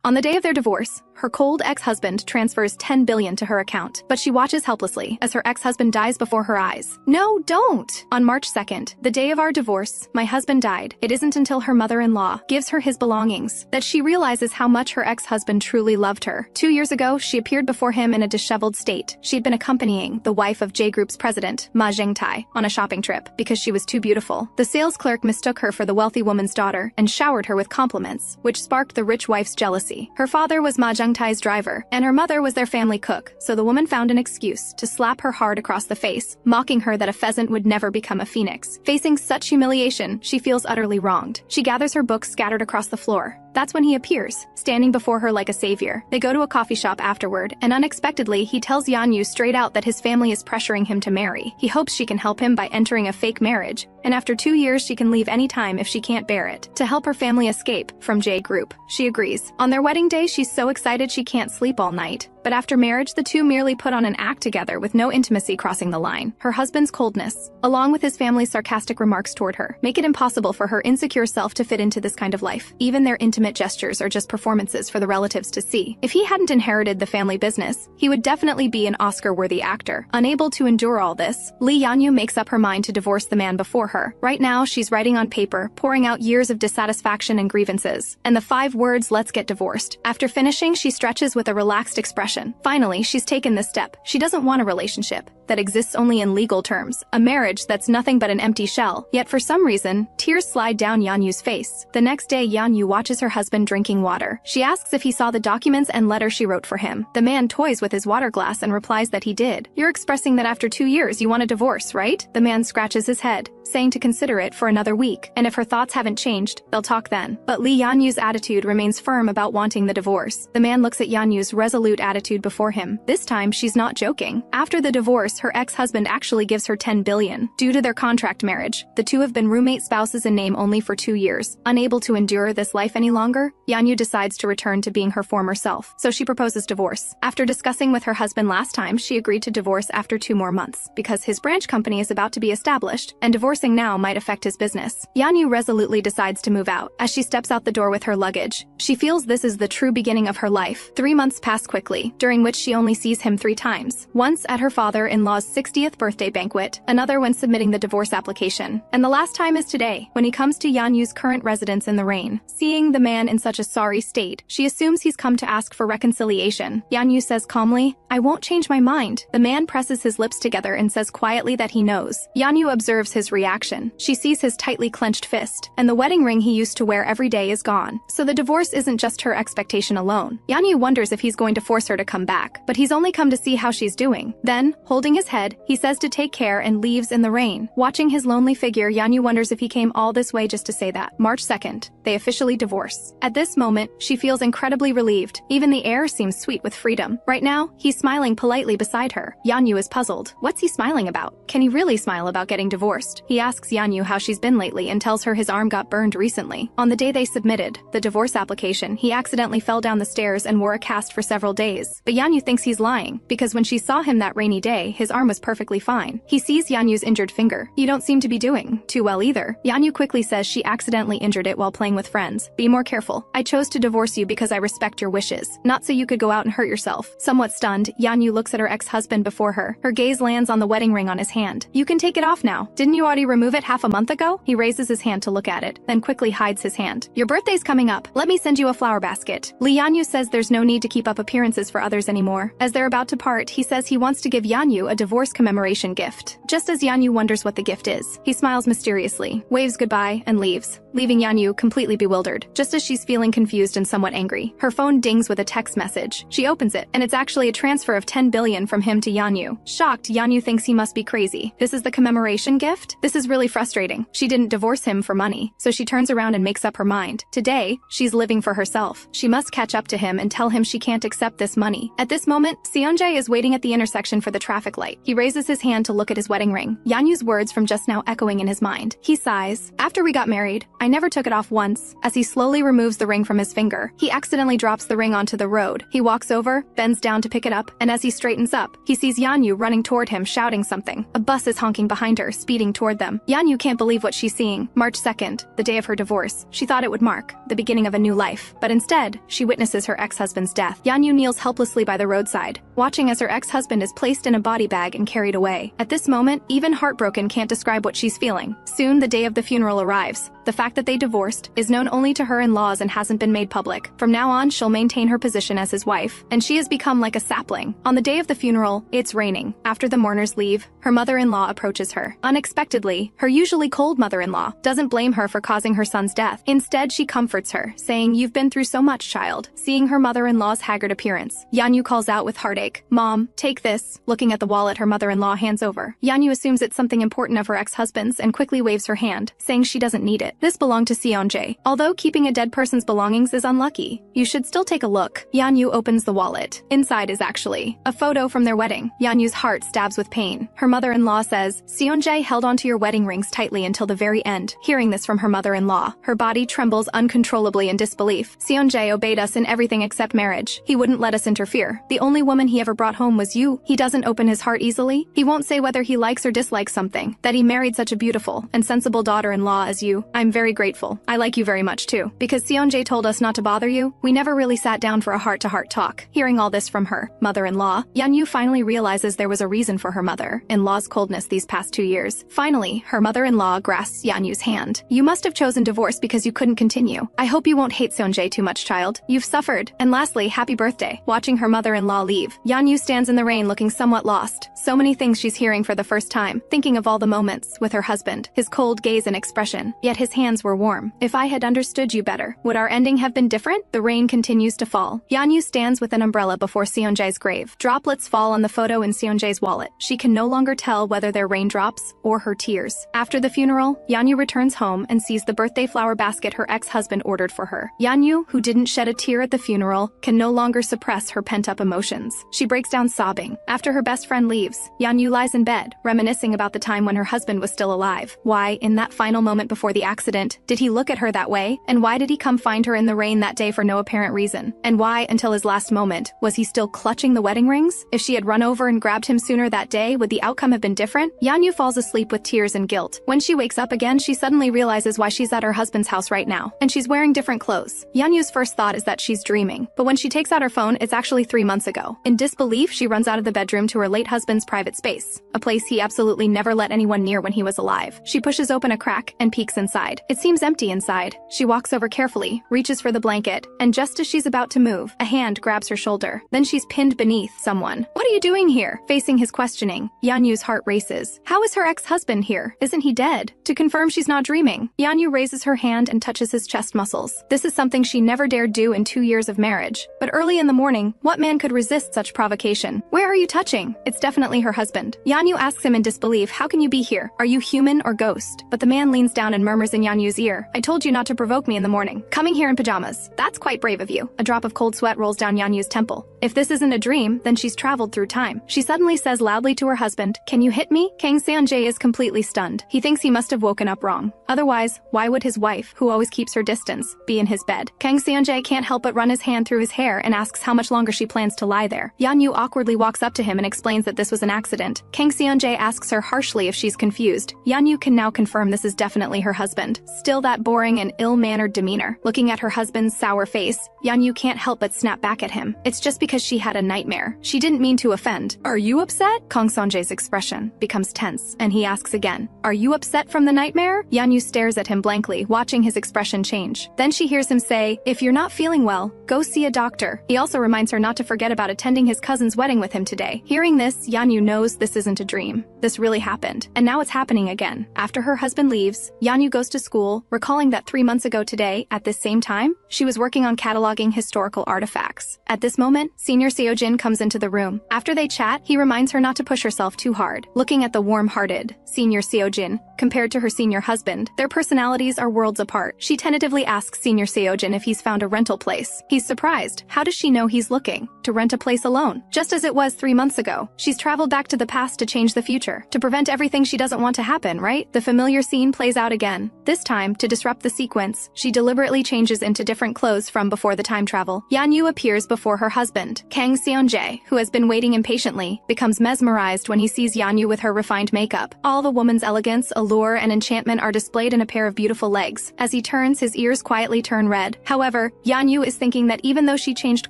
On the day of their divorce, her cold ex-husband transfers 10 billion to her account, but she watches helplessly as her ex-husband dies before her eyes. No, don't! On March 2nd, the day of our divorce, my husband died. It isn't until her mother-in-law gives her his belongings that she realizes how much her ex-husband truly loved her. 2 years ago, she appeared before him in a disheveled state. She'd been accompanying the wife of J Group's president, Ma Zhengtai, on a shopping trip because she was too beautiful. The sales clerk mistook her for the wealthy woman's daughter and showered her with compliments, which sparked the rich wife's jealousy. Her father was Ma Zhengtai's driver, and her mother was their family cook, so the woman found an excuse to slap her hard across the face, mocking her that a pheasant would never become a phoenix. Facing such humiliation, she feels utterly wronged. She gathers her books scattered across the floor. That's when he appears, standing before her like a savior. They go to a coffee shop afterward, and unexpectedly, he tells Yanyu straight out that his family is pressuring him to marry. He hopes she can help him by entering a fake marriage, and after 2 years she can leave anytime if she can't bear it, to help her family escape from J Group. She agrees. On their wedding day, she's so excited she can't sleep all night. But after marriage, the two merely put on an act together with no intimacy crossing the line. Her husband's coldness, along with his family's sarcastic remarks toward her, make it impossible for her insecure self to fit into this kind of life. Even their intimate gestures are just performances for the relatives to see. If he hadn't inherited the family business, he would definitely be an Oscar-worthy actor. Unable to endure all this, Yanyu makes up her mind to divorce the man before her. Right now, she's writing on paper, pouring out years of dissatisfaction and grievances, and the 5 words, "Let's get divorced." After finishing, she stretches with a relaxed expression. Finally, she's taken this step. She doesn't want a relationship that exists only in legal terms, a marriage that's nothing but an empty shell. Yet for some reason, tears slide down Yanyu's face. The next day, Yanyu watches her husband drinking water. She asks if he saw the documents and letter she wrote for him. The man toys with his water glass and replies that he did. "You're expressing that after 2 years you want a divorce, right?" The man scratches his head, saying to consider it for another week, and if her thoughts haven't changed, they'll talk then. But Yanyu's attitude remains firm about wanting the divorce. The man looks at Yanyu's resolute attitude before him. This time, she's not joking. After the divorce, her ex-husband actually gives her 10 billion. Due to their contract marriage, the two have been roommate spouses in name only for 2 years. Unable to endure this life any longer, Yanyu decides to return to being her former self, so she proposes divorce. After discussing with her husband last time, she agreed to divorce after 2 more months, because his branch company is about to be established, and divorcing now might affect his business. Yanyu resolutely decides to move out. As she steps out the door with her luggage, she feels this is the true beginning of her life. 3 months pass quickly, during which she only sees him 3 times. Once at her father-in-law's 60th birthday banquet, another when submitting the divorce application, and the last time is today, when he comes to Yanyu's current residence in the rain. Seeing the man in such a sorry state, she assumes he's come to ask for reconciliation. Yanyu says calmly, "I won't change my mind." The man presses his lips together and says quietly that he knows. Yanyu observes his reaction. She sees his tightly clenched fist, and the wedding ring he used to wear every day is gone. So the divorce isn't just her expectation alone. Yanyu wonders if he's going to force her to come back, but he's only come to see how she's doing. Then, holding his head, he says to take care and leaves in the rain. Watching his lonely figure, Yanyu wonders if he came all this way just to say that. March 2nd, they officially divorce. At this moment, she feels incredibly relieved. Even the air seems sweet with freedom. Right now, he's smiling politely beside her. Yanyu is puzzled. What's he smiling about? Can he really smile about getting divorced? He asks Yanyu how she's been lately and tells her his arm got burned recently. On the day they submitted the divorce application, he accidentally fell down the stairs and wore a cast for several days. But Yanyu thinks he's lying, because when she saw him that rainy day, his arm was perfectly fine. He sees Yanyu's injured finger. "You don't seem to be doing too well either." Yanyu quickly says she accidentally injured it while playing with friends. "Be more careful. I chose to divorce you because I respect your wishes, not so you could go out and hurt yourself." Somewhat stunned, Yanyu looks at her ex-husband before her. Her gaze lands on the wedding ring on his hand. "You can take it off now. Didn't you already remove it half a month ago?" He raises his hand to look at it, then quickly hides his hand. "Your birthday's coming up. Let me send you a flower basket." Yanyu says there's no need to keep up appearances for others anymore. As they're about to part, he says he wants to give Yanyu a divorce commemoration gift. Just as Yanyu wonders what the gift is, he smiles mysteriously, waves goodbye, and leaves, leaving Yanyu completely bewildered. Just as she's feeling confused and somewhat angry, her phone dings with a text message. She opens it, and it's actually a transfer of 10 billion from him to Yanyu. Shocked, Yanyu thinks he must be crazy. This is the commemoration gift? This is really frustrating. She didn't divorce him for money, so she turns around and makes up her mind. Today, she's living for herself. She must catch up to him and tell him she can't accept this money. At this moment, Seonjae is waiting at the intersection for the traffic light. He raises his hand to look at his wedding ring, Yanyu's words from just now echoing in his mind. He sighs. "After we got married, I I never took it off once. As he slowly removes the ring from his finger, he accidentally drops the ring onto the road. He walks over, bends down to pick it up, and as he straightens up, he sees Yanyu running toward him, shouting something. A bus is honking behind her, speeding toward them. Yanyu can't believe what she's seeing. March 2nd, the day of her divorce. She thought it would mark the beginning of a new life, but instead, she witnesses her ex-husband's death. Yanyu kneels helplessly by the roadside, watching as her ex-husband is placed in a body bag and carried away. At this moment, even heartbroken can't describe what she's feeling. Soon, the day of the funeral arrives. The fact that they divorced is known only to her in-laws and hasn't been made public. From now on, she'll maintain her position as his wife, and she has become like a sapling. On the day of the funeral, it's raining. After the mourners leave, her mother-in-law approaches her. Unexpectedly, her usually cold mother-in-law doesn't blame her for causing her son's death. Instead, she comforts her, saying, "You've been through so much, child." Seeing her mother-in-law's haggard appearance, Yanyu calls out with heartache, "Mom, take this." Looking at the wallet her mother-in-law hands over, Yanyu assumes it's something important of her ex-husband's and quickly waves her hand, saying she doesn't need it. This belonged to Seonjae. Although keeping a dead person's belongings is unlucky, you should still take a look. Yanyu opens the wallet. Inside is actually a photo from their wedding. Yanyu's heart stabs with pain. Her mother-in-law says, "Seonjae held onto your wedding rings tightly until the very end." Hearing this from her mother-in-law, her body trembles uncontrollably in disbelief. "Seonjae obeyed us in everything except marriage. He wouldn't let us interfere. The only woman he ever brought home was you. He doesn't open his heart easily. He won't say whether he likes or dislikes something. That he married such a beautiful and sensible daughter-in-law as you. I'm very grateful. I like you very much too. Because Seonjae told us not to bother you, we never really sat down for a heart-to-heart talk." Hearing all this from her mother-in-law, Yanyu finally realizes there was a reason for her mother-in-law's coldness these past 2 years. Finally, her mother-in-law grasps Yanyu's hand. "You must have chosen divorce because you couldn't continue. I hope you won't hate Seonjae too much, child. You've suffered. And lastly, happy birthday." Watching her mother-in-law leave, Yanyu stands in the rain looking somewhat lost. So many things she's hearing for the first time, thinking of all the moments with her husband, his cold gaze and expression, yet his hands were warm. "If I had understood you better, would our ending have been different?" The rain continues to fall. Yanyu stands with an umbrella before Seonjae's grave. Droplets fall on the photo in Seonjae's wallet. She can no longer tell whether they're raindrops or her tears. After the funeral, Yanyu returns home and sees the birthday flower basket her ex-husband ordered for her. Yanyu, who didn't shed a tear at the funeral, can no longer suppress her pent-up emotions. She breaks down sobbing. After her best friend leaves, Yanyu lies in bed, reminiscing about the time when her husband was still alive. Why, in that final moment before the accident, did he look at her that way? And why did he come find her in the rain that day for no apparent reason? And why, until his last moment, was he still clutching the wedding rings? If she had run over and grabbed him sooner that day, would the outcome have been different? Yanyu falls asleep with tears and guilt. When she wakes up again, she suddenly realizes why she's at her husband's house right now, and she's wearing different clothes. Yanyu's first thought is that she's dreaming, but when she takes out her phone, it's actually 3 months ago. In disbelief, she runs out of the bedroom to her late husband's private space, a place he absolutely never let anyone near when he was alive. She pushes open a crack and peeks inside. It seems empty inside. She walks over carefully, reaches for the blanket, and just as she's about to move, a hand grabs her shoulder. Then she's pinned beneath someone. "What are you doing here?" Facing his questioning, Yanyu's heart races. How is her ex-husband here? Isn't he dead? To confirm she's not dreaming, Yanyu raises her hand and touches his chest muscles. This is something she never dared do in 2 years of marriage. But early in the morning, what man could resist such provocation? "Where are you touching?" It's definitely her husband. Yanyu asks him in disbelief, "How can you be here? Are you human or ghost?" But the man leans down and murmurs in Yanyu's ear, "I told you not to provoke me in the morning. Coming here in pajamas. That's quite brave of you." A drop of cold sweat rolls down Yanyu's temple. If this isn't a dream, then she's traveled through time. She suddenly says loudly to her husband, "Can you hit me?" Kang Seonjae is completely stunned. He thinks he must have woken up wrong. Otherwise, why would his wife, who always keeps her distance, be in his bed? Kang Seonjae can't help but run his hand through his hair and asks how much longer she plans to lie there. Yanyu awkwardly walks up to him and explains that this was an accident. Kang Seonjae asks her harshly if she's confused. Yanyu can now confirm this is definitely her husband. Still that boring and ill-mannered demeanor. Looking at her husband's sour face, Yanyu can't help but snap back at him. It's just because she had a nightmare. She didn't mean to offend. "Are you upset?" Kang Seonjae's expression becomes tense, and he asks again, "Are you upset from the nightmare?" Yanyu stares at him blankly, watching his expression change. Then she hears him say, "If you're not feeling well, go see a doctor." He also reminds her not to forget about attending his cousin's wedding with him today. Hearing this, Yanyu knows this isn't a dream. This really happened, and now it's happening again. After her husband leaves, Yanyu goes to school, recalling that 3 months ago today, at this same time, she was working on cataloging historical artifacts. At this moment, Senior Seojin comes into the room. After they chat, he reminds her not to push herself too hard. Looking at the warm-hearted Senior Seojin, compared to her senior husband, their personalities are worlds apart. She tentatively asks Senior Seojin if he's found a rental place. He's surprised. How does she know he's looking? to rent a place alone. Just as it was 3 months ago, she's traveled back to the past to change the future, to prevent everything she doesn't want to happen, right? The familiar scene plays out again. This time, to disrupt the sequence, she deliberately changes into different clothes from before the time travel. Yanyu appears before her husband. Kang Seonjae, who has been waiting impatiently, becomes mesmerized when he sees Yanyu with her refined makeup. All the woman's elegance, allure, and enchantment are displayed in a pair of beautiful legs. As he turns, his ears quietly turn red. However, Yanyu is thinking that even though she changed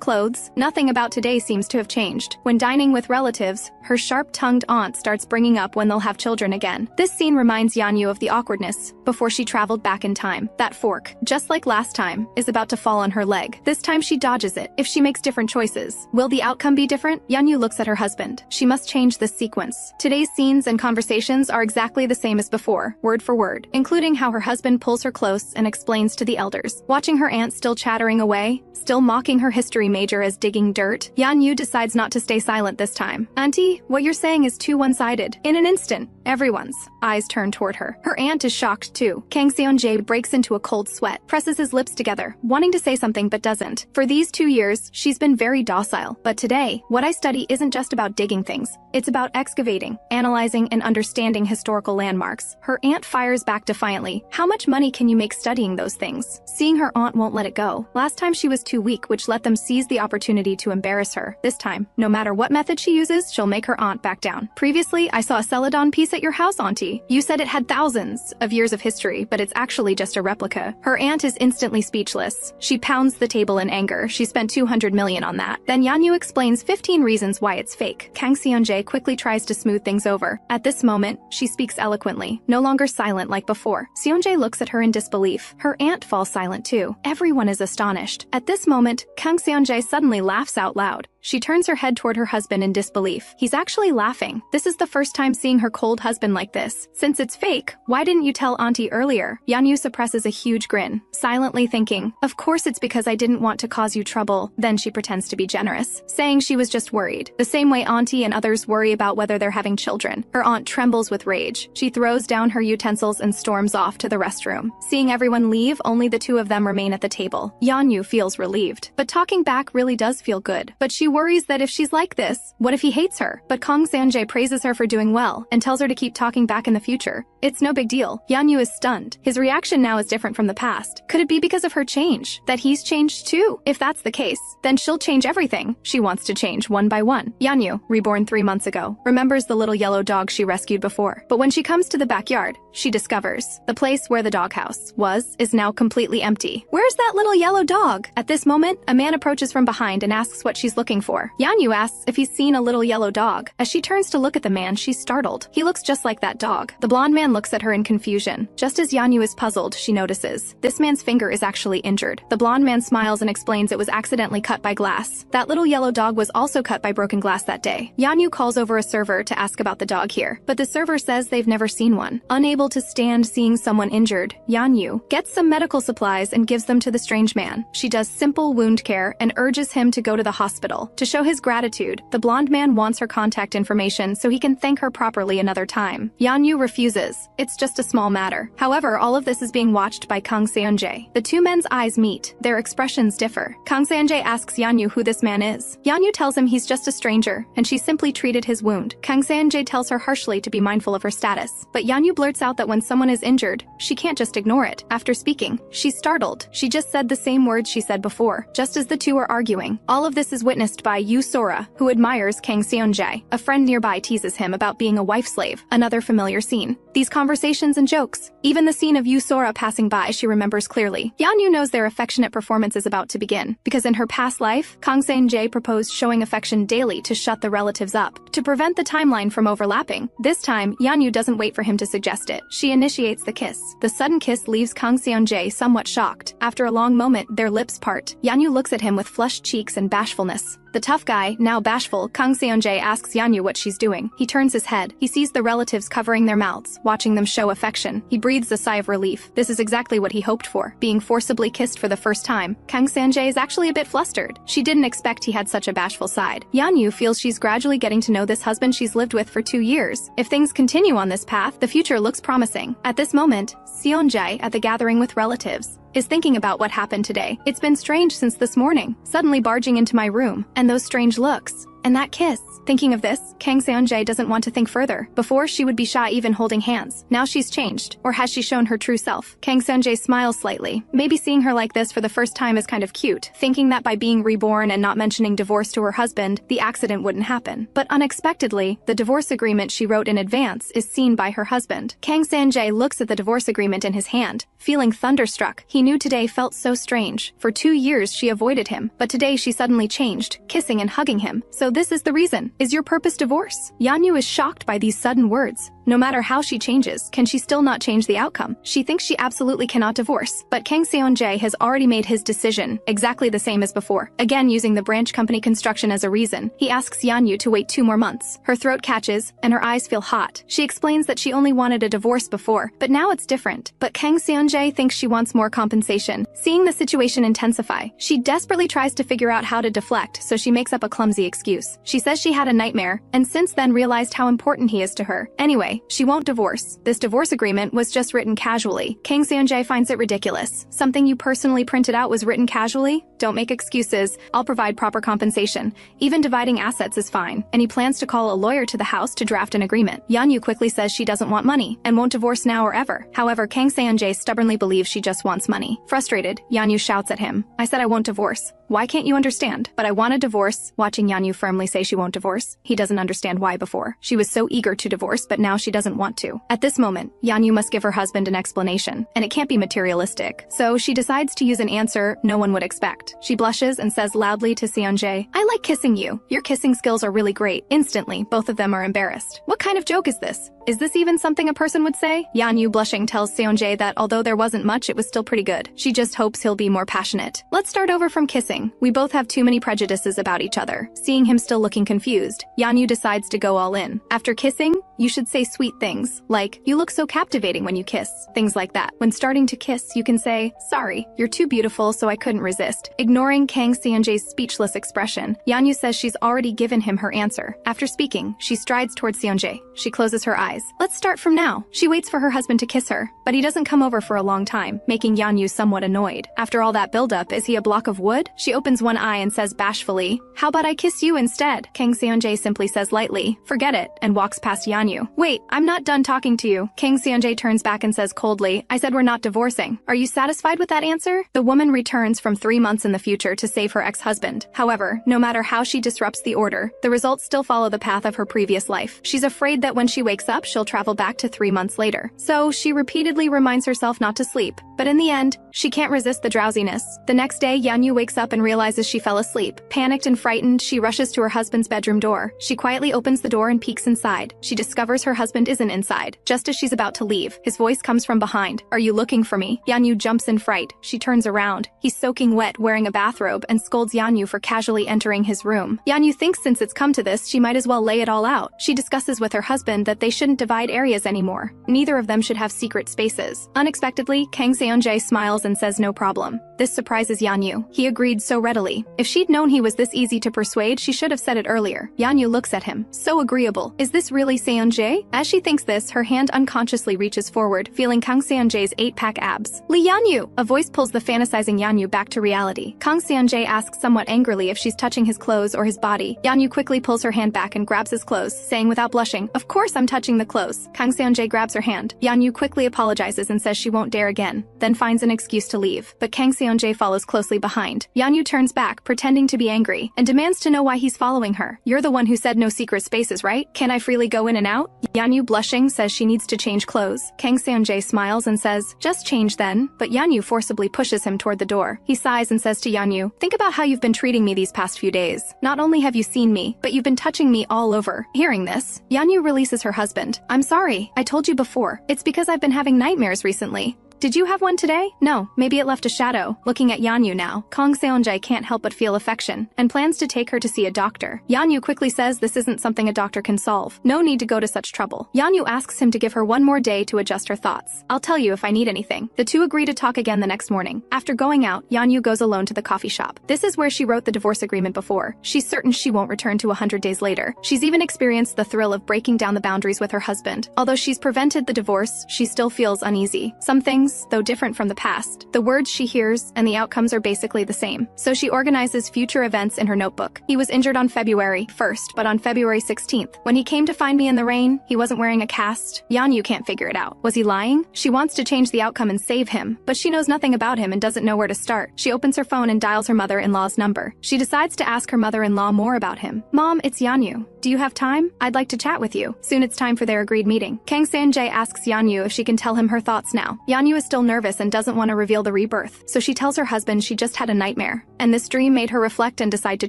clothes, nothing about today seems to have changed. When dining with relatives, her sharp-tongued aunt starts bringing up when they'll have children again. This scene reminds Yanyu of the awkwardness before she traveled back in time. That fork, just like last time, is about to fall on her leg. This time she dodges it. If she makes different choices, will the outcome be different? Yanyu looks at her husband. She must change this sequence. Today's scenes and conversations are exactly the same as before, word for word, including how her husband pulls her close and explains to the elders. Watching her aunt still chattering away, still mocking her history major as digging dirt, Yanyu decides not to stay silent this time. Auntie, what you're saying is too one-sided. In an instant, everyone's eyes turn toward her. Her aunt is shocked too. Kang Seonjae breaks into a cold sweat, presses his lips together, wanting to say something but doesn't. For these 2 years, she's been very docile. But today, what I study isn't just about digging things. It's about excavating, analyzing, and understanding historical landmarks. Her aunt fires back defiantly. How much money can you make studying those things? Seeing her aunt won't let it go. Last time she was too weak, which let them seize the opportunity to embarrass her. This time, no matter what method she uses, she'll make her aunt back down. Previously, I saw a Celadon piece at your house, Auntie. You said it had thousands of years of history, but it's actually just a replica. Her aunt is instantly speechless. She pounds the table in anger. She spent 200 million on that. Then Yanyu explains 15 reasons why it's fake. Kang Seonjae quickly tries to smooth things over. At this moment, she speaks eloquently, no longer silent like before. Seonjae looks at her in disbelief. Her aunt falls silent too. Everyone is astonished. At this moment, Kang Seonjae suddenly laughs out loud. She turns her head toward her husband in disbelief. He's actually laughing. This is the first time seeing her cold husband like this. Since it's fake, why didn't you tell Auntie earlier? Yanyu suppresses a huge grin, silently thinking, of course it's because I didn't want to cause you trouble. Then she pretends to be generous, saying she was just worried. The same way Auntie and others worry about whether they're having children. Her aunt trembles with rage. She throws down her utensils and storms off to the restroom. Seeing everyone leave, only the two of them remain at the table. Yanyu feels relieved. But talking back really does feel good. But she worries that if she's like this, what if he hates her? But Kang Seonjae praises her for doing well and tells her to keep talking back in the future. It's no big deal. Yanyu is stunned. His reaction now is different from the past. Could it be because of her change? That he's changed too? If that's the case, then she'll change everything. She wants to change one by one. Yanyu, reborn 3 months ago, remembers the little yellow dog she rescued before. But when she comes to the backyard, she discovers the place where the doghouse is now completely empty. Where's that little yellow dog? At this moment, a man approaches from behind and asks what she's looking for. Yanyu asks if he's seen a little yellow dog. As she turns to look at the man, she's startled. He looks just like that dog. The blonde man looks at her in confusion. Just as Yanyu is puzzled, she notices this man's finger is actually injured. The blonde man smiles and explains it was accidentally cut by glass. That little yellow dog was also cut by broken glass that day. Yanyu calls over a server to ask about the dog here, but the server says they've never seen one. Unable to stand seeing someone injured, Yanyu gets some medical supplies and gives them to the strange man. She does simple wound care and urges him to go to the hospital. To show his gratitude, the blonde man wants her contact information so he can thank her properly another time. Yanyu refuses. It's just a small matter. However, all of this is being watched by Kang Seonjae. The two men's eyes meet. Their expressions differ. Kang Seonjae asks Yanyu who this man is. Yanyu tells him he's just a stranger, and she simply treated his wound. Kang Seonjae tells her harshly to be mindful of her status. But Yanyu blurts out that when someone is injured, she can't just ignore it. After speaking, she's startled. She just said the same words she said before, just as the two are arguing. All of this is witnessed by Yu Sora, who admires Kang Seonjae. A friend nearby teases him about being a wife slave, another familiar scene. These conversations and jokes, even the scene of Yu Sora passing by, she remembers clearly. Yanyu knows their affectionate performance is about to begin, because in her past life, Kang Seonjae proposed showing affection daily to shut the relatives up, to prevent the timeline from overlapping. This time, Yanyu doesn't wait for him to suggest it. She initiates the kiss. The sudden kiss leaves Kang Seonjae somewhat shocked. After a long moment, their lips part. Yanyu looks at him with flushed cheeks and bashfulness. The tough guy, now bashful, Kang Seonjae asks Yanyu what she's doing. He turns his head. He sees the relatives covering their mouths, watching them show affection. He breathes a sigh of relief. This is exactly what he hoped for, being forcibly kissed for the first time. Kang Seonjae is actually a bit flustered. She didn't expect he had such a bashful side. Yanyu feels she's gradually getting to know this husband she's lived with for 2 years. If things continue on this path, the future looks promising. At this moment, Seonjae, at the gathering with relatives, is thinking about what happened today. It's been strange since this morning, suddenly barging into my room, and those strange looks. And that kiss. Thinking of this, Kang Seon-jae doesn't want to think further. Before, she would be shy even holding hands. Now she's changed. Or has she shown her true self? Kang Seon-jae smiles slightly. Maybe seeing her like this for the first time is kind of cute, thinking that by being reborn and not mentioning divorce to her husband, the accident wouldn't happen. But unexpectedly, the divorce agreement she wrote in advance is seen by her husband. Kang Seon-jae looks at the divorce agreement in his hand, feeling thunderstruck. He knew today felt so strange. For 2 years she avoided him, but today she suddenly changed, kissing and hugging him. So this is the reason. Is your purpose divorce? Yanyu is shocked by these sudden words. No matter how she changes, can she still not change the outcome? She thinks she absolutely cannot divorce. But Kang Seon-jae has already made his decision, exactly the same as before. Again, using the branch company construction as a reason, he asks Yanyu to wait 2 more months. Her throat catches, and her eyes feel hot. She explains that she only wanted a divorce before, but now it's different. But Kang Seon-jae thinks she wants more compensation. Seeing the situation intensify, she desperately tries to figure out how to deflect, so she makes up a clumsy excuse. She says she had a nightmare, and since then realized how important he is to her. Anyway, she won't divorce. This divorce agreement was just written casually. Kang Seon-jae finds it ridiculous. Something you personally printed out was written casually? Don't make excuses. I'll provide proper compensation. Even dividing assets is fine. And he plans to call a lawyer to the house to draft an agreement. Yanyu quickly says she doesn't want money and won't divorce now or ever. However, Kang Seon-jae stubbornly believes she just wants money. Frustrated, Yanyu shouts at him, "I said I won't divorce. Why can't you understand? But I want a divorce." Watching Yanyu firmly say she won't divorce, he doesn't understand why before. She was so eager to divorce, but now she doesn't want to. At this moment, Yanyu must give her husband an explanation, and it can't be materialistic. So she decides to use an answer no one would expect. She blushes and says loudly to Seon-jae, "I like kissing you. Your kissing skills are really great." Instantly, both of them are embarrassed. What kind of joke is this? Is this even something a person would say? Yanyu, blushing, tells Seon-jae that although there wasn't much, it was still pretty good. She just hopes he'll be more passionate. Let's start over from kissing. We both have too many prejudices about each other. Seeing him still looking confused, Yanyu decides to go all in. After kissing, you should say sweet things, like, "You look so captivating when you kiss." Things like that. When starting to kiss, you can say, "Sorry, you're too beautiful, so I couldn't resist." Ignoring Kang Seon-jae's speechless expression, Yanyu says she's already given him her answer. After speaking, she strides towards Seon-jae. She closes her eyes. Let's start from now. She waits for her husband to kiss her, but he doesn't come over for a long time, making Yanyu somewhat annoyed. After all that buildup, is he a block of wood? She opens one eye and says bashfully, "How about I kiss you instead?" Kang Seon-jae simply says lightly, "Forget it," and walks past Yanyu. "Wait, I'm not done talking to you." Kang Seon-jae turns back and says coldly, "I said we're not divorcing. Are you satisfied with that answer?" The woman returns from 3 months in the future to save her ex-husband. However, no matter how she disrupts the order, the results still follow the path of her previous life. She's afraid that when she wakes up, she'll travel back to 3 months later. So she repeatedly reminds herself not to sleep. But in the end, she can't resist the drowsiness. The next day, Yanyu wakes up and realizes she fell asleep. Panicked and frightened, she rushes to her husband's bedroom door. She quietly opens the door and peeks inside. She discovers her husband isn't inside. Just as she's about to leave, his voice comes from behind. "Are you looking for me?" Yanyu jumps in fright. She turns around. He's soaking wet, wearing a bathrobe, and scolds Yanyu for casually entering his room. Yanyu thinks since it's come to this, she might as well lay it all out. She discusses with her husband that they shouldn't divide areas anymore. Neither of them should have secret spaces. Unexpectedly, Kang Seon-jae smiles and says no problem. This surprises Yanyu. He agreed so readily. If she'd known he was this easy to persuade, she should have said it earlier. Yanyu looks at him. So agreeable. Is this really Seon-jae? As she thinks this, her hand unconsciously reaches forward, feeling Kang Seon-jae's 8-pack abs. "Lee Yanyu!" A voice pulls the fantasizing Yanyu back to reality. Kang Seon-jae asks somewhat angrily if she's touching his clothes or his body. Yanyu quickly pulls her hand back and grabs his clothes, saying without blushing, "Of course I'm touching the clothes." Kang Seon-jae grabs her hand. Yanyu quickly apologizes and says she won't dare again, then finds an excuse to leave. But Kang Seon-jae follows closely behind. Yanyu turns back, pretending to be angry, and demands to know why he's following her. "You're the one who said no secret spaces, right? Can I freely go in and out?" Yanyu, blushing, says she needs to change clothes. Kang Seon-jae smiles and says, "Just change then," but Yanyu forcibly pushes him toward the door. He sighs and says to Yanyu, "Think about how you've been treating me these past few days. Not only have you seen me, but you've been touching me all over." Hearing this, Yanyu releases her husband. "I'm sorry, I told you before. It's because I've been having nightmares recently." "Did you have one today?" "No, maybe it left a shadow." Looking at Yanyu now, Kang Seon-jae can't help but feel affection, and plans to take her to see a doctor. Yanyu quickly says this isn't something a doctor can solve. No need to go to such trouble. Yanyu asks him to give her one more day to adjust her thoughts. "I'll tell you if I need anything." The two agree to talk again the next morning. After going out, Yanyu goes alone to the coffee shop. This is where she wrote the divorce agreement before. She's certain she won't return to 100 days later. She's even experienced the thrill of breaking down the boundaries with her husband. Although she's prevented the divorce, she still feels uneasy. Some things things, though different from the past. The words she hears and the outcomes are basically the same. So she organizes future events in her notebook. He was injured on February 1st, but on February 16th, when he came to find me in the rain, he wasn't wearing a cast. Yanyu can't figure it out. Was he lying? She wants to change the outcome and save him, but she knows nothing about him and doesn't know where to start. She opens her phone and dials her mother-in-law's number. She decides to ask her mother-in-law more about him. Mom, it's Yanyu. Do you have time? I'd like to chat with you. Soon it's time for their agreed meeting. Jiang Shanzai asks Yanyu if she can tell him her thoughts now. Yanyu is still nervous and doesn't want to reveal the rebirth, so she tells her husband she just had a nightmare, and this dream made her reflect and decide to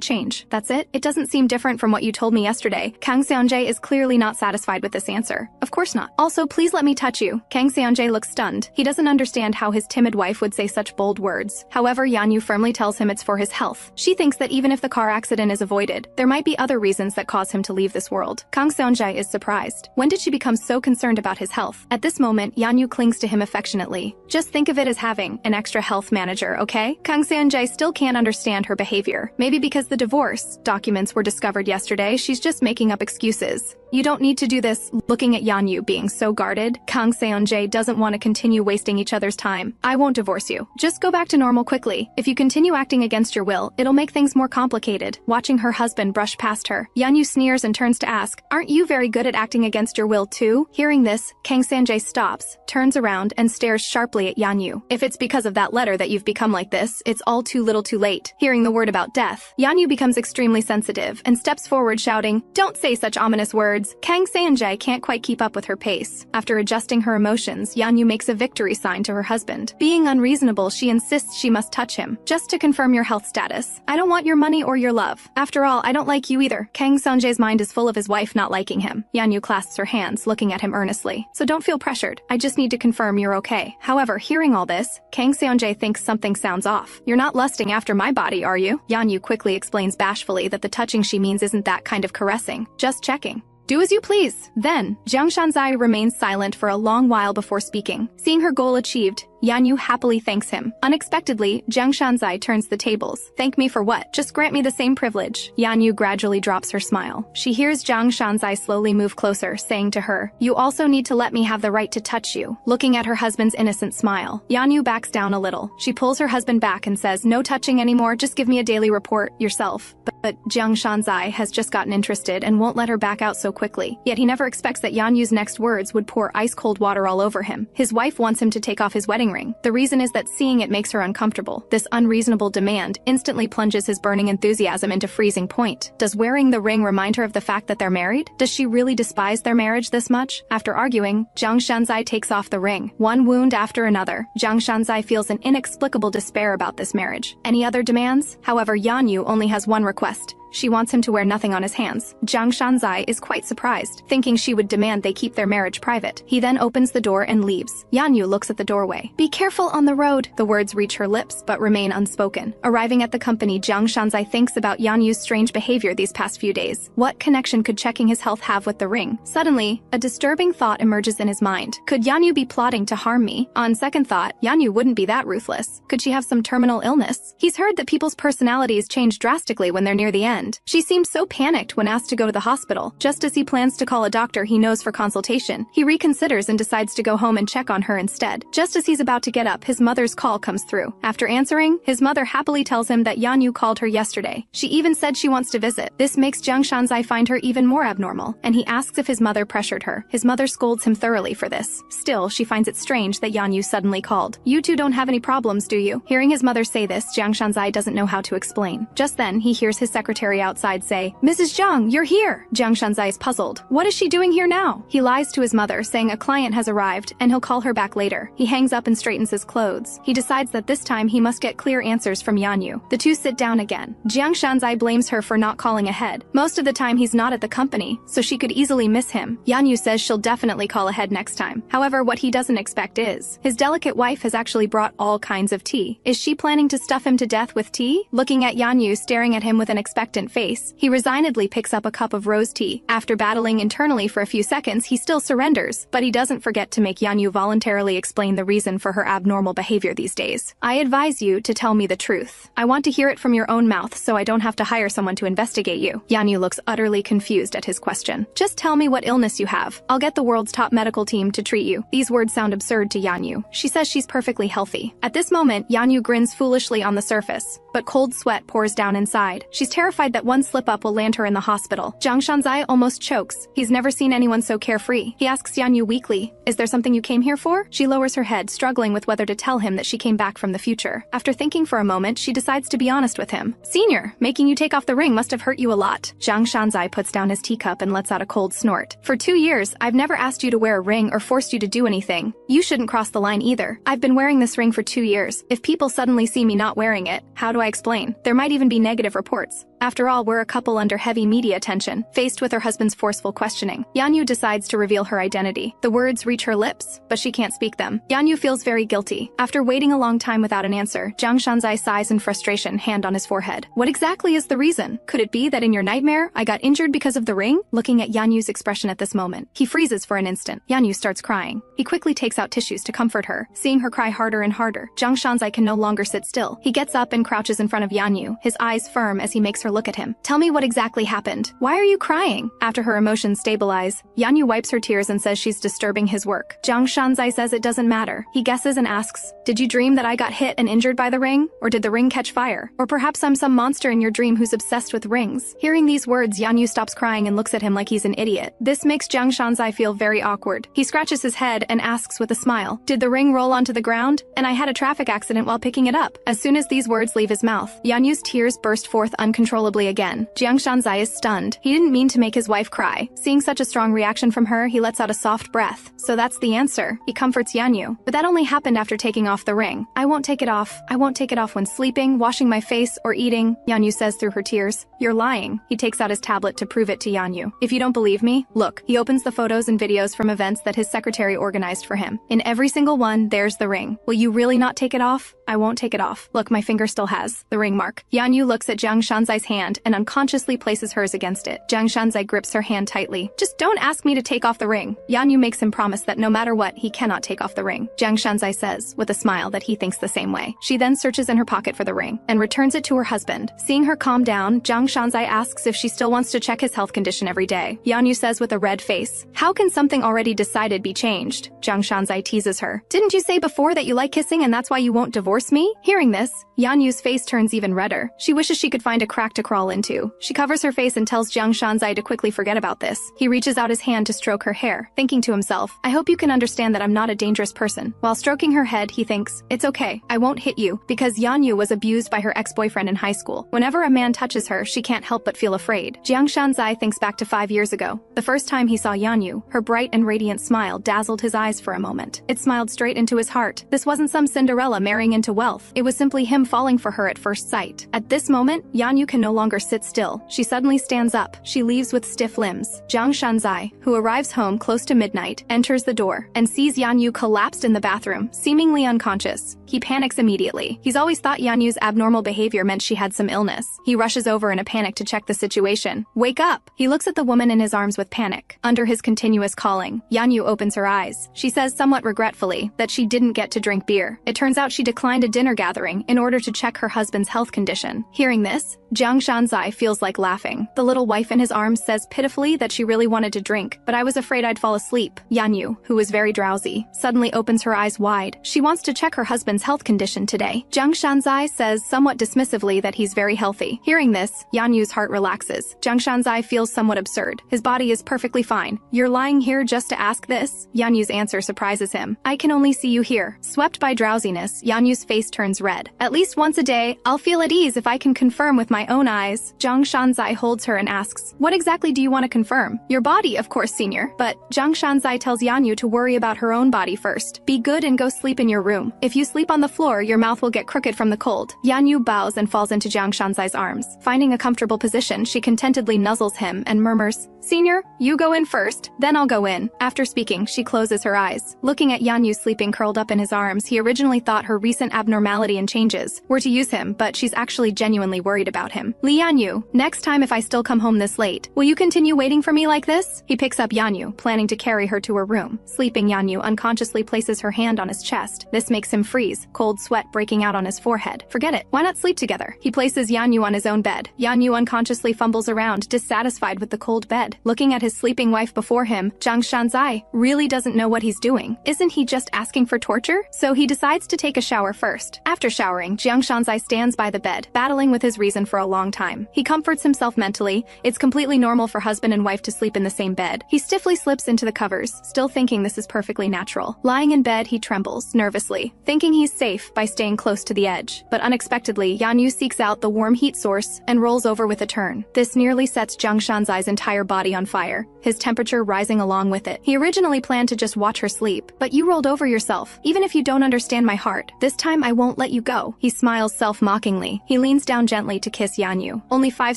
change. That's it? It doesn't seem different from what you told me yesterday. Jiang Shanzai is clearly not satisfied with this answer. Of course not. Also, please let me touch you. Jiang Shanzai looks stunned. He doesn't understand how his timid wife would say such bold words. However, Yanyu firmly tells him it's for his health. She thinks that even if the car accident is avoided, there might be other reasons that cause him to leave this world. Jiang Shanzai is surprised. When did she become so concerned about his health? At this moment, Yanyu clings to him affectionately. Just think of it as having an extra health manager, okay? Jiang Shanzai still can't understand her behavior. Maybe because the divorce documents were discovered yesterday, she's just making up excuses. You don't need to do this. Looking at Yanyu being so guarded, Jiang Shanzai doesn't want to continue wasting each other's time. I won't divorce you. Just go back to normal quickly. If you continue acting against your will, it'll make things more complicated. Watching her husband brush past her, Yanyu sneers and turns to ask, aren't you very good at acting against your will too? Hearing this, Jiang Shanzai stops, turns around, and stares sharply at Yanyu. If it's because of that letter that you've become like this, it's all too little too late. Hearing the word about death, Yanyu becomes extremely sensitive and steps forward shouting, don't say such ominous words. Jiang Shanzai can't quite keep up with her pace. After adjusting her emotions, Yanyu makes a victory sign to her husband. Being unreasonable, she insists she must touch him, just to confirm your health status. I don't want your money or your love. After all, I don't like you either. Jiang Shanzai's mind is full of his wife not liking him. Yanyu clasps her hands, looking at him earnestly. So don't feel pressured. I just need to confirm you're okay. However, hearing all this, Jiang Shanzai thinks something sounds off. You're not lusting after my body, are you? Yanyu quickly explains bashfully that the touching she means isn't that kind of caressing. Just checking. Do as you please. Then, Jiang Shanzai remains silent for a long while before speaking. Seeing her goal achieved, Yanyu happily thanks him. Unexpectedly, Jiang Shanzai turns the tables. Thank me for what? Just grant me the same privilege. Yanyu gradually drops her smile. She hears Jiang Shanzai slowly move closer, saying to her, you also need to let me have the right to touch you. Looking at her husband's innocent smile, Yanyu backs down a little. She pulls her husband back and says, no touching anymore, just give me a daily report, yourself. But Jiang Shanzai has just gotten interested and won't let her back out so quickly. Yet he never expects that Yanyu's next words would pour ice-cold water all over him. His wife wants him to take off his wedding ring. The reason is that seeing it makes her uncomfortable. This unreasonable demand instantly plunges his burning enthusiasm into freezing point. Does wearing the ring remind her of the fact that they're married? Does she really despise their marriage this much? After arguing, Jiang Shanzai takes off the ring. One wound after another, Jiang Shanzai feels an inexplicable despair about this marriage. Any other demands? However, Yanyu only has one request. She wants him to wear nothing on his hands. Jiang Shanzai is quite surprised, thinking she would demand they keep their marriage private. He then opens the door and leaves. Yanyu looks at the doorway. Be careful on the road. The words reach her lips but remain unspoken. Arriving at the company, Jiang Shanzai thinks about Yanyu's strange behavior these past few days. What connection could checking his health have with the ring? Suddenly, a disturbing thought emerges in his mind. Could Yanyu be plotting to harm me? On second thought, Yanyu wouldn't be that ruthless. Could she have some terminal illness? He's heard that people's personalities change drastically when they're near the end. She seems so panicked when asked to go to the hospital. Just as he plans to call a doctor he knows for consultation, he reconsiders and decides to go home and check on her instead. Just as he's about to get up, his mother's call comes through. After answering, his mother happily tells him that Yanyu called her yesterday. She even said she wants to visit. This makes Jiang Shanzai find her even more abnormal, and he asks if his mother pressured her. His mother scolds him thoroughly for this. Still, she finds it strange that Yanyu suddenly called. You two don't have any problems, do you? Hearing his mother say this, Jiang Shanzai doesn't know how to explain. Just then, he hears his secretary outside say, Mrs. Jiang, you're here! Jiang Shanzai is puzzled. What is she doing here now? He lies to his mother, saying a client has arrived, and he'll call her back later. He hangs up and straightens his clothes. He decides that this time he must get clear answers from Yanyu. The two sit down again. Jiang Shanzai blames her for not calling ahead. Most of the time he's not at the company, so she could easily miss him. Yanyu says she'll definitely call ahead next time. However, what he doesn't expect is, his delicate wife has actually brought all kinds of tea. Is she planning to stuff him to death with tea? Looking at Yanyu staring at him with an expectant reluctant face, he resignedly picks up a cup of rose tea. After battling internally for a few seconds, he still surrenders, but he doesn't forget to make Yanyu voluntarily explain the reason for her abnormal behavior these days. I advise you to tell me the truth. I want to hear it from your own mouth so I don't have to hire someone to investigate you. Yanyu looks utterly confused at his question. Just tell me what illness you have. I'll get the world's top medical team to treat you. These words sound absurd to Yanyu. She says she's perfectly healthy. At this moment, Yanyu grins foolishly on the surface, but cold sweat pours down inside. She's terrified that one slip-up will land her in the hospital. Jiang Shanzai almost chokes. He's never seen anyone so carefree. He asks Yanyu weakly, "Is there something you came here for?" She lowers her head, struggling with whether to tell him that she came back from the future. After thinking for a moment, she decides to be honest with him. "Senior, making you take off the ring must have hurt you a lot." Jiang Shanzai puts down his teacup and lets out a cold snort. "For 2 years, I've never asked you to wear a ring or forced you to do anything. You shouldn't cross the line either. I've been wearing this ring for 2 years. If people suddenly see me not wearing it, how do I explain? There might even be negative reports. After all, we're a couple under heavy media attention." Faced with her husband's forceful questioning, Yanyu decides to reveal her identity. The words reach her lips, but she can't speak them. Yanyu feels very guilty. After waiting a long time without an answer, Jiang Shanzai sighs in frustration, hand on his forehead. "What exactly is the reason? Could it be that in your nightmare, I got injured because of the ring?" Looking at Yanyu's expression at this moment, he freezes for an instant. Yanyu starts crying. He quickly takes out tissues to comfort her. Seeing her cry harder and harder, Jiang Shanzai can no longer sit still. He gets up and crouches in front of Yanyu, his eyes firm as he makes her look at him. "Tell me what exactly happened. Why are you crying?" After her emotions stabilize, Yanyu wipes her tears and says she's disturbing his work. Jiang Shanzai says it doesn't matter. He guesses and asks, "Did you dream that I got hit and injured by the ring? Or did the ring catch fire? Or perhaps I'm some monster in your dream who's obsessed with rings?" Hearing these words, Yanyu stops crying and looks at him like he's an idiot. This makes Jiang Shanzai feel very awkward. He scratches his head and asks with a smile, "Did the ring roll onto the ground? And I had a traffic accident while picking it up." As soon as these words leave his mouth, Yanyu's tears burst forth uncontrollably again. Jiang Shanzai is stunned. He didn't mean to make his wife cry. Seeing such a strong reaction from her, he lets out a soft breath. "So that's the answer." He comforts Yanyu. "But that only happened after taking off the ring. I won't take it off. I won't take it off when sleeping, washing my face, or eating," Yanyu says through her tears. "You're lying." He takes out his tablet to prove it to Yanyu. "If you don't believe me, look." He opens the photos and videos from events that his secretary organized for him. In every single one, there's the ring. "Will you really not take it off?" "I won't take it off. Look, my finger still has the ring mark." Yanyu looks at Jiang Shanzai's hand and unconsciously places hers against it. Jiang Shanzai grips her hand tightly. "Just don't ask me to take off the ring." Yanyu makes him promise that no matter what, he cannot take off the ring. Jiang Shanzai says, with a smile, that he thinks the same way. She then searches in her pocket for the ring and returns it to her husband. Seeing her calm down, Jiang Shanzai asks if she still wants to check his health condition every day. Yanyu says with a red face, "How can something already decided be changed?" Jiang Shanzai teases her. "Didn't you say before that you like kissing and that's why you won't divorce me?" Hearing this, Yanyu's face turns even redder. She wishes she could find a crack to crawl into. She covers her face and tells Jiang Shanzai to quickly forget about this. He reaches out his hand to stroke her hair, thinking to himself, "I hope you can understand that I'm not a dangerous person." While stroking her head, he thinks, "It's okay, I won't hit you," because Yanyu was abused by her ex-boyfriend in high school. Whenever a man touches her, she can't help but feel afraid. Jiang Shanzai thinks back to 5 years ago. The first time he saw Yanyu, her bright and radiant smile dazzled his eyes for a moment. It smiled straight into his heart. This wasn't some Cinderella marrying into wealth. It was simply him falling for her at first sight. At this moment, Yanyu can no longer sit still. She suddenly stands up. She leaves with stiff limbs. Jiang Shanzai, who arrives home close to midnight, enters the door and sees Yanyu collapsed in the bathroom, seemingly unconscious. He panics immediately. He's always thought Yanyu's abnormal behavior meant she had some illness. He rushes over in a panic to check the situation. "Wake up!" He looks at the woman in his arms with panic. Under his continuous calling, Yanyu opens her eyes. She says somewhat regretfully that she didn't get to drink beer. It turns out she declined a dinner gathering in order to check her husband's health condition. Hearing this, Jiang Shanzai feels like laughing. The little wife in his arms says pitifully that she really wanted to drink, but I was afraid I'd fall asleep. Yanyu, who was very drowsy, suddenly opens her eyes wide. She wants to check her husband's health condition today. Jiang Shanzai says somewhat dismissively that he's very healthy. Hearing this, Yanyu's heart relaxes. Jiang Shanzai feels somewhat absurd. His body is perfectly fine. "You're lying here just to ask this?" Yanyu's answer surprises him. "I can only see you here." Swept by drowsiness, Yanyu's face turns red. "At least once a day, I'll feel at ease if I can confirm with my own eyes." Jiang Shanzai holds her and asks, "What exactly do you want to confirm?" "Your body, of course, senior." But Jiang Shanzai tells Yanyu to worry about her own body first. "Be good and go sleep in your room. If you sleep on the floor, your mouth will get crooked from the cold." Yanyu bows and falls into Jiang Shanzai's arms. Finding a comfortable position, she contentedly nuzzles him and murmurs, "Senior, you go in first, then I'll go in." After speaking, she closes her eyes. Looking at Yanyu sleeping curled up in his arms, he originally thought her recent abnormality and changes were to use him, but she's actually genuinely worried about him. him. Yanyu, next time if I still come home this late, will you continue waiting for me like this? He picks up Yanyu, planning to carry her to her room. Sleeping Yanyu unconsciously places her hand on his chest. This makes him freeze, cold sweat breaking out on his forehead. Forget it. Why not sleep together? He places Yanyu on his own bed. Yanyu unconsciously fumbles around, dissatisfied with the cold bed. Looking at his sleeping wife before him, Jiang Shanzai really doesn't know what he's doing. Isn't he just asking for torture? So he decides to take a shower first. After showering, Jiang Shanzai stands by the bed, battling with his reason for a long time. He comforts himself mentally. It's completely normal for husband and wife to sleep in the same bed. He stiffly slips into the covers, still thinking this is perfectly natural. Lying in bed, he trembles, nervously, thinking he's safe by staying close to the edge. But unexpectedly, Yanyu seeks out the warm heat source and rolls over with a turn. This nearly sets Jiang Shanzai's entire body on fire, his temperature rising along with it. He originally planned to just watch her sleep, but you rolled over yourself. Even if you don't understand my heart, this time I won't let you go. He smiles self-mockingly. He leans down gently to kiss Yanyu. Only 5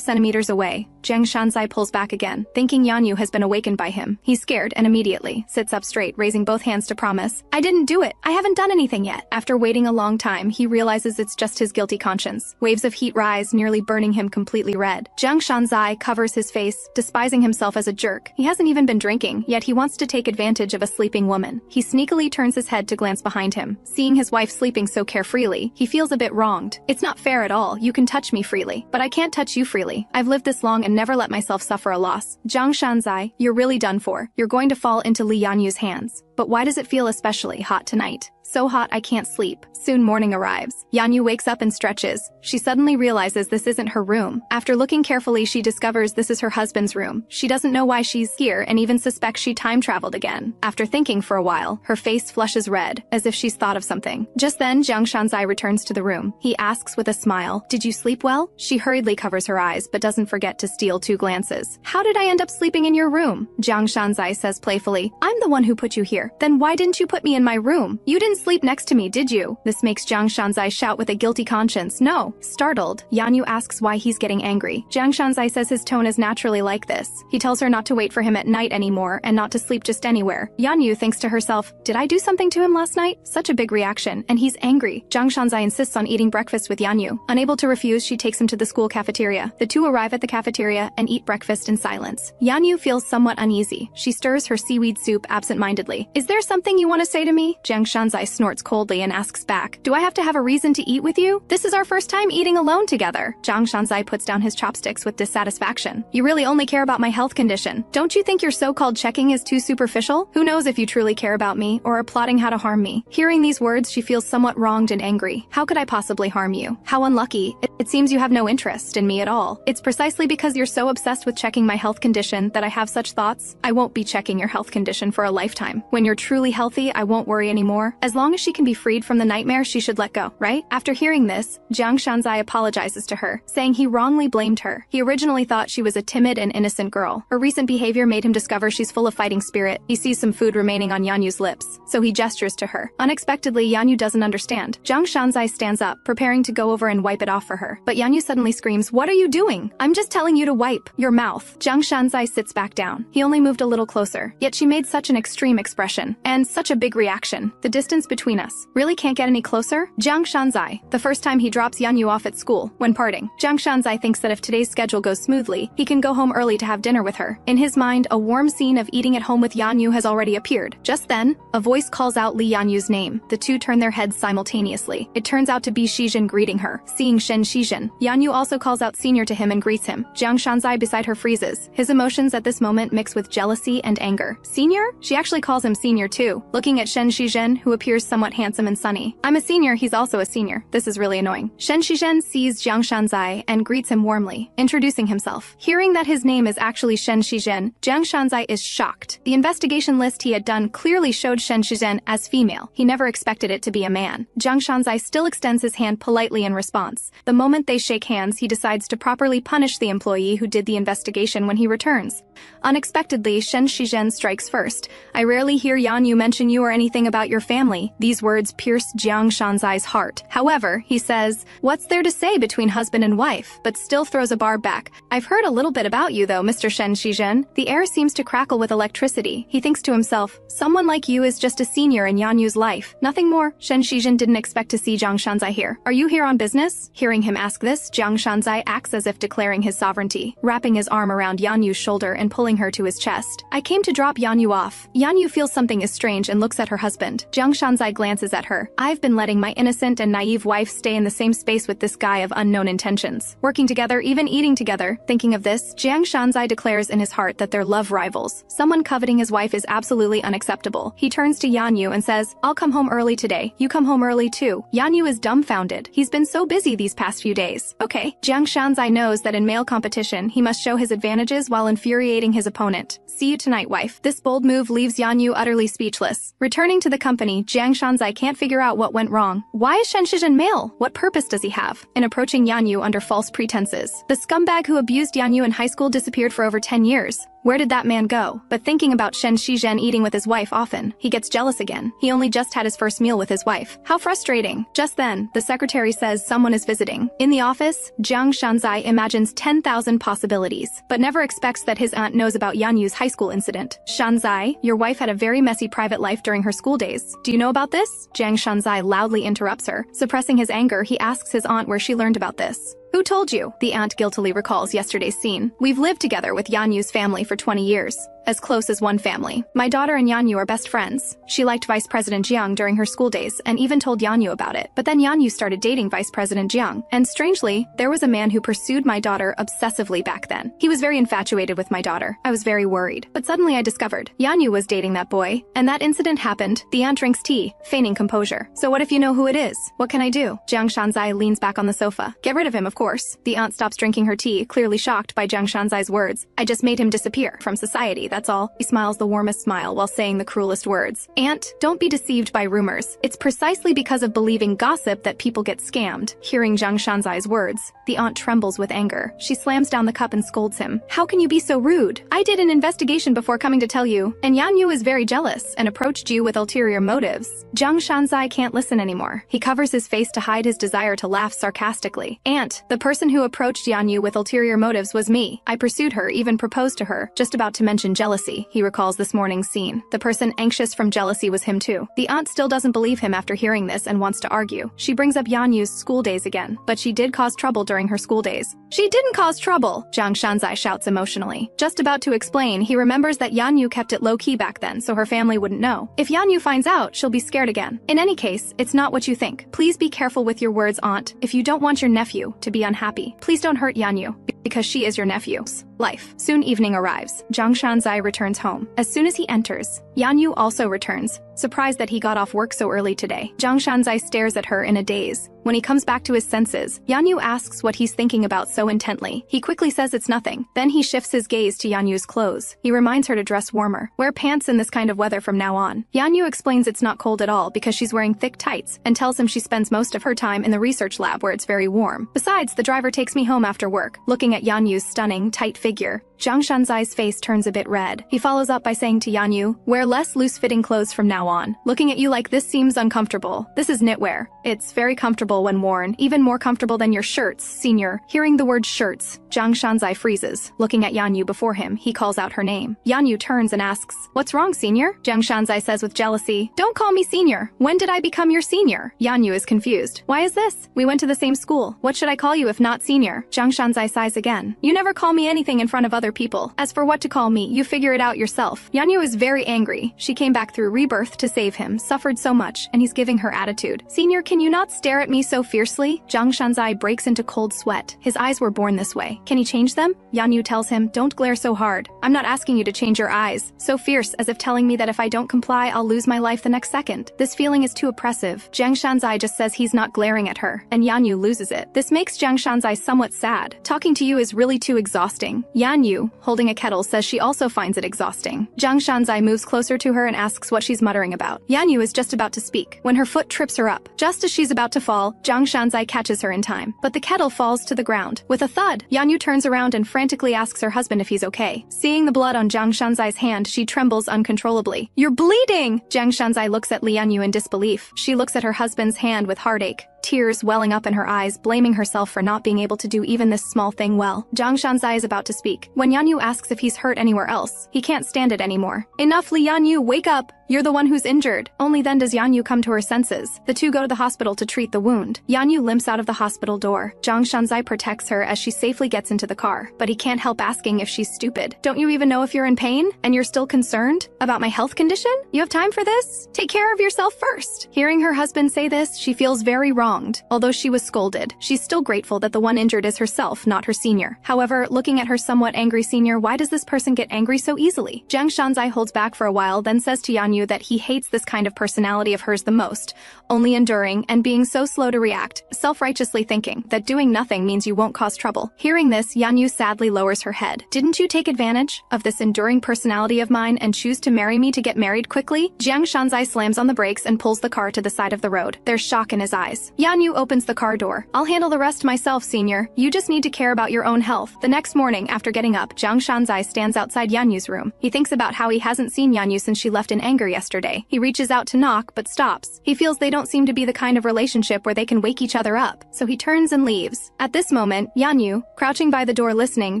centimeters away, Jiang Shanzai pulls back again, thinking Yanyu has been awakened by him. He's scared and immediately sits up straight, raising both hands to promise. I didn't do it. I haven't done anything yet. After waiting a long time, he realizes it's just his guilty conscience. Waves of heat rise, nearly burning him completely red. Jiang Shanzai covers his face, despising himself as a jerk. He hasn't even been drinking, yet he wants to take advantage of a sleeping woman. He sneakily turns his head to glance behind him. Seeing his wife sleeping so carefreely, he feels a bit wronged. It's not fair at all. You can touch me freely, but I can't touch you freely. I've lived this long and never let myself suffer a loss. Jiang Shanzai, you're really done for. You're going to fall into Yanyu's hands. But why does it feel especially hot tonight? So hot I can't sleep. Soon morning arrives. Yanyu wakes up and stretches. She suddenly realizes this isn't her room. After looking carefully, she discovers this is her husband's room. She doesn't know why she's here and even suspects she time-traveled again. After thinking for a while, her face flushes red, as if she's thought of something. Just then, Jiang Shanzai returns to the room. He asks with a smile, "Did you sleep well?" She hurriedly covers her eyes, but doesn't forget to steal 2 glances. "How did I end up sleeping in your room?" Jiang Shanzai says playfully. "I'm the one who put you here. Then why didn't you put me in my room? You didn't sleep next to me, did you?" This makes Jiang Shanzai shout with a guilty conscience. "No." Startled, Yanyu asks why he's getting angry. Jiang Shanzai says his tone is naturally like this. He tells her not to wait for him at night anymore and not to sleep just anywhere. Yanyu thinks to herself, did I do something to him last night? Such a big reaction, and he's angry. Jiang Shanzai insists on eating breakfast with Yanyu. Unable to refuse, she takes him to the school cafeteria. The two arrive at the cafeteria and eat breakfast in silence. Yanyu feels somewhat uneasy. She stirs her seaweed soup absent-mindedly. "Is there something you want to say to me?" Jiang Shanzai snorts coldly and asks back, "Do I have to have a reason to eat with you? This is our first time eating alone together." Jiang Shanzai puts down his chopsticks with dissatisfaction. "You really only care about my health condition. Don't you think your so-called checking is too superficial? Who knows if you truly care about me or are plotting how to harm me?" Hearing these words, she feels somewhat wronged and angry. "How could I possibly harm you? How unlucky. It seems you have no interest in me at all. It's precisely because you're so obsessed with checking my health condition that I have such thoughts. I won't be checking your health condition for a lifetime. When you're truly healthy, I won't worry anymore. As long as she can be freed from the nightmare, she should let go, right?" After hearing this, Jiang Shanzai apologizes to her, saying he wrongly blamed her. He originally thought she was a timid and innocent girl. Her recent behavior made him discover she's full of fighting spirit. He sees some food remaining on Yanyu's lips, so he gestures to her. Unexpectedly, Yanyu doesn't understand. Jiang Shanzai stands up, preparing to go over and wipe it off for her. But Yanyu suddenly screams, "What are you doing? I'm just telling you to wipe your mouth." Jiang Shanzai sits back down. He only moved a little closer, yet she made such an extreme expression, and such a big reaction. The distance between us really can't get any closer? Jiang Shanzai, the first time he drops Yanyu off at school. When parting, Jiang Shanzai thinks that if today's schedule goes smoothly, he can go home early to have dinner with her. In his mind, a warm scene of eating at home with Yanyu has already appeared. Just then, a voice calls out Yanyu's name. The two turn their heads simultaneously. It turns out to be Shizhen greeting her. Seeing Shen Shizhen, Yanyu also calls out senior to him and greets him. Jiang Shanzai beside her freezes. His emotions at this moment mix with jealousy and anger. "Senior?" She actually calls him senior too, looking at Shen Shizhen, who appears somewhat handsome and sunny. "I'm a senior, he's also a senior. This is really annoying." Shen Shizhen sees Jiang Shanzai and greets him warmly, introducing himself. Hearing that his name is actually Shen Shizhen, Jiang Shanzai is shocked. The investigation list he had done clearly showed Shen Shizhen as female. He never expected it to be a man. Jiang Shanzai still extends his hand politely in response. The moment they shake hands, he decides to properly punish the employee who did the investigation when he returns. Unexpectedly, Shen Shizhen strikes first. "I rarely hear hear Yanyu mention you or anything about your family." These words pierce Jiang Shanzai's heart. However, he says, "What's there to say between husband and wife?" but still throws a barb back. "I've heard a little bit about you though, Mr. Shen Shizhen." The air seems to crackle with electricity. He thinks to himself, someone like you is just a senior in Yanyu's life. Nothing more. Shen Shizhen didn't expect to see Jiang Shanzai here. "Are you here on business?" Hearing him ask this, Jiang Shanzai acts as if declaring his sovereignty, wrapping his arm around Yanyu's shoulder and pulling her to his chest. "I came to drop Yanyu off." Yanyu feels something is strange and looks at her husband. Jiang Shanzai glances at her. "I've been letting my innocent and naive wife stay in the same space with this guy of unknown intentions. Working together, even eating together." Thinking of this, Jiang Shanzai declares in his heart that they're love rivals. Someone coveting his wife is absolutely unacceptable. He turns to Yanyu and says, "I'll come home early today. You come home early too." Yanyu is dumbfounded. He's been so busy these past few days. Okay. Jiang Shanzai knows that in male competition, he must show his advantages while infuriating his opponent. "See you tonight, wife." This bold move leaves Yanyu utterly speechless. Returning to the company, Jiang Shanzai can't figure out what went wrong. Why is Shen Shizhen male? What purpose does he have in approaching Yanyu under false pretenses? The scumbag who abused Yanyu in high school disappeared for over 10 years. Where did that man go? But thinking about Shen Shizhen eating with his wife often, he gets jealous again. He only just had his first meal with his wife. How frustrating. Just then, the secretary says someone is visiting. In the office, Jiang Shanzai imagines 10,000 possibilities, but never expects that his aunt knows about Yanyu's high school incident. "Shanzai, your wife had a very messy private life during her school days. Do you know about this?" Jiang Shanzai loudly interrupts her. Suppressing his anger, he asks his aunt where she learned about this. "Who told you?" The aunt guiltily recalls yesterday's scene. "We've lived together with Yanyu's family for 20 years. As close as one family. My daughter and Yanyu are best friends. She liked Vice President Jiang during her school days and even told Yanyu about it. But then Yanyu started dating Vice President Jiang. And strangely, there was a man who pursued my daughter obsessively back then. He was very infatuated with my daughter. I was very worried. But suddenly I discovered Yanyu was dating that boy. And that incident happened. The aunt drinks tea, feigning composure. "So what if you know who it is? What can I do?" Jiang Shanzai leans back on the sofa. "Get rid of him, of course." The aunt stops drinking her tea, clearly shocked by Jiang Shanzai's words. "I just made him disappear from society, that's all." He smiles the warmest smile while saying the cruelest words. "Aunt, don't be deceived by rumors. It's precisely because of believing gossip that people get scammed." Hearing Jiang Shanzai's words, the aunt trembles with anger. She slams down the cup and scolds him. "How can you be so rude? I did an investigation before coming to tell you, and Yanyu is very jealous and approached you with ulterior motives." Jiang Shanzai can't listen anymore. He covers his face to hide his desire to laugh sarcastically. "Aunt, the person who approached Yanyu with ulterior motives was me. I pursued her, even proposed to her." Just about to mention jealousy, he recalls this morning's scene. The person anxious from jealousy was him too. The aunt still doesn't believe him after hearing this and wants to argue. She brings up Yanyu's school days again, but she did cause trouble during her school days. "She didn't cause trouble," Jiang Shanzai shouts emotionally. Just about to explain, he remembers that Yanyu kept it low-key back then so her family wouldn't know. If Yanyu finds out, she'll be scared again. "In any case, it's not what you think. Please be careful with your words, aunt. If you don't want your nephew to be unhappy, please don't hurt Yanyu, because she is your nephew's life." Soon evening arrives. Jiang Shanzai returns home. As soon as he enters, Yanyu also returns, surprised that he got off work so early today. Jiang Shanzai stares at her in a daze. When he comes back to his senses, Yanyu asks what he's thinking about so intently. He quickly says it's nothing. Then he shifts his gaze to Yanyu's clothes. He reminds her to dress warmer. "Wear pants in this kind of weather from now on." Yanyu explains it's not cold at all because she's wearing thick tights and tells him she spends most of her time in the research lab where it's very warm. "Besides, the driver takes me home after work." Looking at Yanyu's stunning, tight figure, Jiang Shanzai's face turns a bit red. He follows up by saying to Yanyu, "Wear less loose-fitting clothes from now on. Looking at you like this seems uncomfortable. This is knitwear. It's very comfortable when worn, even more comfortable than your shirts, senior." Hearing the word shirts, Jiang Shanzai freezes. Looking at Yanyu before him, he calls out her name. Yanyu turns and asks, "What's wrong, senior?" Jiang Shanzai says with jealousy, "Don't call me senior. When did I become your senior?" Yanyu is confused. "Why is this? We went to the same school. What should I call you if not senior?" Jiang Shanzai sighs again. "You never call me anything in front of other people. As for what to call me, you figure it out yourself." Yanyu is very angry. She came back through rebirth to save him, suffered so much, and he's giving her attitude. "Senior, can you not stare at me so fiercely?" Jiang Shanzai breaks into cold sweat. His eyes were born this way. Can he change them? Yanyu tells him, "Don't glare so hard. I'm not asking you to change your eyes." So fierce, as if telling me that if I don't comply, I'll lose my life the next second. This feeling is too oppressive. Jiang Shanzai just says he's not glaring at her, and Yanyu loses it. This makes Jiang Shanzai somewhat sad. Talking to you is really too exhausting. Yanyu, holding a kettle, says she also finds it exhausting. Jiang Shanzai moves closer to her and asks what she's muttering about. Yanyu is just about to speak when her foot trips her up. Just as she's about to fall, fall, Jiang Shanzai catches her in time, but the kettle falls to the ground. With a thud, Yanyu turns around and frantically asks her husband if he's okay. Seeing the blood on Jiang Shanzai's hand, she trembles uncontrollably. "You're bleeding!" Jiang Shanzai looks at Yanyu in disbelief. She looks at her husband's hand with heartache, tears welling up in her eyes, blaming herself for not being able to do even this small thing well. Jiang Shanzai is about to speak when Yanyu asks if he's hurt anywhere else. He can't stand it anymore. "Enough, Yanyu, wake up! You're the one who's injured." Only then does Yanyu come to her senses. The two go to the hospital to treat the wound. Yanyu limps out of the hospital door. Jiang Shanzai protects her as she safely gets into the car, but he can't help asking if she's stupid. "Don't you even know if you're in pain? And you're still concerned about my health condition? You have time for this? Take care of yourself first." Hearing her husband say this, she feels very wronged. Although she was scolded, she's still grateful that the one injured is herself, not her senior. However, looking at her somewhat angry senior, why does this person get angry so easily? Jiang Shanzai holds back for a while, then says to Yanyu that he hates this kind of personality of hers the most, only enduring and being so slow to react, self-righteously thinking that doing nothing means you won't cause trouble. Hearing this, Yanyu sadly lowers her head. "Didn't you take advantage of this enduring personality of mine and choose to marry me to get married quickly?" Jiang Shanzai slams on the brakes and pulls the car to the side of the road. There's shock in his eyes. Yanyu opens the car door. "I'll handle the rest myself, senior. You just need to care about your own health." The next morning, after getting up, Jiang Shanzai stands outside Yanyu's room. He thinks about how he hasn't seen Yanyu since she left in anger yesterday. He reaches out to knock, but stops. He feels they don't seem to be the kind of relationship where they can wake each other up, so he turns and leaves. At this moment, Yanyu, crouching by the door listening,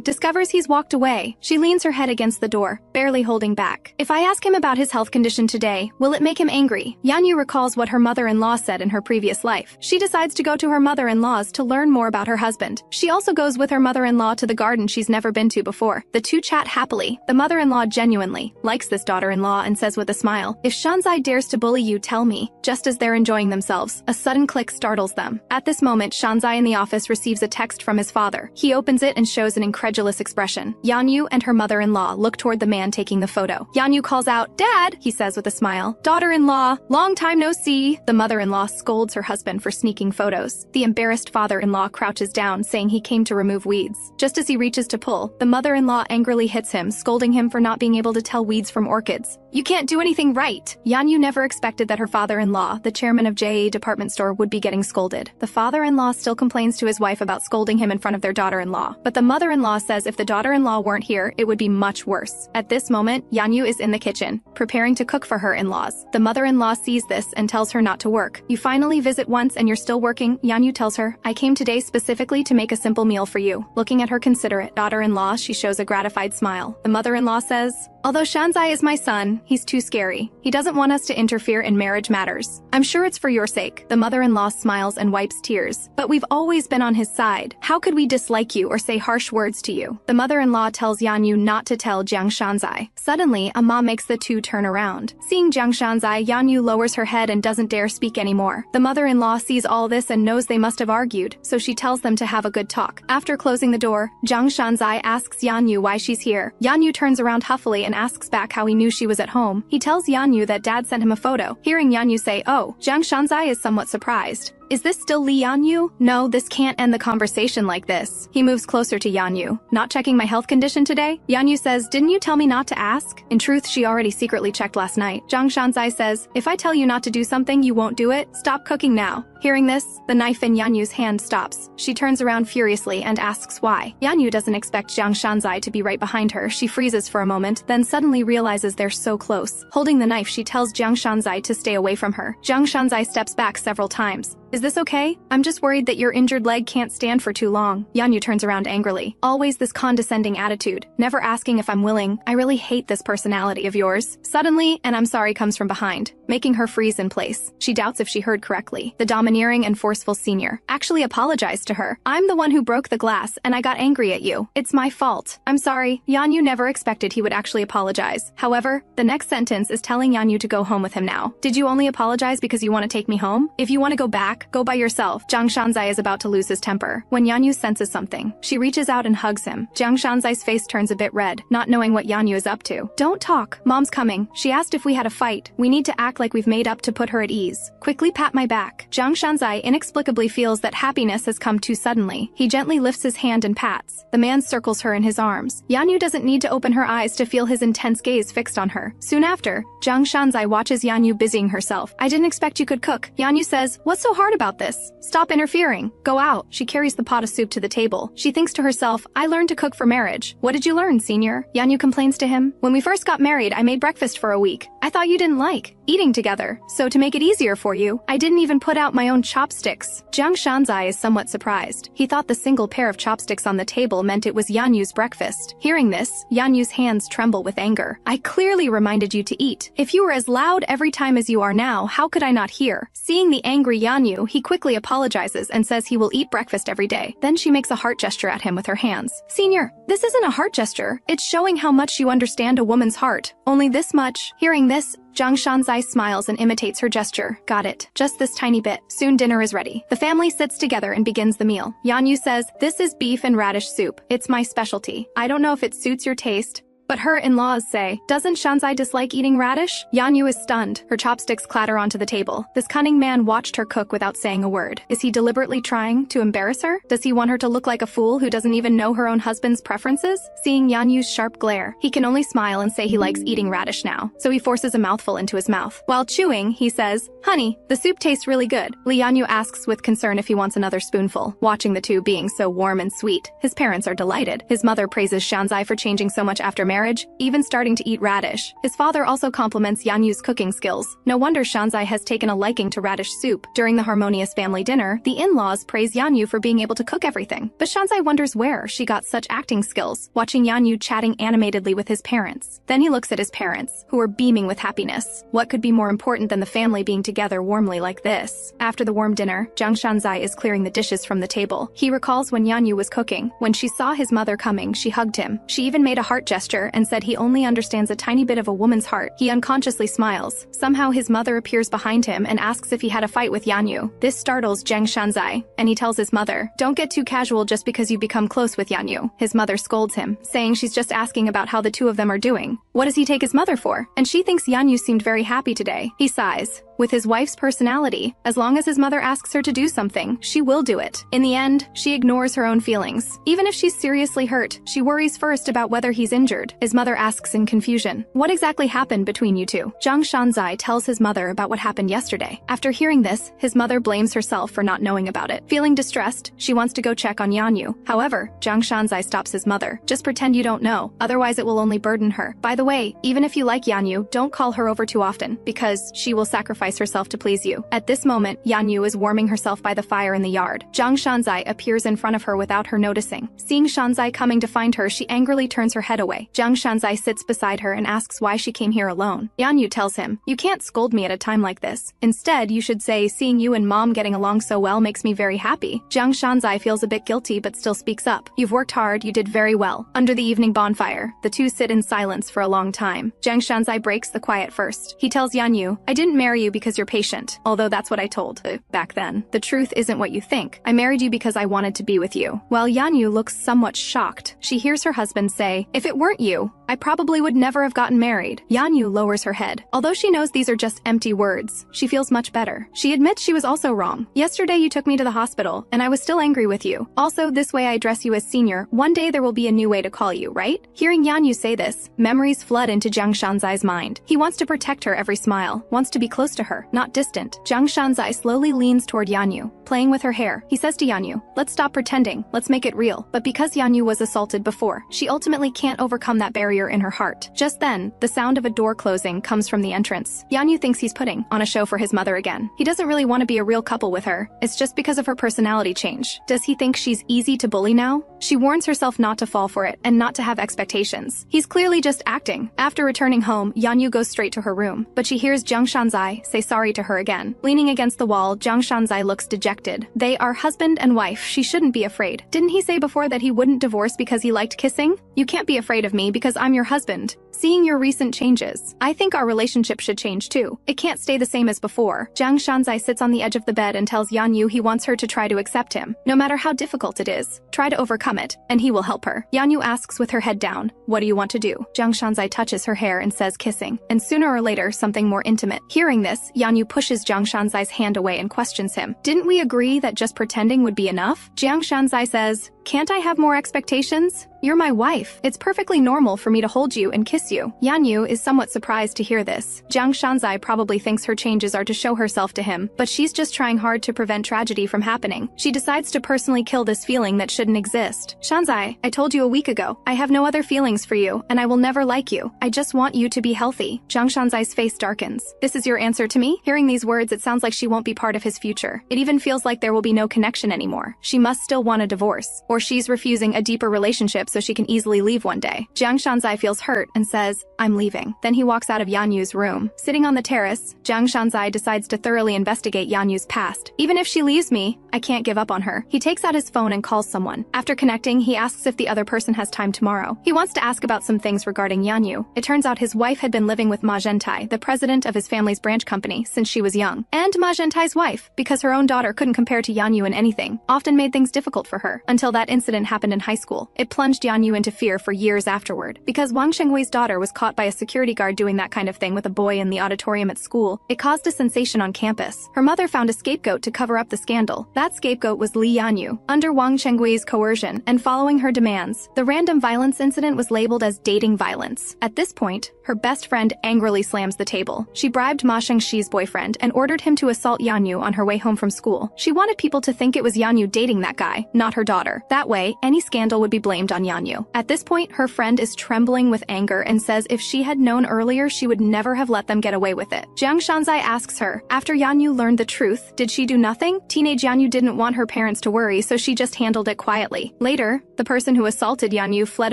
discovers he's walked away. She leans her head against the door, barely holding back. "If I ask him about his health condition today, will it make him angry?" Yanyu recalls what her mother-in-law said in her previous life. She decides to go to her mother-in-law's to learn more about her husband. She also goes with her mother-in-law to the garden she's never been to before. The two chat happily. The mother-in-law genuinely likes this daughter-in-law and says with a smile, "If Shanzai dares to bully you, tell me." Just as they're enjoying themselves, a sudden click startles them. At this moment, Shanzai in the office receives a text from his father. He opens it and shows an incredulous expression. Yanyu and her mother-in-law look toward the man taking the photo. Yanyu calls out, "Dad," he says with a smile. "Daughter-in-law, long time no see." The mother-in-law scolds her husband for sneaking photos. The embarrassed father-in-law crouches down, saying he came to remove weeds. Just as he reaches to pull, the mother-in-law angrily hits him, scolding him for not being able to tell weeds from orchids. "You can't do anything right." Yanyu never expected that her father-in-law, the chairman of JA department store, would be getting scolded. The father-in-law still complains to his wife about scolding him in front of their daughter-in-law, but the mother-in-law says if the daughter-in-law weren't here, it would be much worse. At this moment, Yanyu is in the kitchen, preparing to cook for her in-laws. The mother-in-law sees this and tells her not to work. "You finally visit once and you're still working," Yanyu tells her. "I came today specifically to make a simple meal for you." Looking at her considerate daughter-in-law, she shows a gratified smile. The mother-in-law says, "Although Shanzai is my son, he's too scary. He doesn't want us to interfere in marriage matters. I'm sure it's for your sake." The mother-in-law smiles and wipes tears. "But we've always been on his side. How could we dislike you or say harsh words to you?" The mother-in-law tells Yanyu not to tell Jiang Shanzai. Suddenly, a mom makes the two turn around. Seeing Jiang Shanzai, Yanyu lowers her head and doesn't dare speak anymore. The mother-in-law sees all this and knows they must have argued, so she tells them to have a good talk. After closing the door, Jiang Shanzai asks Yanyu why she's here. Yanyu turns around huffily and asks back how he knew she was at home. He tells Yanyu that dad sent him a photo. Hearing Yanyu say, "Oh," Jiang Shanzai is somewhat surprised. "Is this still Yanyu? No, this can't end the conversation like this." He moves closer to Yanyu. "Not checking my health condition today?" Yanyu says, "Didn't you tell me not to ask?" In truth, she already secretly checked last night. Jiang Shanzai says, "If I tell you not to do something, you won't do it. Stop cooking now." Hearing this, the knife in Yanyu's hand stops. She turns around furiously and asks why. Yanyu doesn't expect Jiang Shanzai to be right behind her. She freezes for a moment, then suddenly realizes they're so close. Holding the knife, she tells Jiang Shanzai to stay away from her. Jiang Shanzai steps back several times. "Is this okay? I'm just worried that your injured leg can't stand for too long." Yanyu turns around angrily. Always this condescending attitude, never asking if I'm willing. "I really hate this personality of yours." Suddenly, an "I'm sorry" comes from behind, making her freeze in place. She doubts if she heard correctly. The domineering and forceful senior actually apologized to her. "I'm the one who broke the glass and I got angry at you. It's my fault. I'm sorry." Yanyu never expected he would actually apologize. However, the next sentence is telling Yanyu to go home with him now. "Did you only apologize because you want to take me home? If you want to go back, go by yourself." Jiang Shanzai is about to lose his temper when Yanyu senses something. She reaches out and hugs him. Jiang Shanzai's face turns a bit red, not knowing what Yanyu is up to. "Don't talk. Mom's coming. She asked if we had a fight. We need to act like we've made up to put her at ease. Quickly pat my back." Jiang Shanzai inexplicably feels that happiness has come too suddenly. He gently lifts his hand and pats. The man circles her in his arms. Yanyu doesn't need to open her eyes to feel his intense gaze fixed on her. Soon after, Jiang Shanzai watches Yanyu busying herself. "I didn't expect you could cook." Yanyu says, "What's so hard smart about this. Stop interfering. Go out. She carries the pot of soup to the table. She thinks to herself, I learned to cook for marriage. What did you learn, senior? Yanyu complains to him. When we first got married, I made breakfast for a week. I thought you didn't like eating together, so to make it easier for you, I didn't even put out my own chopsticks. Jiang Shanzai is somewhat surprised. He thought the single pair of chopsticks on the table meant it was Yanyu's breakfast. Hearing this, Yanyu's hands tremble with anger. I clearly reminded you to eat. If you were as loud every time as you are now, how could I not hear? Seeing the angry Yanyu, he quickly apologizes and says he will eat breakfast every day. Then she makes a heart gesture at him with her hands. Senior, this isn't a heart gesture. It's showing how much you understand a woman's heart. Only this much. Hearing this, Jiang Shanzai smiles and imitates her gesture. Got it. Just this tiny bit. Soon dinner is ready. The family sits together and begins the meal. Yanyu says, this is beef and radish soup. It's my specialty. I don't know if it suits your taste, but her in-laws say, doesn't Shanzai dislike eating radish? Yanyu is stunned. Her chopsticks clatter onto the table. This cunning man watched her cook without saying a word. Is he deliberately trying to embarrass her? Does he want her to look like a fool who doesn't even know her own husband's preferences? Seeing Yanyu's sharp glare, he can only smile and say he likes eating radish now, so he forces a mouthful into his mouth. While chewing, he says, honey, the soup tastes really good. Yanyu asks with concern if he wants another spoonful. Watching the two being so warm and sweet, his parents are delighted. His mother praises Shanzai for changing so much after marriage, even starting to eat radish. His father also compliments Yanyu's cooking skills. No wonder Shanzai has taken a liking to radish soup. During the harmonious family dinner, the in-laws praise Yanyu for being able to cook everything. But Shanzai wonders where she got such acting skills, watching Yanyu chatting animatedly with his parents. Then he looks at his parents, who are beaming with happiness. What could be more important than the family being together warmly like this? After the warm dinner, Jiang Shanzai is clearing the dishes from the table. He recalls when Yanyu was cooking. When she saw his mother coming, she hugged him. She even made a heart gesture and said he only understands a tiny bit of a woman's heart. He unconsciously smiles. Somehow his mother appears behind him and asks if he had a fight with Yanyu. This startles Jiang Shanzai, and he tells his mother, don't get too casual just because you become close with Yanyu. His mother scolds him, saying she's just asking about how the two of them are doing. What does he take his mother for? And she thinks Yanyu seemed very happy today. He sighs. With his wife's personality, as long as his mother asks her to do something, she will do it. In the end, she ignores her own feelings. Even if she's seriously hurt, she worries first about whether he's injured. His mother asks in confusion, what exactly happened between you two? Jiang Shanzai tells his mother about what happened yesterday. After hearing this, his mother blames herself for not knowing about it. Feeling distressed, she wants to go check on Yanyu. However, Jiang Shanzai stops his mother. Just pretend you don't know, otherwise it will only burden her. By the way, even if you like Yanyu, don't call her over too often, because she will sacrifice herself to please you. At this moment, Yanyu is warming herself by the fire in the yard. Jiang Shanzai appears in front of her without her noticing. Seeing Shanzai coming to find her, she angrily turns her head away. Jiang Shanzai sits beside her and asks why she came here alone. Yanyu tells him, you can't scold me at a time like this. Instead, you should say, seeing you and mom getting along so well makes me very happy. Jiang Shanzai feels a bit guilty but still speaks up. You've worked hard, you did very well. Under the evening bonfire, the two sit in silence for a long time. Jiang Shanzai breaks the quiet first. He tells Yanyu, I didn't marry you because you're patient, although that's what I told back then. The truth isn't what you think. I married you because I wanted to be with you. While Yanyu looks somewhat shocked, she hears her husband say, if it weren't you, I probably would never have gotten married. Yanyu lowers her head. Although she knows these are just empty words, she feels much better. She admits she was also wrong. Yesterday you took me to the hospital, and I was still angry with you. Also, this way I address you as senior. One day there will be a new way to call you, right? Hearing Yanyu say this, memories flood into Jiang Shanzai's mind. He wants to protect her every smile, wants to be close to her, not distant. Jiang Shanzai slowly leans toward Yanyu, playing with her hair. He says to Yanyu, let's stop pretending, let's make it real. But because Yanyu was assaulted before, she ultimately can't overcome that barrier in her heart. Just then, the sound of a door closing comes from the entrance. Yanyu thinks he's putting on a show for his mother again. He doesn't really want to be a real couple with her. It's just because of her personality change. Does he think she's easy to bully now? She warns herself not to fall for it and not to have expectations. He's clearly just acting. After returning home, Yanyu goes straight to her room, but she hears Jiang Shanzai say sorry to her again. Leaning against the wall, Jiang Shanzai looks dejected. They are husband and wife. She shouldn't be afraid. Didn't he say before that he wouldn't divorce because he liked kissing? You can't be afraid of me because I'm your husband. Seeing your recent changes, I think our relationship should change too. It can't stay the same as before. Jiang Shanzai sits on the edge of the bed and tells Yanyu he wants her to try to accept him. No matter how difficult it is, try to overcome it, and he will help her. Yanyu asks with her head down, what do you want to do? Jiang Shanzai touches her hair and says kissing, and sooner or later something more intimate. Hearing this, Yanyu pushes Jiang Shanzai's hand away and questions him. Didn't we agree that just pretending would be enough? Jiang Shanzai says, Can't I have more expectations? You're my wife. It's perfectly normal for me to hold you and kiss you. Yanyu is somewhat surprised to hear this. Jiang Shanzai probably thinks her changes are to show herself to him, but she's just trying hard to prevent tragedy from happening. She decides to personally kill this feeling that shouldn't exist. Shanzai, I told you a week ago, I have no other feelings for you, and I will never like you. I just want you to be healthy. Jiang Shanzai's face darkens. This is your answer to me? Hearing these words, it sounds like she won't be part of his future. It even feels like there will be no connection anymore. She must still want a divorce, or she's refusing a deeper relationship so she can easily leave one day. Jiang Shanzai feels hurt and says, I'm leaving. Then he walks out of Yanyu's room. Sitting on the terrace, Jiang Shanzai decides to thoroughly investigate Yanyu's past. Even if she leaves me, I can't give up on her. He takes out his phone and calls someone. After connecting, he asks if the other person has time tomorrow. He wants to ask about some things regarding Yanyu. It turns out his wife had been living with Ma Zhentai, the president of his family's branch company, since she was young. And Ma Zhentai's wife, because her own daughter couldn't compare to Yanyu in anything, often made things difficult for her, until that incident happened in high school. It plunged Yanyu into fear for years afterward. Because Wang Shengwei's daughter was caught by a security guard doing that kind of thing with a boy in the auditorium at school, it caused a sensation on campus. Her mother found a scapegoat to cover up the scandal. That scapegoat was Li Yanyu. Under Wang Shengwei's coercion and following her demands, the random violence incident was labeled as dating violence. At this point, her best friend angrily slams the table. She bribed Ma Shengxi's boyfriend and ordered him to assault Yanyu on her way home from school. She wanted people to think it was Yanyu dating that guy, not her daughter. That way, any scandal would be blamed on Yanyu. At this point, her friend is trembling with anger and says if she had known earlier, she would never have let them get away with it. Jiang Shanzai asks her, after Yanyu learned the truth, did she do nothing? Teenage Yanyu didn't want her parents to worry, so she just handled it quietly. Later, the person who assaulted Yanyu fled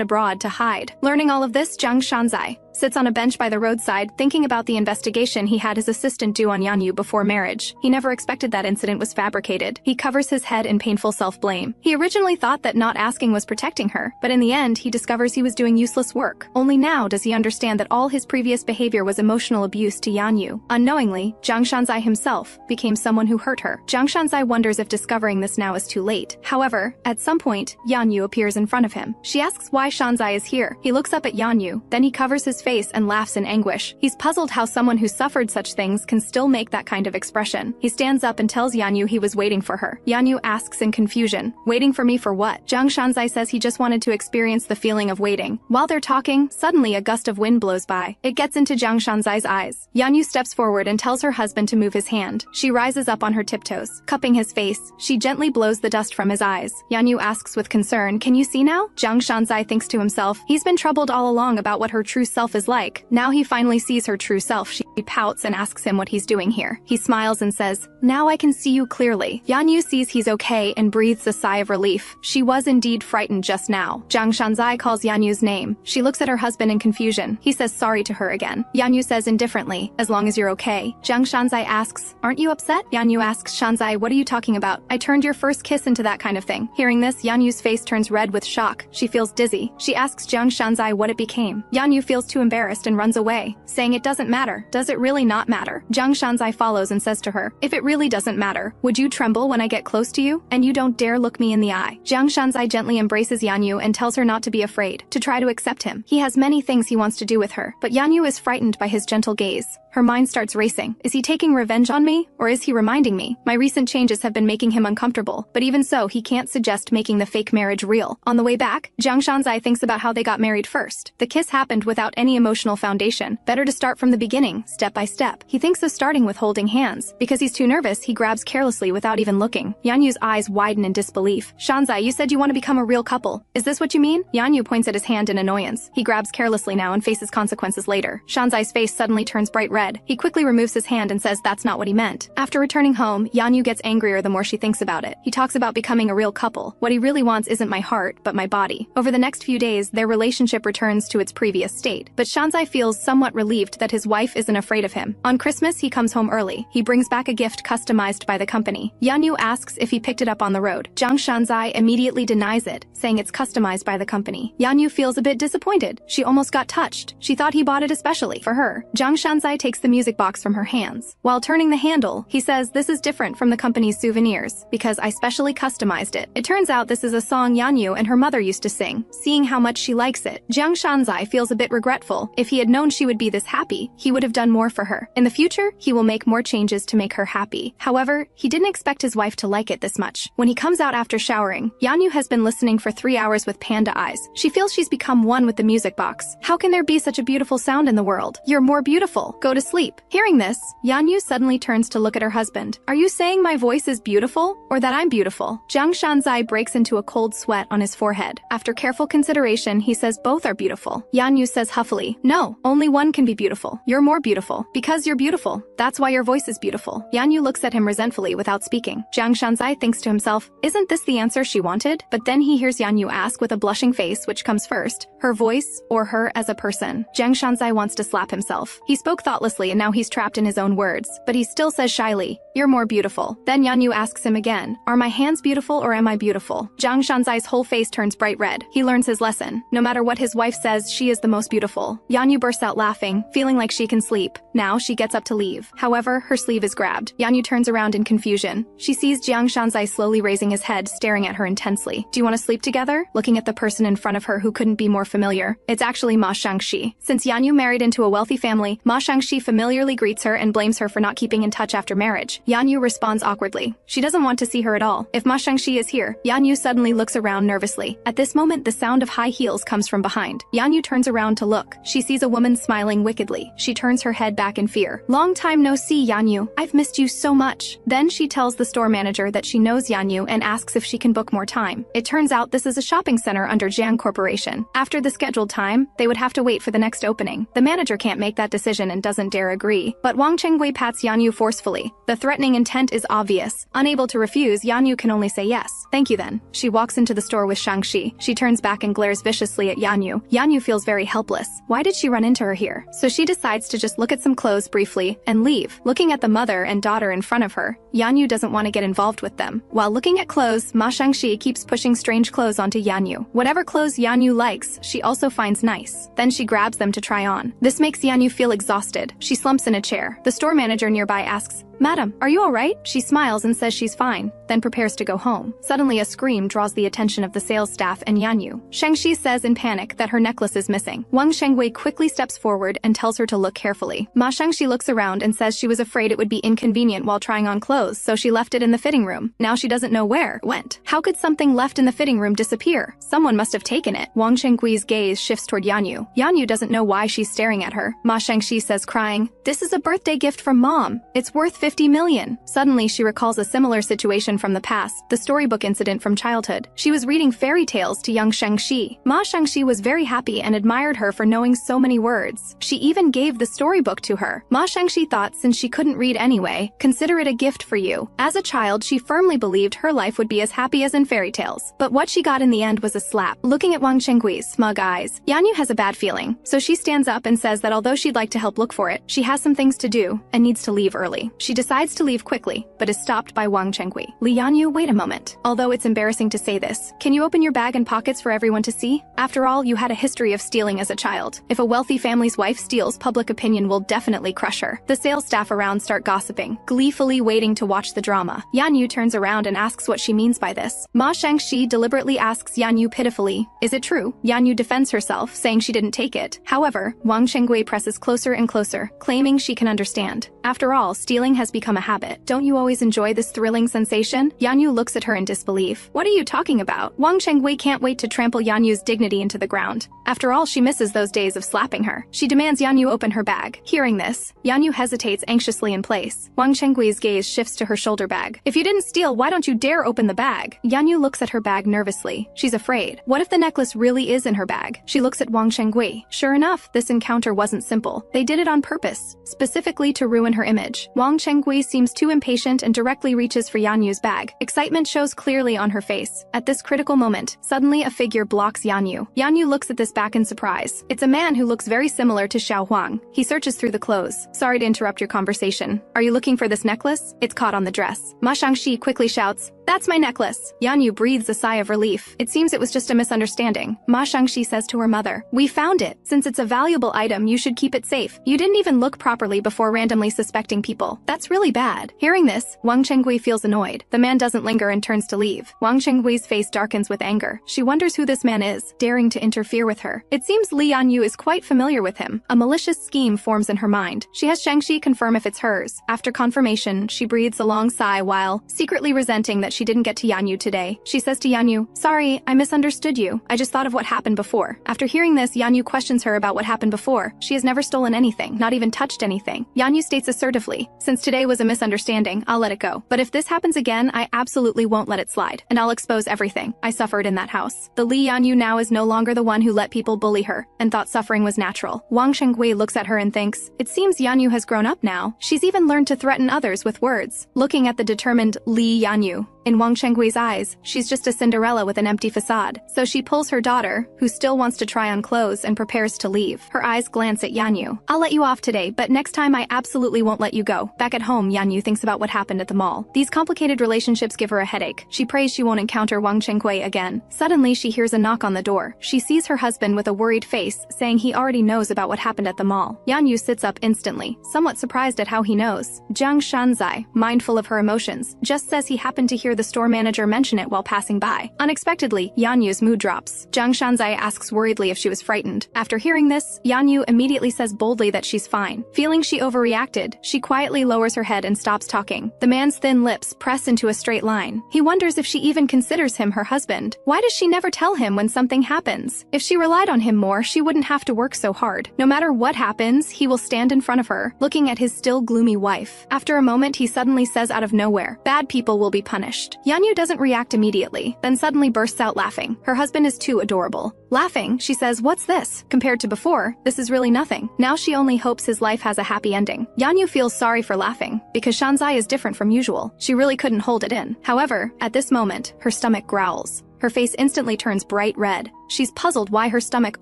abroad to hide. Learning all of this, Jiang Shanzai sits on a bench by the roadside, thinking about the investigation he had his assistant do on Yanyu before marriage. He never expected that incident was fabricated. He covers his head in painful self-blame. He originally thought that not asking was protecting her, but in the end, he discovers he was doing useless work. Only now does he understand that all his previous behavior was emotional abuse to Yanyu. Unknowingly, Jiang Shanzai himself became someone who hurt her. Jiang Shanzai wonders if discovering this now is too late. However, at some point, Yanyu appears in front of him. She asks why Shanzai is here. He looks up at Yanyu, then he covers his face and laughs in anguish. He's puzzled how someone who suffered such things can still make that kind of expression. He stands up and tells Yanyu he was waiting for her. Yanyu asks in confusion, waiting for me for what? Jiang Shanzai says he just wanted to experience the feeling of waiting. While they're talking, suddenly a gust of wind blows by. It gets into Jiang Shanzai's eyes. Yanyu steps forward and tells her husband to move his hand. She rises up on her tiptoes. Cupping his face, she gently blows the dust from his eyes. Yanyu asks with concern, can you see now? Jiang Shanzai thinks to himself, he's been troubled all along about what her true self is like. Now he finally sees her true self. She pouts and asks him what he's doing here. He smiles and says, now I can see you clearly. Yanyu sees he's okay and breathes a sigh of relief. She was indeed frightened just now. Jiang Shanzai calls Yanyu's name. She looks at her husband in confusion. He says sorry to her again. Yanyu says indifferently, as long as you're okay. Jiang Shanzai asks, aren't you upset? Yanyu asks Shanzai, what are you talking about? I turned your first kiss into that kind of thing. Hearing this, Yanyu's face turns red with shock. She feels dizzy. She asks Jiang Shanzai what it became. Yanyu feels too embarrassed and runs away, saying it doesn't matter. Does it really not matter? Jiang Shanzai follows and says to her, if it really doesn't matter, would you tremble when I get close to you? And you don't dare look me in the eye. Jiang Shanzai gently embraces Yanyu and tells her not to be afraid, to try to accept him. He has many things he wants to do with her, but Yanyu is frightened by his gentle gaze. Her mind starts racing. Is he taking revenge on me? Or is he reminding me? My recent changes have been making him uncomfortable, but even so, he can't suggest making the fake marriage real. On the way back, Jiang Shanzai thinks about how they got married first. The kiss happened without any emotional foundation. Better to start from the beginning, step by step. He thinks of starting with holding hands. Because he's too nervous, he grabs carelessly without even looking. Yanyu's eyes widen in disbelief. Shanzai, you said you want to become a real couple. Is this what you mean? Yanyu points at his hand in annoyance. He grabs carelessly now and faces consequences later. Shanzai's face suddenly turns bright red. He quickly removes his hand and says that's not what he meant. After returning home, Yanyu gets angrier the more she thinks about it. He talks about becoming a real couple. What he really wants isn't my heart, but my body. Over the next few days, their relationship returns to its previous state. But Shanzai feels somewhat relieved that his wife isn't afraid of him. On Christmas, he comes home early. He brings back a gift customized by the company. Yanyu asks if he picked it up on the road. Jiang Shanzai immediately denies it, saying it's customized by the company. Yanyu feels a bit disappointed. She almost got touched. She thought he bought it especially for her. Jiang Shanzai takes takes the music box from her hands. While turning the handle, he says this is different from the company's souvenirs, because I specially customized it. It turns out this is a song Yanyu and her mother used to sing. Seeing how much she likes it, Jiang Shanzai feels a bit regretful. If he had known she would be this happy, he would have done more for her. In the future, he will make more changes to make her happy. However, he didn't expect his wife to like it this much. When he comes out after showering, Yanyu has been listening for 3 hours with panda eyes. She feels she's become one with the music box. How can there be such a beautiful sound in the world? You're more beautiful. Go to sleep. Hearing this, Yanyu suddenly turns to look at her husband. Are you saying my voice is beautiful, or that I'm beautiful? Jiang Shanzai breaks into a cold sweat on his forehead. After careful consideration, he says both are beautiful. Yanyu says huffily, no, only one can be beautiful. You're more beautiful. Because you're beautiful. That's why your voice is beautiful. Yanyu looks at him resentfully without speaking. Jiang Shanzai thinks to himself, isn't this the answer she wanted? But then he hears Yanyu ask with a blushing face which comes first, her voice or her as a person. Jiang Shanzai wants to slap himself. He spoke thoughtlessly and now he's trapped in his own words, but he still says shyly, you're more beautiful. Then Yanyu asks him again, are my hands beautiful or am I beautiful? Jiang Shanzai's whole face turns bright red. He learns his lesson. No matter what his wife says, she is the most beautiful. Yanyu bursts out laughing, feeling like she can sleep. Now she gets up to leave. However, her sleeve is grabbed. Yanyu turns around in confusion. She sees Jiang Shanzai slowly raising his head, staring at her intensely. Do you want to sleep together? Looking at the person in front of her who couldn't be more familiar. It's actually Ma Shangxi. Since Yanyu married into a wealthy family, Ma Shangxi familiarly greets her and blames her for not keeping in touch after marriage. Yanyu responds awkwardly. She doesn't want to see her at all. If Ma Shangxi is here, Yanyu suddenly looks around nervously. At this moment, the sound of high heels comes from behind. Yanyu turns around to look. She sees a woman smiling wickedly. She turns her head back in fear. Long time no see, Yanyu. I've missed you so much. Then she tells the store manager that she knows Yanyu and asks if she can book more time. It turns out this is a shopping center under Jiang Corporation. After the scheduled time, they would have to wait for the next opening. The manager can't make that decision and doesn't dare agree. But Wang Chengwei pats Yanyu forcefully. The threatening intent is obvious. Unable to refuse, Yanyu can only say yes. Thank you then. She walks into the store with Shangxi. She turns back and glares viciously at Yanyu. Yanyu feels very helpless. Why did she run into her here? So she decides to just look at some clothes briefly and leave. Looking at the mother and daughter in front of her, Yanyu doesn't want to get involved with them. While looking at clothes, Ma Shangxi keeps pushing strange clothes onto Yanyu. Whatever clothes Yanyu likes, she also finds nice. Then she grabs them to try on. This makes Yanyu feel exhausted. She slumps in a chair. The store manager nearby asks, Madam, are you all right? She smiles and says she's fine, then prepares to go home. Suddenly a scream draws the attention of the sales staff and Yanyu. Shangxi says in panic that her necklace is missing. Wang Shengwei quickly steps forward and tells her to look carefully. Ma Shangxi looks around and says she was afraid it would be inconvenient while trying on clothes, so she left it in the fitting room. Now she doesn't know where it went. How could something left in the fitting room disappear? Someone must have taken it. Wang Shengwei's gaze shifts toward Yanyu. Yanyu doesn't know why she's staring at her. Ma Shangxi says crying, this is a birthday gift from Mom. It's worth 50 million. Suddenly she recalls a similar situation from the past, the storybook incident from childhood. She was reading fairy tales to young Shangxi. Ma Shangxi was very happy and admired her for knowing so many words. She even gave the storybook to her. Ma Shangxi thought since she couldn't read anyway, consider it a gift for you. As a child, she firmly believed her life would be as happy as in fairy tales. But what she got in the end was a slap. Looking at Wang Chenggui's smug eyes, Yanyu has a bad feeling. So she stands up and says that although she'd like to help look for it, she has some things to do and needs to leave early. She decides to leave quickly, but is stopped by Wang Chengui. Li Yanyu, wait a moment. Although it's embarrassing to say this, can you open your bag and pockets for everyone to see? After all, you had a history of stealing as a child. If a wealthy family's wife steals, public opinion will definitely crush her. The sales staff around start gossiping, gleefully waiting to watch the drama. Yanyu turns around and asks what she means by this. Ma Shangxi deliberately asks Yanyu pitifully, is it true? Yanyu defends herself, saying she didn't take it. However, Wang Chengui presses closer and closer, claiming she can understand. After all, stealing has become a habit. Don't you always enjoy this thrilling sensation? Yanyu looks at her in disbelief. What are you talking about? Wang Chengui can't wait to trample Yanyu's dignity into the ground. After all, she misses those days of slapping her. She demands Yanyu open her bag. Hearing this, Yanyu hesitates anxiously in place. Wang Chengui's gaze shifts to her shoulder bag. If you didn't steal, why don't you dare open the bag? Yanyu looks at her bag nervously. She's afraid. What if the necklace really is in her bag? She looks at Wang Chengui. Sure enough, this encounter wasn't simple. They did it on purpose, specifically to ruin her image. Wang Chengui seems too impatient and directly reaches for Yanyu's bag. Excitement shows clearly on her face. At this critical moment, suddenly a figure blocks Yanyu. Yanyu looks at this back in surprise. It's a man who looks very similar to Xiao Huang. He searches through the clothes. Sorry to interrupt your conversation. Are you looking for this necklace? It's caught on the dress. Ma Shangxi quickly shouts, That's my necklace. Yanyu breathes a sigh of relief. It seems it was just a misunderstanding. Ma Shangxi says to her mother, "We found it. Since it's a valuable item, you should keep it safe. You didn't even look properly before randomly suspecting people. That's really bad." Hearing this, Wang Chenggui feels annoyed. The man doesn't linger and turns to leave. Wang Chenggui's face darkens with anger. She wonders who this man is, daring to interfere with her. It seems Li Yanyu is quite familiar with him. A malicious scheme forms in her mind. She has Shangxi confirm if it's hers. After confirmation, she breathes a long sigh while secretly resenting that she didn't get to Yanyu today. She says to Yanyu, "Sorry, I misunderstood you. I just thought of what happened before." After hearing this, Yanyu questions her about what happened before. She has never stolen anything, not even touched anything. Yanyu states assertively, "Since today was a misunderstanding, I'll let it go. But if this happens again, I absolutely won't let it slide. And I'll expose everything I suffered in that house." The Li Yanyu now is no longer the one who let people bully her and thought suffering was natural. Wang Chenggui looks at her and thinks, it seems Yanyu has grown up now. She's even learned to threaten others with words. Looking at the determined Li Yanyu, in Wang Chenggui's eyes, she's just a Cinderella with an empty facade. So she pulls her daughter, who still wants to try on clothes, and prepares to leave. Her eyes glance at Yanyu. "I'll let you off today, but next time I absolutely won't let you go." Back at home, Yanyu thinks about what happened at the mall. These complicated relationships give her a headache. She prays she won't encounter Wang Chenggui again. Suddenly, she hears a knock on the door. She sees her husband with a worried face, saying he already knows about what happened at the mall. Yanyu sits up instantly, somewhat surprised at how he knows. Jiang Shanzai, mindful of her emotions, just says he happened to hear the store manager mention it while passing by. Unexpectedly, Yanyu's mood drops. Jiang Shanzai asks worriedly if she was frightened. After hearing this, Yanyu immediately says boldly that she's fine. Feeling she overreacted, she quietly lowers her head and stops talking. The man's thin lips press into a straight line. He wonders if she even considers him her husband. Why does she never tell him when something happens? If she relied on him more, she wouldn't have to work so hard. No matter what happens, he will stand in front of her, looking at his still gloomy wife. After a moment, he suddenly says out of nowhere, "Bad people will be punished." Yanyu doesn't react immediately, then suddenly bursts out laughing. Her husband is too adorable. Laughing, she says, "What's this? Compared to before, this is really nothing." Now she only hopes his life has a happy ending. Yanyu feels sorry for laughing, because Shanzai is different from usual. She really couldn't hold it in. However, at this moment, her stomach growls. Her face instantly turns bright red. She's puzzled why her stomach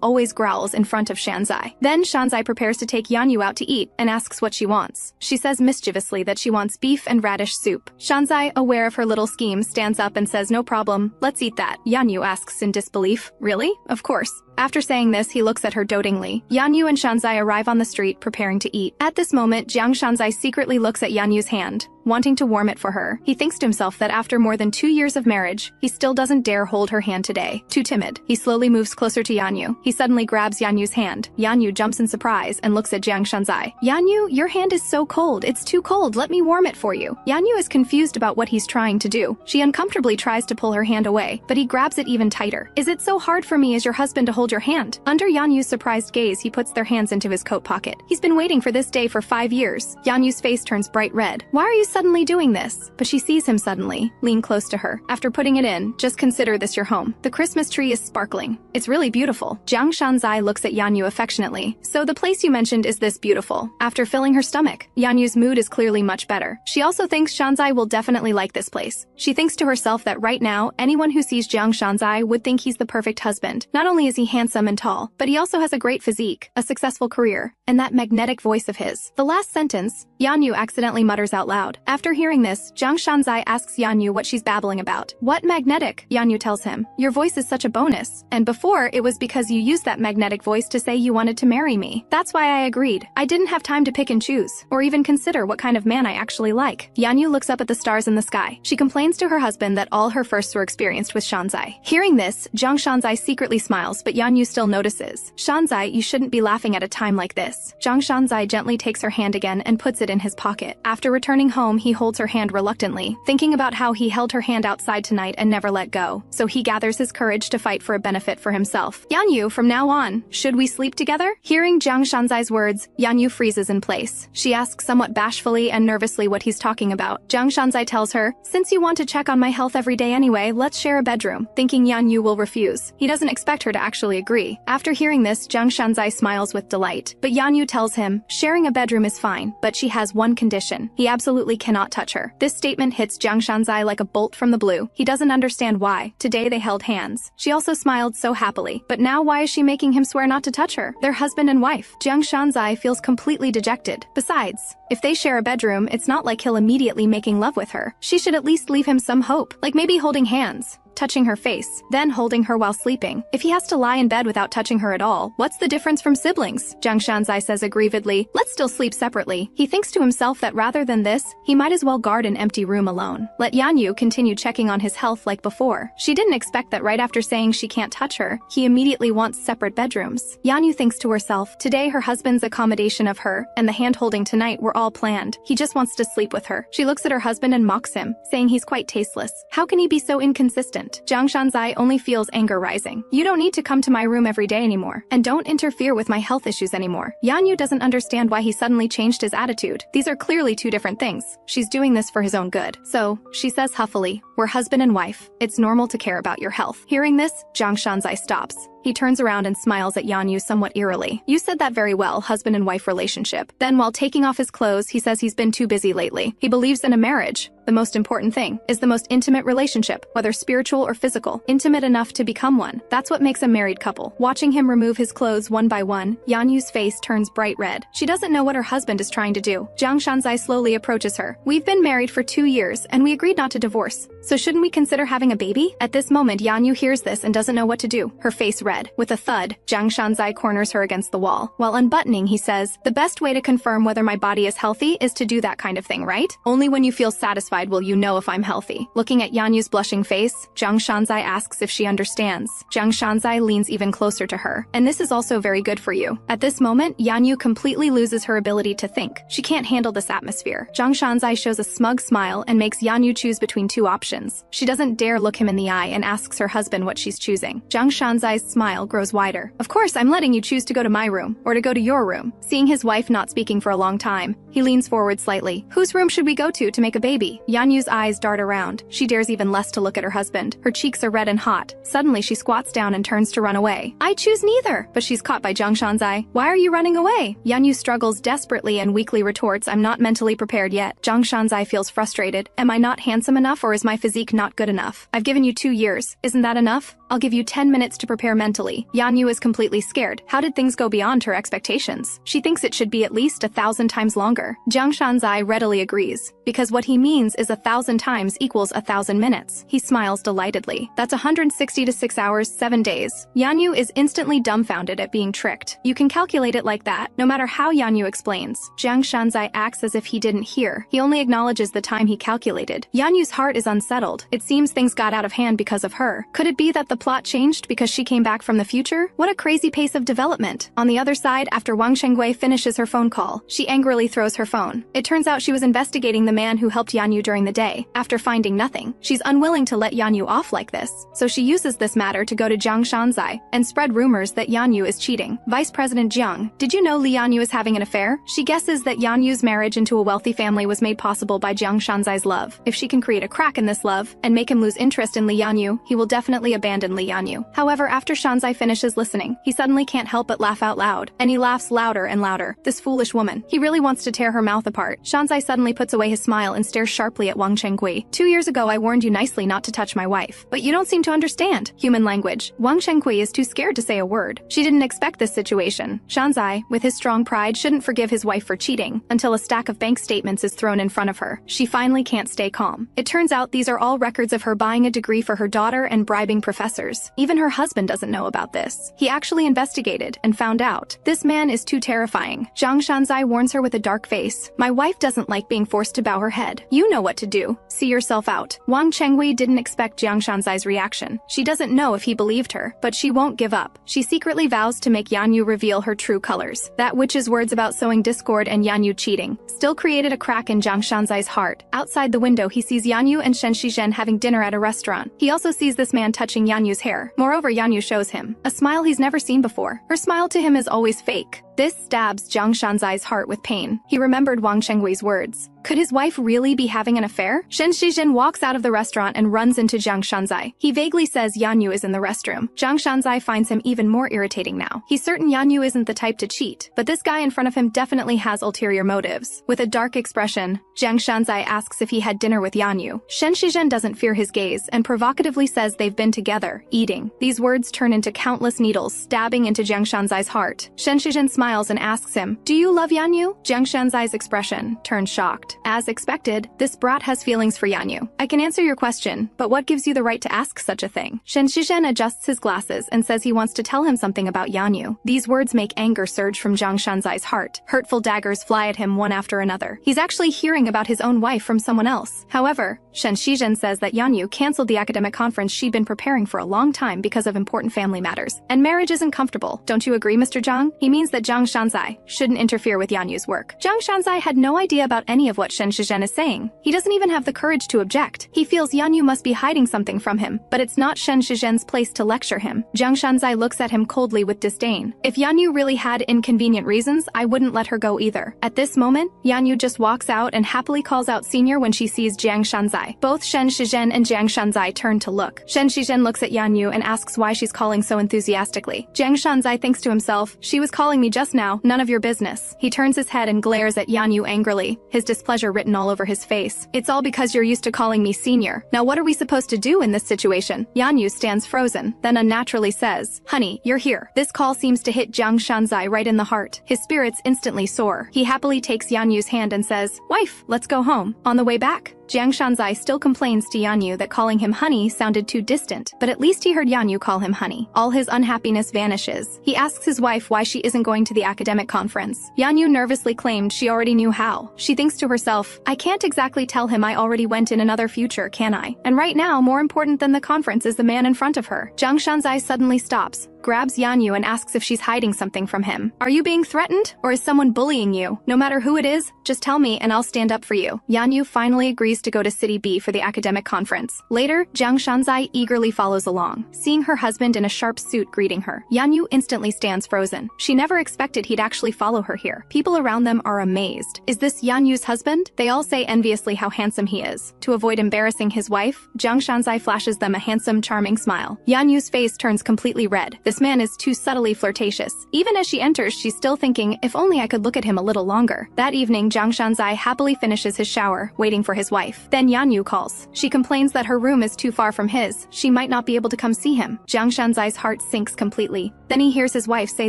always growls in front of Shanzai. Then Shanzai prepares to take Yanyu out to eat and asks what she wants. She says mischievously that she wants beef and radish soup. Shanzai, aware of her little scheme, stands up and says, "No problem, let's eat that." Yanyu asks in disbelief, "Really? Of course." After saying this, he looks at her dotingly. Yanyu and Shanzai arrive on the street, preparing to eat. At this moment, Jiang Shanzai secretly looks at Yanyu's hand, wanting to warm it for her. He thinks to himself that after more than 2 years of marriage, he still doesn't dare hold her hand today. Too timid. He slowly moves closer to Yanyu. He suddenly grabs Yanyu's hand. Yanyu jumps in surprise and looks at Jiang Shanzai. "Yanyu, your hand is so cold. It's too cold. Let me warm it for you." Yanyu is confused about what he's trying to do. She uncomfortably tries to pull her hand away, but he grabs it even tighter. "Is it so hard for me as your husband to hold your hand?" Under Yanyu's surprised gaze, he puts their hands into his coat pocket. He's been waiting for this day for 5 years. Yanyu's face turns bright red. "Why are you suddenly doing this?" But she sees him suddenly, lean close to her. After putting it in, "Just consider this your home. The Christmas tree is sparkling. It's really beautiful." Jiang Shanzai looks at Yanyu affectionately. "So the place you mentioned is this beautiful?" After filling her stomach, Yanyu's mood is clearly much better. She also thinks Shanzai will definitely like this place. She thinks to herself that right now, anyone who sees Jiang Shanzai would think he's the perfect husband. Not only is he handsome and tall, but he also has a great physique, a successful career, and that magnetic voice of his. The last sentence, Yanyu accidentally mutters out loud. After hearing this, Jiang Shanzai asks Yanyu what she's babbling about. "What magnetic?" Yanyu tells him. "Your voice is such a bonus. And before, it was because you used that magnetic voice to say you wanted to marry me. That's why I agreed. I didn't have time to pick and choose, or even consider what kind of man I actually like." Yanyu looks up at the stars in the sky. She complains to her husband that all her firsts were experienced with Shanzai. Hearing this, Jiang Shanzai secretly smiles, but Yanyu still notices. "Shanzai, you shouldn't be laughing at a time like this." Jiang Shanzai gently takes her hand again and puts it in his pocket. After returning home, he holds her hand reluctantly, thinking about how he held her hand outside tonight and never let go. So he gathers his courage to fight for a benefit for himself. "Yanyu, from now on, should we sleep together?" Hearing Jiang Shanzai's words, Yanyu freezes in place. She asks somewhat bashfully and nervously what he's talking about. Jiang Shanzai tells her, "Since you want to check on my health every day anyway, let's share a bedroom," thinking Yanyu will refuse. He doesn't expect her to actually agree. After hearing this, Jiang Shanzai smiles with delight. But Yanyu tells him, sharing a bedroom is fine, but she has one condition. He absolutely cannot touch her. This statement hits Jiang Shanzai like a bolt from the blue. He doesn't understand why. Today they held hands. She also smiled so happily. But now why is she making him swear not to touch her? They're husband and wife. Jiang Shanzai feels completely dejected. Besides, if they share a bedroom, it's not like he'll immediately making love with her. She should at least leave him some hope, like maybe holding hands, touching her face, then holding her while sleeping. If he has to lie in bed without touching her at all, what's the difference from siblings? Jiang Shanzai says aggrievedly, let's still sleep separately. He thinks to himself that rather than this, he might as well guard an empty room alone. Let Yanyu continue checking on his health like before. She didn't expect that right after saying she can't touch her, he immediately wants separate bedrooms. Yanyu thinks to herself, today her husband's accommodation of her and the hand-holding tonight were all planned. He just wants to sleep with her. She looks at her husband and mocks him, saying he's quite tasteless. How can he be so inconsistent? Jiang Shanzai only feels anger rising. You don't need to come to my room every day anymore, and don't interfere with my health issues anymore. Yanyu doesn't understand why he suddenly changed his attitude. These are clearly two different things. She's doing this for his own good. So, she says huffily, we're husband and wife. It's normal to care about your health. Hearing this, Jiang Shanzai stops. He turns around and smiles at Yanyu somewhat eerily. You said that very well, husband and wife relationship. Then while taking off his clothes, he says he's been too busy lately. He believes in a marriage. The most important thing is the most intimate relationship, whether spiritual or physical, intimate enough to become one. That's what makes a married couple. Watching him remove his clothes one by one, Yanyu's face turns bright red. She doesn't know what her husband is trying to do. Jiang Shanzai slowly approaches her. We've been married for 2 years, and we agreed not to divorce. So shouldn't we consider having a baby? At this moment, Yanyu hears this and doesn't know what to do. Her face red. With a thud, Jiang Shanzai corners her against the wall. While unbuttoning, he says, the best way to confirm whether my body is healthy is to do that kind of thing, right? Only when you feel satisfied will you know if I'm healthy. Looking at Yanyu's blushing face, Jiang Shanzai asks if she understands. Jiang Shanzai leans even closer to her. And this is also very good for you. At this moment, Yanyu completely loses her ability to think. She can't handle this atmosphere. Jiang Shanzai shows a smug smile and makes Yanyu choose between two options. She doesn't dare look him in the eye and asks her husband what she's choosing. Jiang Shanzai's smile grows wider. Of course, I'm letting you choose to go to my room, or to go to your room. Seeing his wife not speaking for a long time, he leans forward slightly. Whose room should we go to make a baby? Yanyu's eyes dart around. She dares even less to look at her husband. Her cheeks are red and hot. Suddenly, she squats down and turns to run away. I choose neither. But she's caught by Jiang Shanzai. Why are you running away? Yanyu struggles desperately and weakly retorts, I'm not mentally prepared yet. Jiang Shanzai feels frustrated. Am I not handsome enough, or is my physique not good enough? I've given you 2 years. Isn't that enough? I'll give you 10 minutes to prepare mentally. Yanyu is completely scared. How did things go beyond her expectations? She thinks it should be at least 1,000 times longer. Jiang Shanzai readily agrees, because what he means is 1,000 times equals 1,000 minutes. He smiles delightedly. That's 160 to 6 hours, 7 days. Yanyu is instantly dumbfounded at being tricked. You can calculate it like that, no matter how Yanyu explains. Jiang Shanzai acts as if he didn't hear. He only acknowledges the time he calculated. Yanyu's heart is unsettled. It seems things got out of hand because of her. Could it be that the plot changed because she came back from the future? What a crazy pace of development. On the other side, after Wang Shengwei finishes her phone call, she angrily throws her phone. It turns out she was investigating the man who helped Yanyu during the day. After finding nothing, she's unwilling to let Yanyu off like this. So she uses this matter to go to Jiang Shanzai and spread rumors that Yanyu is cheating. Vice President Jiang, did you know Li Yanyu is having an affair? She guesses that Yanyu's marriage into a wealthy family was made possible by Jiang Shanzai's love. If she can create a crack in this love and make him lose interest in Li Yanyu, he will definitely abandon Li Yanyu. However, after Shanzai finishes listening, he suddenly can't help but laugh out loud, and he laughs louder and louder. This foolish woman. He really wants to tear her mouth apart. Shanzai suddenly puts away his smile and stares sharply at Wang Shengui. 2 years ago, I warned you nicely not to touch my wife, but you don't seem to understand human language. Wang Shengui is too scared to say a word. She didn't expect this situation. Shanzai, with his strong pride, shouldn't forgive his wife for cheating until a stack of bank statements is thrown in front of her. She finally can't stay calm. It turns out these are all records of her buying a degree for her daughter and bribing professors. Even her husband doesn't know about this. He actually investigated and found out. This man is too terrifying. Jiang Shanzai warns her with a dark face. My wife doesn't like being forced to bow her head. You know what to do. See yourself out. Wang Chengwei didn't expect Jiang Shanzai's reaction. She doesn't know if he believed her, but she won't give up. She secretly vows to make Yanyu reveal her true colors. That witch's words about sowing discord and Yanyu cheating still created a crack in Jiang Shanzai's heart. Outside the window, he sees Yanyu and Shen Shizhen having dinner at a restaurant. He also sees this man touching Yanyu's hair. Moreover, Yanyu shows him a smile he's never seen before. Her smile to him is always fake. This stabs Jiang Shanzai's heart with pain. He remembered Wang Chengwei's words. Could his wife really be having an affair? Shen Shizhen walks out of the restaurant and runs into Jiang Shanzai. He vaguely says Yanyu is in the restroom. Jiang Shanzai finds him even more irritating now. He's certain Yanyu isn't the type to cheat, but this guy in front of him definitely has ulterior motives. With a dark expression, Jiang Shanzai asks if he had dinner with Yanyu. Shen Shizhen doesn't fear his gaze and provocatively says they've been together, eating. These words turn into countless needles stabbing into Jiang Shanzai's heart. Shen Shizhen smiles and asks him, "Do you love Yanyu?" Jiang Shanzai's expression turns shocked. As expected, this brat has feelings for Yanyu. "I can answer your question, but what gives you the right to ask such a thing?" Shen Shizhen adjusts his glasses and says he wants to tell him something about Yanyu. These words make anger surge from Jiang Shanzai's heart. Hurtful daggers fly at him one after another. He's actually hearing about his own wife from someone else. However, Shen Shizhen says that Yanyu canceled the academic conference she'd been preparing for a long time because of important family matters. And marriage isn't comfortable. Don't you agree, Mr. Jiang? He means that Jiang Shanzai shouldn't interfere with Yanyu's work. Jiang Shanzai had no idea about any of what Shen Shizhen is saying. He doesn't even have the courage to object. He feels Yanyu must be hiding something from him, but it's not Shen Shizhen's place to lecture him. Jiang Shanzai looks at him coldly with disdain. If Yanyu really had inconvenient reasons, I wouldn't let her go either. At this moment, Yanyu just walks out and happily calls out senior when she sees Jiang Shanzai. Both Shen Shizhen and Jiang Shanzai turn to look. Shen Shizhen looks at Yanyu and asks why she's calling so enthusiastically. Jiang Shanzai thinks to himself, "She was calling me just now, none of your business." He turns his head and glares at Yanyu angrily, his displeasure written all over his face. "It's all because you're used to calling me senior. Now what are we supposed to do in this situation?" Yanyu stands frozen, then unnaturally says, "Honey, you're here." This call seems to hit Jiang Shanzai right in the heart. His spirits instantly soar. He happily takes Yanyu's hand and says, "Wife, let's go home." On the way back, Jiang Shanzai still complains to Yanyu that calling him honey sounded too distant, but at least he heard Yanyu call him honey. All his unhappiness vanishes. He asks his wife why she isn't going to the academic conference. Yanyu nervously claimed she already knew how. She thinks to herself, "I can't exactly tell him I already went in another future, can I? And right now, more important than the conference is the man in front of her." Jiang Shanzai suddenly stops, grabs Yanyu and asks if she's hiding something from him. "Are you being threatened? Or is someone bullying you? No matter who it is, just tell me and I'll stand up for you." Yanyu finally agrees to go to City B for the academic conference. Later, Jiang Shanzai eagerly follows along, seeing her husband in a sharp suit greeting her. Yanyu instantly stands frozen. She never expected he'd actually follow her here. People around them are amazed. Is this Yanyu's husband? They all say enviously how handsome he is. To avoid embarrassing his wife, Jiang Shanzai flashes them a handsome, charming smile. Yanyu's face turns completely red. This man is too subtly flirtatious. Even as she enters, she's still thinking, if only I could look at him a little longer. That evening, Jiang Shanzai happily finishes his shower, waiting for his wife. Then Yanyu calls. She complains that her room is too far from his. She might not be able to come see him. Jiang Shanzai's heart sinks completely. Then he hears his wife say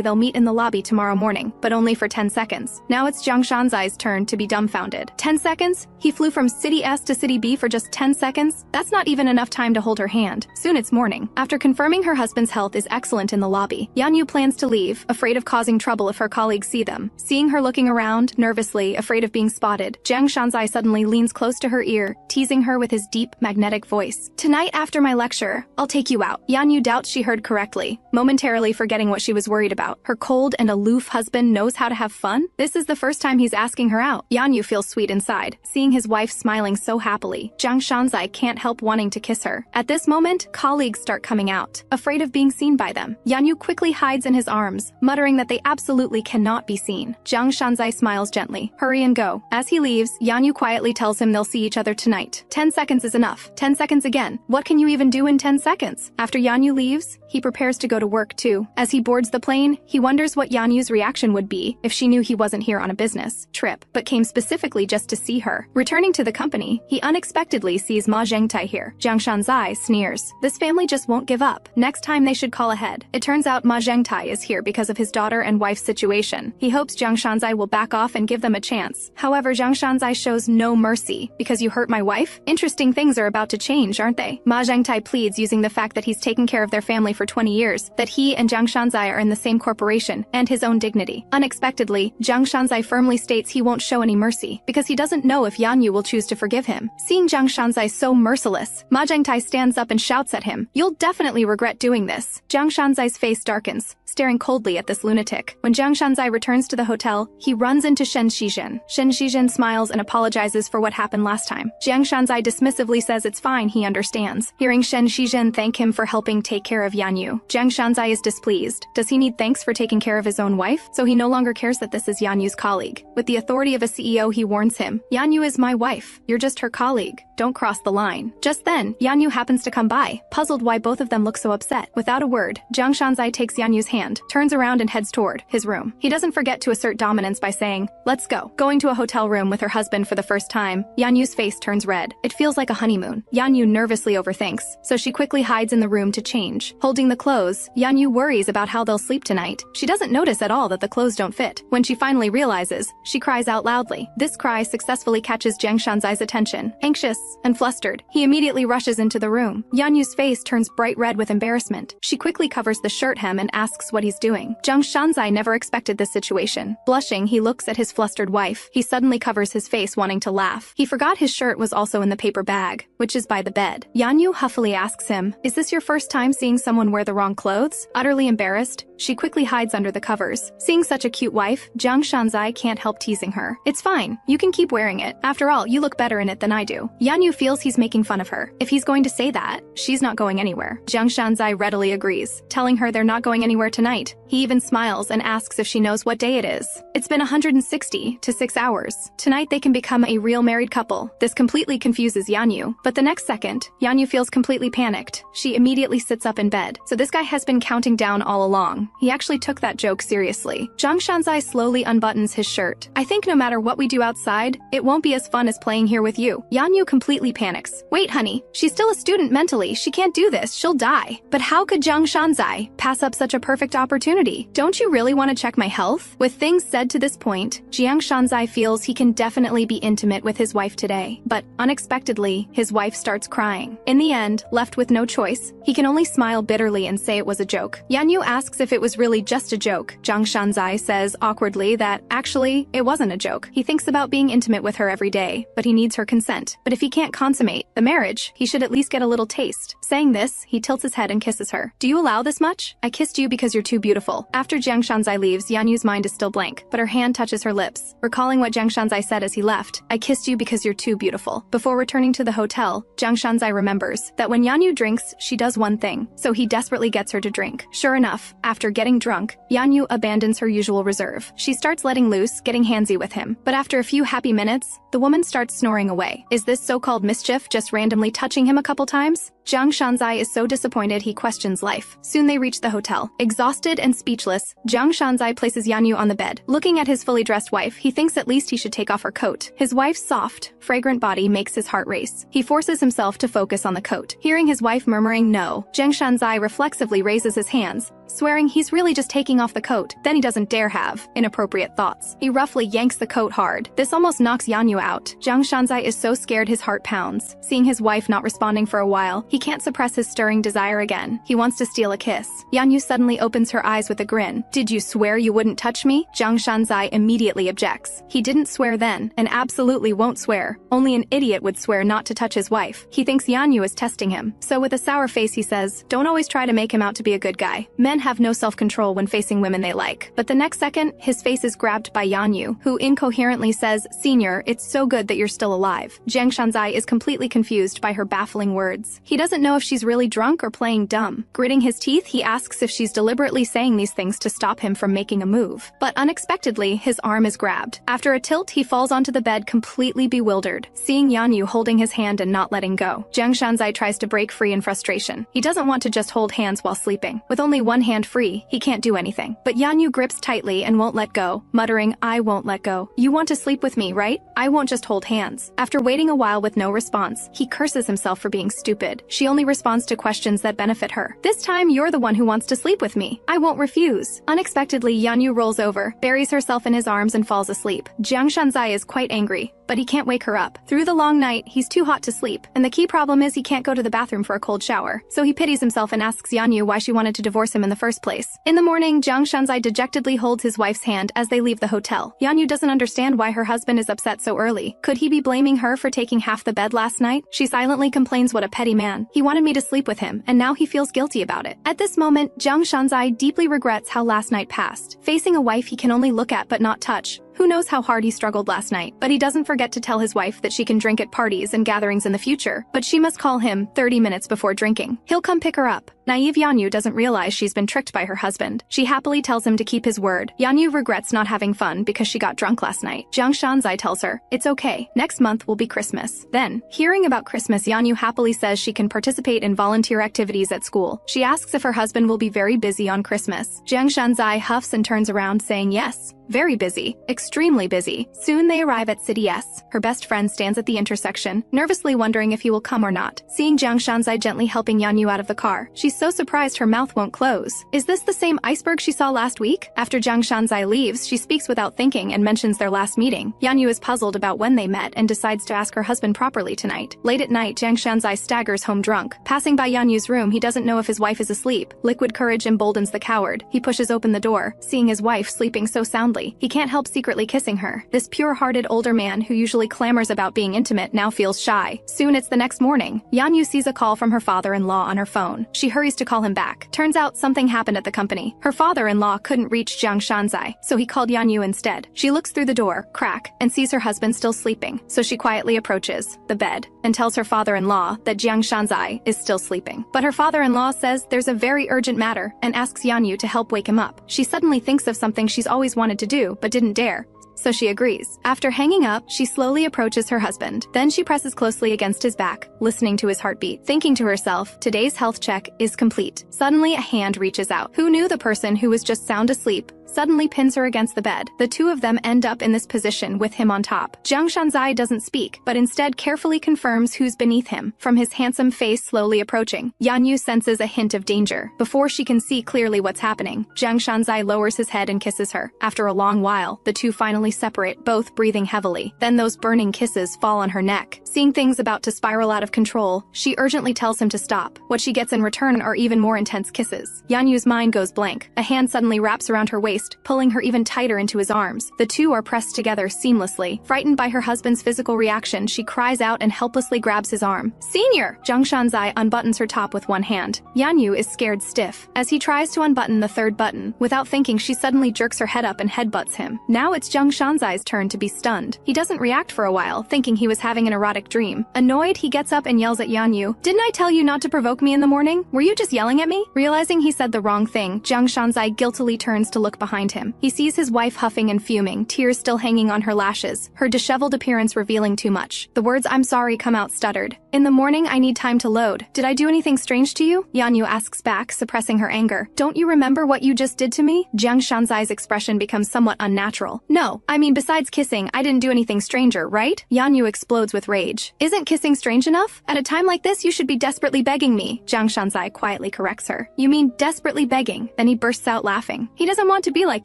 they'll meet in the lobby tomorrow morning, but only for 10 seconds. Now it's Jiang Shanzai's turn to be dumbfounded. 10 seconds? He flew from City S to City B for just 10 seconds? That's not even enough time to hold her hand. Soon it's morning. After confirming her husband's health is excellent in the lobby, Yanyu plans to leave, afraid of causing trouble if her colleagues see them. Seeing her looking around, nervously, afraid of being spotted, Jiang Shanzai suddenly leans close to her ear, teasing her with his deep, magnetic voice. "Tonight after my lecture, I'll take you out." Yanyu doubts she heard correctly, momentarily forgetting what she was worried about. Her cold and aloof husband knows how to have fun? This is the first time he's asking her out. Yanyu feels sweet inside. Seeing his wife smiling so happily, Jiang Shanzai can't help wanting to kiss her. At this moment, colleagues start coming out, afraid of being seen by them. Yanyu quickly hides in his arms, muttering that they absolutely cannot be seen. Jiang Shanzai smiles gently. "Hurry and go." As he leaves, Yanyu quietly tells him they'll see each other tonight. 10 seconds is enough. 10 seconds again. What can you even do in 10 seconds? After Yanyu leaves, he prepares to go to work too. As he boards the plane, he wonders what Yanyu's reaction would be if she knew he wasn't here on a business trip, but came specifically just to see her. Returning to the company, he unexpectedly sees Ma Zhengtai here. Jiang Shanzai sneers. This family just won't give up. Next time they should call ahead. It turns out Ma Zhengtai is here because of his daughter and wife's situation. He hopes Jiang Shanzai will back off and give them a chance. However, Jiang Shanzai shows no mercy. "Because you hurt my wife? Interesting things are about to change, aren't they?" Ma Zhengtai pleads, using the fact that he's taken care of their family for 20 years, that he and Jiang Shanzai are in the same corporation, and his own dignity. Unexpectedly, Jiang Shanzai firmly states he won't show any mercy, because he doesn't know if Yanyu will choose to forgive him. Seeing Jiang Shanzai so merciless, Ma Zhengtai stands up and shouts at him, "You'll definitely regret doing this." Jiang Shanzai's face darkens. staring coldly at this lunatic. When Jiang Shanzai returns to the hotel, he runs into Shen Shizhen. Shen Shizhen smiles and apologizes for what happened last time. Jiang Shanzai dismissively says it's fine, he understands. Hearing Shen Shizhen thank him for helping take care of Yanyu, Jiang Shanzai is displeased. Does he need thanks for taking care of his own wife? So he no longer cares that this is Yanyu's colleague. With the authority of a CEO, he warns him, Yanyu is my wife. You're just her colleague. Don't cross the line. Just then, Yanyu happens to come by, puzzled why both of them look so upset. Without a word, Jiang Shanzai takes Yanyu's hand, turns around and heads toward his room. He doesn't forget to assert dominance by saying, let's go. Going to a hotel room with her husband for the first time, Yanyu's face turns red. It feels like a honeymoon. Yanyu nervously overthinks, so she quickly hides in the room to change. Holding the clothes, Yanyu worries about how they'll sleep tonight. She doesn't notice at all that the clothes don't fit. When she finally realizes, she cries out loudly. This cry successfully catches Jiang Shanzai's attention. Anxious and flustered, he immediately rushes into the room. Yanyu's face turns bright red with embarrassment. She quickly covers the shirt hem and asks what he's doing. Jiang Shanzai never expected this situation. Blushing, he looks at his flustered wife. He suddenly covers his face, wanting to laugh. He forgot his shirt was also in the paper bag, which is by the bed. Yanyu huffily asks him, is this your first time seeing someone wear the wrong clothes? Utterly embarrassed, she quickly hides under the covers. Seeing such a cute wife, Jiang Shanzai can't help teasing her. It's fine, you can keep wearing it. After all, you look better in it than I do. Yanyu feels he's making fun of her. If he's going to say that, she's not going anywhere. Jiang Shanzai readily agrees, telling her they're not going anywhere tonight. He even smiles and asks if she knows what day it is. It's been 160 to 6 hours. Tonight they can become a real married couple. This completely confuses Yanyu, but the next second, Yanyu feels completely panicked. She immediately sits up in bed. So this guy has been counting down all along. He actually took that joke seriously. Jiang Shanzai slowly unbuttons his shirt. I think no matter what we do outside, it won't be as fun as playing here with you. Yanyu completely panics. Wait, honey, she's still a student mentally. She can't do this. She'll die. But how could Jiang Shanzai pass up such a perfect opportunity? Don't you really want to check my health? With things said to this point, Jiang Shanzai feels he can definitely be intimate with his wife today. But unexpectedly, his wife starts crying. In the end, left with no choice, he can only smile bitterly and say it was a joke. Yanyu asks if it was really just a joke. Jiang Shanzai says awkwardly that actually, it wasn't a joke. He thinks about being intimate with her every day, but he needs her consent. But if he can't consummate the marriage, he should at least get a little taste. Saying this, he tilts his head and kisses her. Do you allow this much? I kissed you because you're too beautiful. After Jiang Shanzai leaves, Yanyu's mind is still blank, but her hand touches her lips. Recalling what Jiang Shanzai said as he left, I kissed you because you're too beautiful. Before returning to the hotel, Jiang Shanzai remembers that when Yanyu drinks, she does one thing, so he desperately gets her to drink. Sure enough, after getting drunk, Yanyu abandons her usual reserve. She starts letting loose, getting handsy with him. But after a few happy minutes, the woman starts snoring away. Is this so-called mischief just randomly touching him a couple times? Jiang Shanzai is so disappointed he questions life. Soon they reach the hotel. Exhausted and speechless, Jiang Shanzai places Yanyu on the bed. Looking at his fully dressed wife, he thinks at least he should take off her coat. His wife's soft, fragrant body makes his heart race. He forces himself to focus on the coat. Hearing his wife murmuring no, Jiang Shanzai reflexively raises his hands, swearing he's really just taking off the coat. Then he doesn't dare have inappropriate thoughts. He roughly yanks the coat hard. This almost knocks Yanyu out. Jiang Shanzai is so scared his heart pounds. Seeing his wife not responding for a while, he can't suppress his stirring desire again. He wants to steal a kiss. Yanyu suddenly opens her eyes with a grin. Did you swear you wouldn't touch me? Jiang Shanzai immediately objects. He didn't swear then, and absolutely won't swear. Only an idiot would swear not to touch his wife. He thinks Yanyu is testing him. So with a sour face he says, don't always try to make him out to be a good guy. Men have no self-control when facing women they like. But the next second, his face is grabbed by Yanyu, who incoherently says, Senior, it's so good that you're still alive. Jiang Shanzai is completely confused by her baffling words. He doesn't know if she's really drunk or playing dumb. Gritting his teeth, he asks if she's deliberately saying these things to stop him from making a move. But unexpectedly, his arm is grabbed. After a tilt, he falls onto the bed completely bewildered. Seeing Yanyu holding his hand and not letting go, Jiang Shanzai tries to break free in frustration. He doesn't want to just hold hands while sleeping. With only one hand free, he can't do anything. But Yanyu grips tightly and won't let go, muttering, I won't let go. You want to sleep with me, right? I won't just hold hands. After waiting a while with no response, he curses himself for being stupid. She only responds to questions that benefit her. This time, you're the one who wants to sleep with me. I won't refuse. Unexpectedly, Yanyu rolls over, buries herself in his arms and falls asleep. Jiang Shanzai is quite angry, but he can't wake her up. Through the long night, he's too hot to sleep, and the key problem is he can't go to the bathroom for a cold shower. So he pities himself and asks Yanyu why she wanted to divorce him in the first place. In the morning, Jiang Shanzai dejectedly holds his wife's hand as they leave the hotel. Yanyu doesn't understand why her husband is upset so early. Could he be blaming her for taking half the bed last night? She silently complains what a petty man. He wanted me to sleep with him, and now he feels guilty about it. At this moment, Jiang Shanzai deeply regrets how last night passed. Facing a wife he can only look at but not touch. Who knows how hard he struggled last night, but he doesn't forget to tell his wife that she can drink at parties and gatherings in the future, but she must call him 30 minutes before drinking. He'll come pick her up. Naive Yanyu doesn't realize she's been tricked by her husband. She happily tells him to keep his word. Yanyu regrets not having fun because she got drunk last night. Jiang Shanzai tells her, "It's okay. Next month will be Christmas." Then, hearing about Christmas, Yanyu happily says she can participate in volunteer activities at school. She asks if her husband will be very busy on Christmas. Jiang Shanzai huffs and turns around saying yes. Very busy. Extremely busy. Soon they arrive at City S. Her best friend stands at the intersection, nervously wondering if he will come or not. Seeing Jiang Shanzai gently helping Yanyu out of the car, she's so surprised her mouth won't close. Is this the same iceberg she saw last week? After Jiang Shanzai leaves, she speaks without thinking and mentions their last meeting. Yanyu is puzzled about when they met and decides to ask her husband properly tonight. Late at night, Jiang Shanzai staggers home drunk. Passing by Yanyu's room, he doesn't know if his wife is asleep. Liquid courage emboldens the coward. He pushes open the door, seeing his wife sleeping so soundly. He can't help secretly kissing her. This pure-hearted older man who usually clamors about being intimate now feels shy. Soon it's the next morning. Yanyu sees a call from her father-in-law on her phone. She hurries to call him back. Turns out something happened at the company. Her father-in-law couldn't reach Jiang Shanzai, so he called Yanyu instead. She looks through the door, crack, and sees her husband still sleeping, so she quietly approaches the bed and tells her father-in-law that Jiang Shanzai is still sleeping. But her father-in-law says there's a very urgent matter and asks Yanyu to help wake him up. She suddenly thinks of something she's always wanted to do but didn't dare. So she agrees. After hanging up, she slowly approaches her husband. Then she presses closely against his back, listening to his heartbeat, thinking to herself, today's health check is complete. Suddenly, a hand reaches out. Who knew the person who was just sound asleep suddenly pins her against the bed. The two of them end up in this position with him on top. Jiang Shanzai doesn't speak, but instead carefully confirms who's beneath him, from his handsome face slowly approaching. Yanyu senses a hint of danger. Before she can see clearly what's happening, Jiang Shanzai lowers his head and kisses her. After a long while, the two finally separate, both breathing heavily. Then those burning kisses fall on her neck. Seeing things about to spiral out of control, she urgently tells him to stop. What she gets in return are even more intense kisses. Yanyu's mind goes blank. A hand suddenly wraps around her waist, pulling her even tighter into his arms. The two are pressed together seamlessly. Frightened by her husband's physical reaction, she cries out and helplessly grabs his arm. "Senior!" Jiang Shanzai unbuttons her top with one hand. Yanyu is scared stiff. As he tries to unbutton the third button, without thinking, she suddenly jerks her head up and headbutts him. Now it's Jiang Shanzai's turn to be stunned. He doesn't react for a while, thinking he was having an erotic dream. Annoyed, he gets up and yells at Yanyu, "Didn't I tell you not to provoke me in the morning? Were you just yelling at me?" Realizing he said the wrong thing, Jiang Shanzai guiltily turns to look behind him. He sees his wife huffing and fuming, tears still hanging on her lashes, her disheveled appearance revealing too much. The words "I'm sorry" come out stuttered. "In the morning, I need time to load. Did I do anything strange to you?" Yanyu asks back, suppressing her anger. "Don't you remember what you just did to me?" Jiang Shanzai's expression becomes somewhat unnatural. "No, I mean besides kissing, I didn't do anything stranger, right?" Yanyu explodes with rage. "Isn't kissing strange enough? At a time like this, you should be desperately begging me." Jiang Shanzai quietly corrects her. "You mean desperately begging?" Then he bursts out laughing. He doesn't want to be like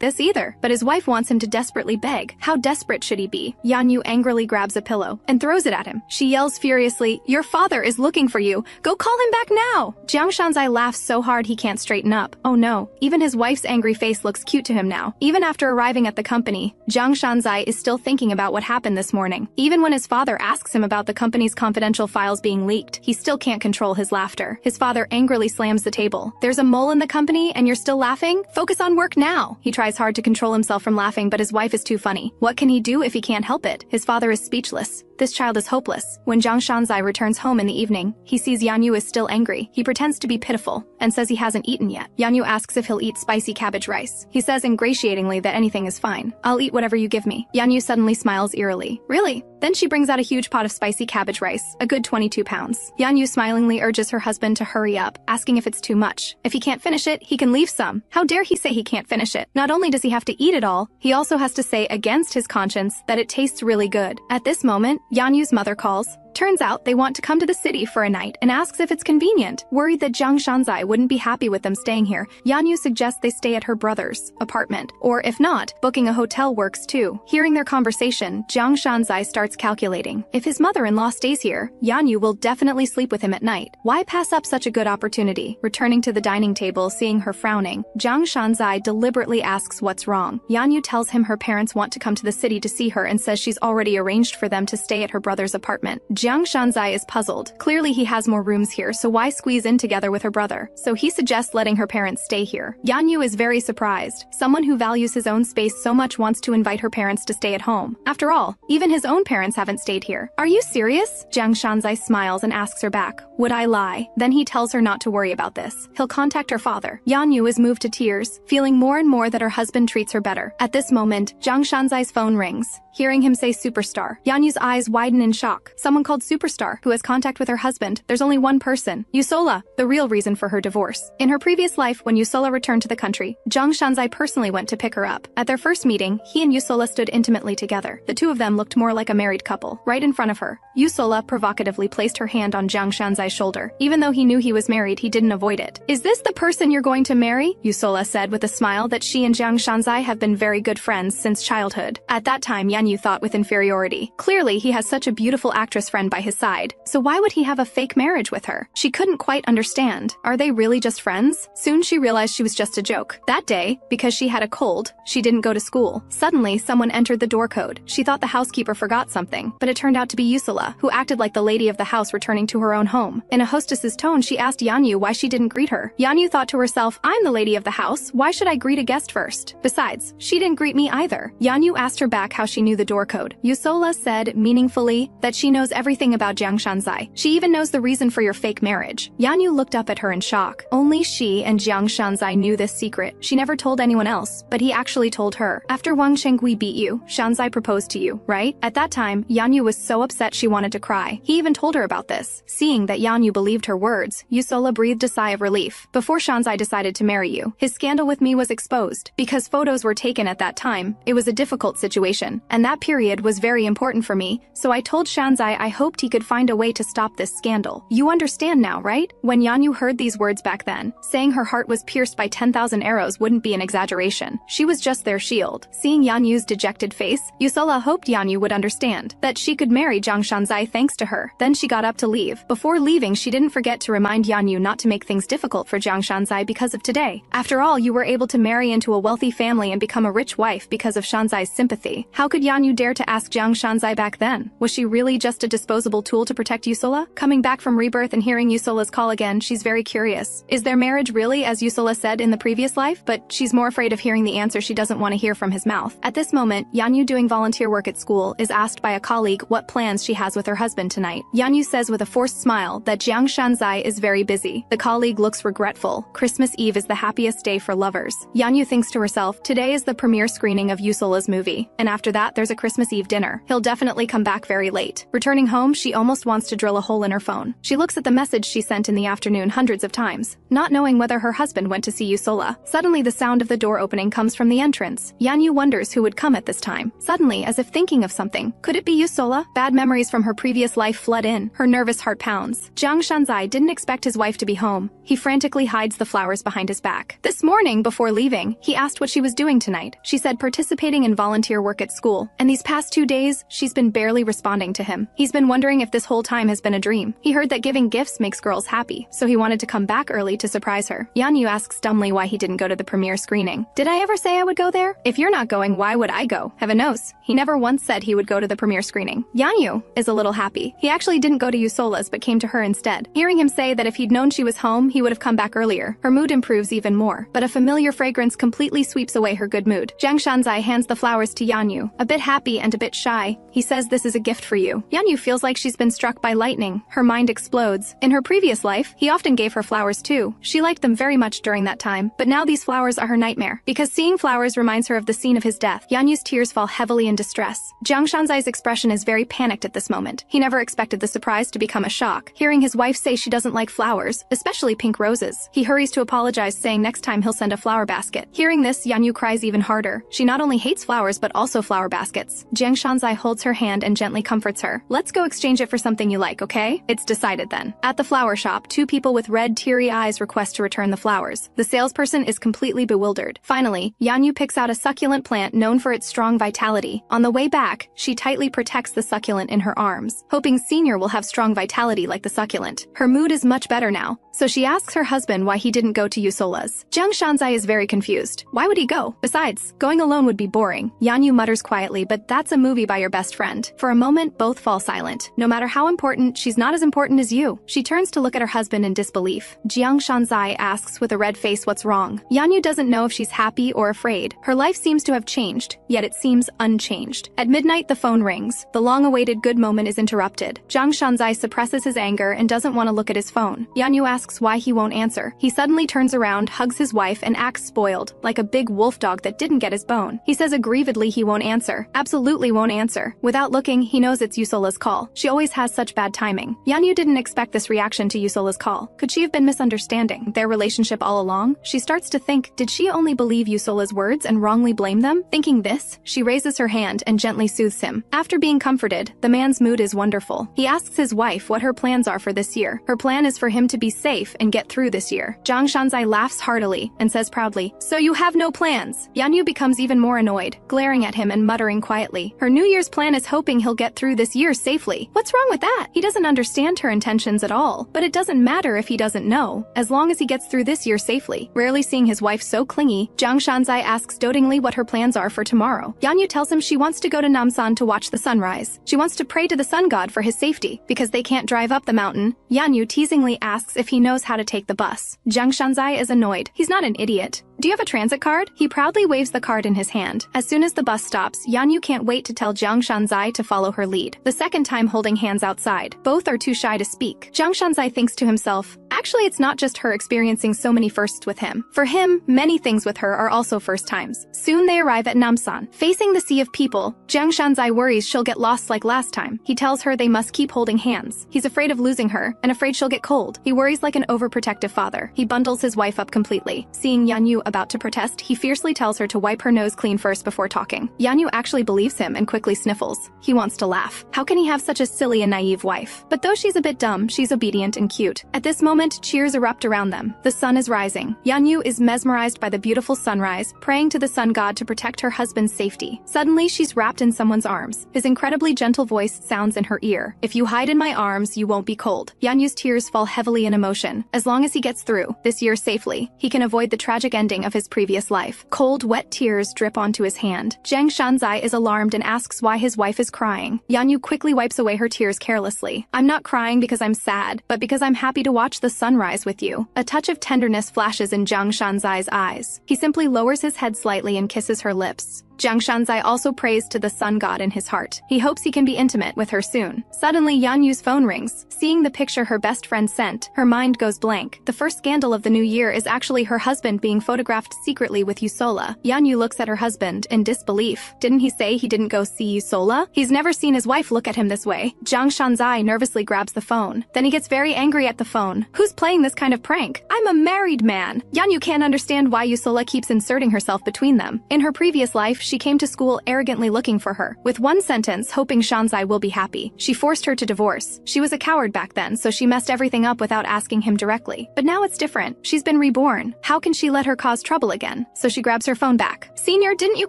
this either, but his wife wants him to desperately beg. How desperate should he be? Yanyu angrily grabs a pillow and throws it at him. She yells furiously, "Your father is looking for you. Go call him back now!" Jiang Shanzai laughs so hard he can't straighten up. Oh no, even his wife's angry face looks cute to him now. Even after arriving at the company, Jiang Shanzai is still thinking about what happened this morning. Even when his father asks him about the company's confidential files being leaked, he still can't control his laughter. His father angrily slams the table. "There's a mole in the company and you're still laughing? Focus on work now!" He tries hard to control himself from laughing, but his wife is too funny. What can he do if he can't help it? His father is speechless. This child is hopeless. When Jiang Shanzai returns home in the evening, he sees Yanyu is still angry. He pretends to be pitiful and says he hasn't eaten yet. Yanyu asks if he'll eat spicy cabbage rice. He says ingratiatingly that anything is fine. "I'll eat whatever you give me." Yanyu suddenly smiles eerily. "Really?" Then she brings out a huge pot of spicy cabbage rice, a good 22 pounds. Yanyu smilingly urges her husband to hurry up, asking if it's too much. If he can't finish it, he can leave some. How dare he say he can't finish it? Not only does he have to eat it all, he also has to say against his conscience that it tastes really good. At this moment, Yanyu's mother calls. Turns out they want to come to the city for a night and asks if it's convenient. Worried that Jiang Shanzai wouldn't be happy with them staying here, Yanyu suggests they stay at her brother's apartment. Or if not, booking a hotel works too. Hearing their conversation, Jiang Shanzai starts calculating. If his mother-in-law stays here, Yanyu will definitely sleep with him at night. Why pass up such a good opportunity? Returning to the dining table, seeing her frowning, Jiang Shanzai deliberately asks what's wrong. Yanyu tells him her parents want to come to the city to see her and says she's already arranged for them to stay at her brother's apartment. Jiang Shanzai is puzzled. Clearly he has more rooms here, so why squeeze in together with her brother? So he suggests letting her parents stay here. Yanyu is very surprised. Someone who values his own space so much wants to invite her parents to stay at home. After all, even his own parents haven't stayed here. Are you serious? Jiang Shanzai smiles and asks her back. Would I lie? Then he tells her not to worry about this. He'll contact her father. Yanyu is moved to tears, feeling more and more that her husband treats her better. At this moment, Jiang Shanzai's phone rings. Hearing him say superstar, Yanyu's eyes widen in shock. Someone called Superstar, who has contact with her husband. There's only one person, Yusola, the real reason for her divorce. In her previous life, when Yusola returned to the country, Jiang Shanzai personally went to pick her up. At their first meeting, he and Yusola stood intimately together. The two of them looked more like a married couple. Right in front of her, Yusola provocatively placed her hand on Jiang Shanzai's shoulder. Even though he knew he was married, he didn't avoid it. Is this the person you're going to marry? Yusola said with a smile that she and Jiang Shanzai have been very good friends since childhood. At that time, Yanyu thought with inferiority. Clearly, he has such a beautiful actress friend by his side, so why would he have a fake marriage with her? She couldn't quite understand. Are they really just friends? Soon she realized she was just a joke. That day, because she had a cold, she didn't go to school. Suddenly, someone entered the door code. She thought the housekeeper forgot something, but it turned out to be Yusola, who acted like the lady of the house returning to her own home. In a hostess's tone, she asked Yanyu why she didn't greet her. Yanyu thought to herself, I'm the lady of the house, why should I greet a guest first? Besides, she didn't greet me either. Yanyu asked her back how she knew the door code. Yusola said, meaningfully, that she knows everything about Jiang Shanzai. She even knows the reason for your fake marriage. Yanyu looked up at her in shock. Only she and Jiang Shanzai knew this secret. She never told anyone else, but he actually told her. After Wang Shengui beat you, Shanzai proposed to you, right? At that time, Yanyu was so upset she wanted to cry. He even told her about this. Seeing that Yanyu believed her words, Yusola breathed a sigh of relief. Before Shanzai decided to marry you, his scandal with me was exposed. Because photos were taken at that time, it was a difficult situation, and that period was very important for me, so I told Shanzai I hoped he could find a way to stop this scandal. You understand now, right? When Yanyu heard these words back then, saying her heart was pierced by 10,000 arrows wouldn't be an exaggeration. She was just their shield. Seeing Yanyu's dejected face, Yusola hoped Yanyu would understand that she could marry Jiang Shanzai thanks to her. Then she got up to leave. Before leaving, she didn't forget to remind Yanyu not to make things difficult for Jiang Shanzai because of today. After all, you were able to marry into a wealthy family and become a rich wife because of Shanzai's sympathy. How could Yanyu dare to ask Jiang Shanzai back then? Was she really just a disposable tool to protect Yusola? Coming back from rebirth and hearing Yusola's call again, she's very curious. Is their marriage really as Yusola said in the previous life? But she's more afraid of hearing the answer she doesn't want to hear from his mouth. At this moment, Yanyu, doing volunteer work at school, is asked by a colleague what plans she has with her husband tonight. Yanyu says with a forced smile that Jiang Shanzai is very busy. The colleague looks regretful. Christmas Eve is the happiest day for lovers. Yanyu thinks to herself, today is the premiere screening of Yusola's movie, and after that there's a Christmas Eve dinner. He'll definitely come back very late. Returning home, she almost wants to drill a hole in her phone. She looks at the message she sent in the afternoon hundreds of times, not knowing whether her husband went to see Yusola. Suddenly the sound of the door opening comes from the entrance. Yanyu wonders who would come at this time. Suddenly, as if thinking of something, could it be Yusola? Bad memories from her previous life flood in. Her nervous heart pounds. Jiang Shanzai didn't expect his wife to be home. He frantically hides the flowers behind his back. This morning, before leaving, he asked what she was doing tonight. She said participating in volunteer work at school, and these past 2 days, she's been barely responding to him. He's been wondering if this whole time has been a dream. He heard that giving gifts makes girls happy, so he wanted to come back early to surprise her. Yanyu asks dumbly why he didn't go to the premiere screening. Did I ever say I would go there? If you're not going, why would I go? Heaven knows, he never once said he would go to the premiere screening. Yanyu is a little happy. He actually didn't go to Yusola's but came to her instead. Hearing him say that if he'd known she was home, he would have come back earlier. Her mood improves even more, but a familiar fragrance completely sweeps away her good mood. Jiang Shanzai hands the flowers to Yanyu, a bit happy and a bit shy. He says this is a gift for you. Yanyu feels like she's been struck by lightning. Her mind explodes. In her previous life, he often gave her flowers too. She liked them very much during that time, but now these flowers are her nightmare, because seeing flowers reminds her of the scene of his death. Yanyu's tears fall heavily in distress. Jiang Shanzai's expression is very panicked at this moment. He never expected the surprise to become a shock. Hearing his wife say she doesn't like flowers, especially pink roses, he hurries to apologize, saying next time he'll send a flower basket. Hearing this, Yanyu cries even harder. She not only hates flowers but also flower baskets. baskets. Jiang Shanzai holds her hand and gently comforts her. Let's go exchange it for something you like, okay? It's decided then. At the flower shop, two people with red, teary eyes request to return the flowers. The salesperson is completely bewildered. Finally, Yanyu picks out a succulent plant known for its strong vitality. On the way back, she tightly protects the succulent in her arms, hoping Senior will have strong vitality like the succulent. Her mood is much better now, so she asks her husband why he didn't go to Yusola's. Jiang Shanzai is very confused. Why would he go? Besides, going alone would be boring. Yanyu mutters quietly, but that's a movie by your best friend. For a moment, both fall silent. No matter how important, she's not as important as you. She turns to look at her husband in disbelief. Jiang Shanzai asks with a red face what's wrong. Yanyu doesn't know if she's happy or afraid. Her life seems to have changed, yet it seems unchanged. At midnight, the phone rings. The long-awaited good moment is interrupted. Jiang Shanzai suppresses his anger and doesn't want to look at his phone. Yanyu asks why he won't answer. He suddenly turns around, hugs his wife, and acts spoiled, like a big wolf dog that didn't get his bone. He says aggrievedly he won't answer. Absolutely won't answer. Without looking, he knows it's Yusola's call. She always has such bad timing. Yanyu didn't expect this reaction to Yusola's call. Could she have been misunderstanding their relationship all along? She starts to think, did she only believe Yusola's words and wrongly blame them? Thinking this, she raises her hand and gently soothes him. After being comforted, the man's mood is wonderful. He asks his wife what her plans are for this year. Her plan is for him to be safe and get through this year. Jiang Shanzai laughs heartily and says proudly, "So you have no plans?" Yanyu becomes even more annoyed, glaring at him and muttering quietly. Her New Year's plan is hoping he'll get through this year safely. What's wrong with that? He doesn't understand her intentions at all. But it doesn't matter if he doesn't know, as long as he gets through this year safely. Rarely seeing his wife so clingy, Jiang Shanzai asks dotingly what her plans are for tomorrow. Yanyu tells him she wants to go to Namsan to watch the sunrise. She wants to pray to the sun god for his safety. Because they can't drive up the mountain, Yanyu teasingly asks if he knows how to take the bus. Jiang Shanzai is annoyed. He's not an idiot. Do you have a transit card? He proudly waves the card in his hand. As soon as the bus stops, Yanyu can't wait to tell Jiang Shanzai to follow her lead. The second time holding hands outside. Both are too shy to speak. Jiang Shanzai thinks to himself, actually it's not just her experiencing so many firsts with him. For him, many things with her are also first times. Soon they arrive at Namsan. Facing the sea of people, Jiang Shanzai worries she'll get lost like last time. He tells her they must keep holding hands. He's afraid of losing her, and afraid she'll get cold. He worries like an overprotective father. He bundles his wife up completely. Seeing Yanyu about to protest, he fiercely tells her to wipe her nose clean first before talking. Yanyu actually believes him and quickly sniffles. He wants to laugh. How can he have such a silly and naive wife? But though she's a bit dumb, she's obedient and cute. At this moment, cheers erupt around them. The sun is rising. Yanyu is mesmerized by the beautiful sunrise, praying to the sun god to protect her husband's safety. Suddenly, she's wrapped in someone's arms. His incredibly gentle voice sounds in her ear. If you hide in my arms, you won't be cold. Yanyu's tears fall heavily in emotion. As long as he gets through this year safely, he can avoid the tragic ending of his previous life. Cold, wet tears drip onto his hand. Jiang Shanzai is alarmed and asks why his wife is crying. Yanyu quickly wipes away her tears carelessly. I'm not crying because I'm sad, but because I'm happy to watch the sunrise with you. A touch of tenderness flashes in Jiang Shanzai's eyes. He simply lowers his head slightly and kisses her lips. Jiang Shanzai also prays to the sun god in his heart. He hopes he can be intimate with her soon. Suddenly, Yanyu's phone rings. Seeing the picture her best friend sent, her mind goes blank. The first scandal of the new year is actually her husband being photographed secretly with Yusola. Yanyu looks at her husband in disbelief. Didn't he say he didn't go see Yusola? He's never seen his wife look at him this way. Jiang Shanzai nervously grabs the phone. Then he gets very angry at the phone. Who's playing this kind of prank? I'm a married man. Yanyu can't understand why Yusola keeps inserting herself between them. In her previous life, she came to school arrogantly looking for her. With one sentence, hoping Shanzai will be happy. She forced her to divorce. She was a coward back then, so she messed everything up without asking him directly. But now it's different. She's been reborn. How can she let her cause trouble again? So she grabs her phone back. Senior, didn't you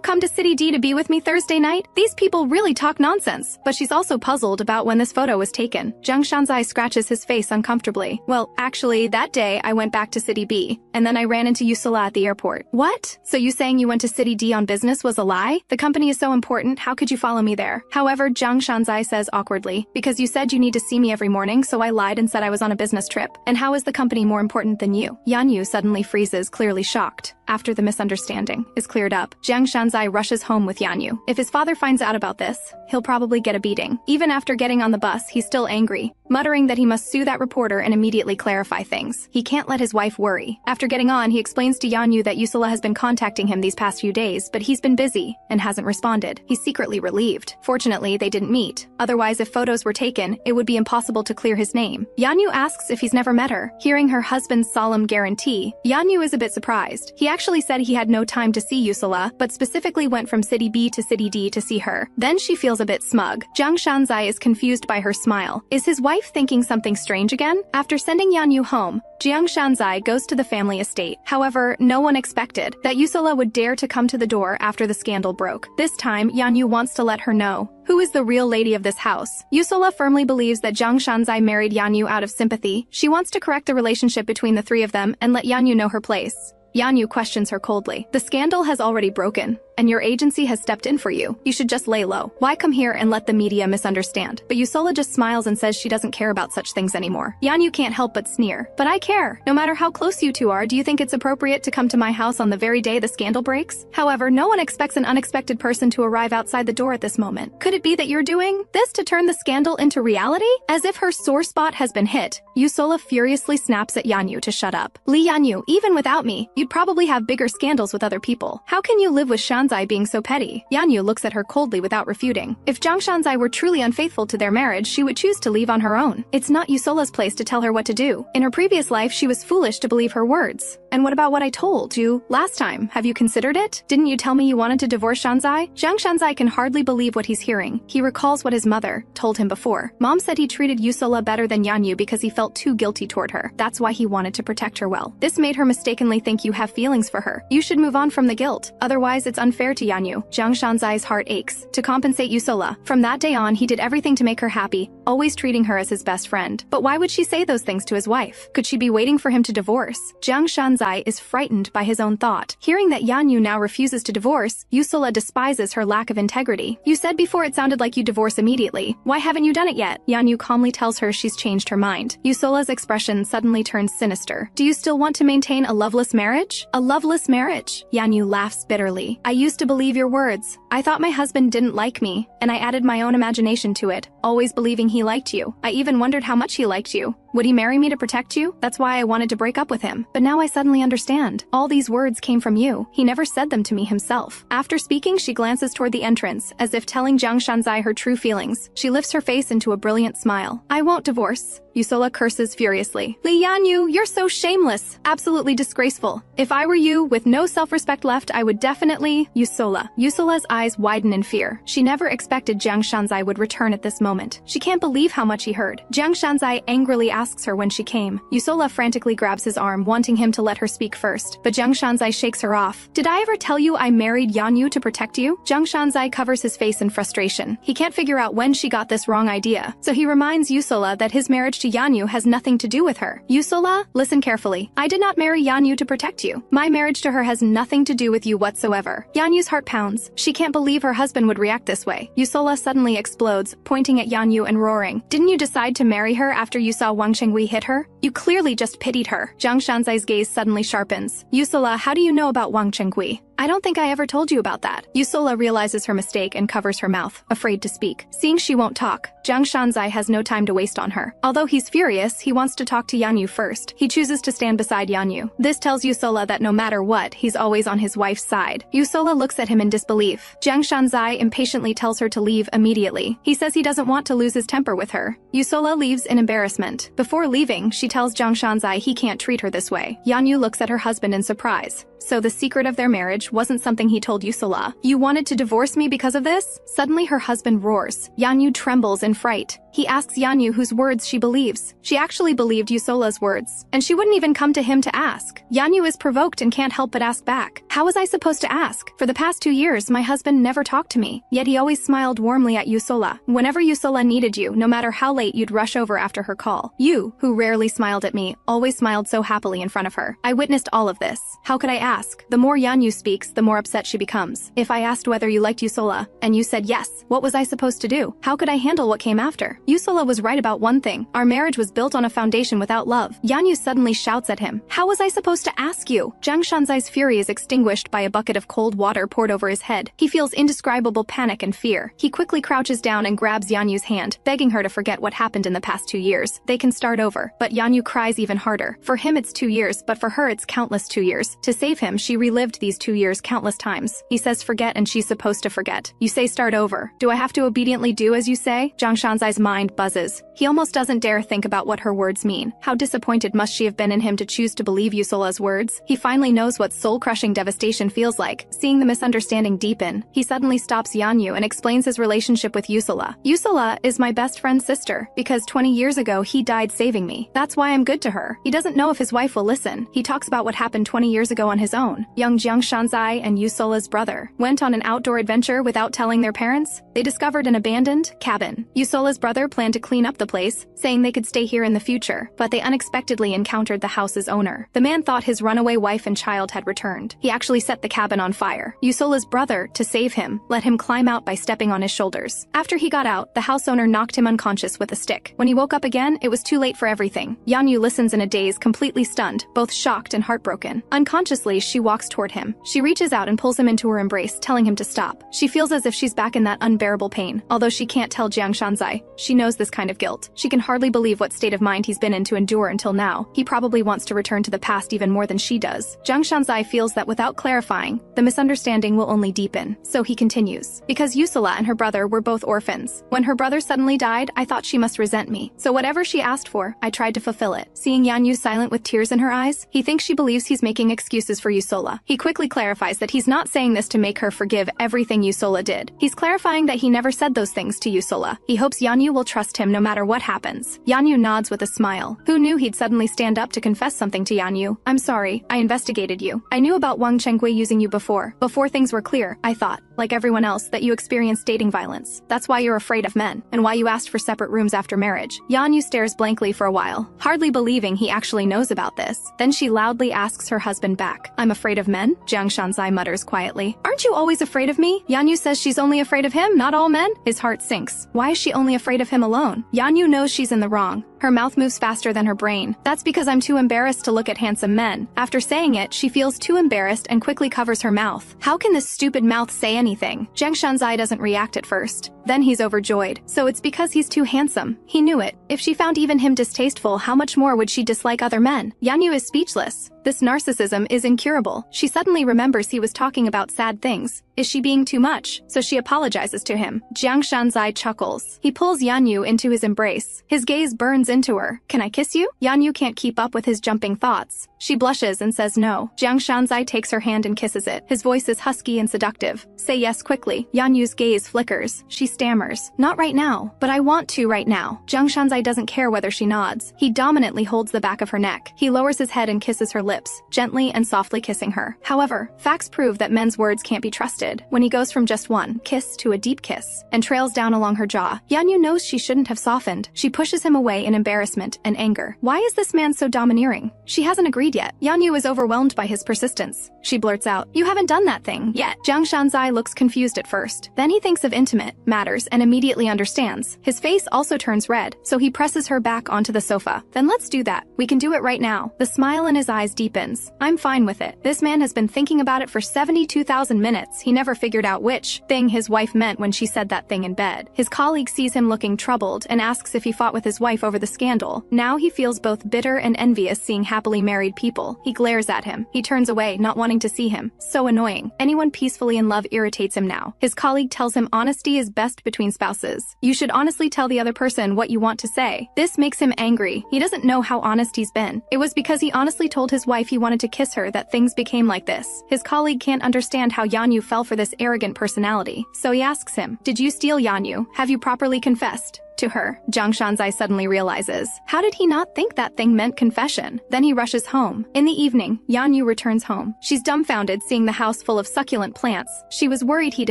come to City D to be with me Thursday night? These people really talk nonsense. But she's also puzzled about when this photo was taken. Jiang Shanzai scratches his face uncomfortably. Well, actually, that day I went back to City B, and then I ran into Yusola at the airport. What? So you saying you went to City D on business was a lie? The company is so important, how could you follow me there? However, Jiang Shanzai says awkwardly, because you said you need to see me every morning, so I lied and said I was on a business trip. And how is the company more important than you? Yanyu suddenly freezes, clearly shocked. After the misunderstanding is cleared up, Jiang Shanzai rushes home with Yanyu. If his father finds out about this, he'll probably get a beating. Even after getting on the bus, he's still angry, muttering that he must sue that reporter and immediately clarify things. He can't let his wife worry. After getting on, he explains to Yanyu that Yusola has been contacting him these past few days, but he's been busy and hasn't responded. He's secretly relieved. Fortunately, they didn't meet. Otherwise, if photos were taken, it would be impossible to clear his name. Yanyu asks if he's never met her. Hearing her husband's solemn guarantee, Yanyu is a bit surprised. He actually said he had no time to see Yusola, but specifically went from city B to city D to see her. Then she feels a bit smug. Jiang Shanzai is confused by her smile. Is his wife thinking something strange again? After sending Yanyu home, Jiang Shanzai goes to the family estate. However, no one expected that Yusola would dare to come to the door after the scandal broke. This time, Yanyu wants to let her know who is the real lady of this house. Yusola firmly believes that Jiang Shanzai married Yanyu out of sympathy. She wants to correct the relationship between the three of them and let Yanyu know her place. Yanyu questions her coldly. The scandal has already broken, and your agency has stepped in for you. You should just lay low. Why come here and let the media misunderstand? But Yusola just smiles and says she doesn't care about such things anymore. Yanyu can't help but sneer. But I care. No matter how close you two are, do you think it's appropriate to come to my house on the very day the scandal breaks? However, no one expects an unexpected person to arrive outside the door at this moment. Could it be that you're doing this to turn the scandal into reality? As if her sore spot has been hit, Yusola furiously snaps at Yanyu to shut up. Yanyu, even without me, you'd probably have bigger scandals with other people. How can you live with Shanzai being so petty? Yanyu looks at her coldly without refuting. If Jiang Shanzai were truly unfaithful to their marriage, she would choose to leave on her own. It's not Yusola's place to tell her what to do. In her previous life, she was foolish to believe her words. And what about what I told you last time? Have you considered it? Didn't you tell me you wanted to divorce Shanzai? Jiang Shanzai can hardly believe what he's hearing. He recalls what his mother told him before. Mom said he treated Yusola better than Yanyu because he felt too guilty toward her. That's why he wanted to protect her well. This made her mistakenly think you have feelings for her. You should move on from the guilt. Otherwise, it's unfair to Yanyu. Jiang Shanzai's heart aches. To compensate Yusola, from that day on, he did everything to make her happy, always treating her as his best friend. But why would she say those things to his wife? Could she be waiting for him to divorce? Jiang Shanzai is frightened by his own thought. Hearing that Yanyu now refuses to divorce, Yusola despises her lack of integrity. You said before it sounded like you divorce immediately. Why haven't you done it yet? Yanyu calmly tells her she's changed her mind. Yusola's expression suddenly turns sinister. Do you still want to maintain a loveless marriage? A loveless marriage? Yanyu laughs bitterly. I used to believe your words. I thought my husband didn't like me, and I added my own imagination to it, always believing he liked you. I even wondered how much he liked you. Would he marry me to protect you? That's why I wanted to break up with him. But now I suddenly understand. All these words came from you. He never said them to me himself. After speaking, she glances toward the entrance, as if telling Jiang Shanzai her true feelings. She lifts her face into a brilliant smile. I won't divorce. Yusola curses furiously. Yanyu, you're so shameless. Absolutely disgraceful. If I were you, with no self-respect left, I would definitely... Yusola's eyes widen in fear. She never expected Jiang Shanzai would return at this moment. She can't believe how much he heard. Jiang Shanzai angrily asks her when she came. Yusola frantically grabs his arm, wanting him to let her speak first. But Jiang Shanzai shakes her off. Did I ever tell you I married Yanyu to protect you? Jiang Shanzai covers his face in frustration. He can't figure out when she got this wrong idea. So he reminds Yusola that his marriage to Yanyu has nothing to do with her. Yusola, listen carefully. I did not marry Yanyu to protect you. My marriage to her has nothing to do with you whatsoever. Yanyu's heart pounds. She can't believe her husband would react this way. Yusola suddenly explodes, pointing at Yanyu and roaring. Didn't you decide to marry her after you saw Wang Chenghui hit her? You clearly just pitied her. Jiang Shanzai's gaze suddenly sharpens. Yusola, how do you know about Wang Chenghui? I don't think I ever told you about that. Yusola realizes her mistake and covers her mouth, afraid to speak. Seeing she won't talk, Jiang Shanzai has no time to waste on her. Although he's furious, he wants to talk to Yanyu first. He chooses to stand beside Yanyu. This tells Yusola that no matter what, he's always on his wife's side. Yusola looks at him in disbelief. Jiang Shanzai impatiently tells her to leave immediately. He says he doesn't want to lose his temper with her. Yusola leaves in embarrassment. Before leaving, she tells Jiang Shanzai he can't treat her this way. Yanyu looks at her husband in surprise. So the secret of their marriage wasn't something he told Yusola. You wanted to divorce me because of this? Suddenly her husband roars. Yanyu trembles in fright. He asks Yanyu whose words she believes. She actually believed Yusola's words, and she wouldn't even come to him to ask. Yanyu is provoked and can't help but ask back. How was I supposed to ask? For the past 2 years, my husband never talked to me, yet he always smiled warmly at Yusola. Whenever Yusola needed you, no matter how late, you'd rush over after her call. You, who rarely smiled at me, always smiled so happily in front of her. I witnessed all of this. How could I ask? The more Yanyu speaks, the more upset she becomes. If I asked whether you liked Yusola, and you said yes, what was I supposed to do? How could I handle what came after? Yusola was right about one thing. Our marriage was built on a foundation without love. Yanyu suddenly shouts at him. How was I supposed to ask you? Jiang Shanzai's fury is extinguished by a bucket of cold water poured over his head. He feels indescribable panic and fear. He quickly crouches down and grabs Yanyu's hand, begging her to forget what happened in the past 2 years. They can start over. But Yanyu cries even harder. For him it's 2 years, but for her it's countless 2 years. To save him, she relived these 2 years countless times. He says forget and she's supposed to forget. You say start over. Do I have to obediently do as you say? Jiang Shanzai's mind mind buzzes. He almost doesn't dare think about what her words mean. How disappointed must she have been in him to choose to believe Yusola's words? He finally knows what soul-crushing devastation feels like. Seeing the misunderstanding deepen, he suddenly stops Yanyu and explains his relationship with Yusola. Yusola is my best friend's sister, because 20 years ago he died saving me. That's why I'm good to her. He doesn't know if his wife will listen. He talks about what happened 20 years ago on his own. Young Jiang Shanzai and Yusola's brother went on an outdoor adventure without telling their parents. They discovered an abandoned cabin. Yusola's brother planned to clean up the place, saying they could stay here in the future, but they unexpectedly encountered the house's owner. The man thought his runaway wife and child had returned. He actually set the cabin on fire. Yusola's brother, to save him, let him climb out by stepping on his shoulders. After he got out, the house owner knocked him unconscious with a stick. When he woke up again, it was too late for everything. Yanyu listens in a daze, completely stunned, both shocked and heartbroken. Unconsciously, she walks toward him. She reaches out and pulls him into her embrace, telling him to stop. She feels as if she's back in that unbearable pain. Although she can't tell Jiang Shanzai, she knows this kind of guilt. She can hardly believe what state of mind he's been in to endure until now. He probably wants to return to the past even more than she does. Jiang Shanzai feels that without clarifying, the misunderstanding will only deepen. So he continues. Because Yusola and her brother were both orphans. When her brother suddenly died, I thought she must resent me. So whatever she asked for, I tried to fulfill it. Seeing Yanyu silent with tears in her eyes, he thinks she believes he's making excuses for Yusola. He quickly clarifies that he's not saying this to make her forgive everything Yusola did. He's clarifying that he never said those things to Yusola. He hopes Yanyu will trust him no matter what happens. Yanyu nods with a smile. Who knew he'd suddenly stand up to confess something to Yanyu? I'm sorry, I investigated you. I knew about Wang Chengui using you before. Before things were clear, I thought, like everyone else, that you experienced dating violence. That's why you're afraid of men, and why you asked for separate rooms after marriage. Yanyu stares blankly for a while, hardly believing he actually knows about this. Then she loudly asks her husband back. I'm afraid of men? Jiang Shanzai mutters quietly. Aren't you always afraid of me? Yanyu says she's only afraid of him, not all men. His heart sinks. Why is she only afraid of him alone? Yanyu knows she's in the wrong. Her mouth moves faster than her brain. That's because I'm too embarrassed to look at handsome men. After saying it, she feels too embarrassed and quickly covers her mouth. How can this stupid mouth say anything? Jiang Shanzai doesn't react at first. Then he's overjoyed. So it's because he's too handsome. He knew it. If she found even him distasteful, how much more would she dislike other men? Yanyu is speechless. This narcissism is incurable. She suddenly remembers he was talking about sad things. Is she being too much? So she apologizes to him. Jiang Shanzai chuckles. He pulls Yanyu into his embrace. His gaze burns into her. Can I kiss you? Yanyu can't keep up with his jumping thoughts. She blushes and says no. Jiang Shanzai takes her hand and kisses it. His voice is husky and seductive. Say yes quickly. Yanyu's gaze flickers. She stammers. Not right now, but I want to right now. Jiang Shanzai doesn't care whether she nods. He dominantly holds the back of her neck. He lowers his head and kisses her lips, gently and softly kissing her. However, facts prove that men's words can't be trusted. When he goes from just one kiss to a deep kiss and trails down along her jaw, Yanyu knows she shouldn't have softened. She pushes him away in embarrassment and anger. Why is this man so domineering? She hasn't agreed yet. Yanyu is overwhelmed by his persistence. She blurts out, you haven't done that thing yet. Jiang Shanzai looks confused at first. Then he thinks of intimate matters and immediately understands. His face also turns red, so he presses her back onto the sofa. Then let's do that. We can do it right now. The smile in his eyes deepens. I'm fine with it. This man has been thinking about it for 72,000 minutes. He never figured out which thing his wife meant when she said that thing in bed. His colleague sees him looking troubled and asks if he fought with his wife over the scandal. Now he feels both bitter and envious seeing happily married people. He glares at him. He turns away, not wanting to see him. So annoying. Anyone peacefully in love irritates him now. His colleague tells him honesty is best between spouses. You should honestly tell the other person what you want to say. This makes him angry. He doesn't know how honest he's been. It was because he honestly told his wife he wanted to kiss her that things became like this. His colleague can't understand how Yanyu fell for this arrogant personality. So he asks him, did you steal Yanyu? Have you properly confessed to her? Jiang Shanzai suddenly realizes, how did he not think that thing meant confession? Then he rushes home. In the evening, Yanyu returns home. She's dumbfounded seeing the house full of succulent plants. She was worried he'd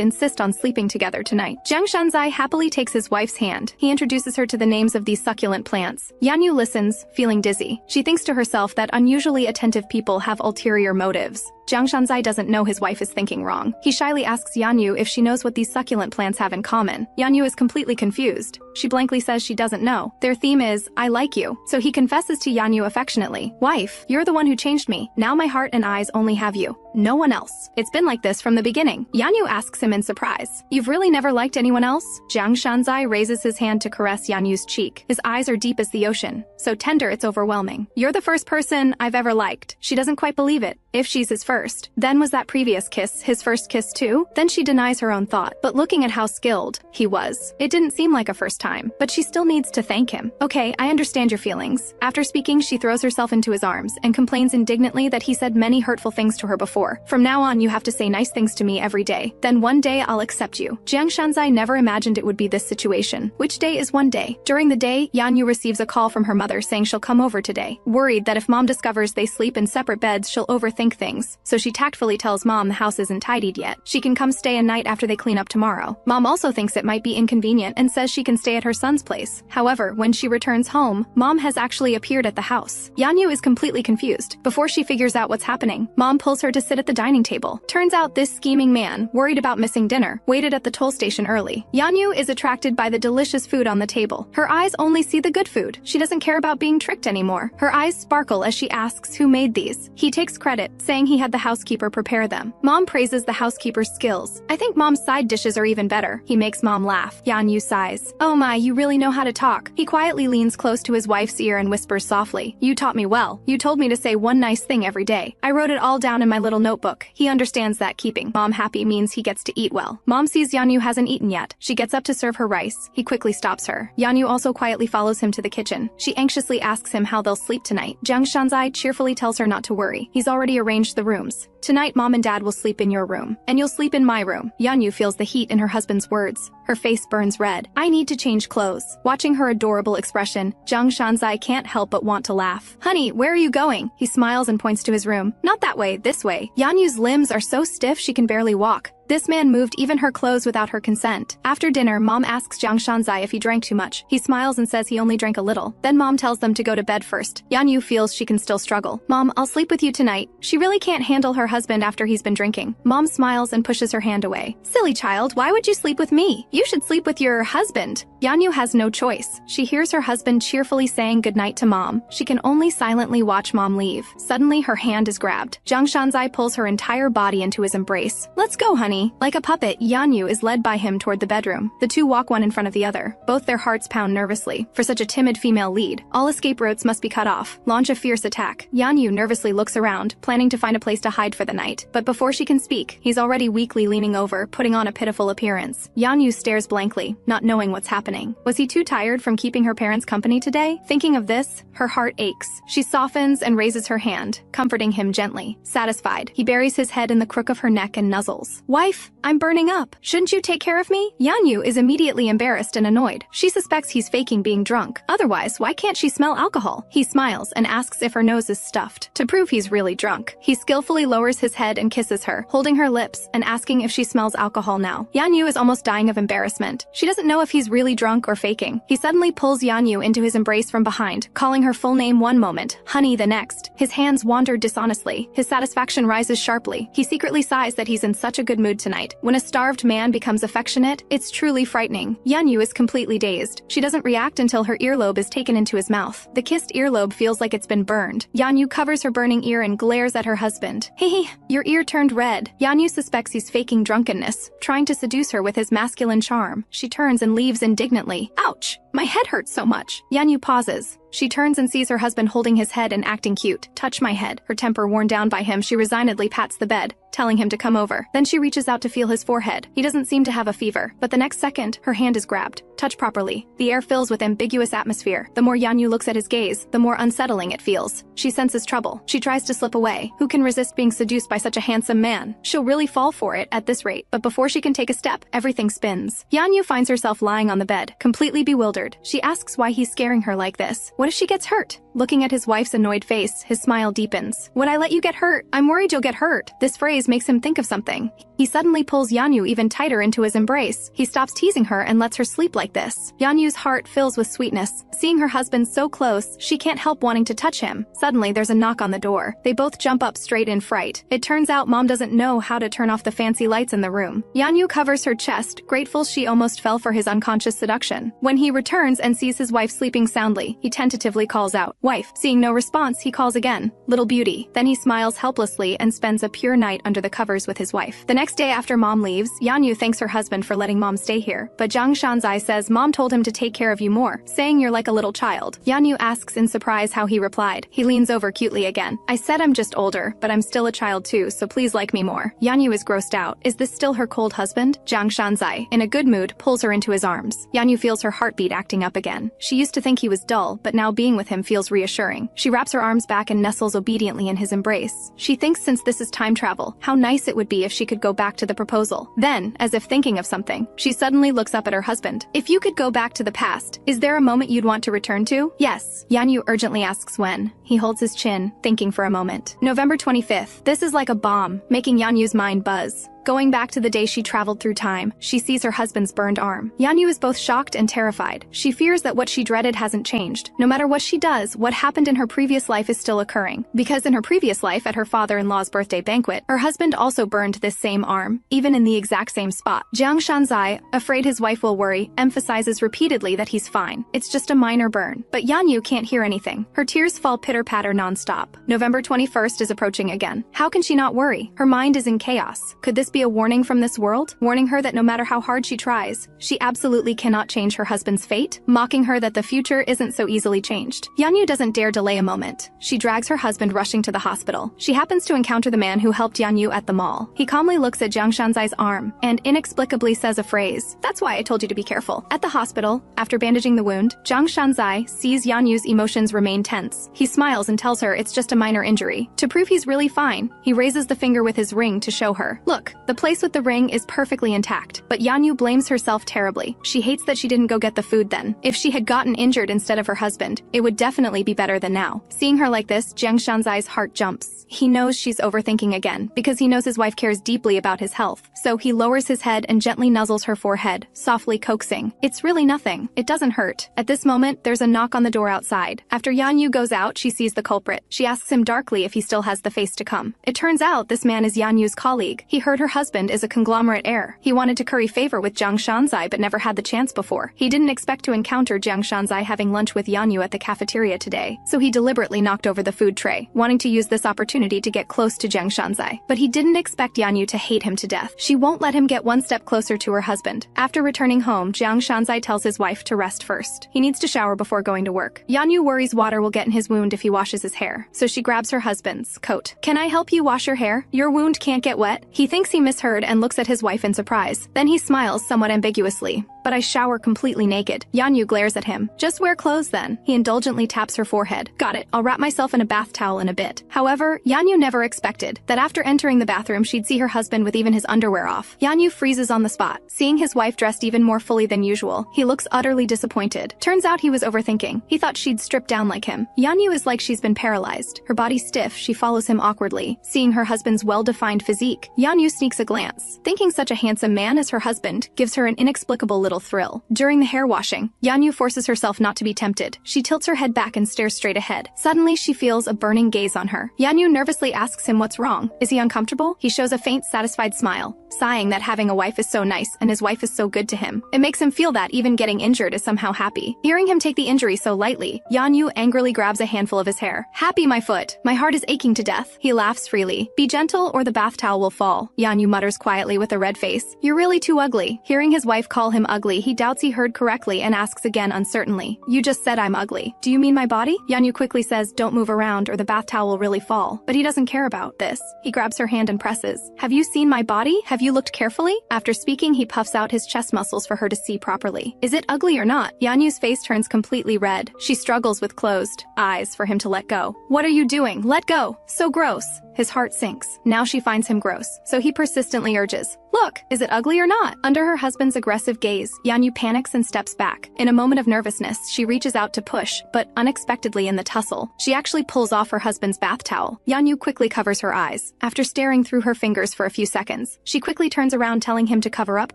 insist on sleeping together tonight. Jiang Shanzai happily takes his wife's hand. He introduces her to the names of these succulent plants. Yanyu listens, feeling dizzy. She thinks to herself that unusually attentive people have ulterior motives. Jiang Shanzai doesn't know his wife is thinking wrong. He shyly asks Yanyu if she knows what these succulent plants have in common. Yanyu is completely confused. She blankly says she doesn't know. Their theme is, I like you. So he confesses to Yanyu affectionately, wife, you're the one who changed me. Now my heart and eyes only have you. no one else. It's been like this from the beginning. Yanyu asks him in surprise. You've really never liked anyone else? Jiang Shanzai raises his hand to caress Yanyu's cheek. His eyes are deep as the ocean. So tender it's overwhelming. You're the first person I've ever liked. She doesn't quite believe it. If she's his first. Then was that previous kiss his first kiss too? Then she denies her own thought. But looking at how skilled he was, it didn't seem like a first time. But she still needs to thank him. Okay, I understand your feelings. After speaking, she throws herself into his arms and complains indignantly that he said many hurtful things to her before. From now on, you have to say nice things to me every day. Then one day I'll accept you. Jiang Shanzai never imagined it would be this situation. Which day is one day? During the day, Yanyu receives a call from her mother saying she'll come over today. Worried that if mom discovers they sleep in separate beds, she'll overthink things. So she tactfully tells mom the house isn't tidied yet. She can come stay a night after they clean up tomorrow. Mom also thinks it might be inconvenient and says she can stay at her son's place. However, when she returns home, mom has actually appeared at the house. Yanyu is completely confused. Before she figures out what's happening, mom pulls her to sit at the dining table. Turns out this scheming man, worried about missing dinner, waited at the toll station early. Yanyu is attracted by the delicious food on the table. Her eyes only see the good food. She doesn't care about being tricked anymore. Her eyes sparkle as she asks who made these. He takes credit, saying he had the housekeeper prepare them. Mom praises the housekeeper's skills. I think mom's side dishes are even better. He makes mom laugh. Yanyu sighs. Oh my, you really know how to talk. He quietly leans close to his wife's ear and whispers softly. You taught me well. You told me to say one nice thing every day. I wrote it all down in my little notebook. He understands that keeping mom happy means he gets to eat well. Mom sees Yanyu hasn't eaten yet. She gets up to serve her rice. He quickly stops her. Yanyu also quietly follows him to the kitchen. She anxiously asks him how they'll sleep tonight. Jiang Shanzai cheerfully tells her not to worry. He's already arranged the rooms. Tonight, mom and dad will sleep in your room, and you'll sleep in my room. Yanyu feels the heat in her husband's words. Her face burns red. I need to change clothes. Watching her adorable expression, Jiang Shanzai can't help but want to laugh. Honey, where are you going? He smiles and points to his room. Not that way, this way. Yanyu's limbs are so stiff she can barely walk. This man moved even her clothes without her consent. After dinner, mom asks Jiang Shanzai if he drank too much. He smiles and says he only drank a little. Then mom tells them to go to bed first. Yanyu feels she can still struggle. Mom, I'll sleep with you tonight. She really can't handle her husband after he's been drinking. Mom smiles and pushes her hand away. Silly child, why would you sleep with me? You should sleep with your husband. Yanyu has no choice. She hears her husband cheerfully saying goodnight to mom. She can only silently watch mom leave. Suddenly, her hand is grabbed. Jiang Shanzai pulls her entire body into his embrace. Let's go, honey. Like a puppet, Yanyu is led by him toward the bedroom. The two walk one in front of the other. Both their hearts pound nervously. For such a timid female lead, all escape routes must be cut off. Launch a fierce attack. Yanyu nervously looks around, planning to find a place to hide for the night. But before she can speak, he's already weakly leaning over, putting on a pitiful appearance. Yanyu stares blankly, not knowing what's happening. Was he too tired from keeping her parents company today? Thinking of this, her heart aches. She softens and raises her hand, comforting him gently. Satisfied, he buries his head in the crook of her neck and nuzzles. Wife, I'm burning up. Shouldn't you take care of me? Yanyu is immediately embarrassed and annoyed. She suspects he's faking being drunk. Otherwise, why can't she smell alcohol? He smiles and asks if her nose is stuffed. To prove he's really drunk, he skillfully lowers his head and kisses her, holding her lips and asking if she smells alcohol now. Yanyu is almost dying of embarrassment. She doesn't know if he's really drunk or faking. He suddenly pulls Yanyu into his embrace from behind, calling her full name one moment, honey the next. His hands wander dishonestly. His satisfaction rises sharply. He secretly sighs that he's in such a good mood tonight. When a starved man becomes affectionate, it's truly frightening. Yanyu is completely dazed. She doesn't react until her earlobe is taken into his mouth. The kissed earlobe feels like it's been burned. Yanyu covers her burning ear and glares at her husband. Hey, your ear turned red. Yanyu suspects he's faking drunkenness, trying to seduce her with his masculine charm. She turns and leaves indignantly. Ouch! My head hurts so much. Yanyu pauses. She turns and sees her husband holding his head and acting cute. Touch my head. Her temper worn down by him, she resignedly pats the bed, telling him to come over. Then she reaches out to feel his forehead. He doesn't seem to have a fever, but the next second, her hand is grabbed. Touch properly. The air fills with ambiguous atmosphere. The more Yanyu looks at his gaze, the more unsettling it feels. She senses trouble. She tries to slip away. Who can resist being seduced by such a handsome man? She'll really fall for it at this rate. But before she can take a step, everything spins. Yanyu finds herself lying on the bed, completely bewildered. She asks why he's scaring her like this. What if she gets hurt? Looking at his wife's annoyed face, his smile deepens. Would I let you get hurt? I'm worried you'll get hurt. This phrase makes him think of something. He suddenly pulls Yanyu even tighter into his embrace. He stops teasing her and lets her sleep like this. Yanyu's heart fills with sweetness. Seeing her husband so close, she can't help wanting to touch him. Suddenly, there's a knock on the door. They both jump up straight in fright. It turns out mom doesn't know how to turn off the fancy lights in the room. Yanyu covers her chest, grateful she almost fell for his unconscious seduction. When he returns and sees his wife sleeping soundly, he tentatively calls out, Wife. Seeing no response, he calls again. Little beauty. Then he smiles helplessly and spends a pure night under the covers with his wife. The next day after Mom leaves, Yanyu thanks her husband for letting Mom stay here, but Jiang Shanzai says Mom told him to take care of you more, saying you're like a little child. Yanyu asks in surprise how he replied. He leans over cutely again. I said I'm just older, but I'm still a child too, so please like me more. Yanyu is grossed out. Is this still her cold husband? Jiang Shanzai, in a good mood, pulls her into his arms. Yanyu feels her heartbeat acting up again. She used to think he was dull, but now being with him feels reassuring. She wraps her arms back and nestles obediently in his embrace. She thinks since this is time travel, how nice it would be if she could go back to the proposal. Then, as if thinking of something, she suddenly looks up at her husband. If you could go back to the past, is there a moment you'd want to return to? Yes. Yanyu urgently asks when. He holds his chin, thinking for a moment. November 25th. This is like a bomb, making Yanyu's mind buzz. Going back to the day she traveled through time, she sees her husband's burned arm. Yanyu is both shocked and terrified. She fears that what she dreaded hasn't changed. No matter what she does, what happened in her previous life is still occurring. Because in her previous life at her father-in-law's birthday banquet, her husband also burned this same arm, even in the exact same spot. Jiang Shanzai, afraid his wife will worry, emphasizes repeatedly that he's fine. It's just a minor burn. But Yanyu can't hear anything. Her tears fall pitter-patter non-stop. November 21st is approaching again. How can she not worry? Her mind is in chaos. Could this be a warning from this world? Warning her that no matter how hard she tries, she absolutely cannot change her husband's fate? Mocking her that the future isn't so easily changed. Yanyu doesn't dare delay a moment. She drags her husband rushing to the hospital. She happens to encounter the man who helped Yanyu at the mall. He calmly looks at Jiang Shanzai's arm and inexplicably says a phrase. That's why I told you to be careful. At the hospital, after bandaging the wound, Jiang Shanzai sees Yanyu's emotions remain tense. He smiles and tells her it's just a minor injury. To prove he's really fine, he raises the finger with his ring to show her. Look, the place with the ring is perfectly intact. But Yanyu blames herself terribly. She hates that she didn't go get the food then. If she had gotten injured instead of her husband, it would definitely be better than now. Seeing her like this, Jiang Shanzai's heart jumps. He knows she's overthinking again, because he knows his wife cares deeply about his health. So he lowers his head and gently nuzzles her forehead, softly coaxing. It's really nothing. It doesn't hurt. At this moment, there's a knock on the door outside. After Yanyu goes out, she sees the culprit. She asks him darkly if he still has the face to come. It turns out this man is Yanyu's colleague. He heard her husband is a conglomerate heir. He wanted to curry favor with Jiang Shanzai but never had the chance before. He didn't expect to encounter Jiang Shanzai having lunch with Yanyu at the cafeteria today, so he deliberately knocked over the food tray, wanting to use this opportunity to get close to Jiang Shanzai. But he didn't expect Yanyu to hate him to death. She won't let him get one step closer to her husband. After returning home, Jiang Shanzai tells his wife to rest first. He needs to shower before going to work. Yanyu worries water will get in his wound if he washes his hair, so she grabs her husband's coat. Can I help you wash your hair? Your wound can't get wet. He thinks he misheard and looks at his wife in surprise. Then he smiles somewhat ambiguously. But I shower completely naked. Yanyu glares at him. Just wear clothes then. He indulgently taps her forehead. Got it. I'll wrap myself in a bath towel in a bit. However, Yanyu never expected that after entering the bathroom she'd see her husband with even his underwear off. Yanyu freezes on the spot. Seeing his wife dressed even more fully than usual, he looks utterly disappointed. Turns out he was overthinking. He thought she'd strip down like him. Yanyu is like she's been paralyzed. Her body stiff, she follows him awkwardly. Seeing her husband's well-defined physique, Yanyu sneaks a glance. Thinking such a handsome man as her husband gives her an inexplicable little thrill. During the hair washing, Yanyu forces herself not to be tempted. She tilts her head back and stares straight ahead. Suddenly, she feels a burning gaze on her. Yanyu nervously asks him what's wrong. Is he uncomfortable? He shows a faint, satisfied smile, sighing that having a wife is so nice and his wife is so good to him. It makes him feel that even getting injured is somehow happy. Hearing him take the injury so lightly, Yanyu angrily grabs a handful of his hair. Happy, my foot. My heart is aching to death. He laughs freely. Be gentle or the bath towel will fall. Yanyu mutters quietly with a red face. You're really too ugly. Hearing his wife call him ugly, he doubts he heard correctly and asks again uncertainly. You just said I'm ugly. Do you mean my body? Yanyu quickly says don't move around or the bath towel will really fall. But he doesn't care about this. He grabs her hand and presses. Have you seen my body? Have you looked carefully? After speaking, he puffs out his chest muscles for her to see properly. Is it ugly or not? Yanyu's face turns completely red. She struggles with closed eyes for him to let go. What are you doing? Let go. So gross. His heart sinks. Now she finds him gross, so he persistently urges, look, is it ugly or not? Under her husband's aggressive gaze, Yanyu panics and steps back. In a moment of nervousness, she reaches out to push, but unexpectedly in the tussle, she actually pulls off her husband's bath towel. Yanyu quickly covers her eyes. After staring through her fingers for a few seconds, she quickly turns around telling him to cover up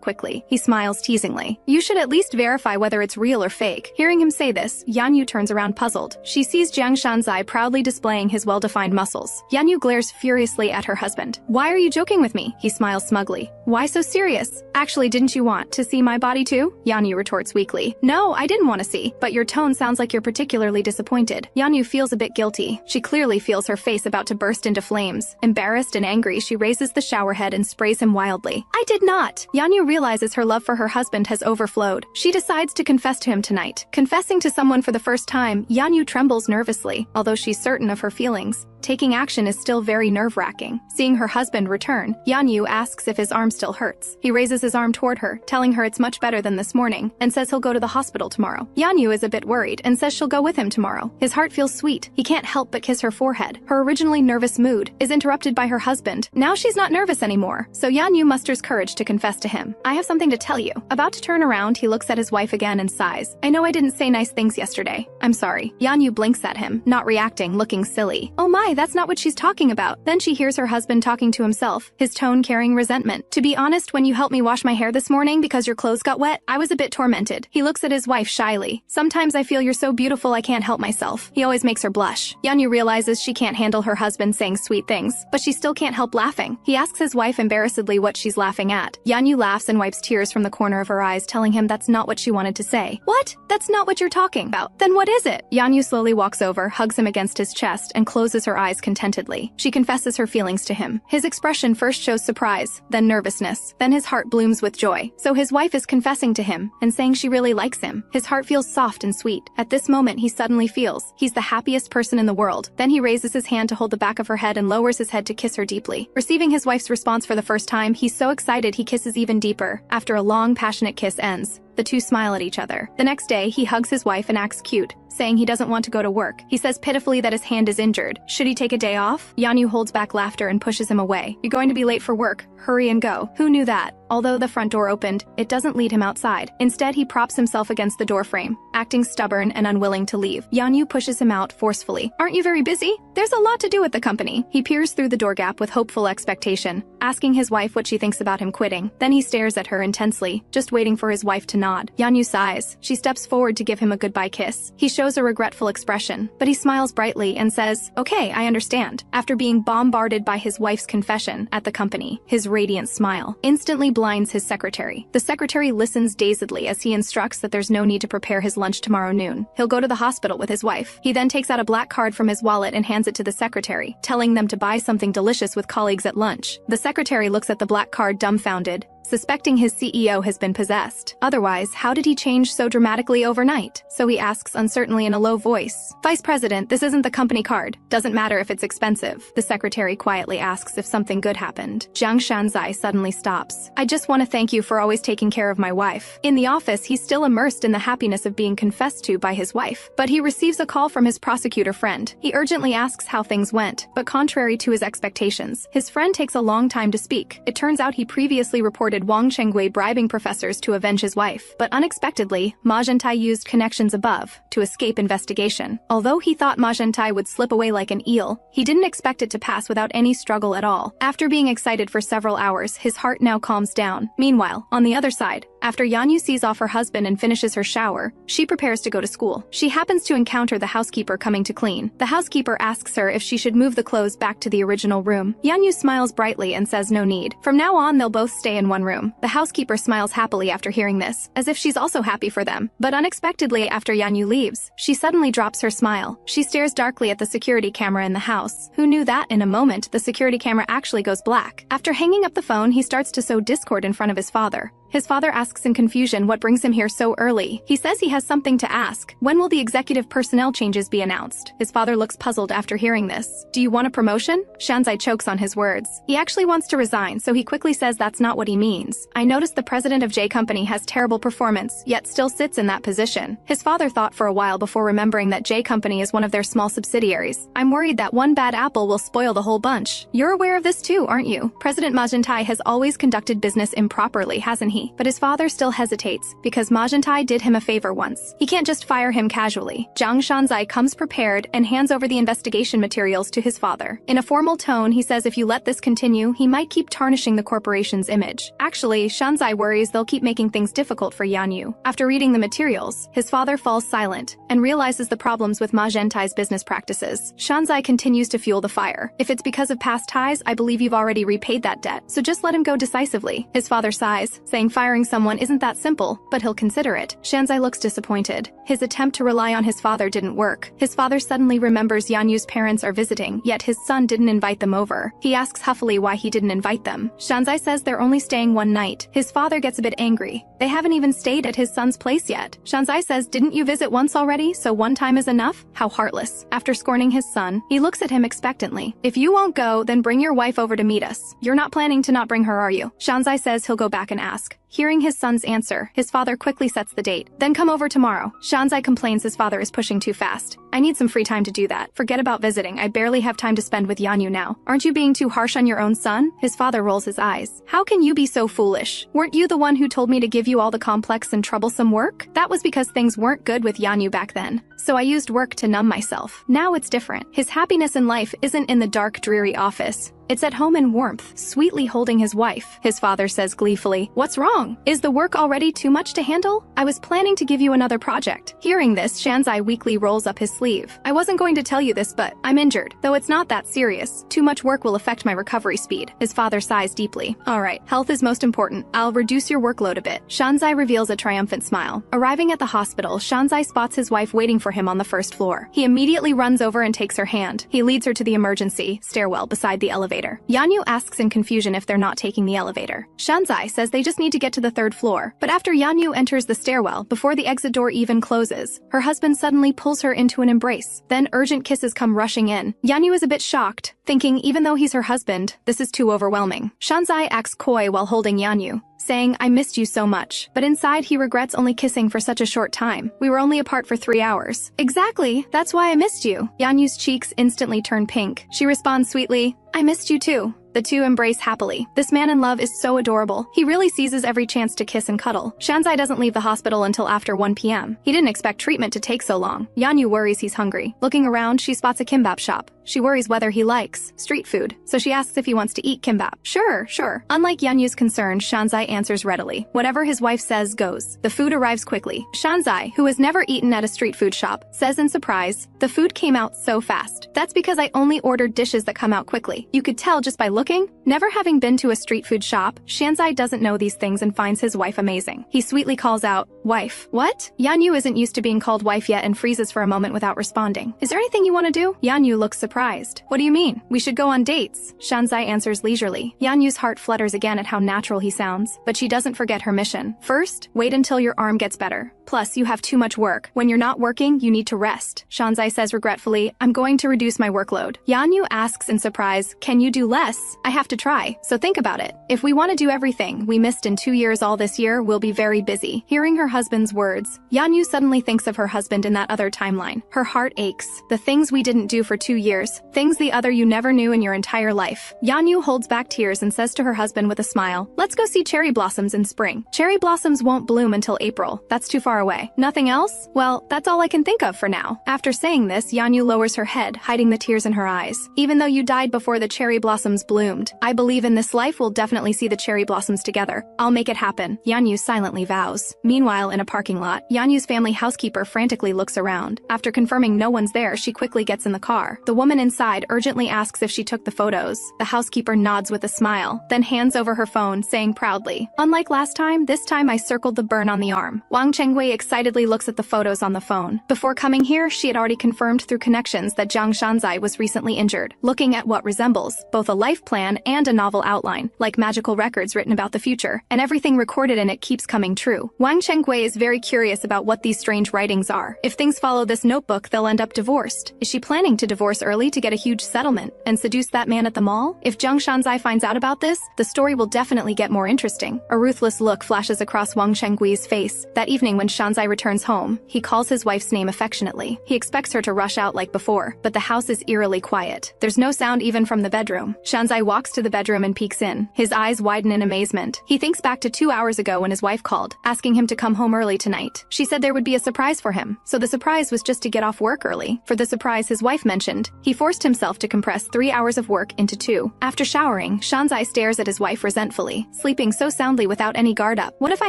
quickly. He smiles teasingly. You should at least verify whether it's real or fake. Hearing him say this, Yanyu turns around puzzled. She sees Jiang Shanzai proudly displaying his well-defined muscles. Yanyu glares furiously at her husband. "Why are you joking with me?" He smiles smugly. "Why so serious? Actually, didn't you want to see my body too?" Yanyu retorts weakly. "No, I didn't want to see, but your tone sounds like you're particularly disappointed." Yanyu feels a bit guilty. She clearly feels her face about to burst into flames. Embarrassed and angry, she raises the shower head and sprays him wildly. "I did not!" Yanyu realizes her love for her husband has overflowed. She decides to confess to him tonight. Confessing to someone for the first time, Yanyu trembles nervously, although she's certain of her feelings. Taking action is still very nerve-wracking. Seeing her husband return, Yanyu asks if his arm still hurts. He raises his arm toward her, telling her it's much better than this morning, and says he'll go to the hospital tomorrow. Yanyu is a bit worried and says she'll go with him tomorrow. His heart feels sweet. He can't help but kiss her forehead. Her originally nervous mood is interrupted by her husband. Now she's not nervous anymore, so Yanyu musters courage to confess to him. "I have something to tell you." About to turn around, he looks at his wife again and sighs. "I know I didn't say nice things yesterday. I'm sorry." Yanyu blinks at him, not reacting, looking silly. "Oh my, that's not what she's talking about." Then she hears her husband talking to himself, his tone carrying resentment. "To be honest, when you helped me wash my hair this morning because your clothes got wet, I was a bit tormented." He looks at his wife shyly. "Sometimes I feel you're so beautiful I can't help myself." He always makes her blush. Yanyu realizes she can't handle her husband saying sweet things, but she still can't help laughing. He asks his wife embarrassedly what she's laughing at. Yanyu laughs and wipes tears from the corner of her eyes, telling him that's not what she wanted to say. "What? That's not what you're talking about. Then what is it?" Yanyu slowly walks over, hugs him against his chest, and closes her eyes contentedly. She confesses her feelings to him. His expression first shows surprise, then nervousness, then his heart blooms with joy. So his wife is confessing to him and saying she really likes him. His heart feels soft and sweet. At this moment, he suddenly feels he's the happiest person in the world. Then he raises his hand to hold the back of her head and lowers his head to kiss her deeply. Receiving his wife's response for the first time, he's so excited he kisses even deeper. After a long, passionate kiss ends, the two smile at each other. The next day, he hugs his wife and acts cute, saying he doesn't want to go to work. He says pitifully that his hand is injured. Should he take a day off? Yanyu holds back laughter and pushes him away. "You're going to be late for work. Hurry and go." Who knew that? Although the front door opened, it doesn't lead him outside. Instead, he props himself against the doorframe, acting stubborn and unwilling to leave. Yanyu pushes him out forcefully. "Aren't you very busy? There's a lot to do at the company." He peers through the door gap with hopeful expectation, asking his wife what she thinks about him quitting. Then he stares at her intensely, just waiting for his wife to nod. Yanyu sighs. She steps forward to give him a goodbye kiss. He shows a regretful expression, but he smiles brightly and says, "Okay, I understand." After being bombarded by his wife's confession at the company, his radiant smile instantly blinds his secretary. The secretary listens dazedly as he instructs that there's no need to prepare his lunch tomorrow noon. He'll go to the hospital with his wife. He then takes out a black card from his wallet and hands it to the secretary, telling them to buy something delicious with colleagues at lunch. The secretary looks at the black card dumbfounded, suspecting his CEO has been possessed. Otherwise, how did he change so dramatically overnight? So he asks uncertainly in a low voice, "Vice President, this isn't the company card. Doesn't matter if it's expensive." The secretary quietly asks if something good happened. Jiang Shanzai suddenly stops. "I just want to thank you for always taking care of my wife." In the office, he's still immersed in the happiness of being confessed to by his wife. But he receives a call from his prosecutor friend. He urgently asks how things went, but contrary to his expectations, his friend takes a long time to speak. It turns out he previously reported Wang Chengwei bribing professors to avenge his wife. But unexpectedly, Ma Zhentai used connections above to escape investigation. Although he thought Ma Zhentai would slip away like an eel, he didn't expect it to pass without any struggle at all. After being excited for several hours, his heart now calms down. Meanwhile, on the other side, after Yanyu sees off her husband and finishes her shower, she prepares to go to school. She happens to encounter the housekeeper coming to clean. The housekeeper asks her if she should move the clothes back to the original room. Yanyu smiles brightly and says no need. From now on, they'll both stay in one room. The housekeeper smiles happily after hearing this, as if she's also happy for them. But unexpectedly, after Yanyu leaves, she suddenly drops her smile. She stares darkly at the security camera in the house. Who knew that in a moment, the security camera actually goes black? After hanging up the phone, he starts to sow discord in front of his father. His father asks in confusion what brings him here so early. He says he has something to ask. When will the executive personnel changes be announced? His father looks puzzled after hearing this. "Do you want a promotion?" Shanzai chokes on his words. He actually wants to resign, so he quickly says that's not what he means. "I noticed the president of J Company has terrible performance, yet still sits in that position." His father thought for a while before remembering that J Company is one of their small subsidiaries. "I'm worried that one bad apple will spoil the whole bunch." "You're aware of this too, aren't you? President Ma Zhentai has always conducted business improperly, hasn't he? money, but his father still hesitates because Ma Zhentai did him a favor once. He can't just fire him casually. Jiang Shanzai comes prepared and hands over the investigation materials to his father. In a formal tone, he says if you let this continue, he might keep tarnishing the corporation's image. Actually, Shanzai worries they'll keep making things difficult for Yanyu. After reading the materials, his father falls silent and realizes the problems with Ma Zhentai's business practices. Shanzai continues to fuel the fire. If it's because of past ties, I believe you've already repaid that debt, so just let him go decisively. His father sighs, saying firing someone isn't that simple, but he'll consider it. Shanzai looks disappointed. His attempt to rely on his father didn't work. His father suddenly remembers Yanyu's parents are visiting, yet his son didn't invite them over. He asks huffily why he didn't invite them. Shanzai says they're only staying one night. His father gets a bit angry. They haven't even stayed at his son's place yet. Shanzai says, didn't you visit once already, so one time is enough? How heartless. After scorning his son, he looks at him expectantly. If you won't go, then bring your wife over to meet us. You're not planning to not bring her, are you? Shanzai says he'll go back and ask. Hearing his son's answer, his father quickly sets the date. Then come over tomorrow. Shanzai complains his father is pushing too fast. I need some free time to do that. Forget about visiting. I barely have time to spend with Yanyu now. Aren't you being too harsh on your own son? His father rolls his eyes. How can you be so foolish? Weren't you the one who told me to give you all the complex and troublesome work? That was because things weren't good with Yanyu back then. So I used work to numb myself. Now it's different. His happiness in life isn't in the dark, dreary office. It's at home in warmth, sweetly holding his wife. His father says gleefully, what's wrong? Is the work already too much to handle? I was planning to give you another project. Hearing this, Shanzai weakly rolls up his sleeve. I wasn't going to tell you this, but I'm injured. Though it's not that serious. Too much work will affect my recovery speed. His father sighs deeply. All right, health is most important. I'll reduce your workload a bit. Shanzai reveals a triumphant smile. Arriving at the hospital, Shanzai spots his wife waiting for him on the first floor. He immediately runs over and takes her hand. He leads her to the emergency stairwell beside the elevator. Yanyu asks in confusion if they're not taking the elevator. Shanzai says they just need to get to the third floor. But after Yanyu enters the stairwell, before the exit door even closes, her husband suddenly pulls her into an embrace. Then urgent kisses come rushing in. Yanyu is a bit shocked, thinking even though he's her husband, this is too overwhelming. Shanzai acts coy while holding Yanyu, saying, I missed you so much. But inside, he regrets only kissing for such a short time. We were only apart for 3 hours. Exactly, that's why I missed you. Yanyu's cheeks instantly turn pink. She responds sweetly, I missed you too. The two embrace happily. This man in love is so adorable. He really seizes every chance to kiss and cuddle. Shanzai doesn't leave the hospital until after 1 p.m. He didn't expect treatment to take so long. Yanyu worries he's hungry. Looking around, she spots a kimbap shop. She worries whether he likes street food, so she asks if he wants to eat kimbap. Sure. Unlike Yanyu's concern, Shanzai answers readily. Whatever his wife says goes. The food arrives quickly. Shanzai, who has never eaten at a street food shop, says in surprise, the food came out so fast. That's because I only ordered dishes that come out quickly. You could tell just by looking. Never having been to a street food shop, Shanzai doesn't know these things and finds his wife amazing. He sweetly calls out, wife. What? Yanyu isn't used to being called wife yet and freezes for a moment without responding. Is there anything you want to do? Yanyu looks surprised. What do you mean? We should go on dates. Shanzai answers leisurely. Yanyu's heart flutters again at how natural he sounds, but she doesn't forget her mission. First, wait until your arm gets better. Plus, you have too much work. When you're not working, you need to rest. Shanzai says regretfully, I'm going to reduce my workload. Yanyu asks in surprise, can you do less? I have to try, so think about it. If we want to do everything we missed in 2 years all this year, we'll be very busy. Hearing her husband's words, Yanyu suddenly thinks of her husband in that other timeline. Her heart aches. The things we didn't do for 2 years. Things the other you never knew in your entire life. Yanyu holds back tears and says to her husband with a smile, let's go see cherry blossoms in spring. Cherry blossoms won't bloom until April. That's too far away. Nothing else? Well, that's all I can think of for now. After saying this, Yanyu lowers her head, hiding the tears in her eyes. Even though you died before the cherry blossoms bloomed, I believe in this life we'll definitely see the cherry blossoms together. I'll make it happen. Yanyu silently vows. Meanwhile, in a parking lot, Yanyu's family housekeeper frantically looks around. After confirming no one's there, she quickly gets in the car. The woman inside urgently asks if she took the photos. The housekeeper nods with a smile, then hands over her phone, saying proudly, unlike last time, this time I circled the burn on the arm. Wang Chengwei excitedly looks at the photos on the phone. Before coming here, she had already confirmed through connections that Jiang Shanzai was recently injured, looking at what resembles both a life plan and a novel outline, like magical records written about the future, and everything recorded in it keeps coming true. Wang Chengwei is very curious about what these strange writings are. If things follow this notebook, they'll end up divorced. Is she planning to divorce early to get a huge settlement and seduce that man at the mall? If Jiang Shanzai finds out about this, the story will definitely get more interesting. A ruthless look flashes across Wang Chengwei's face. That evening when Shanzai returns home, he calls his wife's name affectionately. He expects her to rush out like before, but the house is eerily quiet. There's no sound even from the bedroom. Shanzai walks to the bedroom and peeks in. His eyes widen in amazement. He thinks back to 2 hours ago when his wife called, asking him to come home early tonight. She said there would be a surprise for him, so the surprise was just to get off work early. For the surprise his wife mentioned, he forced himself to compress 3 hours of work into 2. After showering, Shanzai stares at his wife resentfully, sleeping so soundly without any guard up. What if I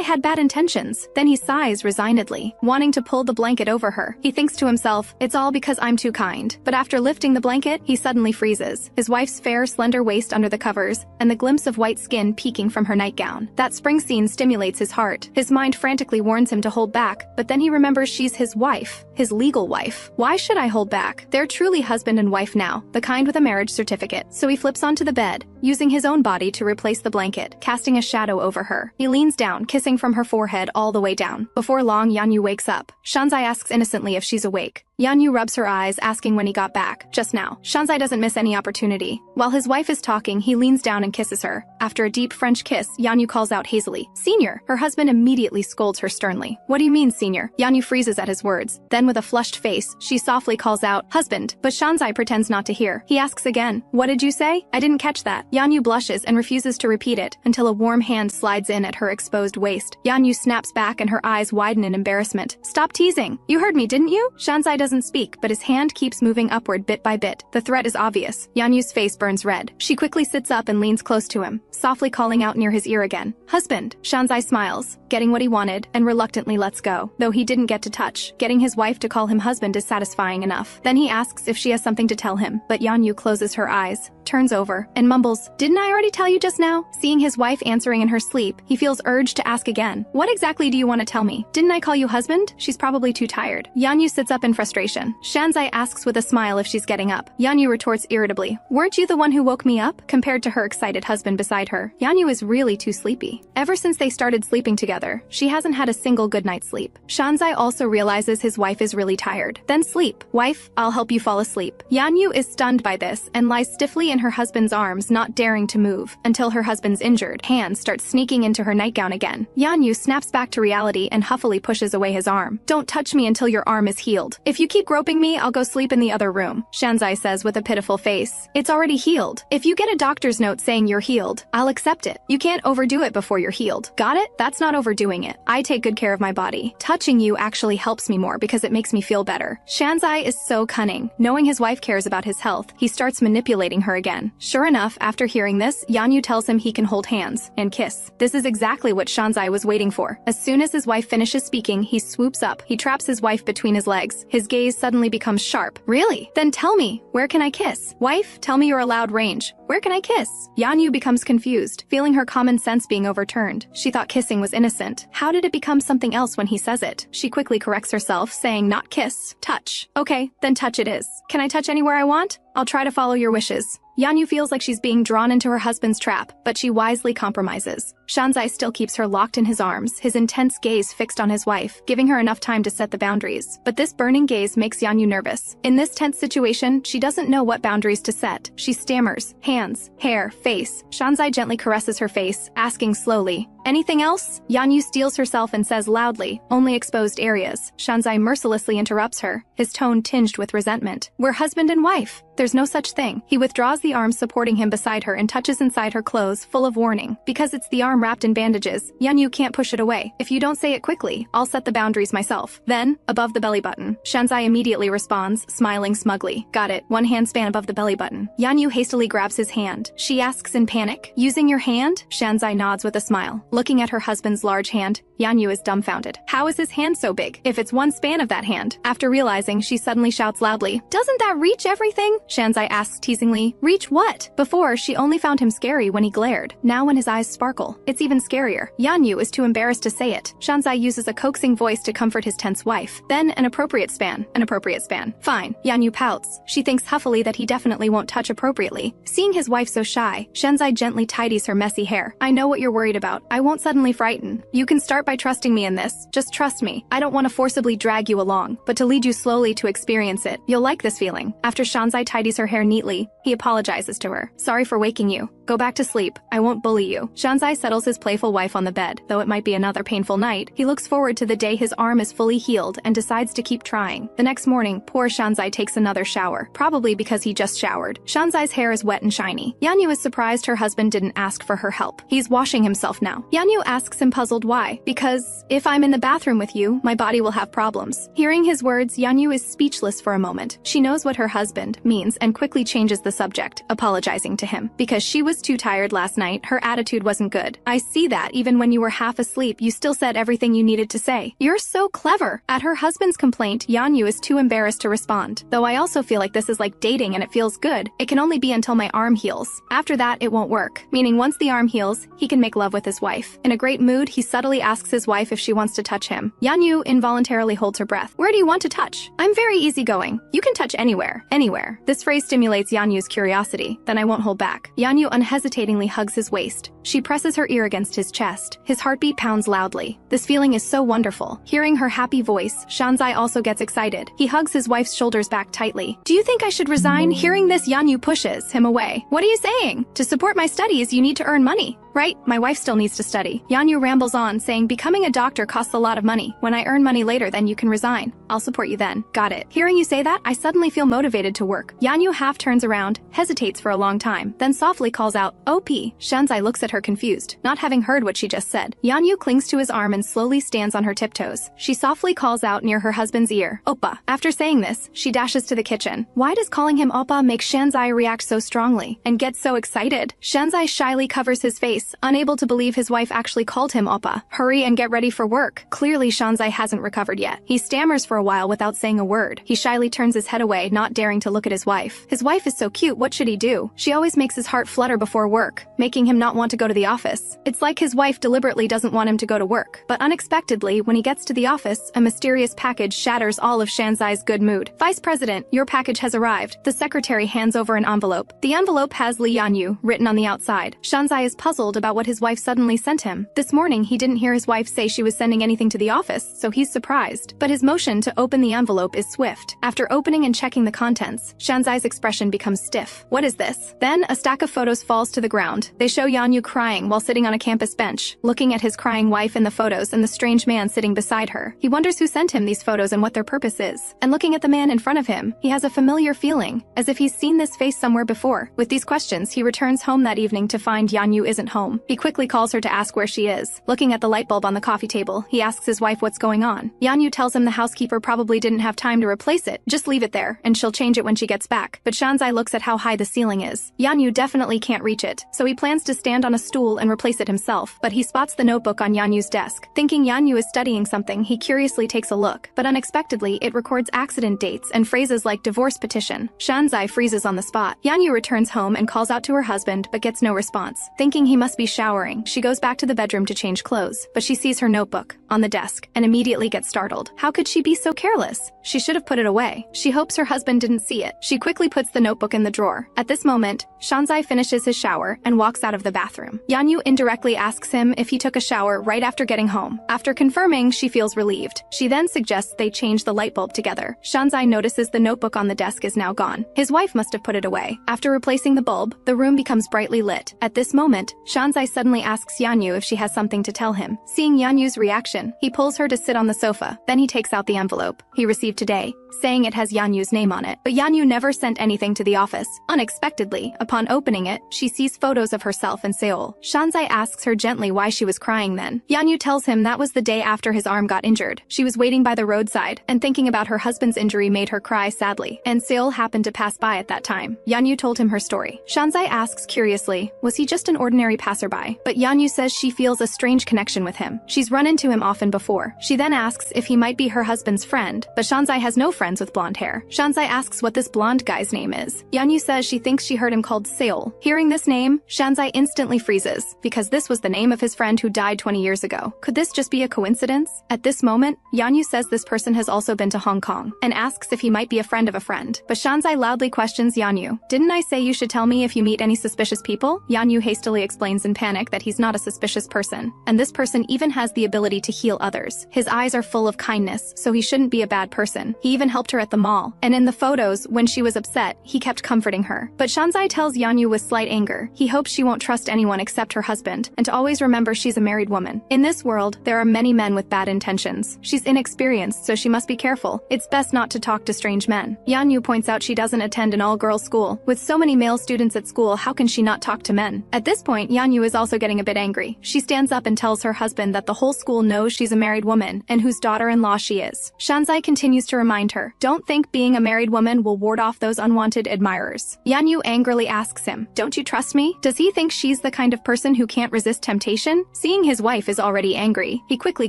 had bad intentions? Then he sighs resignedly, wanting to pull the blanket over her. He thinks to himself, it's all because I'm too kind. But after lifting the blanket, he suddenly freezes. His wife's fair, slender waist under the covers, and the glimpse of white skin peeking from her nightgown. That spring scene stimulates his heart. His mind frantically warns him to hold back, but then he remembers she's his wife, his legal wife. Why should I hold back? They're truly husband and wife now, the kind with a marriage certificate. So he flips onto the bed, using his own body to replace the blanket, casting a shadow over her. He leans down, kissing from her forehead all the way down. Before long, Yanyu wakes up. Shanzai asks innocently if she's awake. Yanyu rubs her eyes, asking when he got back. Just now. Shanzai doesn't miss any opportunity. While his wife is talking, he leans down and kisses her. After a deep French kiss, Yanyu calls out hazily, "Senior!" Her husband immediately scolds her sternly. "What do you mean, senior?" Yanyu freezes at his words. Then with a flushed face, she softly calls out, "Husband," but Shanzai pretends not to hear. He asks again, "What did you say?" "I didn't catch that." Yanyu blushes and refuses to repeat it until a warm hand slides in at her exposed waist. Yanyu snaps back and her eyes widen in embarrassment. "Stop teasing. You heard me, didn't you?" Shanzai doesn't speak, but his hand keeps moving upward bit by bit. The threat is obvious. Yanyu's face burns red. She quickly sits up and leans close to him, softly calling out near his ear again, "Husband." Shanzai smiles, getting what he wanted, and reluctantly lets go. Though he didn't get to touch, getting his wife to call him husband is satisfying enough. Then he asks if she has something to tell him, but Yanyu closes her eyes, turns over, and mumbles, "Didn't I already tell you just now?" Seeing his wife answering in her sleep, he feels urged to ask again, "What exactly do you want to tell me? Didn't I call you husband?" She's probably too tired. Yanyu sits up in frustration. Shanzai asks with a smile if she's getting up. Yanyu retorts irritably, "Weren't you the one who woke me up?" Compared to her excited husband beside her, Yanyu is really too sleepy. Ever since they started sleeping together, she hasn't had a single good night's sleep. Shanzai also realizes his wife is really tired. "Then sleep. Wife, I'll help you fall asleep." Yanyu is stunned by this and lies stiffly in her husband's arms, not daring to move, until her husband's injured hand starts sneaking into her nightgown again. Yanyu snaps back to reality and huffily pushes away his arm. "Don't touch me until your arm is healed. If you keep groping me, I'll go sleep in the other room," Shanzai says with a pitiful face. "It's already healed. If you get a doctor's note saying you're healed, I'll accept it. You can't overdo it before you're healed. Got it? That's not overdoing it. I take good care of my body. Touching you actually helps me more because it makes me feel better." Shanzai is so cunning. Knowing his wife cares about his health, he starts manipulating her again. Sure enough, after hearing this, Yanyu tells him he can hold hands and kiss. This is exactly what Shanzai was waiting for. As soon as his wife finishes speaking, he swoops up. He traps his wife between his legs. His gaze suddenly becomes sharp. "Really? Then tell me, where can I kiss?" "Wife, tell me your allowed range. Where can I kiss?" Yanyu becomes confused, feeling her common sense being overturned. She thought kissing was innocent. How did it become something else when he says it? She quickly corrects herself, saying not kiss, touch. "Okay, then touch it is. Can I touch anywhere I want? I'll try to follow your wishes." Yanyu feels like she's being drawn into her husband's trap, but she wisely compromises. Shanzai still keeps her locked in his arms, his intense gaze fixed on his wife, giving her enough time to set the boundaries. But this burning gaze makes Yanyu nervous. In this tense situation, she doesn't know what boundaries to set. She stammers, hands, hair, face. Shanzai gently caresses her face, asking slowly, "Anything else?" Yanyu steels herself and says loudly, "Only exposed areas." Shanzai mercilessly interrupts her, his tone tinged with resentment. "We're husband and wife. There's no such thing." He withdraws the arm supporting him beside her and touches inside her clothes, full of warning. Because it's the arm wrapped in bandages, Yanyu can't push it away. "If you don't say it quickly, I'll set the boundaries myself." Then, above the belly button, Shanzai immediately responds, smiling smugly. "Got it." One hand span above the belly button. Yanyu hastily grabs his hand. She asks in panic, "Using your hand?" Shanzai nods with a smile. Looking at her husband's large hand, Yanyu is dumbfounded. How is his hand so big, if it's one span of that hand? After realizing, she suddenly shouts loudly, "Doesn't that reach everything?" Shanzai asks teasingly, "Reach what?" Before, she only found him scary when he glared. Now when his eyes sparkle, it's even scarier. Yanyu is too embarrassed to say it. Shanzai uses a coaxing voice to comfort his tense wife. Then an appropriate span. An appropriate span. Fine. Yanyu pouts. She thinks huffily that he definitely won't touch appropriately. Seeing his wife so shy, Shanzai gently tidies her messy hair. "I know what you're worried about. I won't suddenly frighten. You can start by trusting me in this. Just trust me. I don't want to forcibly drag you along, but to lead you slowly to experience it. You'll like this feeling." After Shanzai tidies her hair neatly, he apologizes to her. "Sorry for waking you. Go back to sleep. I won't bully you. Shanzai settles his playful wife on the bed. Though it might be another painful night, he looks forward to the day his arm is fully healed and decides to keep trying. The next morning, poor Shanzai takes another shower, probably because he just showered. Shanzai's hair is wet and shiny. Yanyu is surprised her husband didn't ask for her help. He's washing himself now. Yanyu asks him puzzled why. Because if I'm in the bathroom with you, my body will have problems. Hearing his words, Yanyu is speechless for a moment. She knows what her husband means and quickly changes the subject, apologizing to him. Because she was too tired last night, her attitude wasn't good. I see that even when you were half asleep, you still said everything you needed to say. You're so clever. At her husband's complaint, Yanyu is too embarrassed to respond. Though I also feel like this is like dating and it feels good, it can only be until my arm heals. After that, it won't work. Meaning once the arm heals, he can make love with his wife. In a great mood, he subtly asks his wife if she wants to touch him. Yanyu involuntarily holds her breath. Where do you want to touch? I'm very easygoing. You can touch anywhere. Anywhere. This phrase stimulates Yanyu's curiosity. Then I won't hold back. Yanyu unhesitatingly hugs his waist. She presses her ear against his chest. His heartbeat pounds loudly. This feeling is so wonderful. Hearing her happy voice, Shanzai also gets excited. He hugs his wife's shoulders back tightly. Do you think I should resign? Hearing this, Yanyu pushes him away. What are you saying? To support my studies, you need to earn money. Right, my wife still needs to study. Yanyu rambles on, saying becoming a doctor costs a lot of money. When I earn money later, then you can resign. I'll support you then. Got it. Hearing you say that, I suddenly feel motivated to work. Yanyu half turns around, hesitates for a long time, then softly calls out, OP. Shanzai looks at her confused, not having heard what she just said. Yanyu clings to his arm and slowly stands on her tiptoes. She softly calls out near her husband's ear, Oppa. After saying this, she dashes to the kitchen. Why does calling him Oppa make Shanzai react so strongly and get so excited? Shanzai shyly covers his face, unable to believe his wife actually called him Oppa. Hurry and get ready for work. Clearly, Shanzai hasn't recovered yet. He stammers for a while without saying a word. He shyly turns his head away, not daring to look at his wife. His wife is so cute, what should he do? She always makes his heart flutter before work, making him not want to go to the office. It's like his wife deliberately doesn't want him to go to work. But unexpectedly, when he gets to the office, a mysterious package shatters all of Shanzai's good mood. Vice President, your package has arrived. The secretary hands over an envelope. The envelope has Li Yanyu written on the outside. Shanzai is puzzled about what his wife suddenly sent him. This morning, he didn't hear his wife say she was sending anything to the office, so he's surprised. But his motion to open the envelope is swift. After opening and checking the contents, Shanzai's expression becomes stiff. What is this? Then, a stack of photos falls to the ground. They show Yanyu crying while sitting on a campus bench, looking at his crying wife in the photos and the strange man sitting beside her. He wonders who sent him these photos and what their purpose is. And looking at the man in front of him, he has a familiar feeling, as if he's seen this face somewhere before. With these questions, he returns home that evening to find Yanyu isn't home. He quickly calls her to ask where she is. Looking at the light bulb on the coffee table, he asks his wife what's going on. Yanyu tells him the housekeeper probably didn't have time to replace it. Just leave it there, and she'll change it when she gets back. But Shanzai looks at how high the ceiling is. Yanyu definitely can't reach it, so he plans to stand on a stool and replace it himself. But he spots the notebook on Yanyu's desk. Thinking Yanyu is studying something, he curiously takes a look. But unexpectedly, it records accident dates and phrases like divorce petition. Shanzai freezes on the spot. Yanyu returns home and calls out to her husband, but gets no response. Thinking he must be showering, she goes back to the bedroom to change clothes. But she sees her notebook on the desk and immediately gets startled. How could she be so careless? She should have put it away. She hopes her husband didn't see it. She quickly puts the notebook in the drawer. At this moment, Shanzai finishes his shower and walks out of the bathroom. Yanyu indirectly asks him if he took a shower right after getting home. After confirming, she feels relieved. She then suggests they change the light bulb together. Shanzai notices the notebook on the desk is now gone. His wife must have put it away. After replacing the bulb, the room becomes brightly lit. At this moment, Shanzai suddenly asks Yanyu if she has something to tell him. Seeing Yanyu's reaction, he pulls her to sit on the sofa. Then he takes out the envelope he received today, saying it has Yanyu's name on it. But Yanyu never sent anything to the office. Unexpectedly, upon opening it, she sees photos of herself in Seoul. Shanzai asks her gently why she was crying then. Yanyu tells him that was the day after his arm got injured. She was waiting by the roadside, and thinking about her husband's injury made her cry sadly, and Seoul happened to pass by at that time. Yanyu told him her story. Shanzai asks curiously, was he just an ordinary passerby? But Yanyu says she feels a strange connection with him. She's run into him often before. She then asks if he might be her husband's friend, but Shanzai has no friends with blonde hair. Shanzai asks what this blonde guy's name is. Yanyu says she thinks she heard him called Seoul. Hearing this name, Shanzai instantly freezes, because this was the name of his friend who died 20 years ago. Could this just be a coincidence? At this moment, Yanyu says this person has also been to Hong Kong, and asks if he might be a friend of a friend. But Shanzai loudly questions Yanyu. Didn't I say you should tell me if you meet any suspicious people? Yanyu hastily explains in panic that he's not a suspicious person, and this person even has the ability to heal others. His eyes are full of kindness, so he shouldn't be a bad person. He even helped her at the mall, and in the photos, when she was upset, he kept comforting her. But Shanzai tells Yanyu with slight anger he hopes she won't trust anyone except her husband, and to always remember she's a married woman. In this world, there are many men with bad intentions. She's inexperienced, so she must be careful. It's best not to talk to strange men. Yanyu points out she doesn't attend an all-girls school. With so many male students at school, how can she not talk to men? At this point, Yanyu is also getting a bit angry. She stands up and tells her husband that the whole school knows she's a married woman and whose daughter-in-law she is. Shanzai continues to remind her, don't think being a married woman will ward off those unwanted admirers. Yanyu angrily asks him, don't you trust me? Does he think she's the kind of person who can't resist temptation? Seeing his wife is already angry, he quickly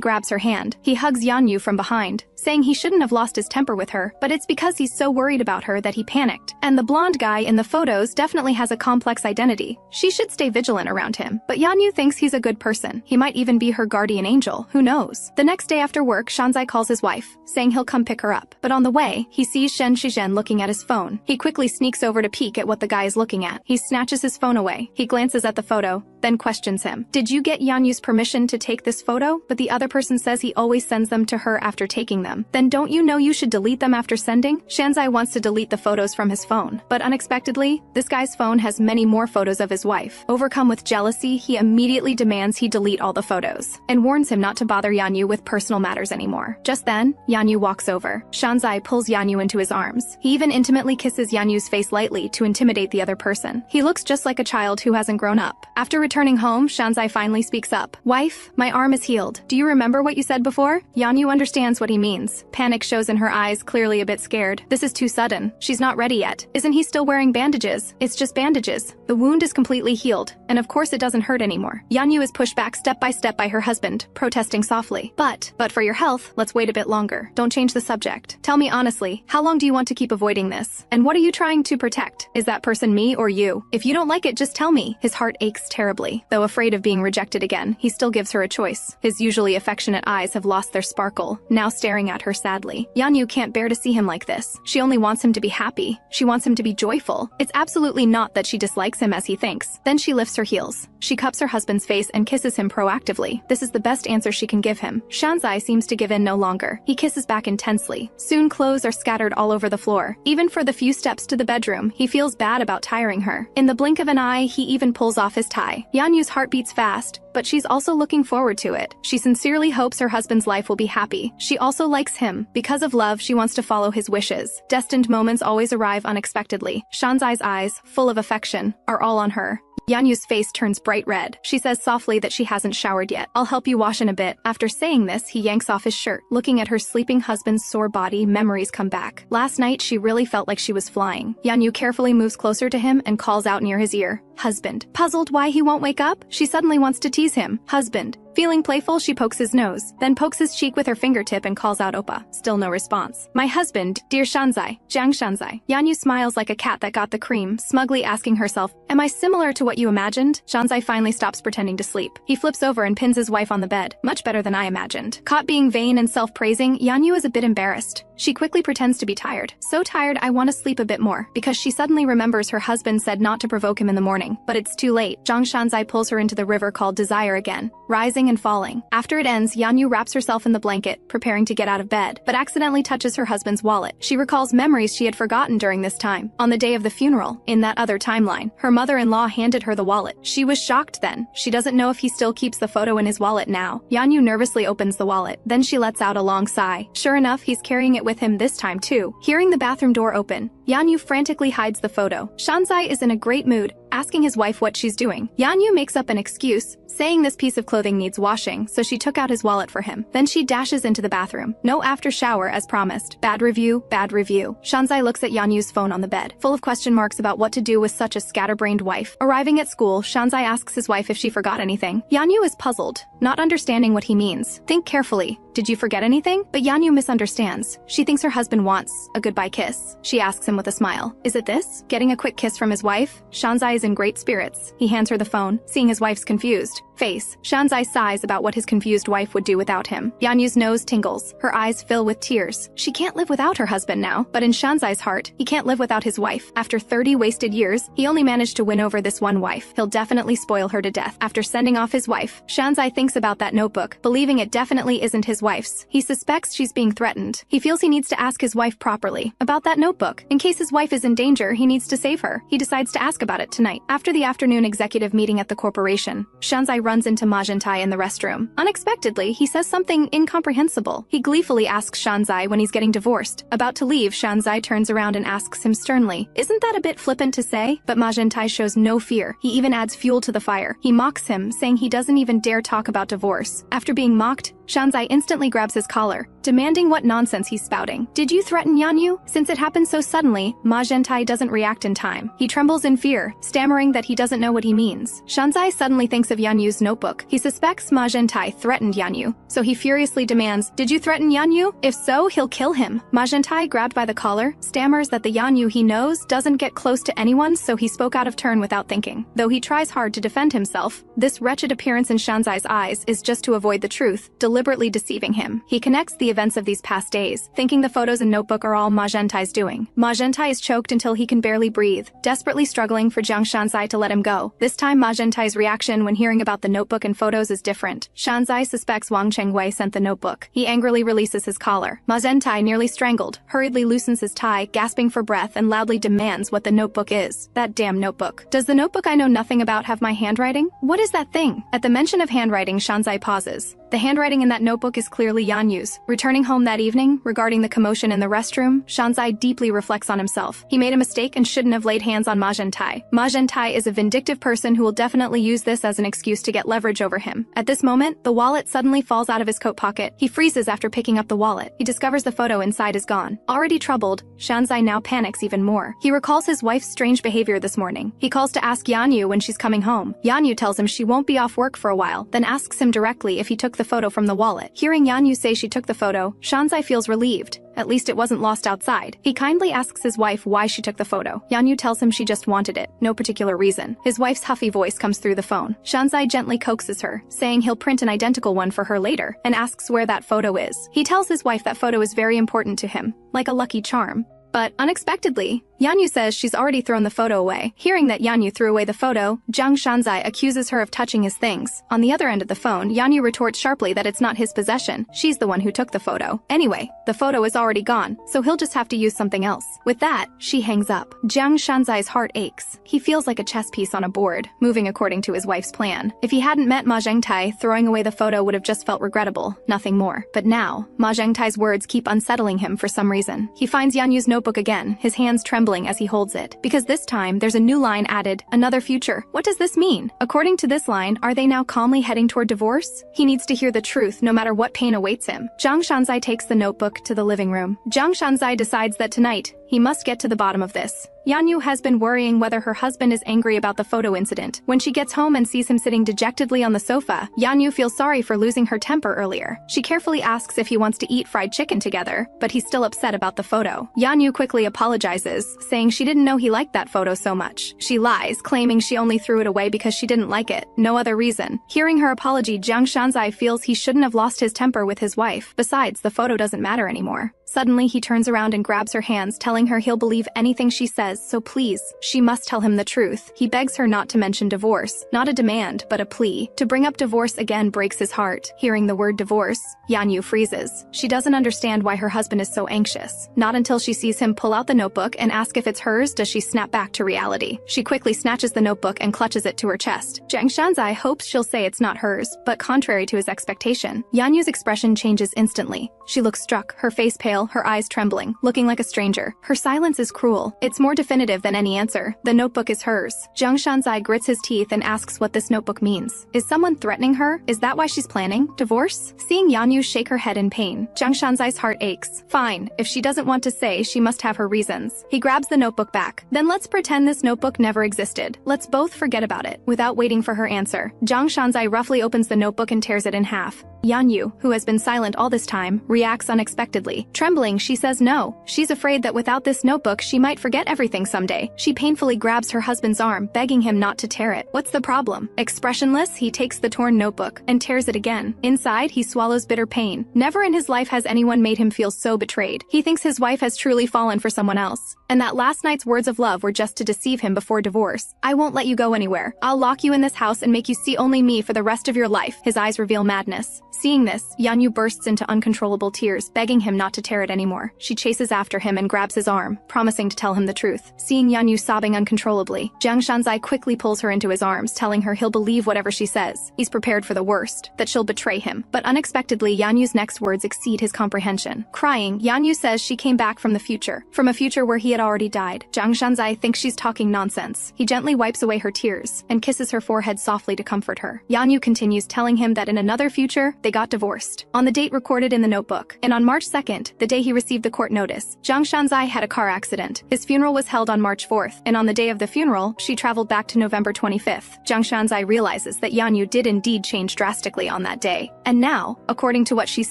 grabs her hand. He hugs Yanyu from behind, saying he shouldn't have lost his temper with her, but it's because he's so worried about her that he panicked. And the blonde guy in the photos definitely has a complex identity. She should stay vigilant around him. But Yanyu thinks he's a good person. He might even be her guardian angel, who knows? The next day after work, Shanzai calls his wife, saying he'll come pick her up. But on the way, he sees Shen Shizhen looking at his phone. He quickly sneaks over to peek at what the guy is looking at. He snatches his phone away. He glances at the photo, then questions him. Did you get Yanyu's permission to take this photo? But the other person says he always sends them to her after taking them. Then don't you know you should delete them after sending? Shanzai wants to delete the photos from his phone. But unexpectedly, this guy's phone has many more photos of his wife. Overcome with jealousy, he immediately demands he delete all the photos, and warns him not to bother Yanyu with personal matters anymore. Just then, Yanyu walks over. Shanzai pulls Yanyu into his arms. He even intimately kisses Yanyu's face lightly to intimidate the other person. He looks just like a child who hasn't grown up. After returning home, Shanzai finally speaks up. Wife, my arm is healed. Do you remember what you said before? Yanyu understands what he means. Panic shows in her eyes, clearly a bit scared. This is too sudden. She's not ready yet. Isn't he still wearing bandages? It's just bandages. The wound is completely healed, and of course it doesn't hurt anymore. Yanyu is pushed back step by her husband, protesting softly. But for your health, let's wait a bit longer. Don't change the subject. Tell me honestly, how long do you want to keep avoiding this? And what are you trying to protect? Is that person me or you? If you don't like it, just tell me. His heart aches terribly. Though afraid of being rejected again, he still gives her a choice. His usually affectionate eyes have lost their sparkle, now staring at her sadly. Yanyu can't bear to see him like this. She only wants him to be happy. She wants him to be joyful. It's absolutely not that she dislikes him as he thinks. Then she lifts her heels. She cups her husband's face and kisses him proactively. This is the best answer she can give him. Shanzai seems to give in no longer. He kisses back intensely. Soon clothes are scattered all over the floor. Even for the few steps to the bedroom, he feels bad about tiring her. In the blink of an eye, he even pulls off his tie. Yanyu's heart beats fast, but she's also looking forward to it. She sincerely hopes her husband's life will be happy. She also likes him. Because of love, she wants to follow his wishes. Destined moments always arrive unexpectedly. Shanzai's eyes, full of affection, are all on her. Yanyu's face turns bright red. She says softly that she hasn't showered yet. I'll help you wash in a bit. After saying this, he yanks off his shirt. Looking at her sleeping husband's sore body, memories come back. Last night, she really felt like she was flying. Yanyu carefully moves closer to him and calls out near his ear, "Husband." Puzzled why he won't wake up, she suddenly wants to tease him. "Husband." Feeling playful, she pokes his nose, then pokes his cheek with her fingertip and calls out Oppa. Still no response. "My husband, dear Shanzai, Jiang Shanzai." Yanyu smiles like a cat that got the cream, smugly asking herself, "Am I similar to what you imagined?" Shanzai finally stops pretending to sleep. He flips over and pins his wife on the bed. Much better than I imagined. Caught being vain and self-praising, Yanyu is a bit embarrassed. She quickly pretends to be tired. So tired I want to sleep a bit more, because she suddenly remembers her husband said not to provoke him in the morning. But it's too late. Jiang Shanzai pulls her into the river called Desire again, rising and falling. After it ends, Yanyu wraps herself in the blanket, preparing to get out of bed, but accidentally touches her husband's wallet. She recalls memories she had forgotten during this time. On the day of the funeral, in that other timeline, her mother-in-law handed her the wallet. She was shocked then. She doesn't know if he still keeps the photo in his wallet now. Yanyu nervously opens the wallet. Then she lets out a long sigh. Sure enough, he's carrying it with him this time too. Hearing the bathroom door open, Yanyu frantically hides the photo. Shanzai is in a great mood, asking his wife what she's doing. Yanyu makes up an excuse, saying this piece of clothing needs washing, so she took out his wallet for him. Then she dashes into the bathroom. No after shower as promised. Bad review, bad review. Shanzai looks at Yanyu's phone on the bed, full of question marks about what to do with such a scatterbrained wife. Arriving at school, Shanzai asks his wife if she forgot anything. Yanyu is puzzled, not understanding what he means. Think carefully. Did you forget anything? But Yanyu misunderstands. She thinks her husband wants a goodbye kiss. She asks him with a smile. Is it this? Getting a quick kiss from his wife? Shanzai is in great spirits. He hands her the phone, seeing his wife's confused face. Shanzai sighs about what his confused wife would do without him. Yanyu's nose tingles. Her eyes fill with tears. She can't live without her husband now, but in Shanzai's heart, he can't live without his wife. After 30 wasted years, he only managed to win over this one wife. He'll definitely spoil her to death. After sending off his wife, Shanzai thinks about that notebook, believing it definitely isn't his wife's. He suspects she's being threatened. He feels he needs to ask his wife properly about that notebook. In case his wife is in danger, he needs to save her. He decides to ask about it tonight. After the afternoon executive meeting at the corporation, Shanzai runs into Ma Zhentai in the restroom. Unexpectedly, he says something incomprehensible. He gleefully asks Shanzai when he's getting divorced. About to leave, Shanzai turns around and asks him sternly, "Isn't that a bit flippant to say?" But Ma Zhentai shows no fear. He even adds fuel to the fire. He mocks him, saying he doesn't even dare talk about divorce. After being mocked, Shanzai instantly grabs his collar, demanding what nonsense he's spouting. Did you threaten Yanyu? Since it happened so suddenly, Ma Zhentai doesn't react in time. He trembles in fear, stammering that he doesn't know what he means. Shanzai suddenly thinks of Yanyu's notebook. He suspects Ma Zhentai threatened Yanyu, so he furiously demands, "Did you threaten Yanyu? If so, he'll kill him." Ma Zhentai, grabbed by the collar, stammers that the Yanyu he knows doesn't get close to anyone, so he spoke out of turn without thinking. Though he tries hard to defend himself, this wretched appearance in Shanzai's eyes is just to avoid the truth, deliberately deceiving him. He connects the events of these past days, thinking the photos and notebook are all Ma Zhentai's doing. Ma Zhentai is choked until he can barely breathe, desperately struggling for Jiang Shanzai to let him go. This time Ma Zhentai's reaction when hearing about the notebook and photos is different. Shanzai suspects Wang Chengwei sent the notebook. He angrily releases his collar. Ma Zhentai, nearly strangled, hurriedly loosens his tie, gasping for breath, and loudly demands what the notebook is. That damn notebook. Does the notebook I know nothing about have my handwriting? What is that thing? At the mention of handwriting, Shanzai pauses. The handwriting in that notebook is clearly Yanyu's. Returning home that evening, regarding the commotion in the restroom, Shanzai deeply reflects on himself. He made a mistake and shouldn't have laid hands on Ma Zhentai. Ma Zhentai is a vindictive person who will definitely use this as an excuse to get leverage over him. At this moment, the wallet suddenly falls out of his coat pocket. He freezes after picking up the wallet. He discovers the photo inside is gone. Already troubled, Shanzai now panics even more. He recalls his wife's strange behavior this morning. He calls to ask Yanyu when she's coming home. Yanyu tells him she won't be off work for a while, then asks him directly if he took the photo from the wallet. Hearing Yanyu say she took the photo, Shanzai feels relieved. At least it wasn't lost outside. He kindly asks his wife why she took the photo. Yanyu tells him she just wanted it, no particular reason. His wife's huffy voice comes through the phone. Shanzai gently coaxes her, saying he'll print an identical one for her later, and asks where that photo is. He tells his wife that photo is very important to him, like a lucky charm. But unexpectedly, Yanyu says she's already thrown the photo away. Hearing that Yanyu threw away the photo, Jiang Shanzai accuses her of touching his things. On the other end of the phone, Yanyu retorts sharply that it's not his possession. She's the one who took the photo. Anyway, the photo is already gone, so he'll just have to use something else. With that, she hangs up. Jiang Shanzai's heart aches. He feels like a chess piece on a board, moving according to his wife's plan. If he hadn't met Ma Zhentai, throwing away the photo would have just felt regrettable, nothing more. But now, Ma Zhentai's words keep unsettling him for some reason. He finds Yanyu's notebook again, his hands trembling as he holds it. Because this time, there's a new line added, another future. What does this mean? According to this line, are they now calmly heading toward divorce? He needs to hear the truth, no matter what pain awaits him. Jiang Shanzai takes the notebook to the living room. Jiang Shanzai decides that tonight, he must get to the bottom of this. Yanyu has been worrying whether her husband is angry about the photo incident. When she gets home and sees him sitting dejectedly on the sofa, Yanyu feels sorry for losing her temper earlier. She carefully asks if he wants to eat fried chicken together, but he's still upset about the photo. Yanyu quickly apologizes, saying she didn't know he liked that photo so much. She lies, claiming she only threw it away because she didn't like it, no other reason. Hearing her apology, Jiang Shanzai feels he shouldn't have lost his temper with his wife. Besides, the photo doesn't matter anymore. Suddenly, he turns around and grabs her hands, telling her he'll believe anything she says, so please, she must tell him the truth. He begs her not to mention divorce. Not a demand, but a plea. To bring up divorce again breaks his heart. Hearing the word divorce, Yanyu freezes. She doesn't understand why her husband is so anxious. Not until she sees him pull out the notebook and ask if it's hers does she snap back to reality. She quickly snatches the notebook and clutches it to her chest. Jiang Shanzai hopes she'll say it's not hers, but contrary to his expectation, Yanyu's expression changes instantly. She looks struck, her face pale, her eyes trembling, looking like a stranger. Her silence is cruel. It's more definitive than any answer. The notebook is hers. Jiang Shanzai grits his teeth and asks what this notebook means. Is someone threatening her? Is that why she's planning divorce? Seeing Yanyu shake her head in pain, Jiang Shanzai's heart aches. Fine, if she doesn't want to say, she must have her reasons. He grabs the notebook back. Then let's pretend this notebook never existed. Let's both forget about it. Without waiting for her answer, Jiang Shanzai roughly opens the notebook and tears it in half. Yanyu, who has been silent all this time, reacts unexpectedly. Trembling, she says no. She's afraid that without this notebook she might forget everything someday. She painfully grabs her husband's arm, begging him not to tear it. What's the problem? Expressionless, he takes the torn notebook and tears it again. Inside, he swallows bitter pain. Never in his life has anyone made him feel so betrayed. He thinks his wife has truly fallen for someone else, and that last night's words of love were just to deceive him before divorce. I won't let you go anywhere. I'll lock you in this house and make you see only me for the rest of your life. His eyes reveal madness. Seeing this, Yanyu bursts into uncontrollable tears, begging him not to tear it anymore. She chases after him and grabs his arm, promising to tell him the truth. Seeing Yanyu sobbing uncontrollably, Jiang Shanzai quickly pulls her into his arms, telling her he'll believe whatever she says. He's prepared for the worst, that she'll betray him. But unexpectedly, Yanyu's next words exceed his comprehension. Crying, Yanyu says she came back from the future, from a future where he had already died. Jiang Shanzai thinks she's talking nonsense. He gently wipes away her tears and kisses her forehead softly to comfort her. Yanyu continues, telling him that in another future, they got divorced. On the date recorded in the notebook, and on March 2nd, the day he received the court notice, Jiang Shanzai had a car accident. His funeral was held on March 4th, and on the day of the funeral, she traveled back to November 25th. Jiang Shanzai realizes that Yanyu did indeed change drastically on that day. And now, according to what she's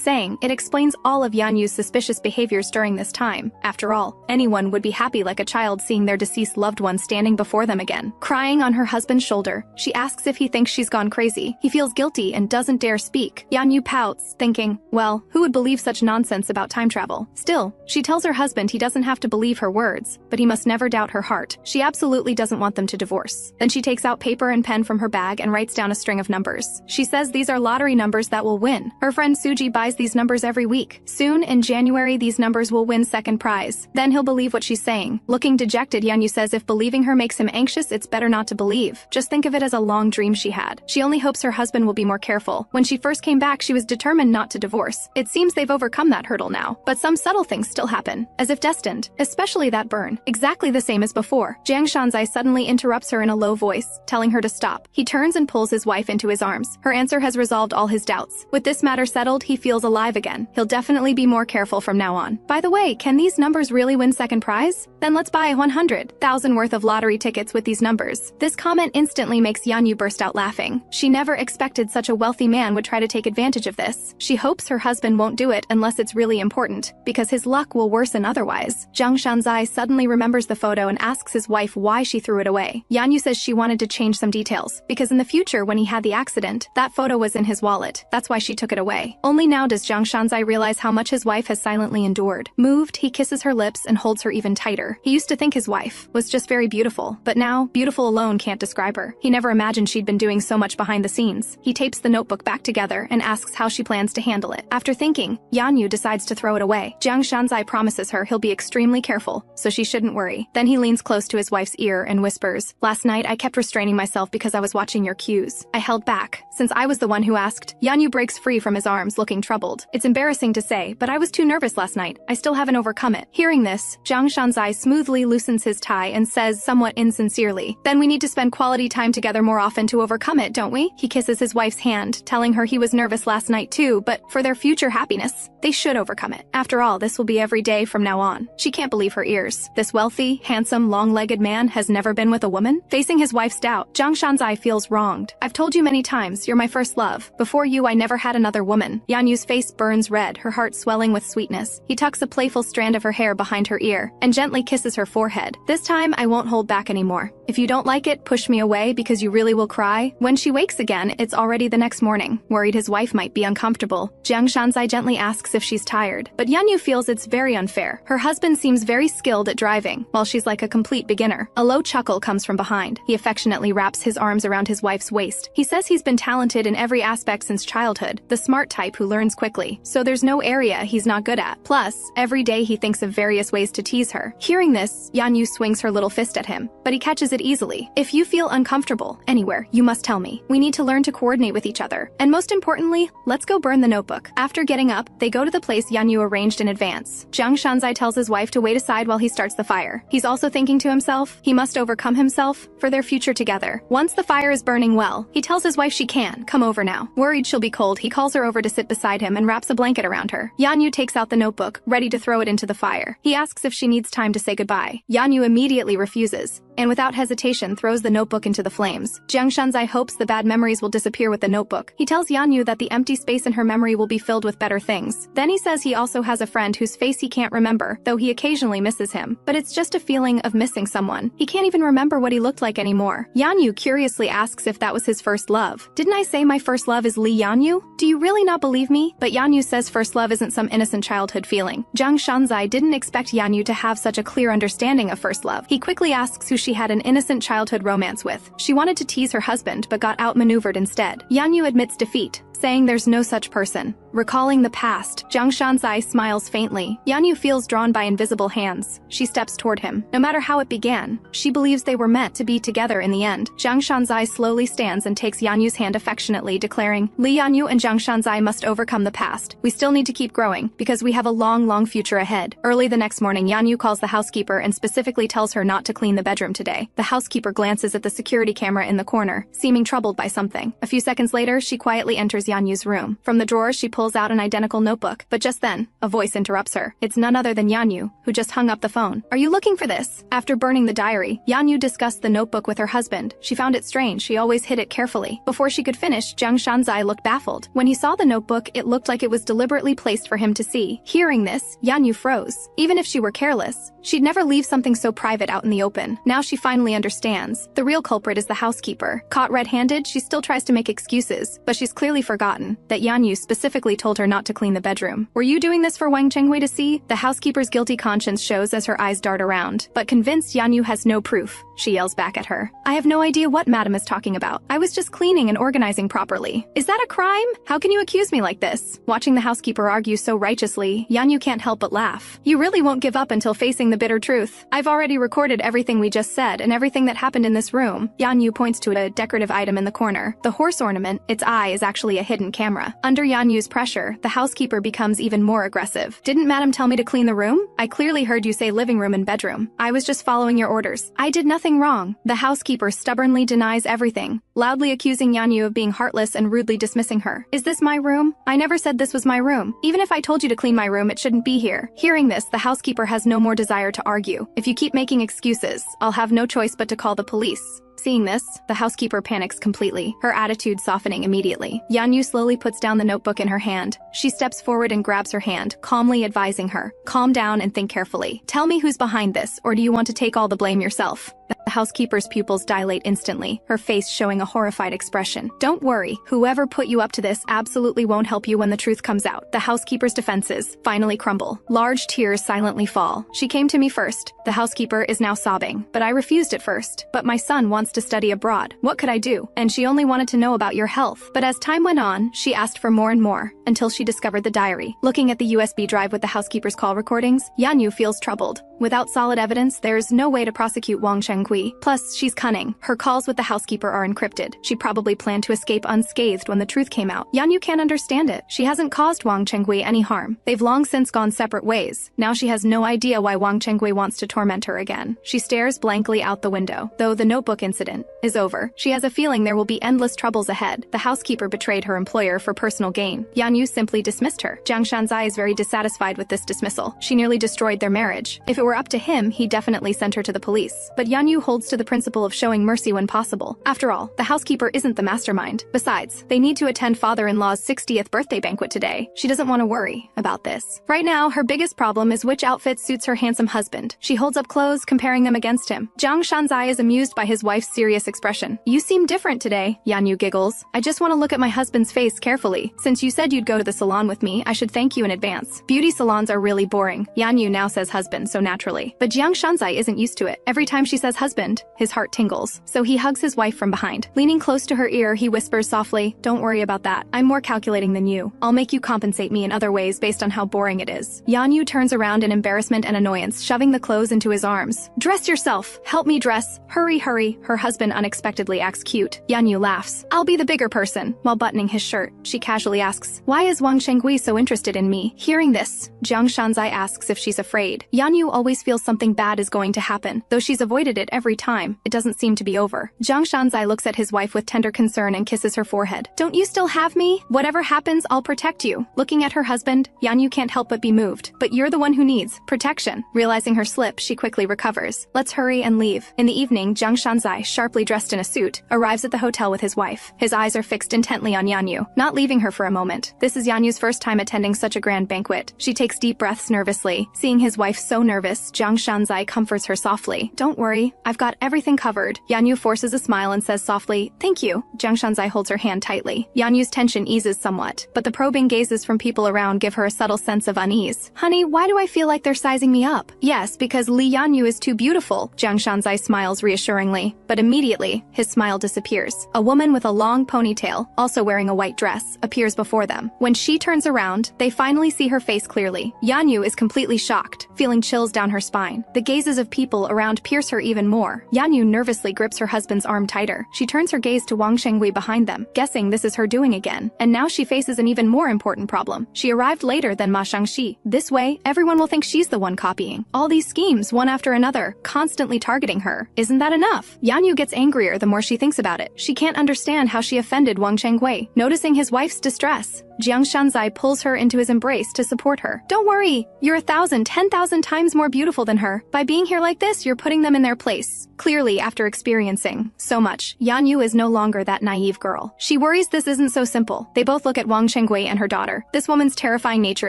saying, it explains all of Yanyu's suspicious behaviors during this time. After all, anyone would be happy like a child seeing their deceased loved one standing before them again. Crying on her husband's shoulder, she asks if he thinks she's gone crazy. He feels guilty and doesn't dare speak. Yanyu pouts, thinking, well, who would believe such nonsense about time travel? Still, she tells her husband he doesn't have to believe her words, but he must never doubt her heart. She absolutely doesn't want them to divorce. Then she takes out paper and pen from her bag and writes down a string of numbers. She says these are lottery numbers that will win. Her friend Suji buys these numbers every week. Soon, in January, these numbers will win second prize. Then he'll believe what she's saying. Looking dejected, Yanyu says if believing her makes him anxious, it's better not to believe. Just think of it as a long dream she had. She only hopes her husband will be more careful. When she first came back, she was determined not to divorce. It seems they've overcome that hurdle now, but some subtle things still happen, as if destined, especially that burn. Exactly the same as before. Jiang Shanzai suddenly interrupts her in a low voice, telling her to stop. He turns and pulls his wife into his arms. Her answer has resolved all his doubts. With this matter settled, he feels alive again. He'll definitely be more careful from now on. By the way, can these numbers really win second prize? Then let's buy 100,000 worth of lottery tickets with these numbers. This comment instantly makes Yanyu burst out laughing. She never expected such a wealthy man would try to take advantage of this. She hopes her husband won't do it unless it's really important, because his luck will worsen otherwise. Jiang Shanzai suddenly remembers the photo and asks his wife why she threw it away. Yanyu says she wanted to change some details, because in the future when he had the accident, that photo was in his wallet. That's why she took it away. Only now does Jiang Shanzai realize how much his wife has silently endured. Moved, he kisses her lips and holds her even tighter. He used to think his wife was just very beautiful, but now, beautiful alone can't describe her. He never imagined she'd been doing so much behind the scenes. He tapes the notebook back together and asks how she plans to handle it. After thinking, Yanyu decides to throw it away. Jiang Shanzai promises her he'll be extremely careful, so she shouldn't worry. Then he leans close to his wife's ear and whispers, "Last night I kept restraining myself because I was watching your cues. I held back, since I was the one who asked." Yanyu breaks free from his arms, looking troubled. "It's embarrassing to say, but I was too nervous last night. I still haven't overcome it." Hearing this, Jiang Shanzai smoothly loosens his tie and says somewhat insincerely, "Then we need to spend quality time together more often to overcome it, don't we?" He kisses his wife's hand, telling her he was nervous last night too, but for their future happiness, they should overcome it. After all, this will be every day from now on. She can't believe her ears. This wealthy, handsome, long-legged man has never been with a woman? Facing his wife's doubt, Jiang Shanzai feels wronged. "I've told you many times, you're my first love. Before you, I never had another woman." Yanyu's face burns red, her heart swelling with sweetness. He tucks a playful strand of her hair behind her ear and gently kisses her forehead. "This time, I won't hold back anymore. If you don't like it, push me away because you really will cry." When she wakes again, it's already the next morning. Worried his wife might be uncomfortable, Jiang Shanzai gently asks if she's tired. But Yanyu feels it's very unfair. Her husband seems very skilled at driving, while she's like a complete beginner. A low chuckle comes from behind. He affectionately wraps his arms around his wife's waist. He says he's been talented in every aspect since childhood, the smart type who learns quickly, so there's no area he's not good at. Plus, every day he thinks of various ways to tease her. Hearing this, Yanyu swings her little fist at him, but he catches it easily. "If you feel uncomfortable anywhere, you must tell me. We need to learn to coordinate with each other. And most importantly, let's go burn the notebook." After getting up, they go to the place Yanyu arranged in advance. Jiang Shanzai tells his wife to wait aside while he starts the fire. He's also thinking to himself, he must overcome himself for their future together. Once the fire is burning well, he tells his wife she can come over now. Worried she'll be cold, he calls her over to sit beside him and wraps a blanket around her. Yanyu takes out the notebook, ready to throw it into the fire. He asks if she needs time to say goodbye. Yanyu immediately refuses. and without hesitation throws the notebook into the flames. Jiang Shanzai hopes the bad memories will disappear with the notebook. He tells Yanyu that the empty space in her memory will be filled with better things. Then he says he also has a friend whose face he can't remember, though he occasionally misses him. But it's just a feeling of missing someone. He can't even remember what he looked like anymore. Yanyu curiously asks if that was his first love. Didn't I say my first love is Li Yanyu? Do you really not believe me? But Yanyu says first love isn't some innocent childhood feeling. Jiang Shanzai didn't expect Yanyu to have such a clear understanding of first love. He quickly asks who she had an innocent childhood romance with. She wanted to tease her husband but got outmaneuvered instead. Yanyu admits defeat, saying there's no such person. Recalling the past, Jiang Shanzai smiles faintly. Yanyu feels drawn by invisible hands. She steps toward him. No matter how it began, she believes they were meant to be together in the end. Jiang Shanzai slowly stands and takes Yanyu's hand affectionately, declaring, Li Yanyu and Jiang Shanzai must overcome the past. We still need to keep growing, because we have a long future ahead. Early the next morning, Yanyu calls the housekeeper and specifically tells her not to clean the bedroom today. The housekeeper glances at the security camera in the corner, seeming troubled by something. A few seconds later, she quietly enters Yanyu's room. From the drawer, she pulls out an identical notebook, but just then, a voice interrupts her. It's none other than Yanyu, who just hung up the phone. Are you looking for this? After burning the diary, Yanyu discussed the notebook with her husband. She found it strange. She always hid it carefully. Before she could finish, Jiang Shanzai looked baffled. When he saw the notebook, it looked like it was deliberately placed for him to see. Hearing this, Yanyu froze. Even if she were careless, she'd never leave something so private out in the open. Now she finally understands. The real culprit is the housekeeper. Caught red-handed, she still tries to make excuses, but she's clearly forgotten that Yanyu specifically told her not to clean the bedroom. Were you doing this for Wang Chenghui to see? The housekeeper's guilty conscience shows as her eyes dart around. But convinced Yanyu has no proof, she yells back at her. I have no idea what madam is talking about. I was just cleaning and organizing properly. Is that a crime? How can you accuse me like this? Watching the housekeeper argue so righteously, Yanyu can't help but laugh. You really won't give up until facing the bitter truth. I've already recorded everything we just said and everything that happened in this room. Yanyu points to a decorative item in the corner. The horse ornament, its eye, is actually a hidden camera. Under Yanyu's pressure, the housekeeper becomes even more aggressive. Didn't madam tell me to clean the room? I clearly heard you say living room and bedroom. I was just following your orders. I did nothing wrong. The housekeeper stubbornly denies everything, loudly accusing Yanyu of being heartless and rudely dismissing her. Is this my room? I never said this was my room. Even if I told you to clean my room, it shouldn't be here. Hearing this, the housekeeper has no more desire to argue. If you keep making excuses, I'll have no choice but to call the police. Seeing this, the housekeeper panics completely, her attitude softening immediately. Yanyu slowly puts down the notebook in her hand. She steps forward and grabs her hand, calmly advising her, calm down and think carefully. Tell me who's behind this, or do you want to take all the blame yourself? The housekeeper's pupils dilate instantly, her face showing a horrified expression. Don't worry, whoever put you up to this absolutely won't help you when the truth comes out. The housekeeper's defenses finally crumble. Large tears silently fall. She came to me first. The housekeeper is now sobbing. But I refused at first. But my son wants to study abroad. What could I do? And she only wanted to know about your health. But as time went on, she asked for more and more, until she discovered the diary. Looking at the USB drive with the housekeeper's call recordings, Yanyu feels troubled. Without solid evidence, there's no way to prosecute Wang Chenghui. Plus, she's cunning. Her calls with the housekeeper are encrypted. She probably planned to escape unscathed when the truth came out. Yanyu can't understand it. She hasn't caused Wang Chenghui any harm. They've long since gone separate ways. Now she has no idea why Wang Chenghui wants to torment her again. She stares blankly out the window. Though the notebook incident is over, she has a feeling there will be endless troubles ahead. The housekeeper betrayed her employer for personal gain. Yanyu simply dismissed her. Jiang Shanzai is very dissatisfied with this dismissal. She nearly destroyed their marriage. If it were up to him, he'd definitely sent her to the police. But Yanyu holds to the principle of showing mercy when possible. After all, the housekeeper isn't the mastermind. Besides, they need to attend father-in-law's 60th birthday banquet today. She doesn't want to worry about this. Right now, her biggest problem is which outfit suits her handsome husband. She holds up clothes, comparing them against him. Jiang Shanzai is amused by his wife's serious expression. You seem different today, Yanyu giggles. I just want to look at my husband's face carefully. Since you said you'd go to the salon with me, I should thank you in advance. Beauty salons are really boring. Yanyu now says husband so naturally. But Jiang Shanzai isn't used to it. Every time she says husband, his heart tingles. So he hugs his wife from behind. Leaning close to her ear, he whispers softly, don't worry about that. I'm more calculating than you. I'll make you compensate me in other ways based on how boring it is. Yanyu turns around in embarrassment and annoyance, shoving the clothes into his arms. Dress yourself. Help me dress. Hurry, hurry. Her husband unexpectedly acts cute. Yanyu laughs. I'll be the bigger person. While buttoning his shirt, she casually asks, why is Wang Chenghui so interested in me? Hearing this, Jiang Shanzai asks if she's afraid. Yanyu always always feels something bad is going to happen. Though she's avoided it every time, it doesn't seem to be over. Jiang Shanzai looks at his wife with tender concern and kisses her forehead. Don't you still have me? Whatever happens, I'll protect you. Looking at her husband, Yanyu can't help but be moved. But you're the one who needs protection. Realizing her slip, she quickly recovers. Let's hurry and leave. In the evening, Jiang Shanzai, sharply dressed in a suit, arrives at the hotel with his wife. His eyes are fixed intently on Yanyu, not leaving her for a moment. This is Yanyu's first time attending such a grand banquet. She takes deep breaths nervously. Seeing his wife so nervous, Jiang Shanzai comforts her softly. Don't worry, I've got everything covered. Yanyu forces a smile and says softly, thank you. Jiang Shanzai holds her hand tightly. Yanyu's tension eases somewhat, but the probing gazes from people around give her a subtle sense of unease. Honey, why do I feel like they're sizing me up? Yes, because Li Yanyu is too beautiful. Jiang Shanzai smiles reassuringly, but immediately, his smile disappears. A woman with a long ponytail, also wearing a white dress, appears before them. When she turns around, they finally see her face clearly. Yanyu is completely shocked, feeling chills down her spine. The gazes of people around pierce her even more. Yanyu nervously grips her husband's arm tighter. She turns her gaze to Wang Shengwei behind them, guessing this is her doing again. And now she faces an even more important problem. She arrived later than Ma Shangxi. This way, everyone will think she's the one copying. All these schemes, one after another, constantly targeting her. Isn't that enough? Yanyu gets angrier the more she thinks about it. She can't understand how she offended Wang Shengwei. Noticing his wife's distress, Jiang Shanzai pulls her into his embrace to support her. Don't worry, you're 1,000, 10,000 times more beautiful than her. By being here like this, you're putting them in their place. Clearly, after experiencing so much, Yanyu is no longer that naive girl. She worries this isn't so simple. They both look at Wang Shengwei and her daughter. This woman's terrifying nature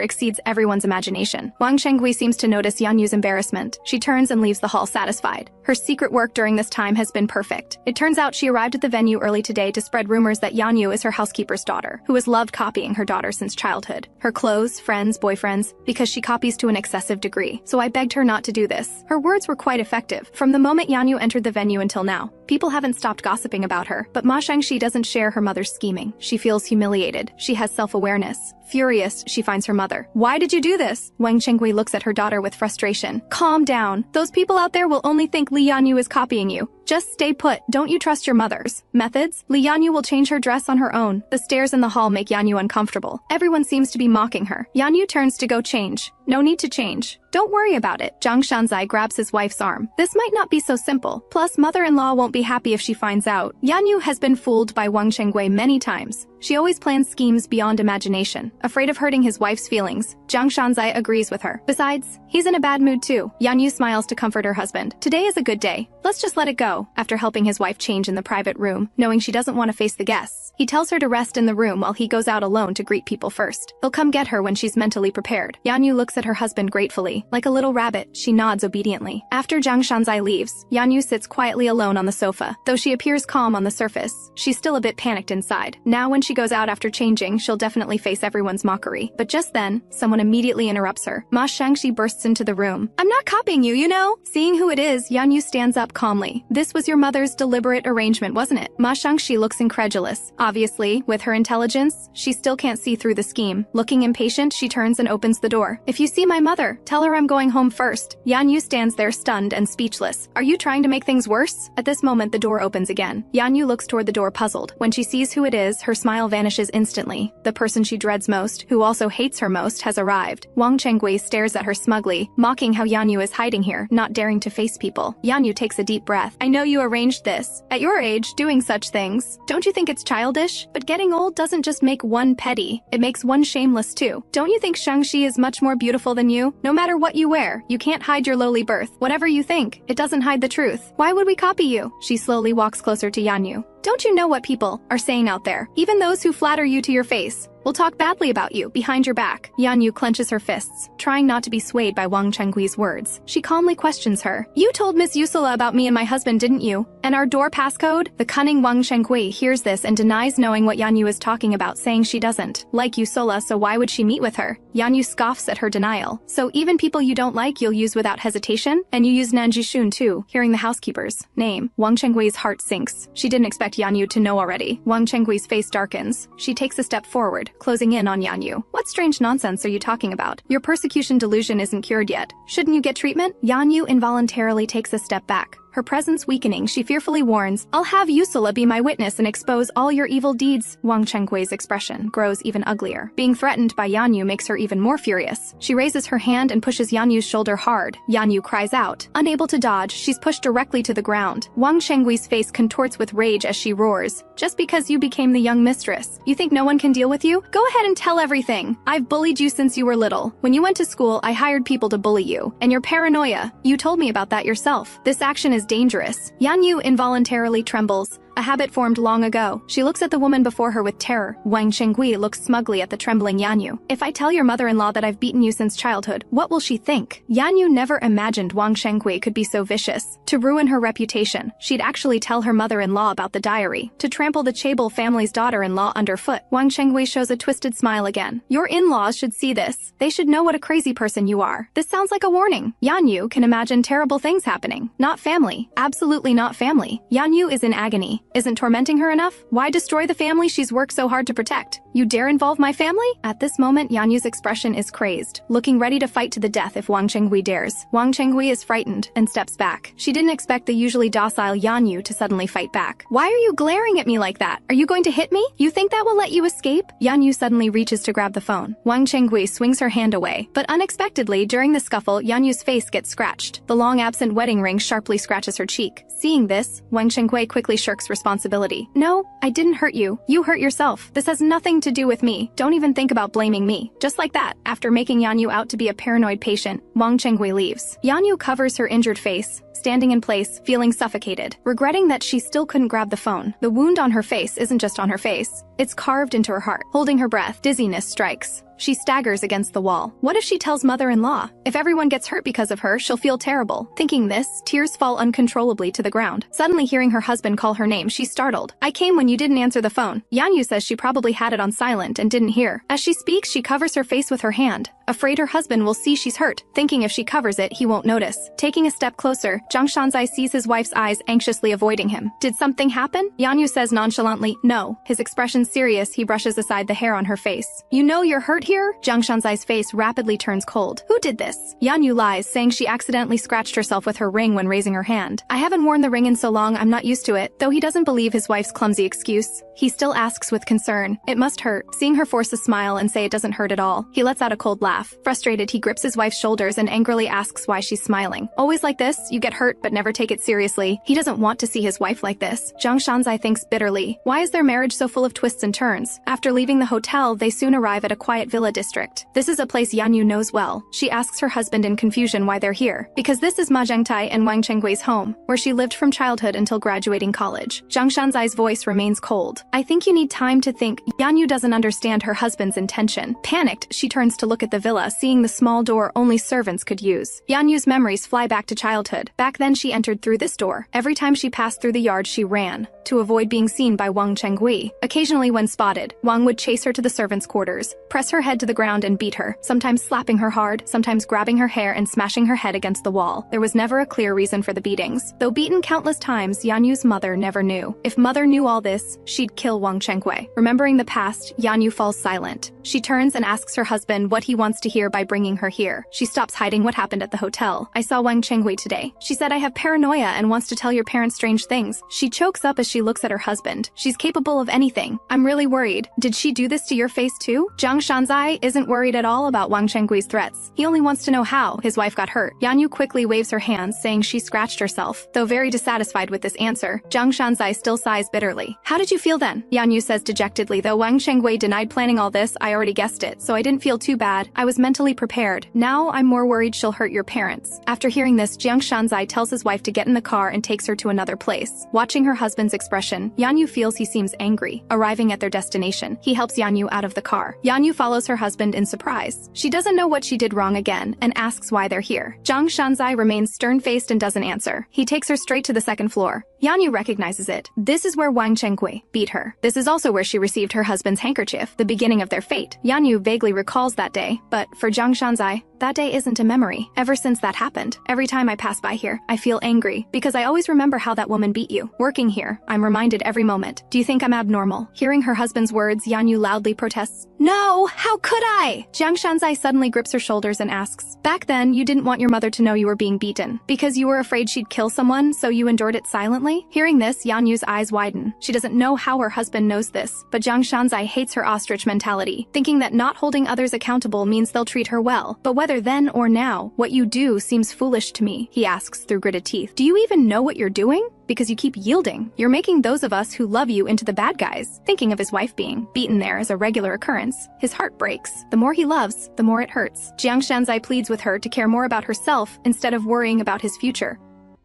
exceeds everyone's imagination. Wang Shengwei seems to notice Yanyu's embarrassment. She turns and leaves the hall satisfied. Her secret work during this time has been perfect. It turns out she arrived at the venue early today to spread rumors that Yanyu is her housekeeper's daughter, who has loved copying her daughter since childhood. Her clothes, friends, boyfriends, because she copies to an excessive degree. So I begged her not to do this. Her words were quite effective. From the moment Yanyu entered the venue until now, people haven't stopped gossiping about her. But Ma Shangxi doesn't share her mother's scheming. She feels humiliated. She has self-awareness. Furious, she finds her mother. Why did you do this? Wang Shengwei looks at her daughter with frustration. Calm down. Those people out there will only think Li Yanyu is copying you. Just stay put. Don't you trust your mother's methods? Li Yanyu will change her dress on her own. The stairs in the hall make Yanyu uncomfortable. Everyone seems to be mocking her. Yanyu turns to go change. No need to change. Don't worry about it. Jiang Shanzai grabs his wife's arm. This might not be so simple. Plus, mother-in-law won't be happy if she finds out. Yanyu has been fooled by Wang Shengwei many times. She always plans schemes beyond imagination. Afraid of hurting his wife's feelings, Jiang Shanzai agrees with her. Besides, he's in a bad mood too. Yanyu smiles to comfort her husband. Today is a good day. Let's just let it go. After helping his wife change in the private room, knowing she doesn't want to face the guests, he tells her to rest in the room while he goes out alone to greet people first. He'll come get her when she's mentally prepared. Yanyu looks at her husband gratefully. Like a little rabbit, she nods obediently. After Jiang Shanzai leaves, Yanyu sits quietly alone on the sofa. Though she appears calm on the surface, she's still a bit panicked inside. Now when she goes out after changing, she'll definitely face everyone's mockery. But just then, someone immediately interrupts her. Ma Shangxi bursts into the room. I'm not copying you, you know? Seeing who it is, Yanyu stands up calmly. This was your mother's deliberate arrangement, wasn't it? Ma Shangxi looks incredulous. Obviously, with her intelligence, she still can't see through the scheme. Looking impatient, she turns and opens the door. If you see my mother, tell her I'm going home first. Yanyu stands there stunned and speechless. Are you trying to make things worse? At this moment, the door opens again. Yanyu looks toward the door puzzled. When she sees who it is, her smile vanishes instantly. The person she dreads most, who also hates her most, has arrived. Wang Chengwei stares at her smugly, mocking how Yanyu is hiding here, not daring to face people. Yanyu takes a deep breath. I know you arranged this. At your age, doing such things. Don't you think it's childish? But getting old doesn't just make one petty. It makes one shameless too. Don't you think Shangxi is much more beautiful than you? No matter what you wear, you can't hide your lowly birth. Whatever you think, it doesn't hide the truth. Why would we copy you? She slowly walks closer to Yanyu. Don't you know what people are saying out there? Even those who flatter you to your face will talk badly about you behind your back. Yanyu clenches her fists, trying not to be swayed by Wang Chenggui's words. She calmly questions her. You told Miss Yusula about me and my husband, didn't you? And our door passcode? The cunning Wang Chengui hears this and denies knowing what Yanyu is talking about, saying she doesn't like Yusula, so why would she meet with her? Yanyu scoffs at her denial. So even people you don't like you'll use without hesitation? And you use Nanjishun too. Hearing the housekeeper's name, Wang Chenggui's heart sinks. She didn't expect Yanyu to know already. Wang Chenggui's face darkens. She takes a step forward, closing in on Yanyu. What strange nonsense are you talking about? Your persecution delusion isn't cured yet. Shouldn't you get treatment? Yanyu involuntarily takes a step back. Her presence weakening, she fearfully warns, "I'll have Yusula be my witness and expose all your evil deeds." Wang Chenggui's expression grows even uglier. Being threatened by Yanyu makes her even more furious. She raises her hand and pushes Yanyu's shoulder hard. Yanyu cries out. Unable to dodge, she's pushed directly to the ground. Wang Chenggui's face contorts with rage as she roars. "Just because you became the young mistress, you think no one can deal with you? Go ahead and tell everything. I've bullied you since you were little. When you went to school, I hired people to bully you. And your paranoia, you told me about that yourself. This action is dangerous." Yanyu involuntarily trembles. A habit formed long ago. She looks at the woman before her with terror. Wang Chenggui looks smugly at the trembling Yanyu. "If I tell your mother-in-law that I've beaten you since childhood, what will she think?" Yanyu never imagined Wang Chenggui could be so vicious. To ruin her reputation, she'd actually tell her mother-in-law about the diary. To trample the Chaebol family's daughter-in-law underfoot. Wang Chenggui shows a twisted smile again. "Your in-laws should see this. They should know what a crazy person you are. This sounds like a warning." Yanyu can imagine terrible things happening. Not family. Absolutely not family. Yanyu is in agony. Isn't tormenting her enough? Why destroy the family she's worked so hard to protect? You dare involve my family? At this moment, Yanyu's expression is crazed, looking ready to fight to the death if Wang Chenggui dares. Wang Chenggui is frightened and steps back. She didn't expect the usually docile Yanyu to suddenly fight back. "Why are you glaring at me like that? Are you going to hit me? You think that will let you escape?" Yanyu suddenly reaches to grab the phone. Wang Chenggui swings her hand away, but unexpectedly, during the scuffle, Yanyu's face gets scratched. The long-absent wedding ring sharply scratches her cheek. Seeing this, Wang Chenggui quickly shirks responsibility. "No, I didn't hurt you. You hurt yourself. This has nothing to do with me. Don't even think about blaming me." Just like that, after making Yanyu out to be a paranoid patient, Wang Chenggui leaves. Yanyu covers her injured face, standing in place, feeling suffocated, regretting that she still couldn't grab the phone. The wound on her face isn't just on her face. It's carved into her heart. Holding her breath, dizziness strikes. She staggers against the wall. What if she tells mother-in-law? If everyone gets hurt because of her, she'll feel terrible. Thinking this, tears fall uncontrollably to the ground. Suddenly hearing her husband call her name, she's startled. "I came when you didn't answer the phone." Yanyu says she probably had it on silent and didn't hear. As she speaks, she covers her face with her hand, afraid her husband will see she's hurt, thinking if she covers it, he won't notice. Taking a step closer, Jiang Shanzai sees his wife's eyes anxiously avoiding him. "Did something happen?" Yanyu says nonchalantly, "No." His expression serious, he brushes aside the hair on her face. "You know you're hurt here?" Jiang Shanzai's face rapidly turns cold. "Who did this?" Yanyu lies, saying she accidentally scratched herself with her ring when raising her hand. "I haven't worn the ring in so long, I'm not used to it." Though he doesn't believe his wife's clumsy excuse, he still asks with concern. It must hurt. Seeing her force a smile and say it doesn't hurt at all, he lets out a cold laugh. Frustrated, he grips his wife's shoulders and angrily asks why she's smiling. "Always like this? You get hurt but never take it seriously." He doesn't want to see his wife like this. Jiang Shanzai thinks bitterly. Why is their marriage so full of twists and turns? After leaving the hotel, they soon arrive at a quiet villa district. This is a place Yanyu knows well. She asks her husband in confusion why they're here. Because this is Ma Zhengtai and Wang Chenggui's home, where she lived from childhood until graduating college. Jiang Shanzai's voice remains cold. "I think you need time to think." Yanyu doesn't understand her husband's intention. Panicked, she turns to look at the villa, seeing the small door only servants could use. Yanyu's memories fly back to childhood. Back then she entered through this door. Every time she passed through the yard she ran, to avoid being seen by Wang Chenggui. Occasionally when spotted, Wang would chase her to the servants' quarters, press her head to the ground and beat her, sometimes slapping her hard, sometimes grabbing her hair and smashing her head against the wall. There was never a clear reason for the beatings. Though beaten countless times, Yanyu's mother never knew. If mother knew all this, she'd kill Wang Chenggui. Remembering the past, Yanyu falls silent. She turns and asks her husband what he wants to hear by bringing her here. She stops hiding what happened at the hotel. "I saw Wang Chenggui today. She said I have paranoia and wants to tell your parents strange things." She chokes up as she looks at her husband. She's capable of anything. "I'm really worried. Did she do this to your face too?" Jiang Shanzai isn't worried at all about Wang Chenggui's threats. He only wants to know how his wife got hurt. Yanyu quickly waves her hands, saying she scratched herself. Though very dissatisfied with this answer, Jiang Shanzai still sighs bitterly. "How did you feel then?" Yanyu says dejectedly. "Though Wang Chenggui denied planning all this, I already guessed it, so I didn't feel too bad. I was mentally prepared. Now I'm more worried she'll hurt your parents." After hearing this, Jiang Shanzai tells his wife to get in the car and takes her to another place. Watching her husband's expression, Yanyu feels he seems angry. Arriving at their destination, he helps Yanyu out of the car. Yanyu follows her husband in surprise. She doesn't know what she did wrong again and asks why they're here. Jiang Shanzai remains stern-faced and doesn't answer. He takes her straight to the second floor. Yanyu recognizes it. This is where Wang Chenggui beat her. This is also where she received her husband's handkerchief, the beginning of their fate. Yanyu vaguely recalls that day, but for Jiang Shanzai, that day isn't a memory. Ever since that happened, every time I pass by here, I feel angry, because I always remember how that woman beat you. Working here, I'm reminded every moment. Do you think I'm abnormal? Hearing her husband's words, Yanyu loudly protests. "No! How How could I? Jiang Shanzai suddenly grips her shoulders and asks, back then, you didn't want your mother to know you were being beaten. Because you were afraid she'd kill someone, so you endured it silently? Hearing this, Yanyu's eyes widen. She doesn't know how her husband knows this, but Jiang Shanzai hates her ostrich mentality, thinking that not holding others accountable means they'll treat her well. But whether then or now, what you do seems foolish to me, he asks through gritted teeth. Do you even know what you're doing? Because you keep yielding. You're making those of us who love you into the bad guys. Thinking of his wife being beaten there as a regular occurrence, his heart breaks. The more he loves, the more it hurts. Jiang Shanzai pleads with her to care more about herself instead of worrying about his future.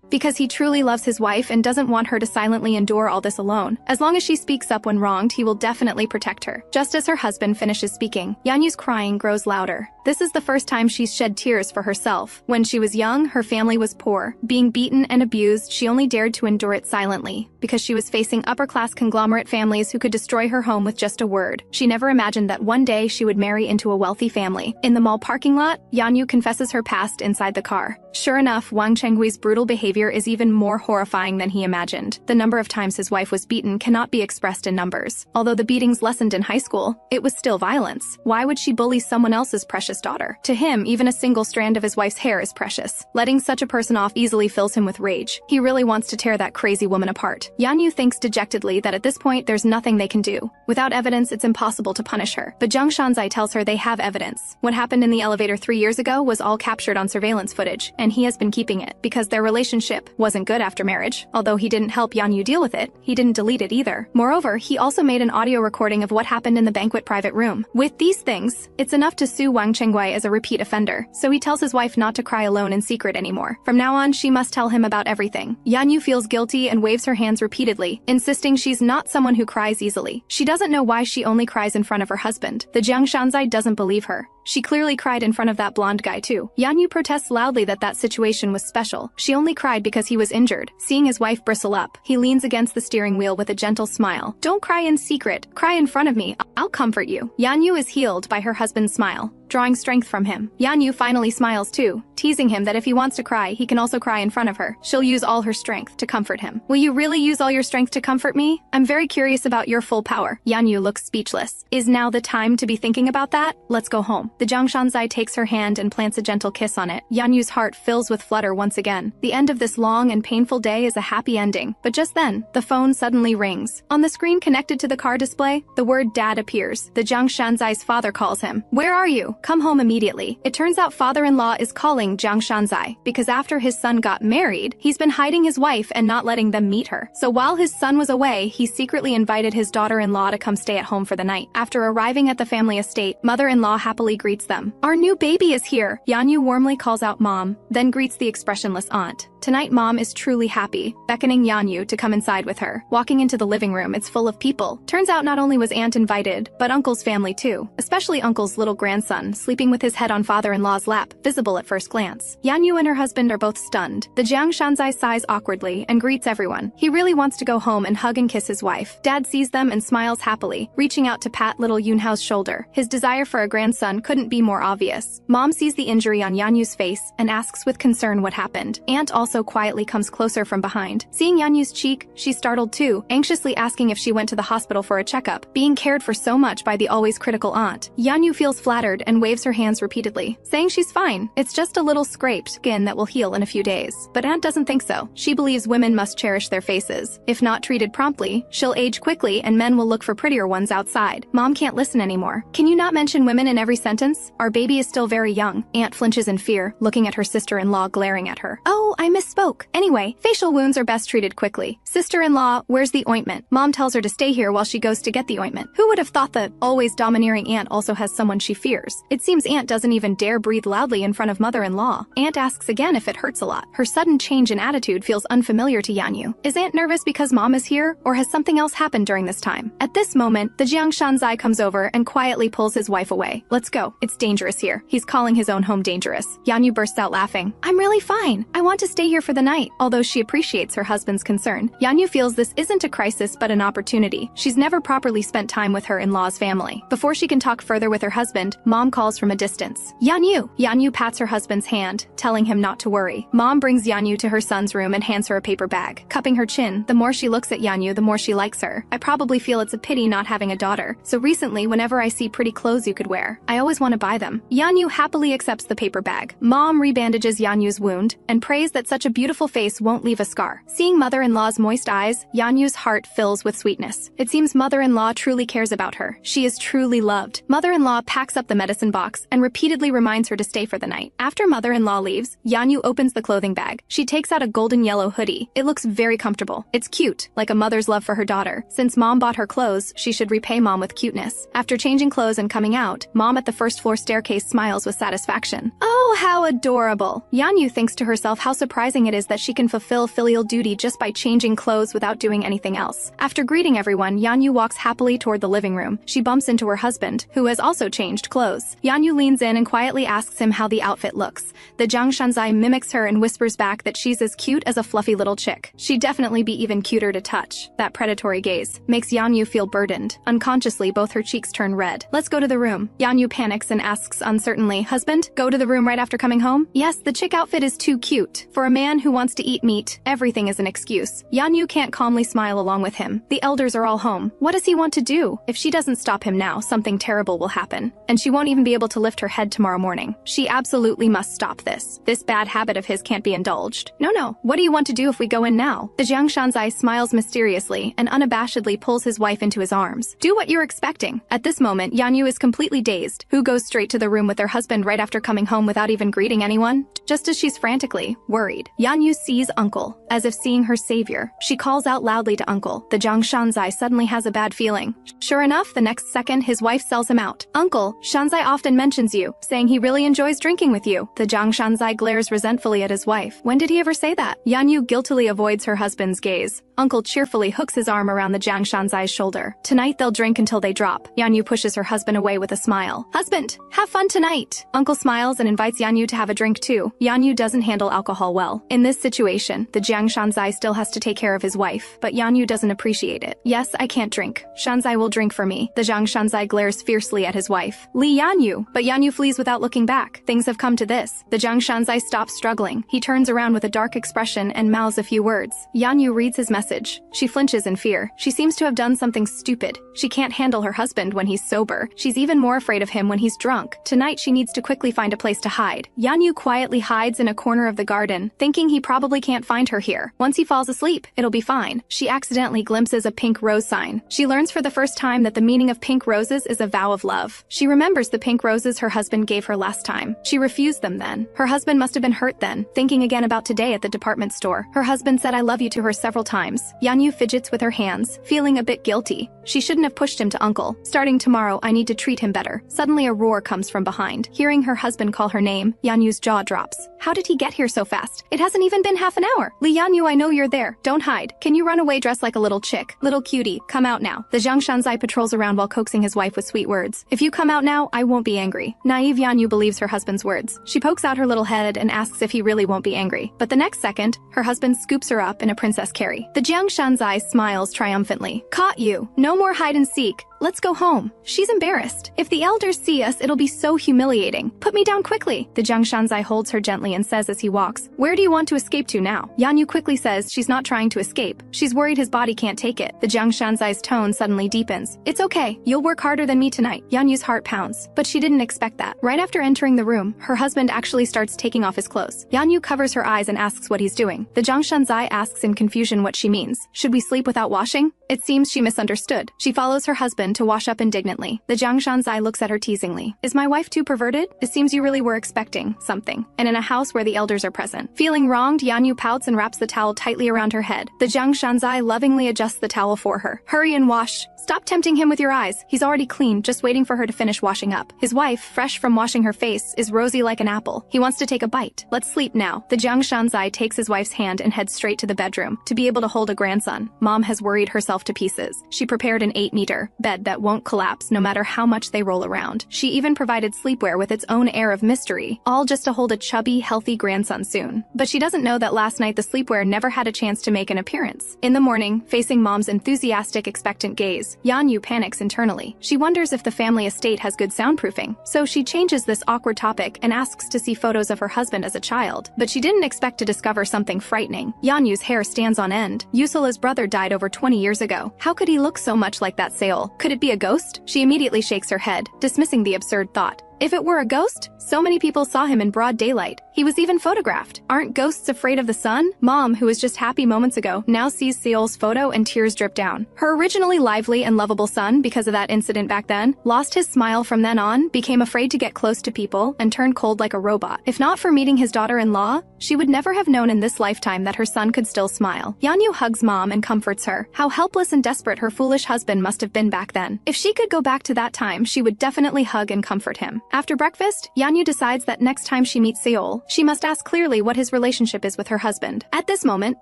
Because he truly loves his wife and doesn't want her to silently endure all this alone. As long as she speaks up when wronged, he will definitely protect her. Just as her husband finishes speaking, Yanyu's crying grows louder. This is the first time she's shed tears for herself. When she was young, her family was poor. Being beaten and abused, she only dared to endure it silently, because she was facing upper-class conglomerate families who could destroy her home with just a word. She never imagined that one day she would marry into a wealthy family. In the mall parking lot, Yanyu confesses her past inside the car. Sure enough, Wang Chenggui's brutal behavior is even more horrifying than he imagined. The number of times his wife was beaten cannot be expressed in numbers. Although the beatings lessened in high school, it was still violence. Why would she bully someone else's precious daughter? To him, even a single strand of his wife's hair is precious. Letting such a person off easily fills him with rage. He really wants to tear that crazy woman apart. Yanyu thinks dejectedly that at this point there's nothing they can do. Without evidence, it's impossible to punish her. But Jiang Shanzai tells her they have evidence. What happened in the elevator 3 years ago was all captured on surveillance footage, and he has been keeping it, because their relationship wasn't good after marriage. Although he didn't help Yanyu deal with it, he didn't delete it either. Moreover, he also made an audio recording of what happened in the banquet private room. With these things, it's enough to sue Wang Chenggui as a repeat offender, so he tells his wife not to cry alone in secret anymore. From now on, she must tell him about everything. Yanyu feels guilty and waves her hands repeatedly, insisting she's not someone who cries easily. She doesn't know why she only cries in front of her husband. The Jiang Shanzai doesn't believe her. She clearly cried in front of that blonde guy too. Yanyu protests loudly that situation was special. She only cried because he was injured. Seeing his wife bristle up, he leans against the steering wheel with a gentle smile. Don't cry in secret. Cry in front of me. I'll comfort you. Yanyu is healed by her husband's smile, drawing strength from him. Yanyu finally smiles too, teasing him that if he wants to cry, he can also cry in front of her. She'll use all her strength to comfort him. Will you really use all your strength to comfort me? I'm very curious about your full power. Yanyu looks speechless. Is now the time to be thinking about that? Let's go home. The Jiang Shanzai takes her hand and plants a gentle kiss on it. Yanyu's heart fills with flutter once again. The end of this long and painful day is a happy ending. But just then, the phone suddenly rings. On the screen connected to the car display, the word Dad appears. The Jiang Shanzai's father calls him. Where are you? Come home immediately. It turns out father-in-law is calling Jiang Shanzai because after his son got married, he's been hiding his wife and not letting them meet her. So while his son was away, he secretly invited his daughter-in-law to come stay at home for the night. After arriving at the family estate, mother-in-law happily greets them. Our new baby is here. Yanyu warmly calls out Mom, then greets the expressionless aunt. Tonight, Mom is truly happy, beckoning Yanyu to come inside with her. Walking into the living room, it's full of people. Turns out not only was Aunt invited, but Uncle's family too, especially Uncle's little grandson, sleeping with his head on father-in-law's lap, visible at first glance. Yanyu and her husband are both stunned. The Jiang Shanzai sighs awkwardly and greets everyone. He really wants to go home and hug and kiss his wife. Dad sees them and smiles happily, reaching out to pat little Yunhao's shoulder. His desire for a grandson couldn't be more obvious. Mom sees the injury on Yanyu's face and asks with concern what happened. Aunt also quietly comes closer from behind. Seeing Yanyu's cheek, she's startled too, anxiously asking if she went to the hospital for a checkup, being cared for so much by the always critical aunt. Yanyu feels flattered and waves her hands repeatedly, saying she's fine. It's just a little scraped skin that will heal in a few days. But Aunt doesn't think so. She believes women must cherish their faces. If not treated promptly, she'll age quickly and men will look for prettier ones outside. Mom can't listen anymore. Can you not mention women in every sentence? Our baby is still very young. Aunt flinches in fear, looking at her sister-in-law glaring at her. Oh, I misspoke. Anyway, facial wounds are best treated quickly. Sister-in-law, where's the ointment? Mom tells her to stay here while she goes to get the ointment. Who would have thought that always domineering aunt also has someone she fears? It seems Aunt doesn't even dare breathe loudly in front of mother-in-law. Aunt asks again if it hurts a lot. Her sudden change in attitude feels unfamiliar to Yanyu. Is Aunt nervous because Mom is here, or has something else happened during this time? At this moment, the Jiang Shanzai comes over and quietly pulls his wife away. Let's go. It's dangerous here. He's calling his own home dangerous. Yanyu bursts out laughing. I'm really fine. I want to stay here for the night. Although she appreciates her husband's concern, Yanyu feels this isn't a crisis but an opportunity. She's never properly spent time with her in-law's family. Before she can talk further with her husband, Mom calls from a distance. Yanyu! Yanyu pats her husband's hand, telling him not to worry. Mom brings Yanyu to her son's room and hands her a paper bag. Cupping her chin, the more she looks at Yanyu, the more she likes her. I probably feel it's a pity not having a daughter. So recently, whenever I see pretty clothes you could wear, I always want to buy them. Yanyu happily accepts the paper bag. Mom rebandages Yanyu's wound and prays that such a beautiful face won't leave a scar. Seeing mother-in-law's moist eyes, Yanyu's heart fills with sweetness. It seems mother-in-law truly cares about her. She is truly loved. Mother-in-law packs up the medicine box and repeatedly reminds her to stay for the night. After mother-in-law leaves, Yanyu opens the clothing bag. She takes out a golden yellow hoodie. It looks very comfortable. It's cute, like a mother's love for her daughter. Since Mom bought her clothes, she should repay Mom with cuteness. After changing clothes and coming out, Mom at the first floor staircase smiles with satisfaction. Oh, how adorable! Yanyu thinks to herself how surprising it is that she can fulfill filial duty just by changing clothes without doing anything else. After greeting everyone, Yanyu walks happily toward the living room. She bumps into her husband, who has also changed clothes. Yanyu leans in and quietly asks him how the outfit looks. The Jiang Shanzai mimics her and whispers back that she's as cute as a fluffy little chick. She'd definitely be even cuter to touch. That predatory gaze makes Yanyu feel burdened. Unconsciously, both her cheeks turn red. Let's go to the room. Yanyu panics and asks uncertainly, husband, go to the room right after coming home? Yes, the chick outfit is too cute. For a man who wants to eat meat, everything is an excuse. Yanyu can't calmly smile along with him. The elders are all home. What does he want to do? If she doesn't stop him now, something terrible will happen. And she won't even be able to lift her head tomorrow morning. She absolutely must stop this. This bad habit of his can't be indulged. No. What do you want to do if we go in now? The Jiang Shanzai smiles mysteriously and unabashedly pulls his wife into his arms. Do what you're expecting. At this moment, Yanyu is completely dazed. Who goes straight to the room with their husband right after coming home without even greeting anyone? Just as she's frantically worried, Yanyu sees Uncle, as if seeing her savior. She calls out loudly to Uncle. The Jiang Shanzai suddenly has a bad feeling. Sure enough, the next second, his wife sells him out. Uncle, Shanzai often mentions you, saying he really enjoys drinking with you. The Jiang Shanzai glares resentfully at his wife. When did he ever say that? Yanyu guiltily avoids her husband's gaze. Uncle cheerfully hooks his arm around the Jiang Shanzai's shoulder. Tonight they'll drink until they drop. Yanyu pushes her husband away with a smile. Husband, have fun tonight. Uncle smiles and invites Yanyu to have a drink too. Yanyu doesn't handle alcohol well. In this situation, the Jiang Shanzai still has to take care of his wife, but Yanyu doesn't appreciate it. Yes, I can't drink. Shanzai will drink for me. The Jiang Shanzai glares fiercely at his wife. Li Yanyu! But Yanyu flees without looking back. Things have come to this. The Jiang Shanzai stops struggling. He turns around with a dark expression and mouths a few words. Yanyu reads his message. She flinches in fear. She seems to have done something stupid. She can't handle her husband when he's sober. She's even more afraid of him when he's drunk. Tonight she needs to quickly find a place to hide. Yanyu quietly hides in a corner of the garden, thinking he probably can't find her here. Once he falls asleep, it'll be fine. She accidentally glimpses a pink rose sign. She learns for the first time that the meaning of pink roses is a vow of love. She remembers the pink roses her husband gave her last time. She refused them then. Her husband must have been hurt then. Thinking again about today at the department store. Her husband said I love you to her several times. Yanyu fidgets with her hands, feeling a bit guilty. She shouldn't have pushed him to Uncle. Starting tomorrow, I need to treat him better. Suddenly a roar comes from behind. Hearing her husband call her name, Yanyu's jaw drops. How did he get here so fast? It hasn't even been half an hour. Li Yanyu, I know you're there. Don't hide. Can you run away dressed like a little chick? Little cutie, come out now. The Jiang Shanzai patrols around while coaxing his wife with sweet words. If you come out now, I won't be angry. Naive Yanyu believes her husband's words. She pokes out her little head and asks if he really won't be angry. But the next second, her husband scoops her up in a princess carry. The Jiang Shanzai smiles triumphantly. Caught you. No more hide and seek. Let's go home. She's embarrassed. If the elders see us, it'll be so humiliating. Put me down quickly. The Jiang Shanzai holds her gently and says as he walks, where do you want to escape to now? Yanyu quickly says she's not trying to escape. She's worried his body can't take it. The Jiang Shanzai's tone suddenly deepens. It's okay. You'll work harder than me tonight. Yanyu's heart pounds. But she didn't expect that. Right after entering the room, her husband actually starts taking off his clothes. Yanyu covers her eyes and asks what he's doing. The Jiang Shanzai asks in confusion what she means. Should we sleep without washing? It seems she misunderstood. She follows her husband to wash up indignantly. The Jiang Shanzai looks at her teasingly. Is my wife too perverted? It seems you really were expecting something. And in a house where the elders are present. Feeling wronged, Yanyu pouts and wraps the towel tightly around her head. The Jiang Shanzai lovingly adjusts the towel for her. Hurry and wash. Stop tempting him with your eyes. He's already clean, just waiting for her to finish washing up. His wife, fresh from washing her face, is rosy like an apple. He wants to take a bite. Let's sleep now. The Jiang Shanzai takes his wife's hand and heads straight to the bedroom to be able to hold a grandson. Mom has worried herself to pieces. She prepared an 8-meter bed that won't collapse no matter how much they roll around. She She even provided sleepwear with its own air of mystery, all just to hold a chubby, healthy grandson soon. But she doesn't know that last night the sleepwear never had a chance to make an appearance. In the morning, facing mom's enthusiastic, expectant gaze, Yanyu panics internally. She wonders if the family estate has good soundproofing, so she changes this awkward topic and asks to see photos of her husband as a child. But she didn't expect to discover something frightening. Yanyu's hair stands on end. Yusula's brother died over 20 years ago. How could he look so much like that Seol? Could it be a ghost? She immediately shakes her head, dismissing the absurd thought. If it were a ghost, so many people saw him in broad daylight. He was even photographed. Aren't ghosts afraid of the sun? Mom, who was just happy moments ago, now sees Seol's photo and tears drip down. Her originally lively and lovable son, because of that incident back then, lost his smile from then on, became afraid to get close to people, and turned cold like a robot. If not for meeting his daughter-in-law, she would never have known in this lifetime that her son could still smile. Yanyu hugs mom and comforts her. How helpless and desperate her foolish husband must have been back then. If she could go back to that time, she would definitely hug and comfort him. After breakfast, Yanyu decides that next time she meets Seol, she must ask clearly what his relationship is with her husband. At this moment,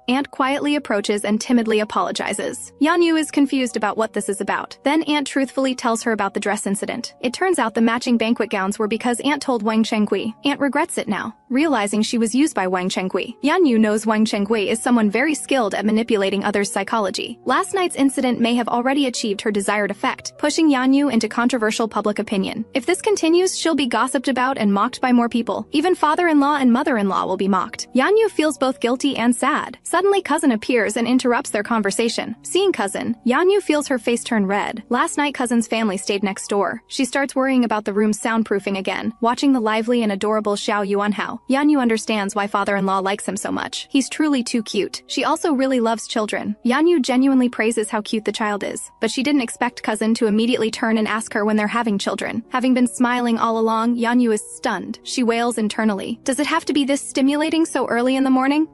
Aunt quietly approaches and timidly apologizes. Yanyu is confused about what this is about. Then Aunt truthfully tells her about the dress incident. It turns out the matching banquet gowns were because Aunt told Wang Chengui. Aunt regrets it now, realizing she was used by Wang Chengui. Yanyu knows Wang Chengui is someone very skilled at manipulating others' psychology. Last night's incident may have already achieved her desired effect, pushing Yanyu into controversial public opinion. If this continues, she'll be gossiped about and mocked by more people. Even father-in-law and mother-in-law will be mocked. Yanyu feels both guilty and sad. Suddenly, cousin appears and interrupts their conversation. Seeing cousin, Yanyu feels her face turn red. Last night, cousin's family stayed next door. She starts worrying about the room's soundproofing again, watching the lively and adorable Xiao Yuanhao. Yanyu understands why father-in-law likes him so much. He's truly too cute. She also really loves children. Yanyu genuinely praises how cute the child is, but she didn't expect cousin to immediately turn and ask her when they're having children. Having been smiling all along, Yanyu is stunned. She wails internally. Does it have to be this stimulating so early in the morning?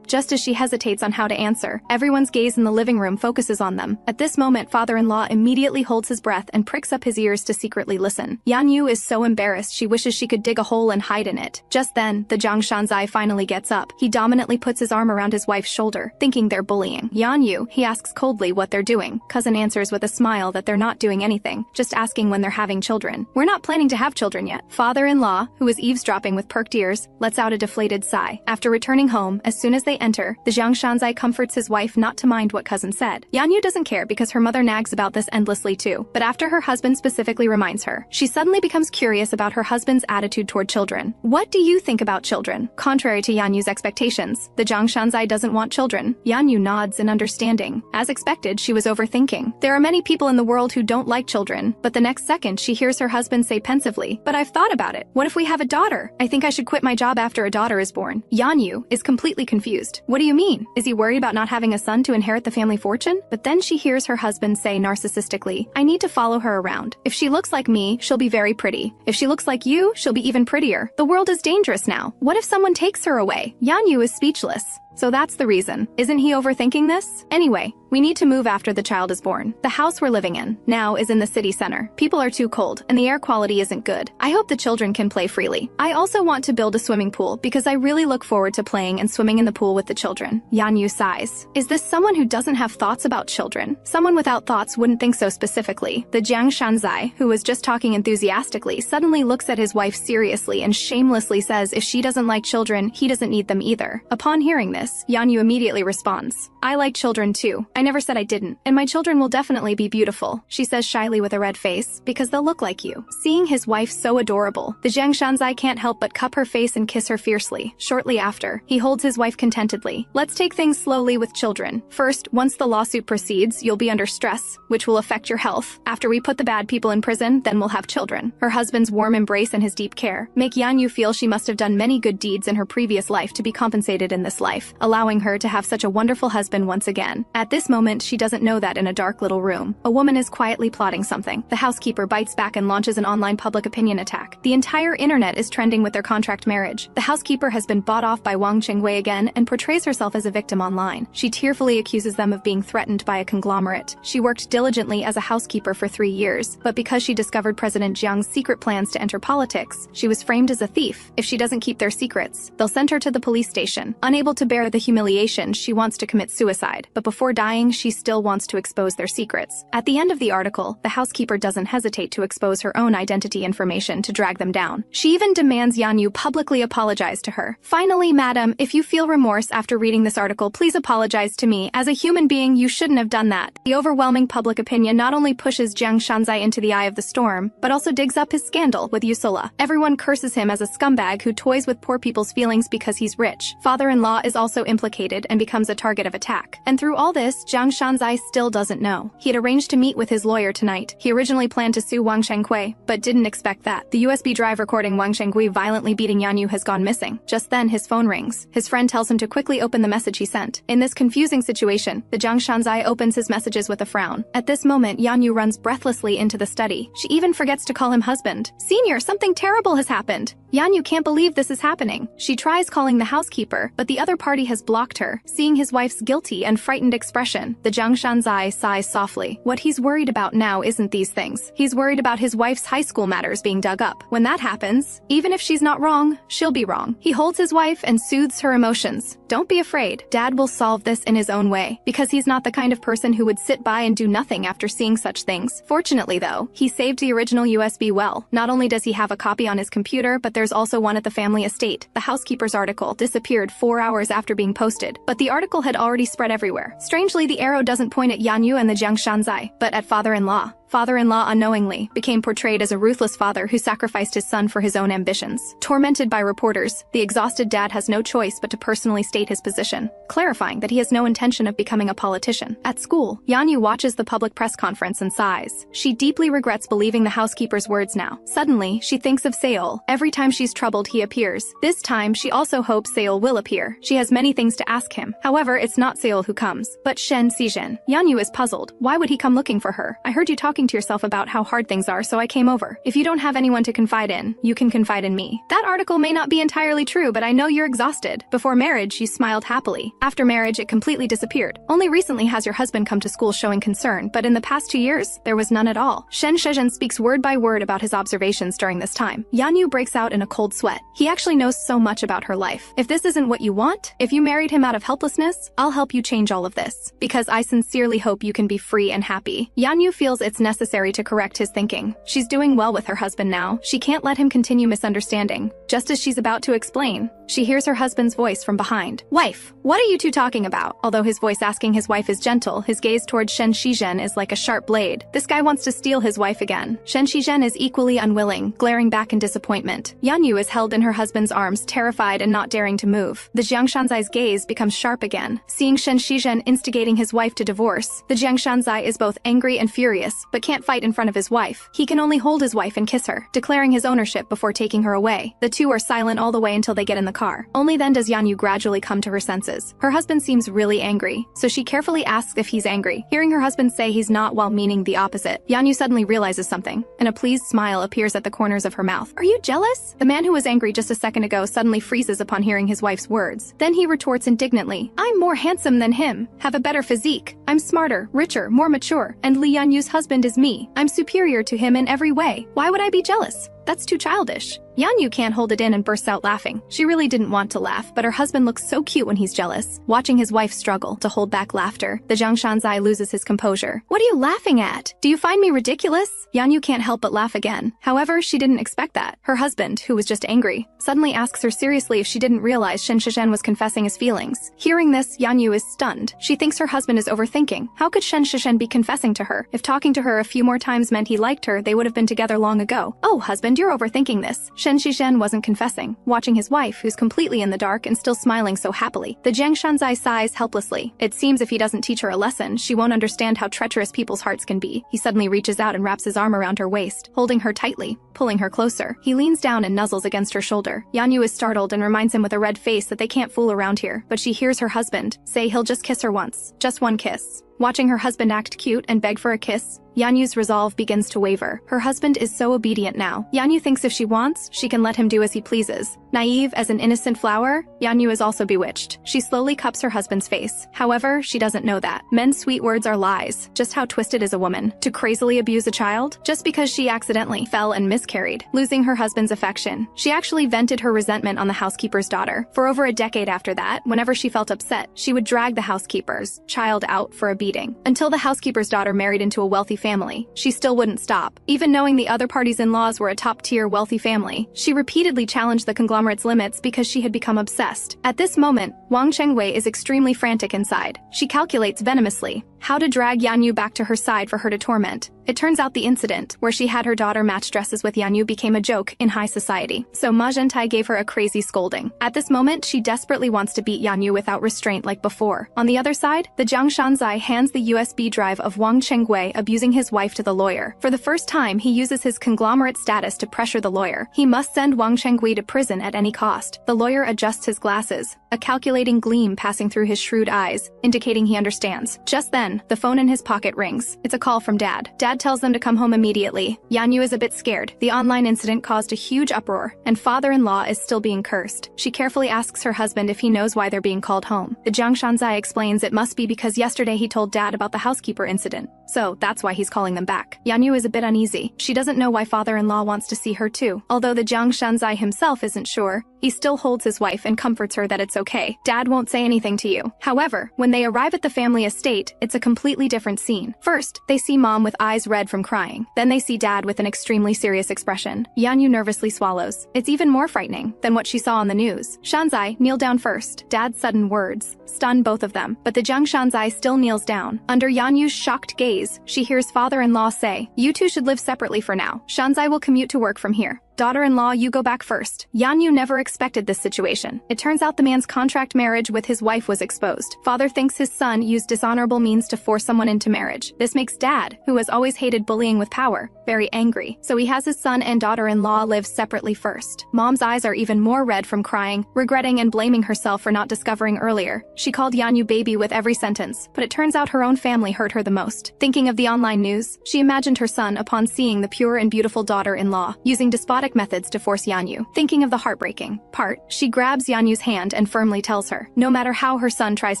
Just as she hesitates on how to answer, everyone's gaze in the living room focuses on them. At this moment, father-in-law immediately holds his breath and pricks up his ears to secretly listen. Yanyu is so embarrassed she wishes she could dig a hole and hide in it. Just then, the Jiang Shanzai finally gets up. He dominantly puts his arm around his wife's shoulder, thinking they're bullying. Yanyu, he asks coldly what they're doing. Cousin answers with a smile that they're not doing anything, just asking when they're having children. We're not planning to have children yet. Father-in-law, who is eavesdropping with perked ears, lets out a deflated sigh. After returning home, as soon as they enter, the Jiang Shanzai comforts his wife not to mind what cousin said. Yanyu doesn't care because her mother nags about this endlessly too, but after her husband specifically reminds her, she suddenly becomes curious about her husband's attitude toward children. What do you think about children? Contrary to Yanyu's expectations, the Jiang Shanzai doesn't want children. Yanyu nods in understanding. As expected, she was overthinking. There are many people in the world who don't like children, but the next second she hears her husband say pensively, "But I've thought about it. What if we have a daughter? I think I should quit my job after a daughter is born." Yanyu is completely confused. What do you mean? Is he worried about not having a son to inherit the family fortune? But then she hears her husband say narcissistically, "I need to follow her around. If she looks like me, she'll be very pretty. If she looks like you, she'll be even prettier. The world is dangerous now. What if someone takes her away?" Yanyu is speechless. So that's the reason. Isn't he overthinking this? Anyway, we need to move after the child is born. The house we're living in now is in the city center. People are too cold, and the air quality isn't good. I hope the children can play freely. I also want to build a swimming pool because I really look forward to playing and swimming in the pool with the children. Yanyu sighs. Is this someone who doesn't have thoughts about children? Someone without thoughts wouldn't think so specifically. The Jiang Shanzai, who was just talking enthusiastically, suddenly looks at his wife seriously and shamelessly says if she doesn't like children, he doesn't need them either. Upon hearing this, Yanyu immediately responds, "I like children too. I never said I didn't, and my children will definitely be beautiful," she says shyly with a red face, "because they'll look like you." Seeing his wife so adorable, the Jiang Shanzai can't help but cup her face and kiss her fiercely. Shortly after, he holds his wife contentedly. "Let's take things slowly with children. First, once the lawsuit proceeds, you'll be under stress, which will affect your health. After we put the bad people in prison, then we'll have children." Her husband's warm embrace and his deep care make Yanyu feel she must have done many good deeds in her previous life to be compensated in this life, allowing her to have such a wonderful husband once again. At this moment, she doesn't know that in a dark little room, a woman is quietly plotting something. The housekeeper bites back and launches an online public opinion attack. The entire internet is trending with their contract marriage. The housekeeper has been bought off by Wang Chengwei again and portrays herself as a victim online. She tearfully accuses them of being threatened by a conglomerate. She worked diligently as a housekeeper for 3 years, but because she discovered President Jiang's secret plans to enter politics, she was framed as a thief. If she doesn't keep their secrets, they'll send her to the police station. Unable to bear bear the humiliation, she wants to commit suicide, but before dying, she still wants to expose their secrets. At the end of the article, the housekeeper doesn't hesitate to expose her own identity information to drag them down. She even demands Yanyu publicly apologize to her. Finally, madam, if you feel remorse after reading this article, please apologize to me. As a human being, you shouldn't have done that. The overwhelming public opinion not only pushes Jiang Shanzai into the eye of the storm, but also digs up his scandal with Yusula. Everyone curses him as a scumbag who toys with poor people's feelings because he's rich. Father-in-law is also implicated and becomes a target of attack. And through all this, Jiang Shanzai still doesn't know. He had arranged to meet with his lawyer tonight. He originally planned to sue Wang Shenghui, but didn't expect that. The USB drive recording Wang Shenghui violently beating Yanyu has gone missing. Just then, his phone rings. His friend tells him to quickly open the message he sent. In this confusing situation, the Jiang Shanzai opens his messages with a frown. At this moment, Yanyu runs breathlessly into the study. She even forgets to call him husband. Senior, something terrible has happened. Yanyu can't believe this is happening. She tries calling the housekeeper, but the other party has blocked her. Seeing his wife's guilty and frightened expression, the Jiang Shanzai sighs softly. What he's worried about now isn't these things. He's worried about his wife's high school matters being dug up. When that happens, even if she's not wrong, she'll be wrong. He holds his wife and soothes her emotions. Don't be afraid. Dad will solve this in his own way, because he's not the kind of person who would sit by and do nothing after seeing such things. Fortunately, though, he saved the original USB well. Not only does he have a copy on his computer, but there's also one at the family estate. The housekeeper's article disappeared 4 hours after being posted, but the article had already spread everywhere. Strangely, the arrow doesn't point at Yanyu and the Jiang Shanzai, but at father-in-law. Father-in-law unknowingly became portrayed as a ruthless father who sacrificed his son for his own ambitions. Tormented by reporters, the exhausted dad has no choice but to personally state his position, clarifying that he has no intention of becoming a politician. At school, Yanyu watches the public press conference and sighs. She deeply regrets believing the housekeeper's words now. Suddenly, she thinks of Seol. Every time she's troubled, he appears. This time, she also hopes Seol will appear. She has many things to ask him. However, it's not Seol who comes, but Shen Xizhen. Yanyu is puzzled. Why would he come looking for her? I heard you talking to yourself about how hard things are, so I came over. If you don't have anyone to confide in, you can confide in me. That article may not be entirely true, but I know you're exhausted. Before marriage, you smiled happily. After marriage, it completely disappeared. Only recently has your husband come to school showing concern, but in the past 2 years, there was none at all. Shen Shizhen speaks word by word about his observations during this time. Yanyu breaks out in a cold sweat. He actually knows so much about her life. If this isn't what you want, if you married him out of helplessness, I'll help you change all of this. Because I sincerely hope you can be free and happy. Yanyu feels it's necessary to correct his thinking. She's doing well with her husband now. She can't let him continue misunderstanding. Just as she's about to explain, she hears her husband's voice from behind. Wife, what are you two talking about? Although his voice asking his wife is gentle, his gaze towards Shen Shizhen is like a sharp blade. This guy wants to steal his wife again. Shen Shizhen is equally unwilling, glaring back in disappointment. Yanyu is held in her husband's arms, terrified and not daring to move. The Jiang Shanzai's gaze becomes sharp again. Seeing Shen Shizhen instigating his wife to divorce, the Jiang Shanzai is both angry and furious, but can't fight in front of his wife. He can only hold his wife and kiss her, declaring his ownership before taking her away. The two are silent all the way until they get in the car. Only then does Yanyu gradually come to her senses. Her husband seems really angry, so she carefully asks if he's angry. Hearing her husband say he's not while meaning the opposite, Yanyu suddenly realizes something, and a pleased smile appears at the corners of her mouth. Are you jealous? The man who was angry just a second ago suddenly freezes upon hearing his wife's words. Then he retorts indignantly, I'm more handsome than him, have a better physique. I'm smarter, richer, more mature, and Li Yanyu's husband is me. I'm superior to him in every way. Why would I be jealous? That's too childish. Yanyu can't hold it in and bursts out laughing. She really didn't want to laugh, but her husband looks so cute when he's jealous. Watching his wife struggle to hold back laughter, the Jiang Shanzai loses his composure. What are you laughing at? Do you find me ridiculous? Yanyu can't help but laugh again. However, she didn't expect that. Her husband, who was just angry, suddenly asks her seriously if she didn't realize Shen Shizhen was confessing his feelings. Hearing this, Yanyu is stunned. She thinks her husband is overthinking. How could Shen Shizhen be confessing to her? If talking to her a few more times meant he liked her, they would have been together long ago. Oh, husband, you're overthinking this. Shen Shizhen wasn't confessing. Watching his wife, who's completely in the dark and still smiling so happily, the Jiang Shanzai sighs helplessly. It seems if he doesn't teach her a lesson, she won't understand how treacherous people's hearts can be. He suddenly reaches out and wraps his arm around her waist, holding her tightly, pulling her closer. He leans down and nuzzles against her shoulder. Yanyu is startled and reminds him with a red face that they can't fool around here, but she hears her husband say he'll just kiss her once. Just one kiss. Watching her husband act cute and beg for a kiss, Yanyu's resolve begins to waver. Her husband is so obedient now. Yanyu thinks if she wants, she can let him do as he pleases. Naive as an innocent flower, Yanyu is also bewitched. She slowly cups her husband's face. However, she doesn't know that. Men's sweet words are lies. Just how twisted is a woman? To crazily abuse a child? Just because she accidentally fell and miscarried, losing her husband's affection. She actually vented her resentment on the housekeeper's daughter. For over a decade after that, whenever she felt upset, she would drag the housekeeper's child out for a beating. Until the housekeeper's daughter married into a wealthy family, she still wouldn't stop. Even knowing the other party's in-laws were a top-tier wealthy family, she repeatedly challenged the conglomerate's limits because she had become obsessed. At this moment, Wang Chengwei is extremely frantic inside. She calculates venomously how to drag Yanyu back to her side for her to torment. It turns out the incident, where she had her daughter match dresses with Yanyu, became a joke in high society. So Ma Zhentai gave her a crazy scolding. At this moment, she desperately wants to beat Yanyu without restraint like before. On the other side, the Jiang Shanzai hands the USB drive of Wang Chengwei abusing his wife to the lawyer. For the first time, he uses his conglomerate status to pressure the lawyer. He must send Wang Chengwei to prison at any cost. The lawyer adjusts his glasses, a calculating gleam passing through his shrewd eyes, indicating he understands. Just then, the phone in his pocket rings. It's a call from Dad. Dad tells them to come home immediately. Yanyu is a bit scared. The online incident caused a huge uproar, and father-in-law is still being cursed. She carefully asks her husband if he knows why they're being called home. The Jiang Shanzai explains it must be because yesterday he told Dad about the housekeeper incident. So that's why he's calling them back. Yanyu is a bit uneasy. She doesn't know why father-in-law wants to see her too. Although the Jiang Shanzai himself isn't sure, he still holds his wife and comforts her that it's okay. Dad won't say anything to you. However, when they arrive at the family estate, it's a completely different scene. First, they see Mom with eyes red from crying. Then they see Dad with an extremely serious expression. Yanyu nervously swallows. It's even more frightening than what she saw on the news. Shanzai, kneel down first. Dad's sudden words stun both of them, but the Jiang Shanzai still kneels down. Under Yanyu's shocked gaze, she hears father-in-law say, "You two should live separately for now. Shanzai will commute to work from here. Daughter-in-law, you go back first." Yanyu never expected this situation. It turns out the man's contract marriage with his wife was exposed. Father thinks his son used dishonorable means to force someone into marriage. This makes Dad, who has always hated bullying with power, very angry. So he has his son and daughter-in-law live separately first. Mom's eyes are even more red from crying, regretting and blaming herself for not discovering earlier. She called Yanyu baby with every sentence, but it turns out her own family hurt her the most. Thinking of the online news, she imagined her son upon seeing the pure and beautiful daughter-in-law, using despotic methods to force Yanyu. Thinking of the heartbreaking part, she grabs Yanyu's hand and firmly tells her, no matter how her son tries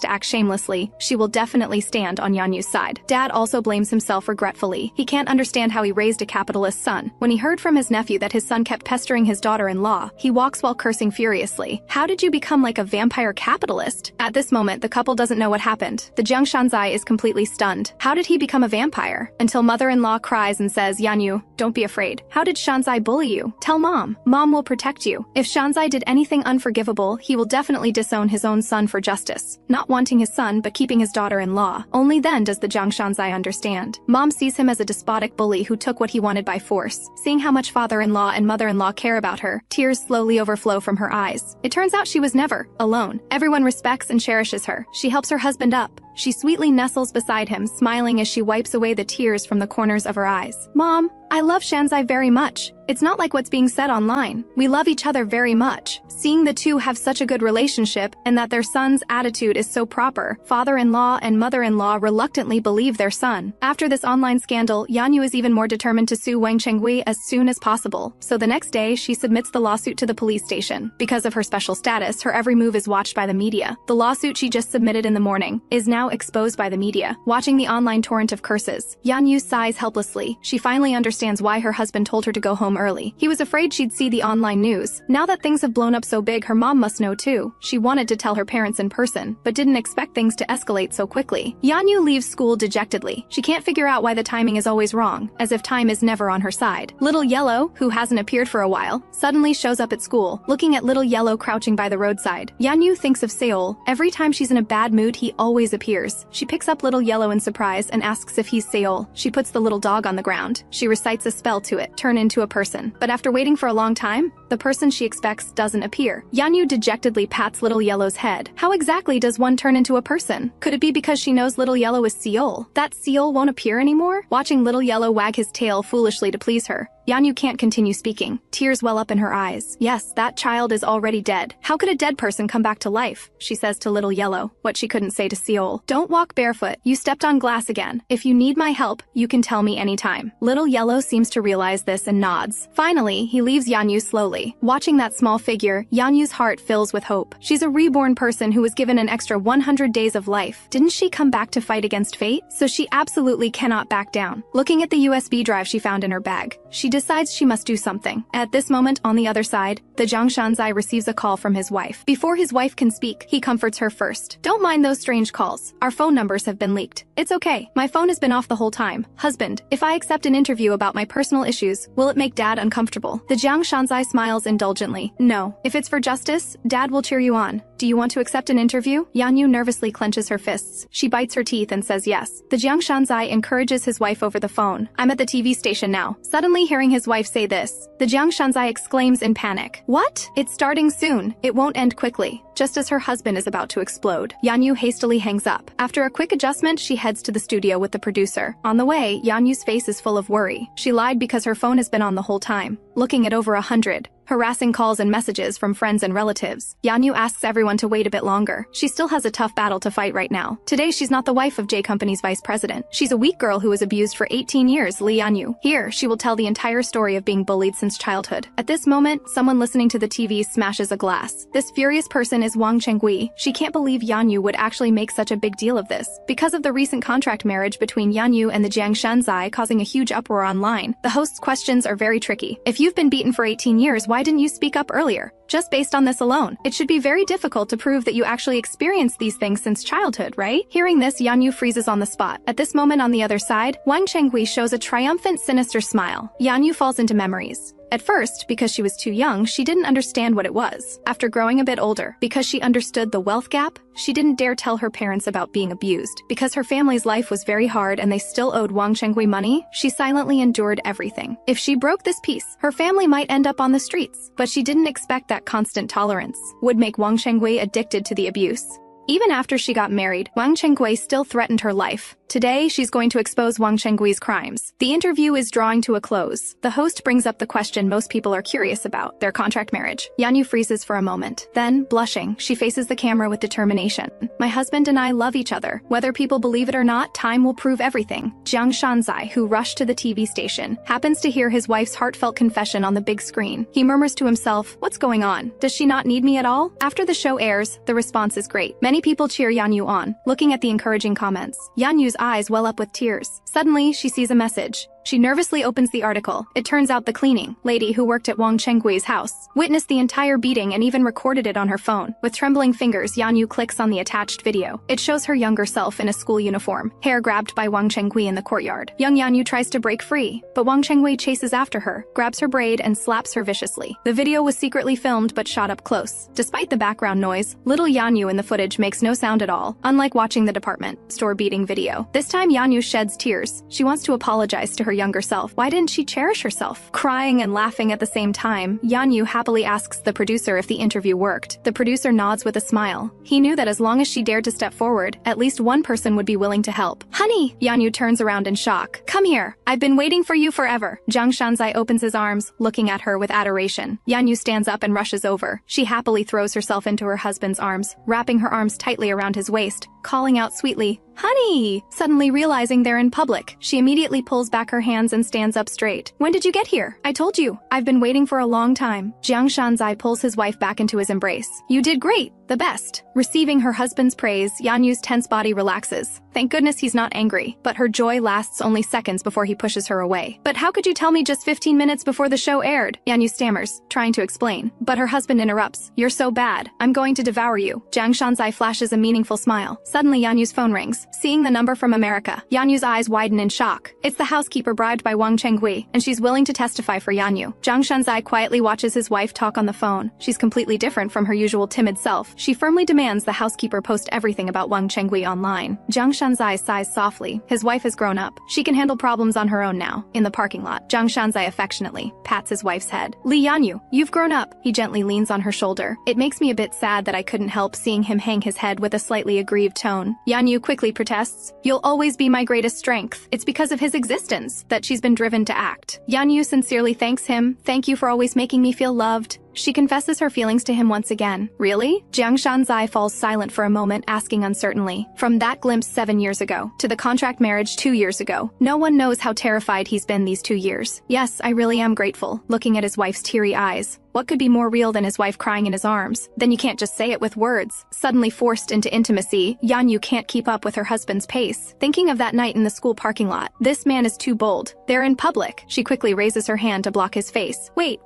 to act shamelessly, she will definitely stand on Yanyu's side. Dad also blames himself regretfully. He can't understand how he raised a capitalist son. When he heard from his nephew that his son kept pestering his daughter-in-law, he walks while cursing furiously. How did you become like a vampire capitalist? At this moment, the couple doesn't know what happened. The Jiang Shanzai is completely stunned. How did he become a vampire? Until mother-in-law cries and says, "Yanyu, don't be afraid. How did Shanzai bully you? Tell Mom. Mom will protect you. If Shanzai did anything unforgivable, he will definitely disown his own son for justice. Not wanting his son, but keeping his daughter-in-law. Only then does the Jiang Shanzai understand. Mom sees him as a despotic bully who took what he wanted by force. Seeing how much father-in-law and mother-in-law care about her, tears slowly overflow from her eyes. It turns out she was never alone. Everyone respects and cherishes her. She helps her husband up. She sweetly nestles beside him, smiling as she wipes away the tears from the corners of her eyes. "Mom, I love Shanzai very much. It's not like what's being said online. We love each other very much." Seeing the two have such a good relationship and that their son's attitude is so proper, father-in-law and mother-in-law reluctantly believe their son. After this online scandal, Yanyu is even more determined to sue Wang Chengwei as soon as possible. So the next day, she submits the lawsuit to the police station. Because of her special status, her every move is watched by the media. The lawsuit she just submitted in the morning is now exposed by the media. Watching the online torrent of curses, Yanyu sighs helplessly. She finally understands why her husband told her to go home early. He was afraid she'd see the online news. Now that things have blown up so big, her mom must know too. She wanted to tell her parents in person, but didn't expect things to escalate so quickly. Yanyu leaves school dejectedly. She can't figure out why the timing is always wrong, as if time is never on her side. Little Yellow, who hasn't appeared for a while, suddenly shows up at school, looking at Little Yellow crouching by the roadside. Yanyu thinks of Seol. Every time she's in a bad mood, he always appears. She picks up Little Yellow in surprise and asks if he's Seol. She puts the little dog on the ground. She recites a spell to it, turn into a person. But after waiting for a long time, the person she expects doesn't appear. Yanyu dejectedly pats Little Yellow's head. How exactly does one turn into a person? Could it be because she knows Little Yellow is Seol? That Seol won't appear anymore? Watching Little Yellow wag his tail foolishly to please her, Yanyu can't continue speaking. Tears well up in her eyes. Yes, that child is already dead. How could a dead person come back to life? She says to Little Yellow, what she couldn't say to Seol. Don't walk barefoot. You stepped on glass again. If you need my help, you can tell me anytime. Little Yellow seems to realize this and nods. Finally, he leaves Yanyu slowly. desperately. Watching that small figure, Yanyu's heart fills with hope. She's a reborn person who was given an extra 100 days of life. Didn't she come back to fight against fate? So she absolutely cannot back down. Looking at the USB drive she found in her bag, she decides she must do something. At this moment, on the other side, the Jiang Shanzai receives a call from his wife. Before his wife can speak, he comforts her first. Don't mind those strange calls. Our phone numbers have been leaked. It's okay. My phone has been off the whole time. Husband, if I accept an interview about my personal issues, will it make Dad uncomfortable? The Jiang Shanzai smiles indulgently. No. If it's for justice, Dad will cheer you on. Do you want to accept an interview? Yanyu nervously clenches her fists. She bites her teeth and says yes. The Jiang Shanzai encourages his wife over the phone. I'm at the TV station now. Suddenly hearing his wife say this, the Jiang Shanzai exclaims in panic. What? It's starting soon. It won't end quickly. Just as her husband is about to explode, Yanyu hastily hangs up. After a quick adjustment, she heads to the studio with the producer. On the way, Yanyu's face is full of worry. She lied because her phone has been on the whole time. Looking at over 100 harassing calls and messages from friends and relatives, Yanyu asks everyone to wait a bit longer. She still has a tough battle to fight right now. Today, she's not the wife of J Company's vice president. She's a weak girl who was abused for 18 years, Li Yanyu. Here, she will tell the entire story of being bullied since childhood. At this moment, someone listening to the TV smashes a glass. This furious person is Wang Chengui. She can't believe Yanyu would actually make such a big deal of this. Because of the recent contract marriage between Yanyu and the Jiang Shanzai causing a huge uproar online, the host's questions are very tricky. If you've been beaten for 18 years, why didn't you speak up earlier? Just based on this alone, it should be very difficult to prove that you actually experienced these things since childhood, right? Hearing this, Yanyu freezes on the spot. At this moment on the other side, Wang Chengui shows a triumphant, sinister smile. Yanyu falls into memories. At first, because she was too young, she didn't understand what it was. After growing a bit older, because she understood the wealth gap, she didn't dare tell her parents about being abused. Because her family's life was very hard and they still owed Wang Chengui money, she silently endured everything. If she broke this peace, her family might end up on the streets. But she didn't expect that constant tolerance would make Wang Chengui addicted to the abuse. Even after she got married, Wang Chengui still threatened her life. Today, she's going to expose Wang Chengui's crimes. The interview is drawing to a close. The host brings up the question most people are curious about, their contract marriage. Yanyu freezes for a moment. Then, blushing, she faces the camera with determination. My husband and I love each other. Whether people believe it or not, time will prove everything. Jiang Shanzai, who rushed to the TV station, happens to hear his wife's heartfelt confession on the big screen. He murmurs to himself, what's going on? Does she not need me at all? After the show airs, the response is great. Many people cheer Yanyu on. Looking at the encouraging comments, Yanyu's eyes well up with tears. Suddenly, she sees a message. She nervously opens the article. It turns out the cleaning lady who worked at Wang Chengui's house witnessed the entire beating and even recorded it on her phone. With trembling fingers, Yanyu clicks on the attached video. It shows her younger self in a school uniform, hair grabbed by Wang Chengui in the courtyard. Young Yanyu tries to break free, but Wang Chengui chases after her, grabs her braid, and slaps her viciously. The video was secretly filmed but shot up close. Despite the background noise, little Yanyu in the footage makes no sound at all, unlike watching the department store beating video. This time Yanyu sheds tears. She wants to apologize to her younger self. Why didn't she cherish herself? Crying and laughing at the same time, Yanyu happily asks the producer if the interview worked. The producer nods with a smile. He knew that as long as she dared to step forward, at least one person would be willing to help. Honey! Yanyu turns around in shock. Come here. I've been waiting for you forever. Jiang Shanzai opens his arms, looking at her with adoration. Yanyu stands up and rushes over. She happily throws herself into her husband's arms, wrapping her arms tightly around his waist, calling out sweetly, Honey! Suddenly realizing they're in public, she immediately pulls back her hands and stands up straight. When did you get here? I told you. I've been waiting for a long time. Jiang Shanzai pulls his wife back into his embrace. You did great. The best. Receiving her husband's praise, Yanyu's tense body relaxes. Thank goodness he's not angry, but her joy lasts only seconds before he pushes her away. But how could you tell me just 15 minutes before the show aired? Yanyu stammers, trying to explain. But her husband interrupts. You're so bad. I'm going to devour you. Jiang Shanzai flashes a meaningful smile. Suddenly Yanyu's phone rings. Seeing the number from America, Yanyu's eyes widen in shock. It's the housekeeper bribed by Wang Chengui, and she's willing to testify for Yanyu. Jiang Shanzai quietly watches his wife talk on the phone. She's completely different from her usual timid self. She firmly demands the housekeeper post everything about Wang Chengui online. Jiang Shanzai sighs softly. His wife has grown up. She can handle problems on her own now. In the parking lot, Jiang Shanzai affectionately pats his wife's head. Li Yanyu, you've grown up. He gently leans on her shoulder. It makes me a bit sad that I couldn't help seeing him hang his head with a slightly aggrieved tone. Yanyu quickly protests. You'll always be my greatest strength. It's because of his existence that she's been driven to act. Yanyu sincerely thanks him. Thank you for always making me feel loved. She confesses her feelings to him once again. Really? Jiang Shanzai falls silent for a moment, asking uncertainly. From that glimpse 7 years ago, to the contract marriage 2 years ago, no one knows how terrified he's been these 2 years. Yes, I really am grateful, looking at his wife's teary eyes. What could be more real than his wife crying in his arms? Then you can't just say it with words. Suddenly forced into intimacy, Yanyu can't keep up with her husband's pace. Thinking of that night in the school parking lot, this man is too bold. They're in public. She quickly raises her hand to block his face. Wait,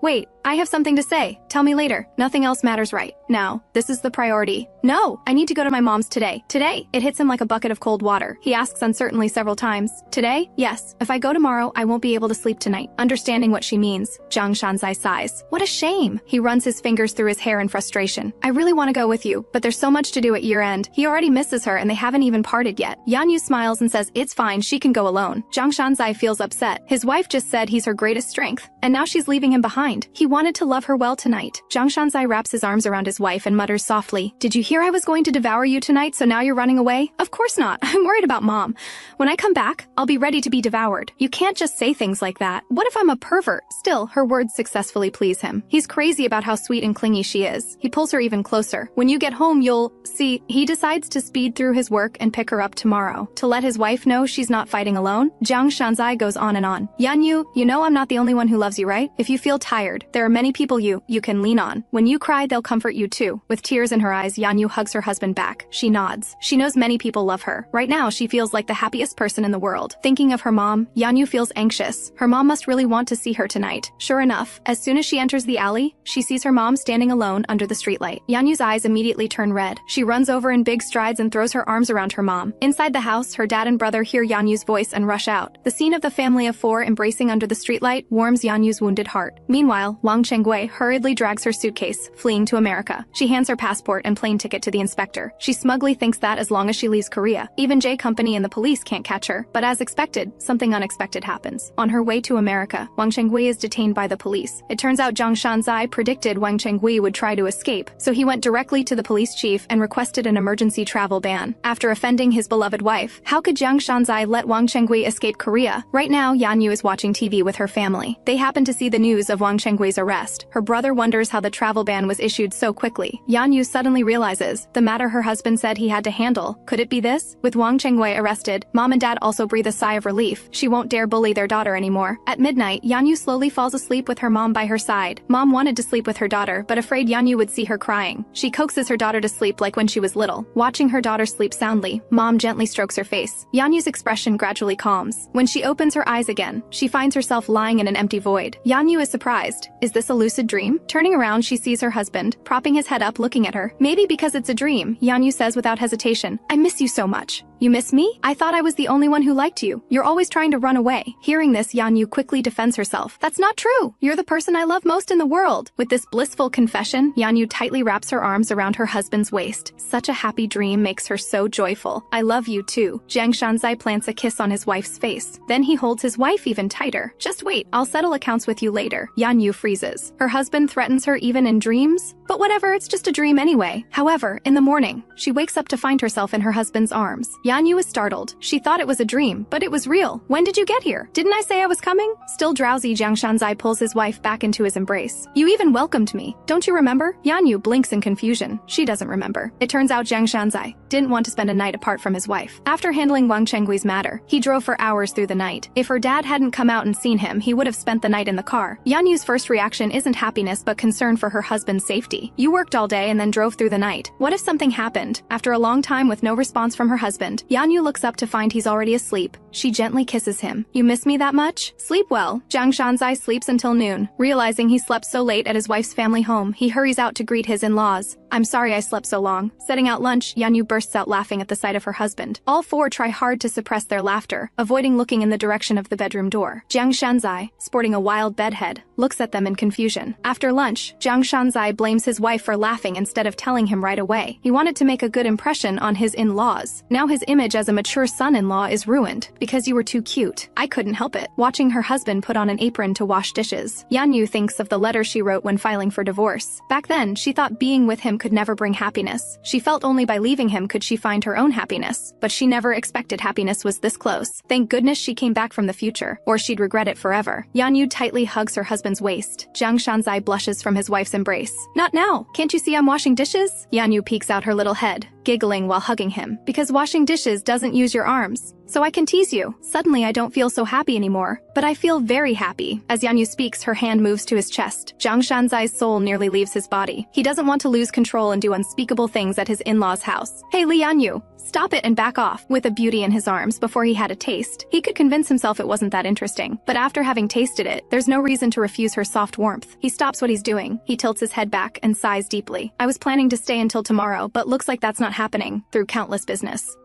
I have something to say. Tell me later. Nothing else matters right now. This is the priority. No, I need to go to my mom's today. Today? It hits him like a bucket of cold water. He asks uncertainly several times. Today? Yes. If I go tomorrow, I won't be able to sleep tonight. Understanding what she means, Jiang Shanzai sighs. What a shame. He runs his fingers through his hair in frustration. I really want to go with you, but there's so much to do at year-end. He already misses her and they haven't even parted yet. Yanyu smiles and says it's fine, she can go alone. Jiang Shanzai feels upset. His wife just said he's her greatest strength, and now she's leaving him behind. He wanted to love her well tonight. Jiang Shanzai wraps his arms around his wife and mutters softly, did you hear I was going to devour you tonight, so now you're running away? Of course not. I'm worried about Mom. When I come back, I'll be ready to be devoured. You can't just say things like that. What if I'm a pervert? Still, her words successfully please him. He's crazy about how sweet and clingy she is. He pulls her even closer. When you get home, you'll see. He decides to speed through his work and pick her up tomorrow. To let his wife know she's not fighting alone, Jiang Shanzai goes on and on. Yanyu, you know I'm not the only one who loves you, right? If you feel tired, there are many people you can lean on. When you cry, they'll comfort you too. With tears in her eyes, Yanyu hugs her husband back. She nods. She knows many people love her. Right now, she feels like the happiest person in the world. Thinking of her mom, Yanyu feels anxious. Her mom must really want to see her tonight. Sure enough, as soon as she enters the alley, she sees her mom standing alone under the streetlight. Yanyu's eyes immediately turn red. She runs over in big strides and throws her arms around her mom. Inside the house, her dad and brother hear Yanyu's voice and rush out. The scene of the family of 4 embracing under the streetlight warms Yanyu's wounded heart. Meanwhile, Wang Chenggui hurriedly drags her suitcase, fleeing to America. She hands her passport and plane ticket to the inspector. She smugly thinks that as long as she leaves Korea, even J Company and the police can't catch her. But as expected, something unexpected happens. On her way to America, Wang Chenggui is detained by the police. It turns out Jiang Shanzai predicted Wang Chenggui would try to escape, so he went directly to the police chief and requested an emergency travel ban. After offending his beloved wife, how could Jiang Shanzai let Wang Chenggui escape Korea? Right now, Yanyu is watching TV with her family. They happen to see the news of Wang Chenggui's arrest. Her brother wonders how the travel ban was issued so quickly. Yanyu suddenly realizes the matter her husband said he had to handle. Could it be this? With Wang Chenggui arrested, Mom and Dad also breathe a sigh of relief. She won't dare bully their daughter anymore. At midnight, Yanyu slowly falls asleep with her mom by her side. Mom wanted to sleep with her daughter, but afraid Yanyu would see her crying. She coaxes her daughter to sleep like when she was little. Watching her daughter sleep soundly, Mom gently strokes her face. Yanyu's expression gradually calms. When she opens her eyes again, she finds herself lying in an empty void. Yanyu is surprised. Is this a lucid dream? Turning around, she sees her husband, propping his head up looking at her. Maybe because it's a dream, Yanyu says without hesitation, I miss you so much. You miss me? I thought I was the only one who liked you. You're always trying to run away. Hearing this, Yanyu quickly defends herself. That's not true. You're the person I love most in the world. With this blissful confession, Yanyu tightly wraps her arms around her husband's waist. Such a happy dream makes her so joyful. I love you too. Jiang Shanzai plants a kiss on his wife's face. Then he holds his wife even tighter. Just wait, I'll settle accounts with you later. Yanyu freezes. Her husband threatens her even in dreams? But whatever, it's just a dream anyway. However, in the morning, she wakes up to find herself in her husband's arms. Yanyu is startled. She thought it was a dream, but it was real. When did you get here? Didn't I say I was coming? Still drowsy, Jiang Shanzai pulls his wife back into his embrace. You even welcomed me. Don't you remember? Yanyu blinks in confusion. She doesn't remember. It turns out Jiang Shanzai didn't want to spend a night apart from his wife. After handling Wang Chenggui's matter, he drove for hours through the night. If her dad hadn't come out and seen him, he would have spent the night in the car. Yanyu's first reaction isn't happiness but concern for her husband's safety. You worked all day and then drove through the night. What if something happened? After a long time with no response from her husband, Yanyu looks up to find he's already asleep. She gently kisses him. You miss me that much? Sleep well. Jiang Shanzai sleeps until noon. Realizing he slept so late at his wife's family home, he hurries out to greet his in-laws. I'm sorry I slept so long. Setting out lunch, Yanyu bursts out laughing at the sight of her husband. All 4 try hard to suppress their laughter, avoiding looking in the direction of the bedroom door. Jiang Shanzai, sporting a wild bedhead, looks at them in confusion. After lunch, Jiang Shanzai blames his wife for laughing instead of telling him right away. He wanted to make a good impression on his in-laws. Now his image as a mature son-in-law is ruined. Because you were too cute. I couldn't help it. Watching her husband put on an apron to wash dishes, Yanyu thinks of the letter she wrote when filing for divorce. Back then, she thought being with him could never bring happiness. She felt only by leaving him could she find her own happiness. But she never expected happiness was this close. Thank goodness she came back from the future, or she'd regret it forever. Yanyu tightly hugs her husband's husband's waist. Jiang Shanzai blushes from his wife's embrace. Not now. Can't you see I'm washing dishes? Yanyu peeks out her little head, giggling while hugging him. Because washing dishes doesn't use your arms. So I can tease you. Suddenly I don't feel so happy anymore. But I feel very happy. As Yanyu speaks, her hand moves to his chest. Jiang Shanzai's soul nearly leaves his body. He doesn't want to lose control and do unspeakable things at his in-laws' house. Hey, Yanyu, stop it and back off. With a beauty in his arms before he had a taste, he could convince himself it wasn't that interesting. But after having tasted it, there's no reason to refuse her soft warmth. He stops what he's doing. He tilts his head back and sighs deeply. I was planning to stay until tomorrow, but looks like that's not happening. Through countless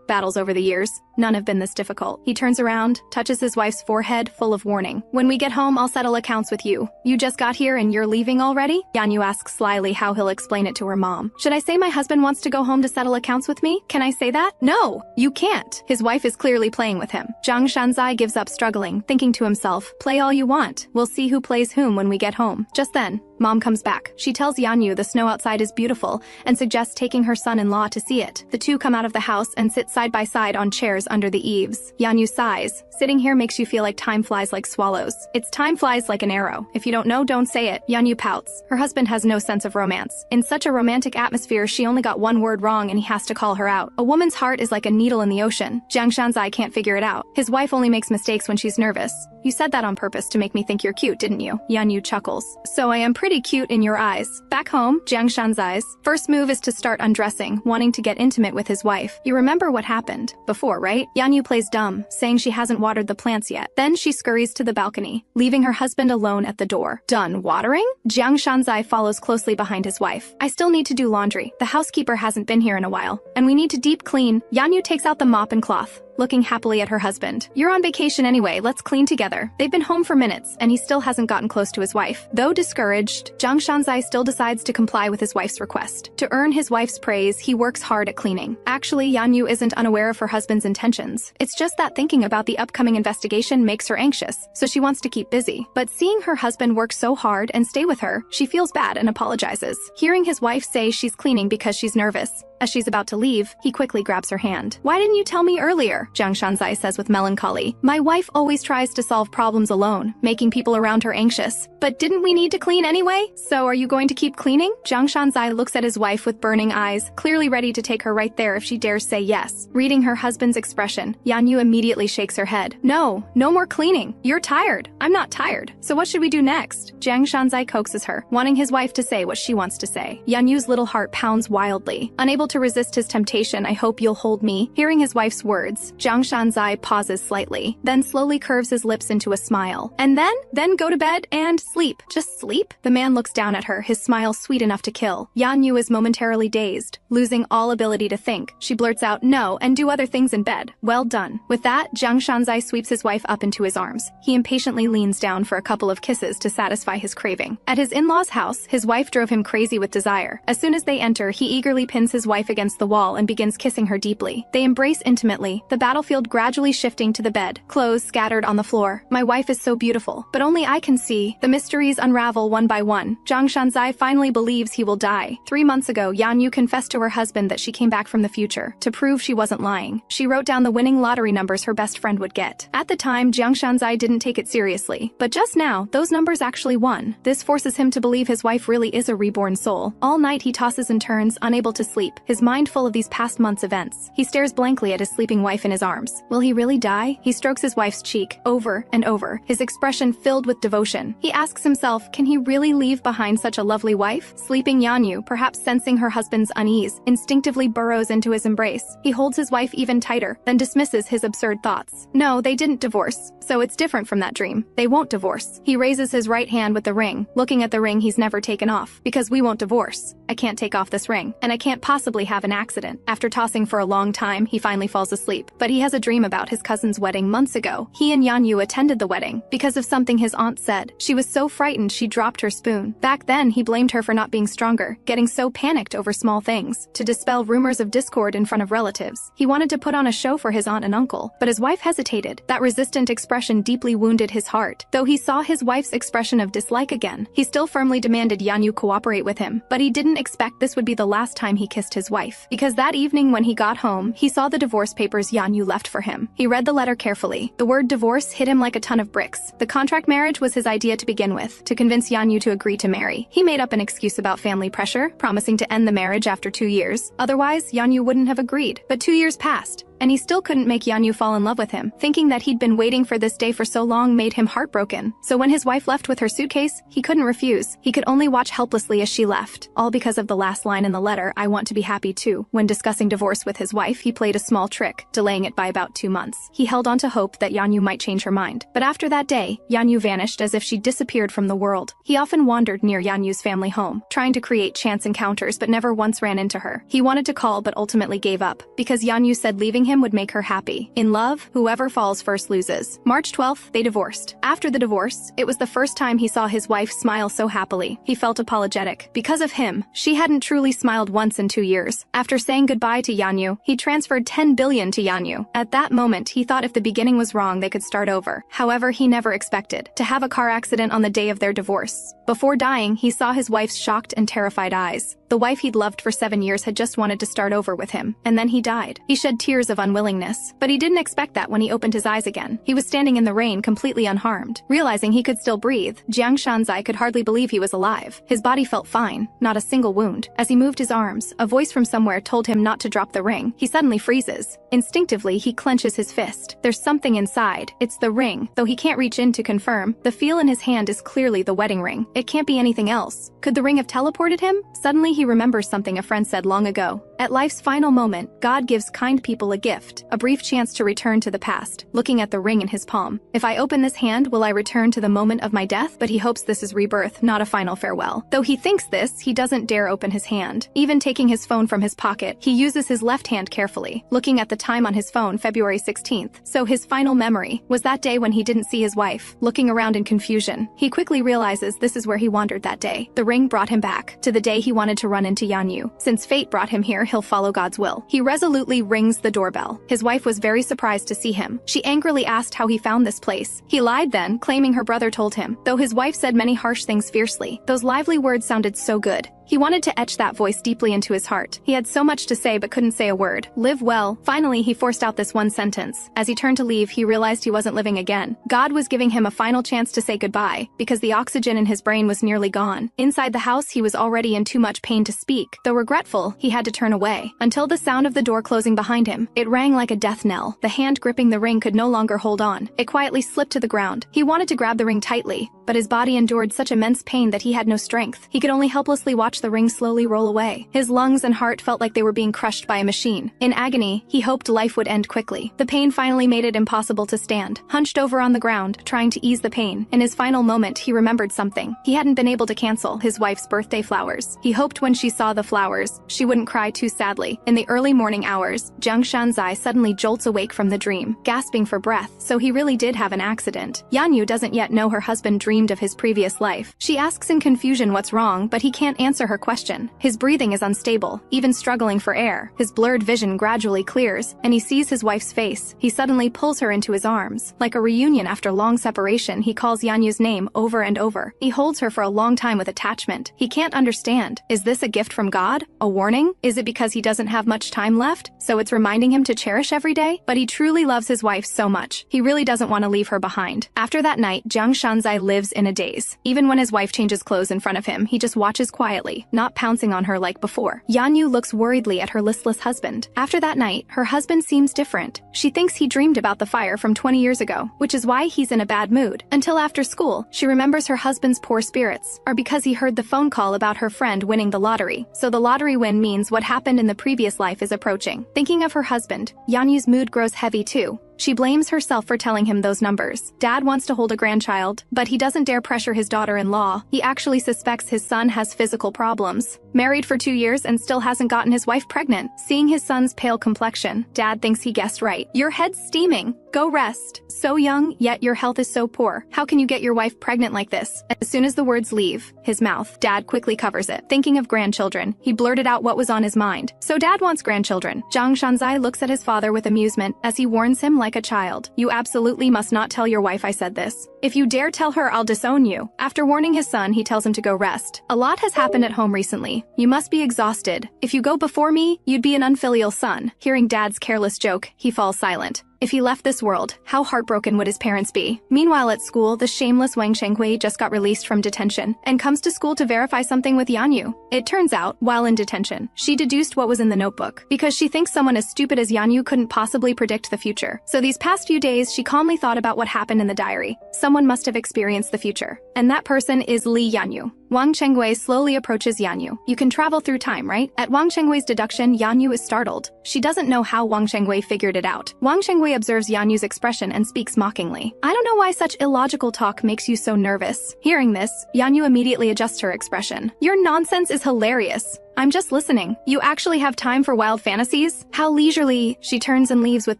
battles over the years, none have been this difficult. He turns around, touches his wife's forehead, full of warning. When we get home, I'll settle accounts with you. You just got here and you're leaving already? Yanyu asks slyly how he'll explain it to her mom. Should I say my husband wants to go home to settle accounts with me? Can I say that? No, you can't. His wife is clearly playing with him. Jiang Shanzai gives up struggling, thinking to himself, play all you want. We'll see who plays whom when we get home. Just then, Mom comes back. She tells Yanyu the snow outside is beautiful and suggests taking her son-in-law to see it. The two come out of the house and sit side by side on chairs under the eaves. Yanyu sighs. Sitting here makes you feel like time flies like swallows. It's time flies like an arrow. If you don't know, don't say it. Yanyu pouts. Her husband has no sense of romance. In such a romantic atmosphere, she only got one word wrong and he has to call her out. A woman's heart is like a needle in the ocean. Jiang Shanzai can't figure it out. His wife only makes mistakes when she's nervous. You said that on purpose to make me think you're cute, didn't you? Yanyu chuckles. So I am pretty cute in your eyes. Back home, Jiang Shanzai's first move is to start undressing, wanting to get intimate with his wife. You remember what happened before, right? Yanyu plays dumb, saying she hasn't watered the plants yet. Then she scurries to the balcony, leaving her husband alone at the door. Done watering? Jiang Shanzai follows closely behind his wife. I still need to do laundry. The housekeeper hasn't been here in a while, and we need to deep clean. Yanyu takes out the mop and cloth, looking happily at her husband. You're on vacation anyway, let's clean together. They've been home for minutes, and he still hasn't gotten close to his wife. Though discouraged, Jiang Shanzai still decides to comply with his wife's request. To earn his wife's praise, he works hard at cleaning. Actually, Yanyu isn't unaware of her husband's intentions. It's just that thinking about the upcoming investigation makes her anxious, so she wants to keep busy. But seeing her husband work so hard and stay with her, she feels bad and apologizes. Hearing his wife say she's cleaning because she's nervous, as she's about to leave, he quickly grabs her hand. Why didn't you tell me earlier? Jiang Shanzai says with melancholy. My wife always tries to solve problems alone, making people around her anxious. But didn't we need to clean anyway? So are you going to keep cleaning? Jiang Shanzai looks at his wife with burning eyes, clearly ready to take her right there if she dares say yes. Reading her husband's expression, Yanyu immediately shakes her head. No more cleaning. You're tired. I'm not tired. So what should we do next? Jiang Shanzai coaxes her, wanting his wife to say what she wants to say. Yanyu's little heart pounds wildly. Unable to resist his temptation, I hope you'll hold me. Hearing his wife's words, Jiang Shanzai pauses slightly, then slowly curves his lips into a smile. And then go to bed and sleep. Just sleep? The man looks down at her, his smile sweet enough to kill. Yanyu is momentarily dazed, losing all ability to think. She blurts out, no, and do other things in bed. Well done. With that, Jiang Shanzai sweeps his wife up into his arms. He impatiently leans down for a couple of kisses to satisfy his craving. At his in-laws' house, his wife drove him crazy with desire. As soon as they enter, he eagerly pins his wife against the wall and begins kissing her deeply. They embrace intimately, the battlefield gradually shifting to the bed, clothes scattered on the floor. My wife is so beautiful, but only I can see. The mysteries unravel one by one. Jiang Shanzai finally believes he will die. 3 months ago, Yanyu confessed to her husband that she came back from the future. To prove she wasn't lying, she wrote down the winning lottery numbers her best friend would get. At the time, Jiang Shanzai didn't take it seriously, but just now, those numbers actually won. This forces him to believe his wife really is a reborn soul. All night he tosses and turns, unable to sleep, his mind full of these past months' events. He stares blankly at his sleeping wife in his arms. Will he really die? He strokes his wife's cheek, over and over, his expression filled with devotion. He asks himself, can he really leave behind such a lovely wife? Sleeping Yanyu, perhaps sensing her husband's unease, instinctively burrows into his embrace. He holds his wife even tighter, then dismisses his absurd thoughts. No, they didn't divorce, so it's different from that dream. They won't divorce. He raises his right hand with the ring, looking at the ring he's never taken off. Because we won't divorce. I can't take off this ring, and I can't possibly have an accident. After tossing for a long time, he finally falls asleep. But he has a dream about his cousin's wedding months ago. He and Yanyu attended the wedding because of something his aunt said. She was so frightened she dropped her spoon. Back then, he blamed her for not being stronger, getting so panicked over small things. To dispel rumors of discord in front of relatives, he wanted to put on a show for his aunt and uncle, but his wife hesitated. That resistant expression deeply wounded his heart. Though he saw his wife's expression of dislike again, he still firmly demanded Yanyu cooperate with him, but he didn't expect this would be the last time he kissed his his wife, because that evening when he got home, he saw the divorce papers Yanyu left for him. He read the letter carefully. The word divorce hit him like a ton of bricks. The contract marriage was his idea to begin with, to convince Yanyu to agree to marry. He made up an excuse about family pressure, promising to end the marriage after 2 years. Otherwise, Yanyu wouldn't have agreed. But 2 years passed, and he still couldn't make Yanyu fall in love with him. Thinking that he'd been waiting for this day for so long made him heartbroken. So when his wife left with her suitcase, he couldn't refuse. He could only watch helplessly as she left. All because of the last line in the letter, "I want to be happy too." When discussing divorce with his wife, he played a small trick, delaying it by about 2 months. He held on to hope that Yanyu might change her mind. But after that day, Yanyu vanished as if she disappeared from the world. He often wandered near Yanyu's family home, trying to create chance encounters but never once ran into her. He wanted to call but ultimately gave up, because Yanyu said leaving him would make her happy. In love, whoever falls first loses. March 12th, they divorced. After the divorce, it was the first time he saw his wife smile so happily. He felt apologetic. Because of him, she hadn't truly smiled once in 2 years. After saying goodbye to Yanyu, he transferred 10 billion to Yanyu. At that moment, he thought if the beginning was wrong, they could start over. However, he never expected to have a car accident on the day of their divorce. Before dying, he saw his wife's shocked and terrified eyes. The wife he'd loved for 7 years had just wanted to start over with him, and then he died. He shed tears of unwillingness, but he didn't expect that when he opened his eyes again. He was standing in the rain, completely unharmed. Realizing he could still breathe, Jiang Shanzai could hardly believe he was alive. His body felt fine, not a single wound. As he moved his arms, a voice from somewhere told him not to drop the ring. He suddenly freezes. Instinctively, he clenches his fist. There's something inside. It's the ring, though he can't reach in to confirm. The feel in his hand is clearly the wedding ring. It can't be anything else. Could the ring have teleported him? Suddenly, he remembers something a friend said long ago. At life's final moment, God gives kind people a gift, a brief chance to return to the past. Looking at the ring in his palm. If I open this hand, will I return to the moment of my death? But he hopes this is rebirth, not a final farewell. Though he thinks this, he doesn't dare open his hand. Even taking his phone from his pocket, he uses his left hand carefully, looking at the time on his phone, February 16th. So his final memory was that day when he didn't see his wife. Looking around in confusion, he quickly realizes this is where he wandered that day. The ring brought him back to the day he wanted to run into Yanyu. Since fate brought him here, he'll follow God's will. He resolutely rings the doorbell. His wife was very surprised to see him. She angrily asked how he found this place. He lied then, claiming her brother told him. Though his wife said many harsh things fiercely, those lively words sounded so good. He wanted to etch that voice deeply into his heart. He had so much to say but couldn't say a word. Live well. Finally, he forced out this one sentence. As he turned to leave, he realized he wasn't living again. God was giving him a final chance to say goodbye, because the oxygen in his brain was nearly gone. Inside the house, he was already in too much pain to speak. Though regretful, he had to turn away, until the sound of the door closing behind him. It rang like a death knell. The hand gripping the ring could no longer hold on. It quietly slipped to the ground. He wanted to grab the ring tightly, but his body endured such immense pain that he had no strength. He could only helplessly watch the ring slowly roll away. His lungs and heart felt like they were being crushed by a machine. In agony, he hoped life would end quickly. The pain finally made it impossible to stand. Hunched over on the ground, trying to ease the pain, in his final moment he remembered something. He hadn't been able to cancel his wife's birthday flowers. He hoped when she saw the flowers, she wouldn't cry too sadly. In the early morning hours, Jiang Shanzai suddenly jolts awake from the dream, gasping for breath. So he really did have an accident. Yanyu doesn't yet know her husband dreamed of his previous life. She asks in confusion what's wrong, but he can't answer her question. His breathing is unstable, even struggling for air. His blurred vision gradually clears, and he sees his wife's face. He suddenly pulls her into his arms. Like a reunion after long separation, he calls Yanyu's name over and over. He holds her for a long time with attachment. He can't understand. Is this a gift from God? A warning? Is it because he doesn't have much time left, so it's reminding him to cherish every day? But he truly loves his wife so much. He really doesn't want to leave her behind. After that night, Jiang Shanzai lives in a daze. Even when his wife changes clothes in front of him, he just watches quietly, not pouncing on her like before. Yanyu looks worriedly at her listless husband. After that night, her husband seems different. She thinks he dreamed about the fire from 20 years ago, which is why he's in a bad mood. Until after school, she remembers her husband's poor spirits, or because he heard the phone call about her friend winning the lottery. So the lottery win means what happened in the previous life is approaching. Thinking of her husband, Yanyu's mood grows heavy too. She blames herself for telling him those numbers. Dad wants to hold a grandchild, but he doesn't dare pressure his daughter-in-law. He actually suspects his son has physical problems. Married for 2 years and still hasn't gotten his wife pregnant. Seeing his son's pale complexion, Dad thinks he guessed right. Your head's steaming. Go Go rest. So young, yet your health is so poor. How can you get your wife pregnant like this? As soon as the words leave his mouth, Dad quickly covers it. Thinking of grandchildren, he blurted out what was on his mind. So Dad wants grandchildren. Jiang Shanzai looks at his father with amusement as he warns him like a child. You absolutely must not tell your wife I said this. If you dare tell her, I'll disown you. After warning his son, he tells him to go rest. A lot has happened at home recently. You must be exhausted. If you go before me, you'd be an unfilial son. Hearing Dad's careless joke, he falls silent. If he left this world, how heartbroken would his parents be? Meanwhile at school, the shameless Wang Shenghui just got released from detention and comes to school to verify something with Yanyu. It turns out, while in detention, she deduced what was in the notebook because she thinks someone as stupid as Yanyu couldn't possibly predict the future. So these past few days, she calmly thought about what happened in the diary. Someone must have experienced the future, and that person is Li Yanyu. Wang Shenghui slowly approaches Yanyu. You can travel through time, right? At Wang Shenghui's deduction, Yanyu is startled. She doesn't know how Wang Shenghui figured it out. Wang Shenghui observes Yanyu's expression and speaks mockingly. I don't know why such illogical talk makes you so nervous. Hearing this, Yanyu immediately adjusts her expression. Your nonsense is hilarious. I'm just listening. You actually have time for wild fantasies? How leisurely. She turns and leaves with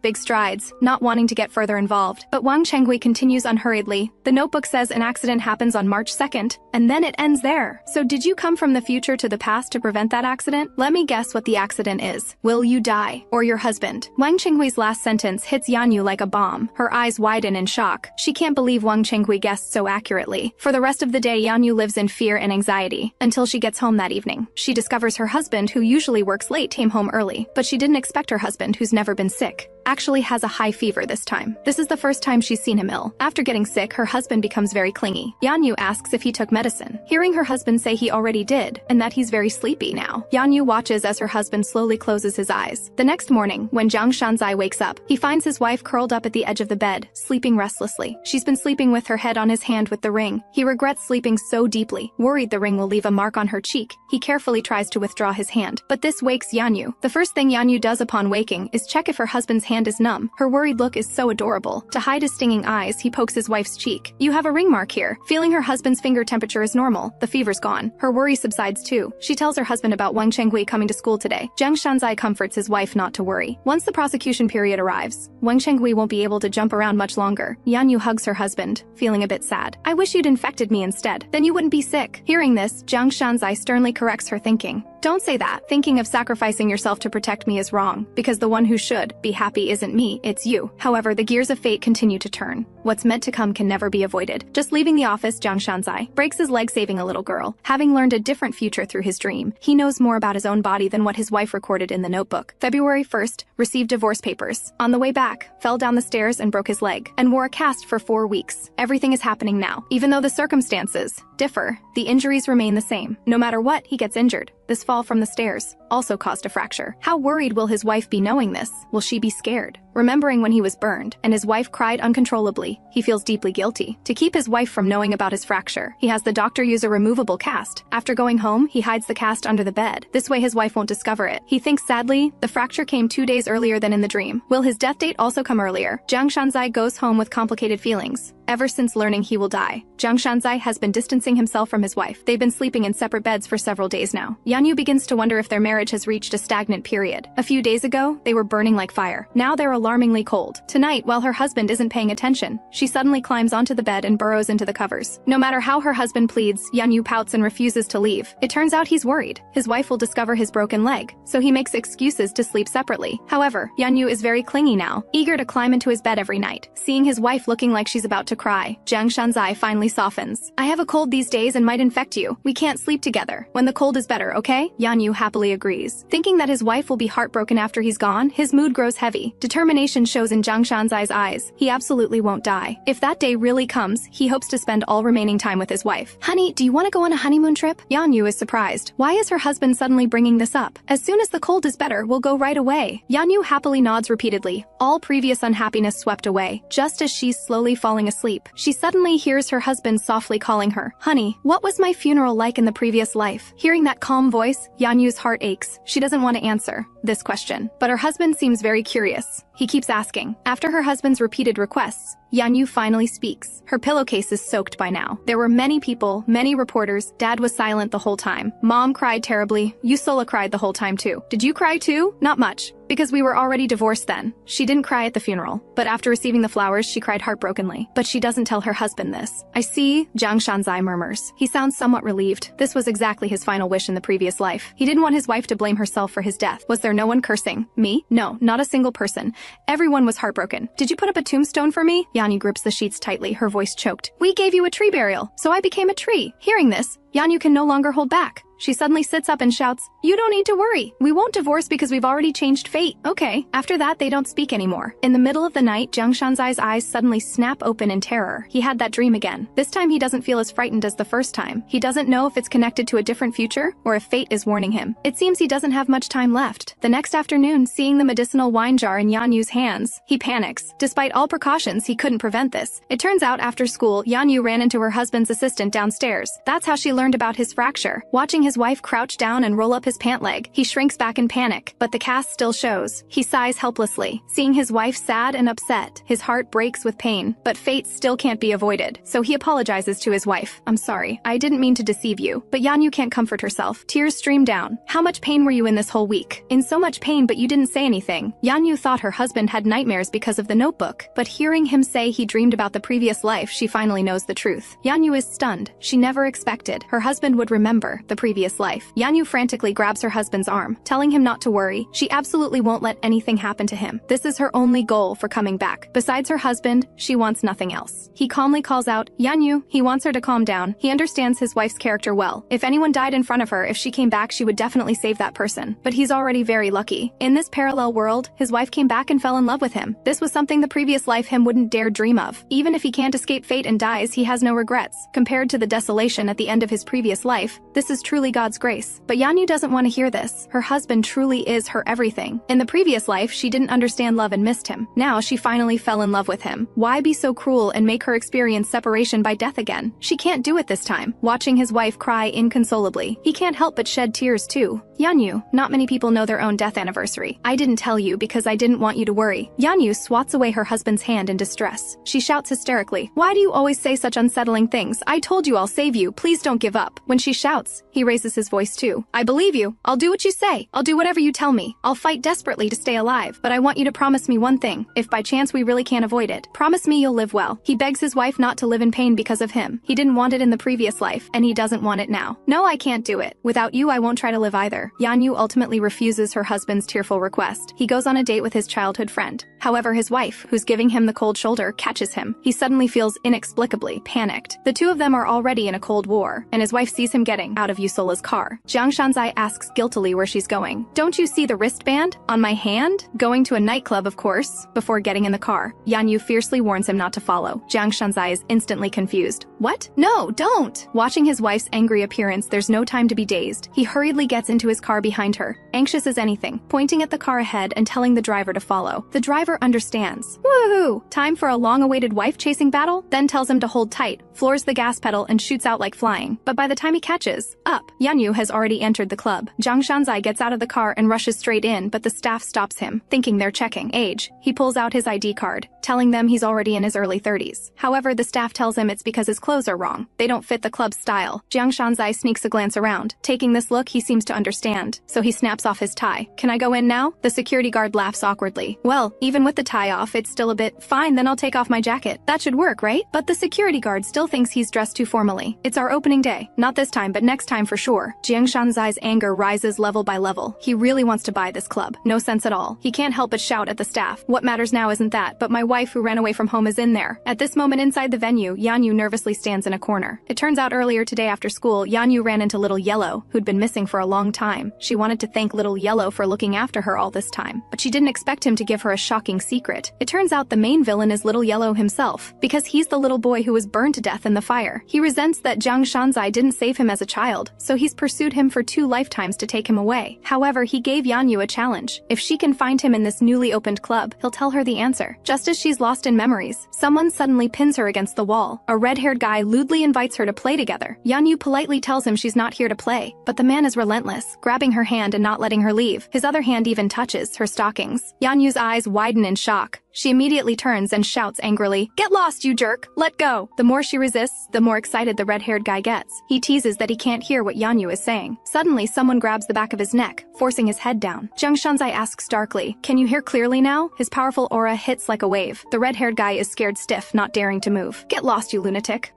big strides, not wanting to get further involved. But Wang Shenghui continues unhurriedly. The notebook says an accident happens on March 2nd, and then it ends there. So did you come from the future to the past to prevent that accident? Let me guess what the accident is. Will you die? Or your husband? Wang Shenghui's last sentence hits Yanyu like a bomb. Her eyes widen in shock. She can't believe Wang Shenghui guessed so accurately. For the rest of the day, Yanyu lives in fear and anxiety, until she gets home that evening. She discovers her husband, who usually works late, came home early, but she didn't expect her husband, who's never been sick, actually has a high fever this time. This is the first time she's seen him ill. After getting sick, her husband becomes very clingy. Yanyu asks if he took medicine. Hearing her husband say he already did, and that he's very sleepy now, Yanyu watches as her husband slowly closes his eyes. The next morning, when Jiang Shanzai wakes up, he finds his wife curled up at the edge of the bed, sleeping restlessly. She's been sleeping with her head on his hand with the ring. He regrets sleeping so deeply. Worried the ring will leave a mark on her cheek, he carefully tries to withdraw his hand, but this wakes Yanyu. The first thing Yanyu does upon waking is check if her husband's hand is numb. Her worried look is so adorable. To hide his stinging eyes, he pokes his wife's cheek. You have a ring mark here. Feeling her husband's finger temperature is normal. The fever's gone. Her worry subsides too. She tells her husband about Wang Shenghui coming to school today. Jiang Shanzai comforts his wife not to worry. Once the prosecution period arrives, Wang Shenghui won't be able to jump around much longer. Yanyu hugs her husband, feeling a bit sad. I wish you'd infected me instead. Then you wouldn't be sick. Hearing this, Jiang Shanzai sternly corrects her thinking. Don't say that. Thinking of sacrificing yourself to protect me is wrong, because the one who should be happy isn't me, it's you. However, the gears of fate continue to turn. What's meant to come can never be avoided. Just leaving the office, Jiang Shanzai breaks his leg saving a little girl. Having learned a different future through his dream, he knows more about his own body than what his wife recorded in the notebook. February 1st, received divorce papers. On the way back, fell down the stairs and broke his leg, and wore a cast for 4 weeks. Everything is happening now. Even though the circumstances differ, the injuries remain the same. No matter what, he gets injured. This fall from the stairs also caused a fracture. How worried will his wife be knowing this? Will she be scared? Remembering when he was burned and his wife cried uncontrollably, he feels deeply guilty. To keep his wife from knowing about his fracture, he has the doctor use a removable cast. After going home, he hides the cast under the bed. This way his wife won't discover it. He thinks sadly, the fracture came 2 days earlier than in the dream. Will his death date also come earlier? Jiang Shanzai goes home with complicated feelings. Ever since learning he will die, Jiang Shanzai has been distancing himself from his wife. They've been sleeping in separate beds for several days now. Yanyu begins to wonder if their marriage has reached a stagnant period. A few days ago, they were burning like fire. Now they're alarmingly cold. Tonight, while her husband isn't paying attention, she suddenly climbs onto the bed and burrows into the covers. No matter how her husband pleads, Yanyu pouts and refuses to leave. It turns out he's worried. His wife will discover his broken leg, so he makes excuses to sleep separately. However, Yanyu is very clingy now, eager to climb into his bed every night. Seeing his wife looking like she's about to cry, Jiang Shanzai finally softens. I have a cold these days and might infect you. We can't sleep together. When the cold is better, okay? Yanyu happily agrees. Thinking that his wife will be heartbroken after he's gone, his mood grows heavy. Determination shows in Jiang Shanzai's eyes. He absolutely won't die. If that day really comes, he hopes to spend all remaining time with his wife. Honey, do you want to go on a honeymoon trip? Yanyu is surprised. Why is her husband suddenly bringing this up? As soon as the cold is better, we'll go right away. Yanyu happily nods repeatedly. All previous unhappiness swept away. Just as she's slowly falling asleep, she suddenly hears her husband softly calling her. Honey, what was my funeral like in the previous life? Hearing that calm voice, Yanyu's heart aches. She doesn't want to answer this question, but her husband seems very curious. He keeps asking. After her husband's repeated requests, Yanyu finally speaks. Her pillowcase is soaked by now. There were many people, many reporters. Dad was silent the whole time. Mom cried terribly. Yusola cried the whole time too. Did you cry too? Not much. Because we were already divorced then. She didn't cry at the funeral, but after receiving the flowers, she cried heartbrokenly. But she doesn't tell her husband this. I see, Jiang Shanzai murmurs. He sounds somewhat relieved. This was exactly his final wish in the previous life. He didn't want his wife to blame herself for his death. Was there no one cursing? Me? No, not a single person. Everyone was heartbroken. Did you put up a tombstone for me? Yanyu grips the sheets tightly, her voice choked. We gave you a tree burial, so I became a tree. Hearing this, Yanyu can no longer hold back. She suddenly sits up and shouts, "You don't need to worry. We won't divorce because we've already changed fate." Okay. After that, they don't speak anymore. In the middle of the night, Jiang Shanzai's eyes suddenly snap open in terror. He had that dream again. This time he doesn't feel as frightened as the first time. He doesn't know if it's connected to a different future or if fate is warning him. It seems he doesn't have much time left. The next afternoon, seeing the medicinal wine jar in Yanyu's hands, he panics. Despite all precautions, he couldn't prevent this. It turns out after school, Yanyu ran into her husband's assistant downstairs. That's how she learned about his fracture. Watching his wife crouch down and roll up his pant leg, he shrinks back in panic, but the cast still shows. He sighs helplessly. Seeing his wife sad and upset, his heart breaks with pain, but fate still can't be avoided. So he apologizes to his wife. "I'm sorry. I didn't mean to deceive you." But Yanyu can't comfort herself. Tears stream down. "How much pain were you in this whole week?" "In so much pain, but you didn't say anything." Yanyu thought her husband had nightmares because of the notebook, but hearing him say he dreamed about the previous life, she finally knows the truth. Yanyu is stunned. She never expected her husband would remember the previous life. Yanyu frantically grabs her husband's arm, telling him not to worry. She absolutely won't let anything happen to him. This is her only goal for coming back. Besides her husband, she wants nothing else. He calmly calls out, "Yanyu." He wants her to calm down. He understands his wife's character well. If anyone died in front of her, if she came back, she would definitely save that person. But he's already very lucky. In this parallel world, his wife came back and fell in love with him. This was something the previous life him wouldn't dare dream of. Even if he can't escape fate and dies, he has no regrets. Compared to the desolation at the end of his previous life, this is truly God's grace. But Yanyu doesn't want to hear this. Her husband truly is her everything. In the previous life, she didn't understand love and missed him. Now she finally fell in love with him. Why be so cruel and make her experience separation by death again? She can't do it this time. Watching his wife cry inconsolably, he can't help but shed tears too. "Yanyu, not many people know their own death anniversary. I didn't tell you because I didn't want you to worry." Yanyu swats away her husband's hand in distress. She shouts hysterically, "Why do you always say such unsettling things? I told you I'll save you. Please don't give up." When she shouts, he raises his voice too. "I believe you. I'll do what you say. I'll do whatever you tell me. I'll fight desperately to stay alive. But I want you to promise me one thing. If by chance we really can't avoid it, promise me you'll live well." He begs his wife not to live in pain because of him. He didn't want it in the previous life, and he doesn't want it now. "No, I can't do it. Without you, I won't try to live either." Yanyu ultimately refuses her husband's tearful request. He goes on a date with his childhood friend. However, his wife, who's giving him the cold shoulder, catches him. He suddenly feels inexplicably panicked. The two of them are already in a cold war, and his wife sees him getting out of Yusola's car. Jiang Shanzai asks guiltily where she's going. "Don't you see the wristband on my hand?" "Going to a nightclub, of course," before getting in the car. Yanyu fiercely warns him not to follow. Jiang Shanzai is instantly confused. "What? No, don't!" Watching his wife's angry appearance, there's no time to be dazed. He hurriedly gets into his car behind her, anxious as anything, pointing at the car ahead and telling the driver to follow. The driver understands. Woohoo! Time for a long-awaited wife-chasing battle? Then tells him to hold tight, floors the gas pedal and shoots out like flying. But by the time he catches up, Yanyu has already entered the club. Jiang Shanzai gets out of the car and rushes straight in, but the staff stops him, thinking they're checking age. He pulls out his ID card, telling them he's already in his early 30s. However, the staff tells him it's because his clothes are wrong. They don't fit the club's style. Jiang Shanzai sneaks a glance around. Taking this look, he seems to understand, so he snaps off his tie. "Can I go in now?" The security guard laughs awkwardly. "Well, even with the tie off, it's still a bit, fine, then I'll take off my jacket. That should work, right?" But the security guard still thinks he's dressed too formally. "It's our opening day. Not this time, but next time for sure." Jiang Shanzai's anger rises level by level. He really wants to buy this club. No sense at all. He can't help but shout at the staff. "What matters now isn't that, but my wife who ran away from home is in there." At this moment inside the venue, Yanyu nervously stands in a corner. It turns out earlier today after school, Yanyu ran into Little Yellow, who'd been missing for a long time. She wanted to thank Little Yellow for looking after her all this time, but she didn't expect him to give her a shocking secret. It turns out the main villain is Little Yellow himself, because he's the little boy who was burned to death in the fire. He resents that Jiang Shanzai didn't save him as a child, so he's pursued him for 2 lifetimes to take him away. However, he gave Yanyu a challenge. If she can find him in this newly opened club, he'll tell her the answer. Just as she's lost in memories, someone suddenly pins her against the wall. A red-haired guy lewdly invites her to play together. Yanyu politely tells him she's not here to play, but the man is relentless, grabbing her hand and not letting her leave. His other hand even touches her stockings. Yanyu's eyes widen in shock. She immediately turns and shouts angrily, "Get lost, you jerk! Let go!" The more she resists, the more excited the red-haired guy gets. He teases that he can't hear what Yanyu is saying. Suddenly, someone grabs the back of his neck, forcing his head down. Jiang Shanzai asks darkly, "Can you hear clearly now?" His powerful aura hits like a wave. The red-haired guy is scared stiff, not daring to move. "Get lost, you lunatic!"